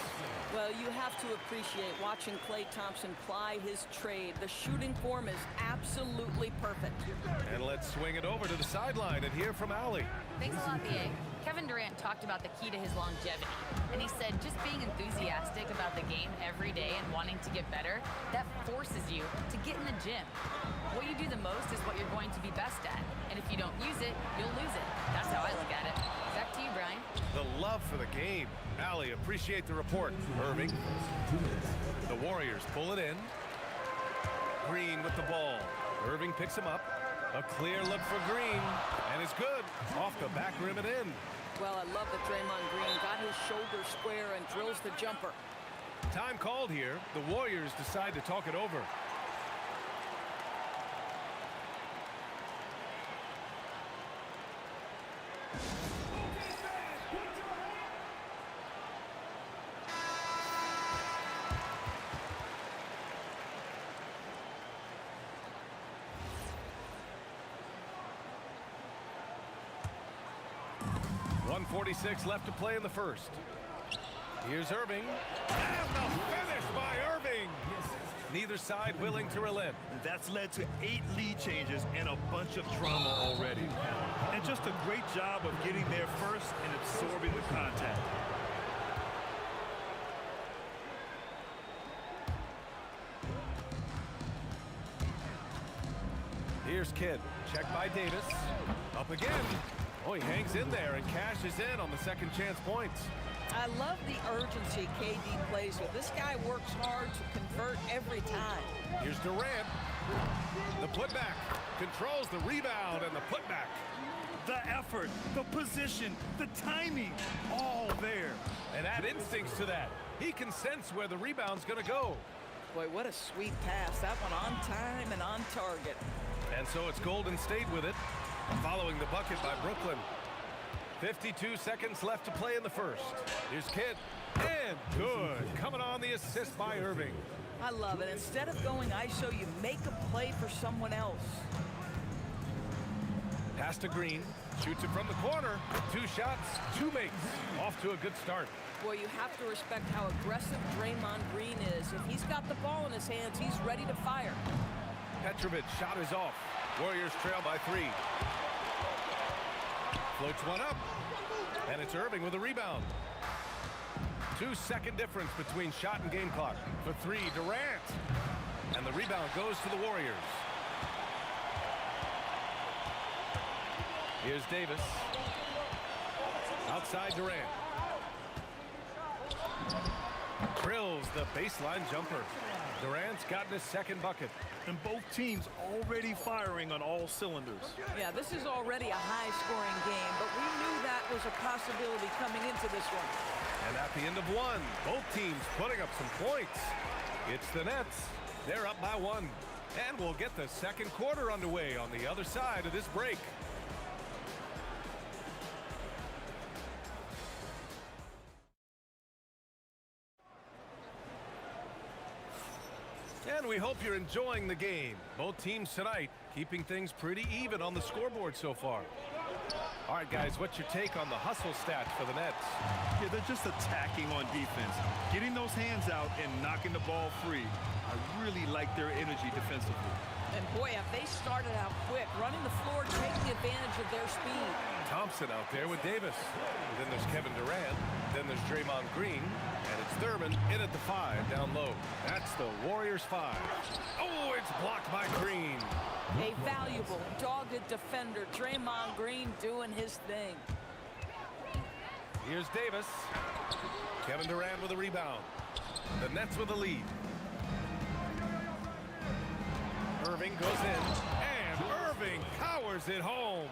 Well, you have to appreciate watching Klay Thompson ply his trade. The shooting form is absolutely perfect. And let's swing it over to the sideline and hear from Allie. Thanks a lot, BA. Kevin Durant talked about the key to his longevity. And he said just being enthusiastic about the game every day and wanting to get better, that forces you to get in the gym. What you do the most is what you're going to be best at. And if you don't use it, you'll lose it. That's how I look at it. Back to you, Brian. The love for the game. Allie, appreciate the report. Irving. The Warriors pull it in. Green with the ball. Irving picks him up. A clear look for Green, and it's good. Off the back rim and in. Well, I love that Draymond Green got his shoulder square and drills the jumper. Time called here. The Warriors decide to talk it over. .146 left to play in the first. Here's Irving. And the finish by Irving. Neither side willing to relent. That's led to 8 lead changes and a bunch of drama already. And just a great job of getting there first and absorbing the contact. Here's Kidd. Checked by Davis. Up again. Oh, he hangs in there and cashes in on the second chance points. I love the urgency KD plays with. This guy works hard to convert every time. Here's Durant. The putback. Controls the rebound and the putback. The effort, the position, the timing, all there. And add instincts to that. He can sense where the rebound's going to go. Boy, what a sweet pass. That one on time and on target. And so it's Golden State with it, following the bucket by Brooklyn. 52 seconds left to play in the first. Here's Kidd. And good. Coming on the assist by Irving. I love it. Instead of going ISO, you make a play for someone else. Pass to Green. Shoots it from the corner. 2 shots, 2 makes. Off to a good start. Boy, you have to respect how aggressive Draymond Green is. If he's got the ball in his hands, he's ready to fire. Petrovic shot is off. Warriors trail by 3. Floats one up. And it's Irving with a rebound. 2-second difference between shot and game clock. For 3, Durant. And the rebound goes to the Warriors. Here's Davis. Outside Durant. Drills the baseline jumper. Durant's gotten his second bucket. And both teams already firing on all cylinders. Yeah, this is already a high-scoring game, but we knew that was a possibility coming into this one. And at the end of 1, both teams putting up some points. It's the Nets. They're up by 1. And we'll get the second quarter underway on the other side of this break. And we hope you're enjoying the game. Both teams tonight keeping things pretty even on the scoreboard so far. All right, guys, what's your take on the hustle stats for the Nets? Yeah, they're just attacking on defense. Getting those hands out and knocking the ball free. I really like their energy defensively. And boy, have they started out quick, running the floor, taking advantage of their speed. Thompson out there with Davis. Then there's Kevin Durant. Then there's Draymond Green. And it's Thurman in at the 5 down low. That's the Warriors 5. Oh, it's blocked by Green. A valuable, dogged defender. Draymond Green doing his thing. Here's Davis. Kevin Durant with a rebound. The Nets with a lead. Irving goes in. And Irving powers it home.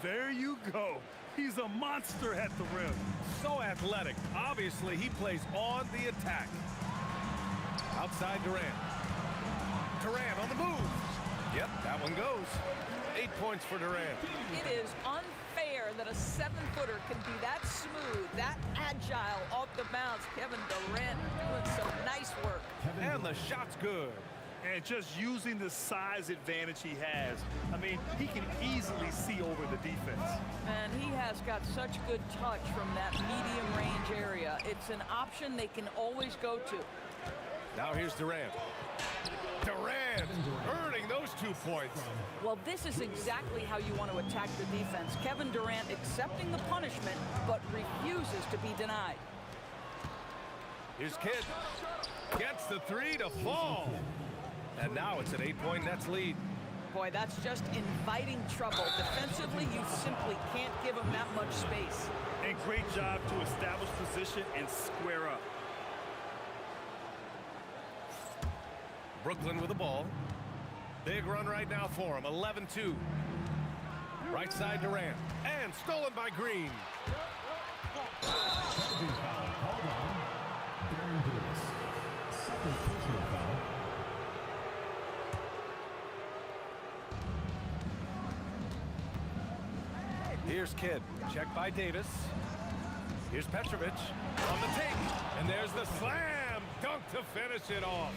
There you go. He's a monster at the rim. So athletic. Obviously, he plays on the attack. Outside Durant. Durant on the move. Yep, that one goes. 8 points for Durant. It is unfair that a 7-footer can be that smooth, that agile off the bounce. Kevin Durant doing some nice work. And the shot's good. And just using the size advantage he has. I mean, he can easily see over the defense. And he has got such good touch from that medium range area. It's an option they can always go to. Now here's Durant. Durant earning those 2 points. Well, this is exactly how you want to attack the defense. Kevin Durant accepting the punishment, but refuses to be denied. Here's Kidd. Gets the 3 to fall. And now it's an 8-point Nets lead. Boy, that's just inviting trouble. Defensively, you simply can't give him that much space. And great job to establish position and square up. Big run right now for him. 11-2. Right side Durant. And stolen by Green. Here's Kidd. Check by Davis. Here's Petrovic on the take. And there's the slam dunk to finish it off.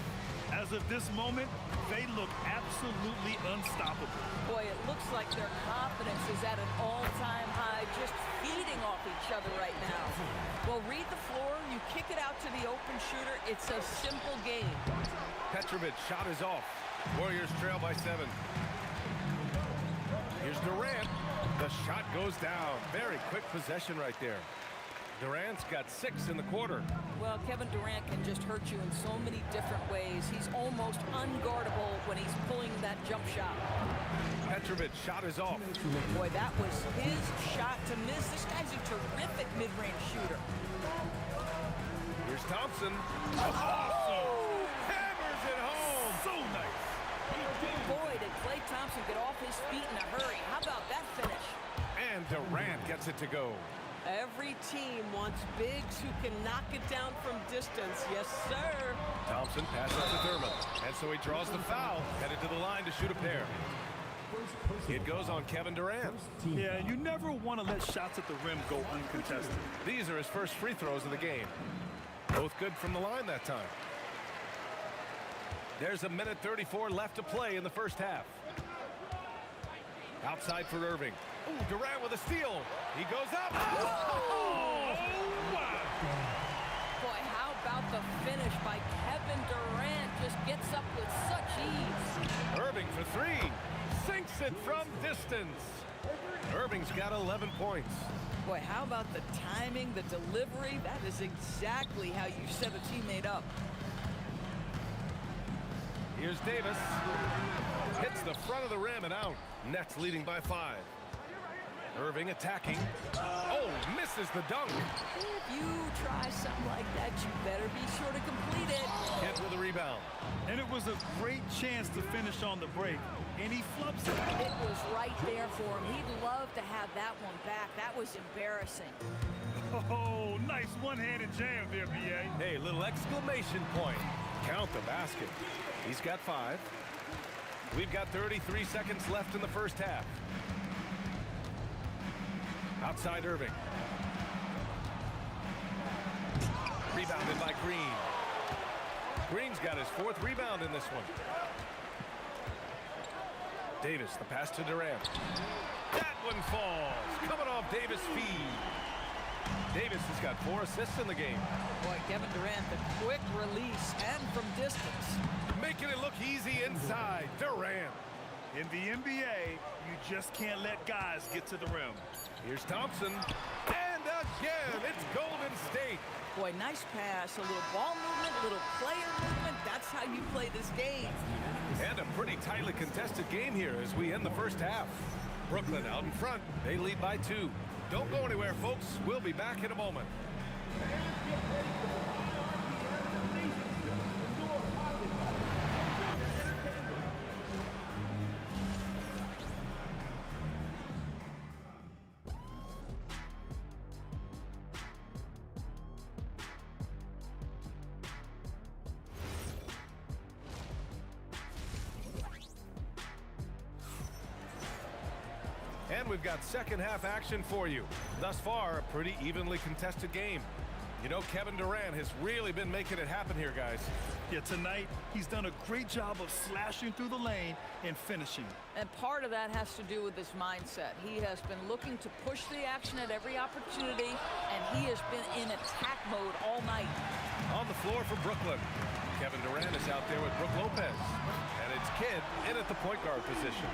As of this moment, they look absolutely unstoppable. Boy, it looks like their confidence is at an all-time high, just feeding off each other right now. Well, read the floor, you kick it out to the open shooter. It's a simple game. Petrovic shot is off. Warriors trail by 7. Here's Durant. The shot goes down. Very quick possession right there. Durant's got 6 in the quarter. Well, Kevin Durant can just hurt you in so many different ways. He's almost unguardable when he's pulling that jump shot. Petrovic shot is off. Boy, that was his shot to miss. This guy's a terrific mid-range shooter. Here's Thompson. Awesome! Hammers it home. So nice. Boy, did Klay Thompson get off his feet in a hurry. How about that finish? And Durant gets it to go. Every team wants bigs who can knock it down from distance. Yes, sir. Thompson passes to Thurman. And so he draws the foul. Headed to the line to shoot a pair. It goes on Kevin Durant. Yeah, you never want to let shots at the rim go uncontested. These are his first free throws of the game. Both good from the line that time. There's a minute 34 left to play in the first half. Outside for Irving. Ooh, Durant with a steal. He goes up. Oh, wow. Boy, how about the finish by Kevin Durant? Just gets up with such ease. Irving for 3. Sinks it from distance. Irving's got 11 points. Boy, how about the timing, the delivery? That is exactly how you set a teammate up. Here's Davis. Hits the front of the rim and out. Nets leading by 5. Irving attacking. Oh, misses the dunk. If you try something like that, you better be sure to complete it. Kidd with a rebound. And it was a great chance to finish on the break. And he flubs it. It was right there for him. He'd love to have that one back. That was embarrassing. Oh, nice one-handed jam there, B.A. Hey, little exclamation point. Count the basket. He's got 5. We've got 33 seconds left in the first half. Outside Irving. Rebounded by Green. Green's got his 4th rebound in this one. Davis, the pass to Durant. That one falls. Coming off Davis' feed. Davis has got 4 assists in the game. Boy, Kevin Durant, the quick release and from distance. Making it look easy inside. Durant. In the NBA, you just can't let guys get to the rim. Here's Thompson. And again, it's Golden State. Boy, nice pass. A little ball movement, a little player movement. That's how you play this game. And a pretty tightly contested game here as we end the first half. Brooklyn out in front. They lead by 2. Don't go anywhere, folks. We'll be back in a moment. And we've got second half action for you. Thus far, a pretty evenly contested game. You know, Kevin Durant has really been making it happen here, guys. Yeah, tonight, he's done a great job of slashing through the lane and finishing. And part of that has to do with his mindset. He has been looking to push the action at every opportunity, and he has been in attack mode all night. On the floor for Brooklyn, Kevin Durant is out there with Brook Lopez. And it's Kidd in at the point guard position.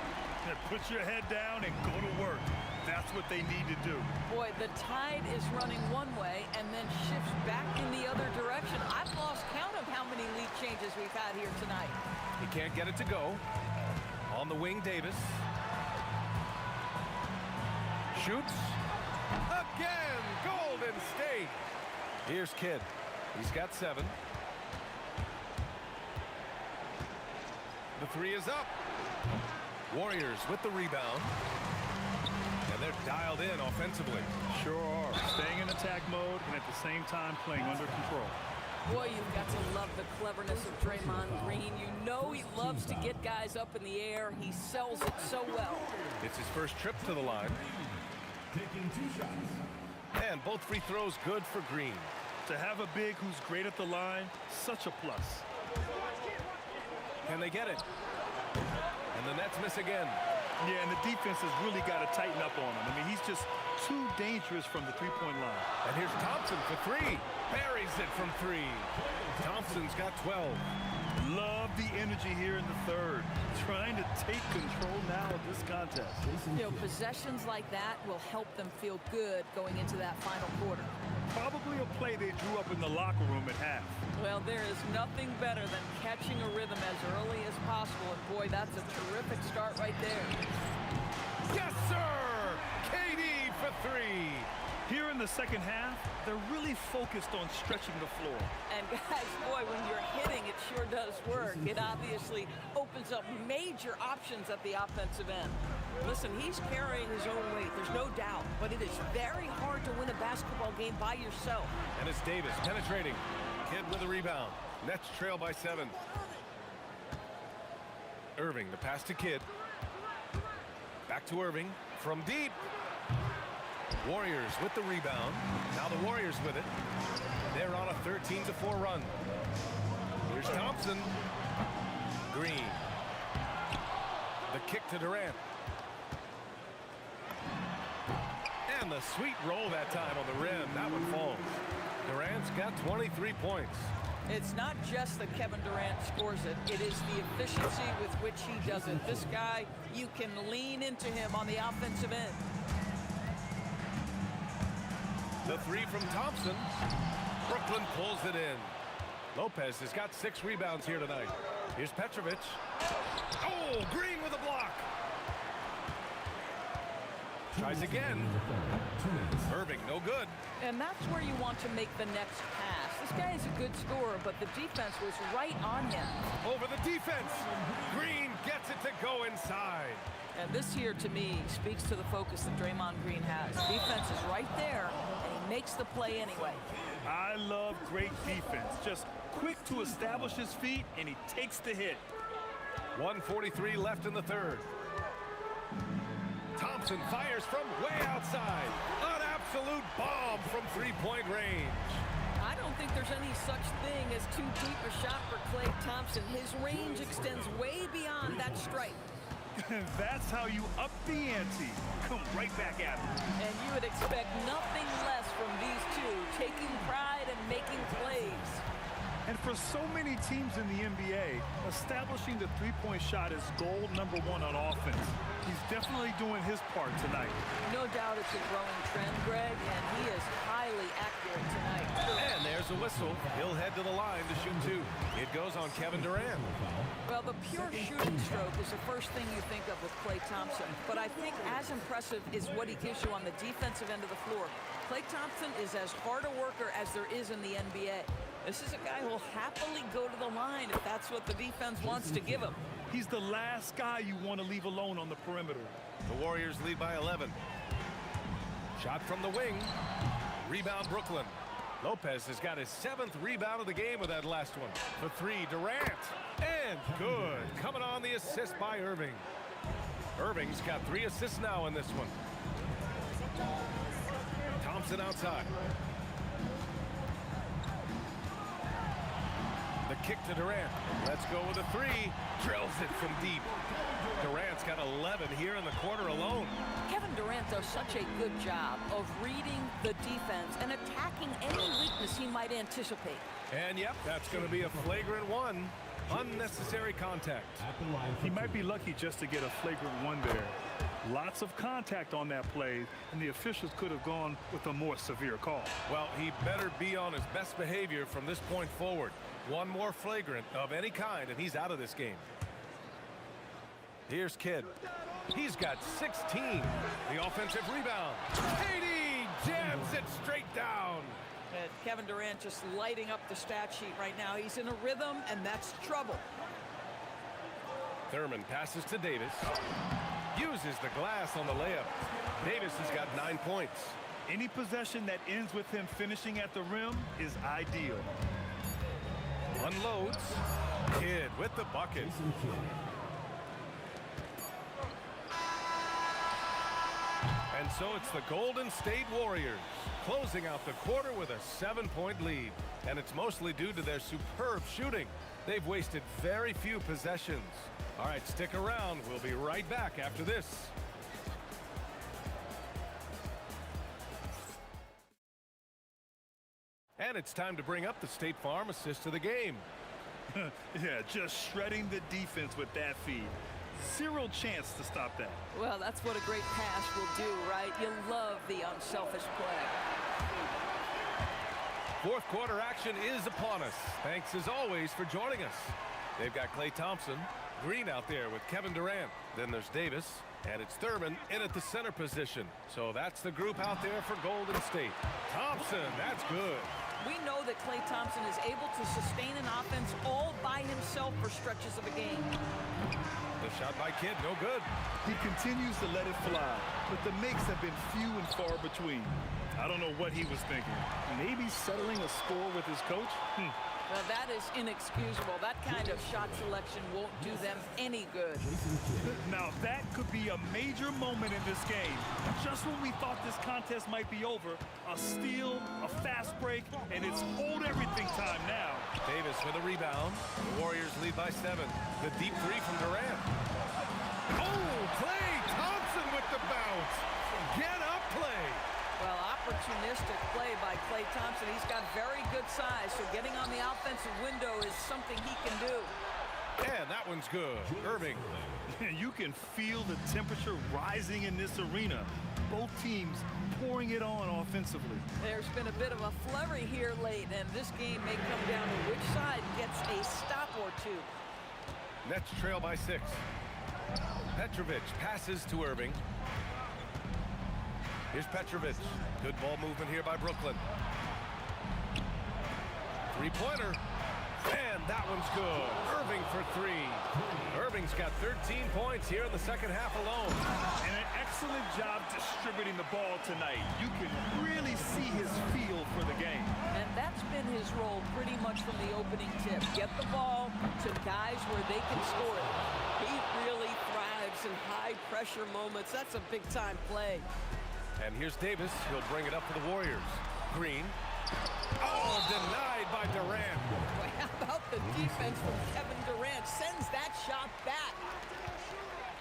Put your head down and go to work. That's what they need to do. Boy, the tide is running one way and then shifts back in the other direction. I've lost count of how many lead changes we've had here tonight. He can't get it to go. On the wing, Davis. Shoots. Again, Golden State. Here's Kidd. He's got 7. The 3 is up. Warriors with the rebound. And they're dialed in offensively. Sure are. Staying in attack mode and at the same time playing under control. Boy, you've got to love the cleverness of Draymond Green. You know he loves to get guys up in the air. He sells it so well. It's his first trip to the line. Taking 2 shots. And both free throws good for Green. To have a big who's great at the line, such a plus. Can they get it? And the Nets miss again. Yeah, and the defense has really got to tighten up on him. I mean, he's just too dangerous from the three-point line. And here's Thompson for 3. Buries it from 3. Thompson's got 12. Love the energy here in the third. Trying to take control now of this contest. You know, possessions like that will help them feel good going into that final quarter. Probably a play they drew up in the locker room at half. Well, there is nothing better than catching a rhythm as early as possible. And boy, that's a terrific start right there. Yes, sir! KD for 3. Here in the second half, they're really focused on stretching the floor. And guys, boy, when you're hitting, it sure does work. It obviously opens up major options at the offensive end. Listen, he's carrying his own weight, there's no doubt, but it is very hard to win a basketball game by yourself. And it's Davis penetrating. Kidd with a rebound. Nets trail by 7. Irving, the pass to Kidd. Back to Irving from deep. Warriors with the rebound. Now the Warriors with it. They're on a 13-4 run. Here's Thompson. Green. The kick to Durant. And the sweet roll that time on the rim. That one falls. Durant's got 23 points. It's not just that Kevin Durant scores it. It is the efficiency with which he does it. This guy, you can lean into him on the offensive end. The 3 from Thompson. Brooklyn pulls it in. Lopez has got 6 rebounds here tonight. Here's Petrovic. Oh, Green with a block. Tries again. Irving, no good. And that's where you want to make the next pass. This guy is a good scorer, but the defense was right on him. Over the defense. Green gets it to go inside. And this here, to me, speaks to the focus that Draymond Green has. Defense is right there, and he makes the play anyway. I love great defense. Just quick to establish his feet, and he takes the hit. 1:43 left in the third. Thompson fires from way outside. An absolute bomb from 3-point range. I don't think there's any such thing as too deep a shot for Klay Thompson. His range extends way beyond that strike. That's how you up the ante. Come right back at him. And you would expect nothing less from these two, taking pride and making plays. And for so many teams in the NBA, establishing the three-point shot is goal number 1 on offense. He's definitely doing his part tonight. No doubt it's a growing trend, Greg, and he is highly accurate tonight. And there's a whistle. He'll head to the line to shoot 2. It goes on Kevin Durant. Well, the pure shooting stroke is the first thing you think of with Klay Thompson. But I think as impressive is what he gives you on the defensive end of the floor. Klay Thompson is as hard a worker as there is in the NBA. This is a guy who will happily go to the line if that's what the defense wants to give him. He's the last guy you want to leave alone on the perimeter. The Warriors lead by 11. Shot from the wing. Rebound Brooklyn. Lopez has got his 7th rebound of the game with that last one. For 3, Durant. And good. Coming on the assist by Irving. Irving's got 3 assists now in this one. Thompson outside. The kick to Durant. Let's go with a 3. Drills it from deep. Durant's got 11 here in the quarter alone. Kevin Durant does such a good job of reading the defense and attacking any weakness he might anticipate. And yep, that's going to be a flagrant 1. Unnecessary contact. He might be lucky just to get a flagrant 1 there. Lots of contact on that play, and the officials could have gone with a more severe call. Well, he better be on his best behavior from this point forward. 1 more flagrant of any kind, and he's out of this game. Here's Kidd. He's got 16. The offensive rebound. KD jams it straight down. And Kevin Durant just lighting up the stat sheet right now. He's in a rhythm, and that's trouble. Thurman passes to Davis. Uses the glass on the layup. Davis has got 9 points. Any possession that ends with him finishing at the rim is ideal. Unloads. Kidd with the bucket. And so it's the Golden State Warriors closing out the quarter with a 7-point lead. And it's mostly due to their superb shooting. They've wasted very few possessions. All right, stick around. We'll be right back after this. And it's time to bring up the State Farm assist of the game. Yeah, just shredding the defense with that feed. Zero chance to stop that. Well, that's what a great pass will do, right? You love the unselfish play. Fourth quarter action is upon us. Thanks as always for joining us. They've got Klay Thompson, Green out there with Kevin Durant. Then there's Davis, and it's Thurman in at the center position. So that's the group out there for Golden State. Thompson, that's good. We know that Klay Thompson is able to sustain an offense all by himself for stretches of a game. The shot by Kidd, no good. He continues to let it fly, but the makes have been few and far between. I don't know what he was thinking. Maybe settling a score with his coach? Well, that is inexcusable. That kind of shot selection won't do them any good. Now, that could be a major moment in this game. Just when we thought this contest might be over, a steal, a fast break, and it's hold everything time now. Davis with a rebound. The Warriors lead by 7. The deep three from Durant. Oh, Klay Thompson with the bounce. Get up, Klay. Well, opportunistic play by Klay Thompson. He's got very good size, so getting on the offensive window is something he can do. And that one's good. Irving. You can feel the temperature rising in this arena. Both teams pouring it on offensively. There's been a bit of a flurry here late, and this game may come down to which side gets a stop or two. Nets trail by 6. Petrovic passes to Irving. Here's Petrovic. Good ball movement here by Brooklyn. Three-pointer. And that one's good. Irving for 3. Irving's got 13 points here in the second half alone. And an excellent job distributing the ball tonight. You can really see his feel for the game. And that's been his role pretty much from the opening tip. Get the ball to guys where they can score it. He really thrives in high-pressure moments. That's a big-time play. And here's Davis. He'll bring it up for the Warriors. Green. Oh, denied by Durant. Well, how about the defense from Kevin Durant? Sends that shot back.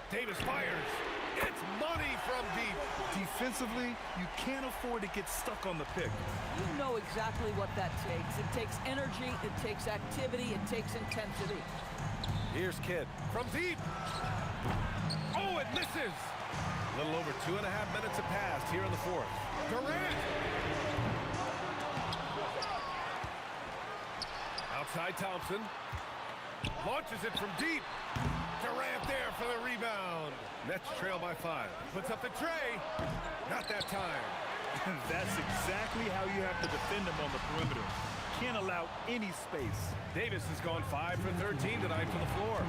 Davis fires. It's money from deep. Defensively, you can't afford to get stuck on the pick. You know exactly what that takes. It takes energy, it takes activity, it takes intensity. Here's Kidd from deep. Oh, it misses. A little over 2.5 minutes have passed here in the fourth. Durant. Outside Thompson. Launches it from deep. Durant there for the rebound. Nets trail by 5. Puts up the tray. Not that time. That's exactly how you have to defend him on the perimeter. Can't allow any space. Davis has gone 5 for 13 tonight from the floor.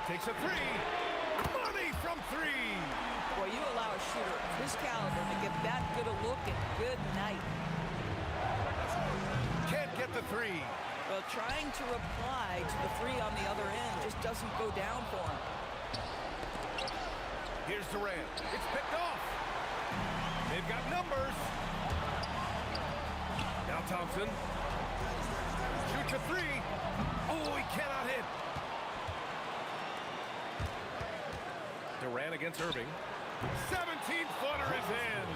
Takes a 3. Money from 3. Boy, you allow a shooter of his caliber to get that good a look at good night. Can't get the 3. Well, trying to reply to the 3 on the other end just doesn't go down for him. Here's Durant. It's picked off. They've got numbers. Now Thompson. Shoots a 3. Oh, he cannot hit. Durant against Irving. 17-footer is in.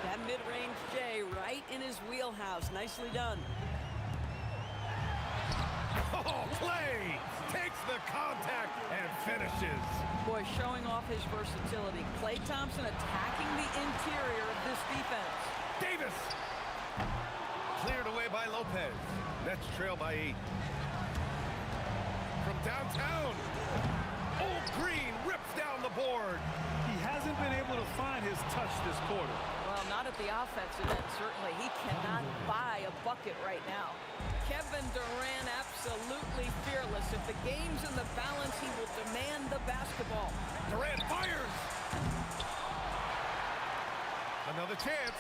That mid-range J right in his wheelhouse. Nicely done. Oh, Klay takes the contact and finishes. Boy, showing off his versatility. Klay Thompson attacking the interior of this defense. Davis. Cleared away by Lopez. Nets trail by 8. From downtown. Oh, Green rips down the board. He hasn't been able to find his touch this quarter. Well, Well, not at the offensive end, certainly. He cannot buy a bucket right now. Kevin Durant absolutely fearless. If the game's in the balance, he will demand the basketball. Durant fires! Another chance.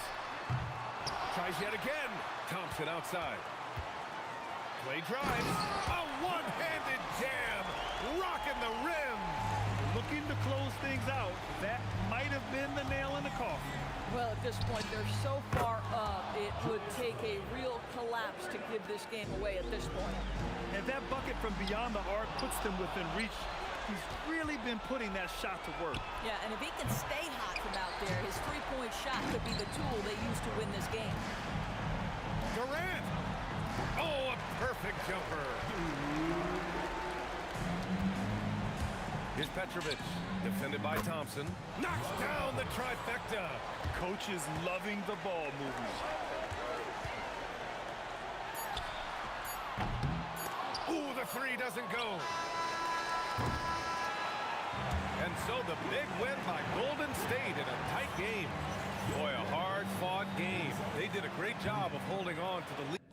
Tries yet again. Thompson outside. Clay drives. A one-handed jam. Rocking the rim. Looking to close things out. That might have been the nail in the coffin. Well, at this point, they're so far up, it would take a real collapse to give this game away at this point. And that bucket from beyond the arc puts them within reach. He's really been putting that shot to work. Yeah, and if he can stay hot from out there, his three-point shot could be the tool they use to win this game. Durant! Oh, a perfect jumper. Here's Petrovic, defended by Thompson. Knocks down the trifecta. Coach is loving the ball movement. Ooh, the three doesn't go. And so the big win by Golden State in a tight game. Boy, a hard-fought game. They did a great job of holding on to the lead.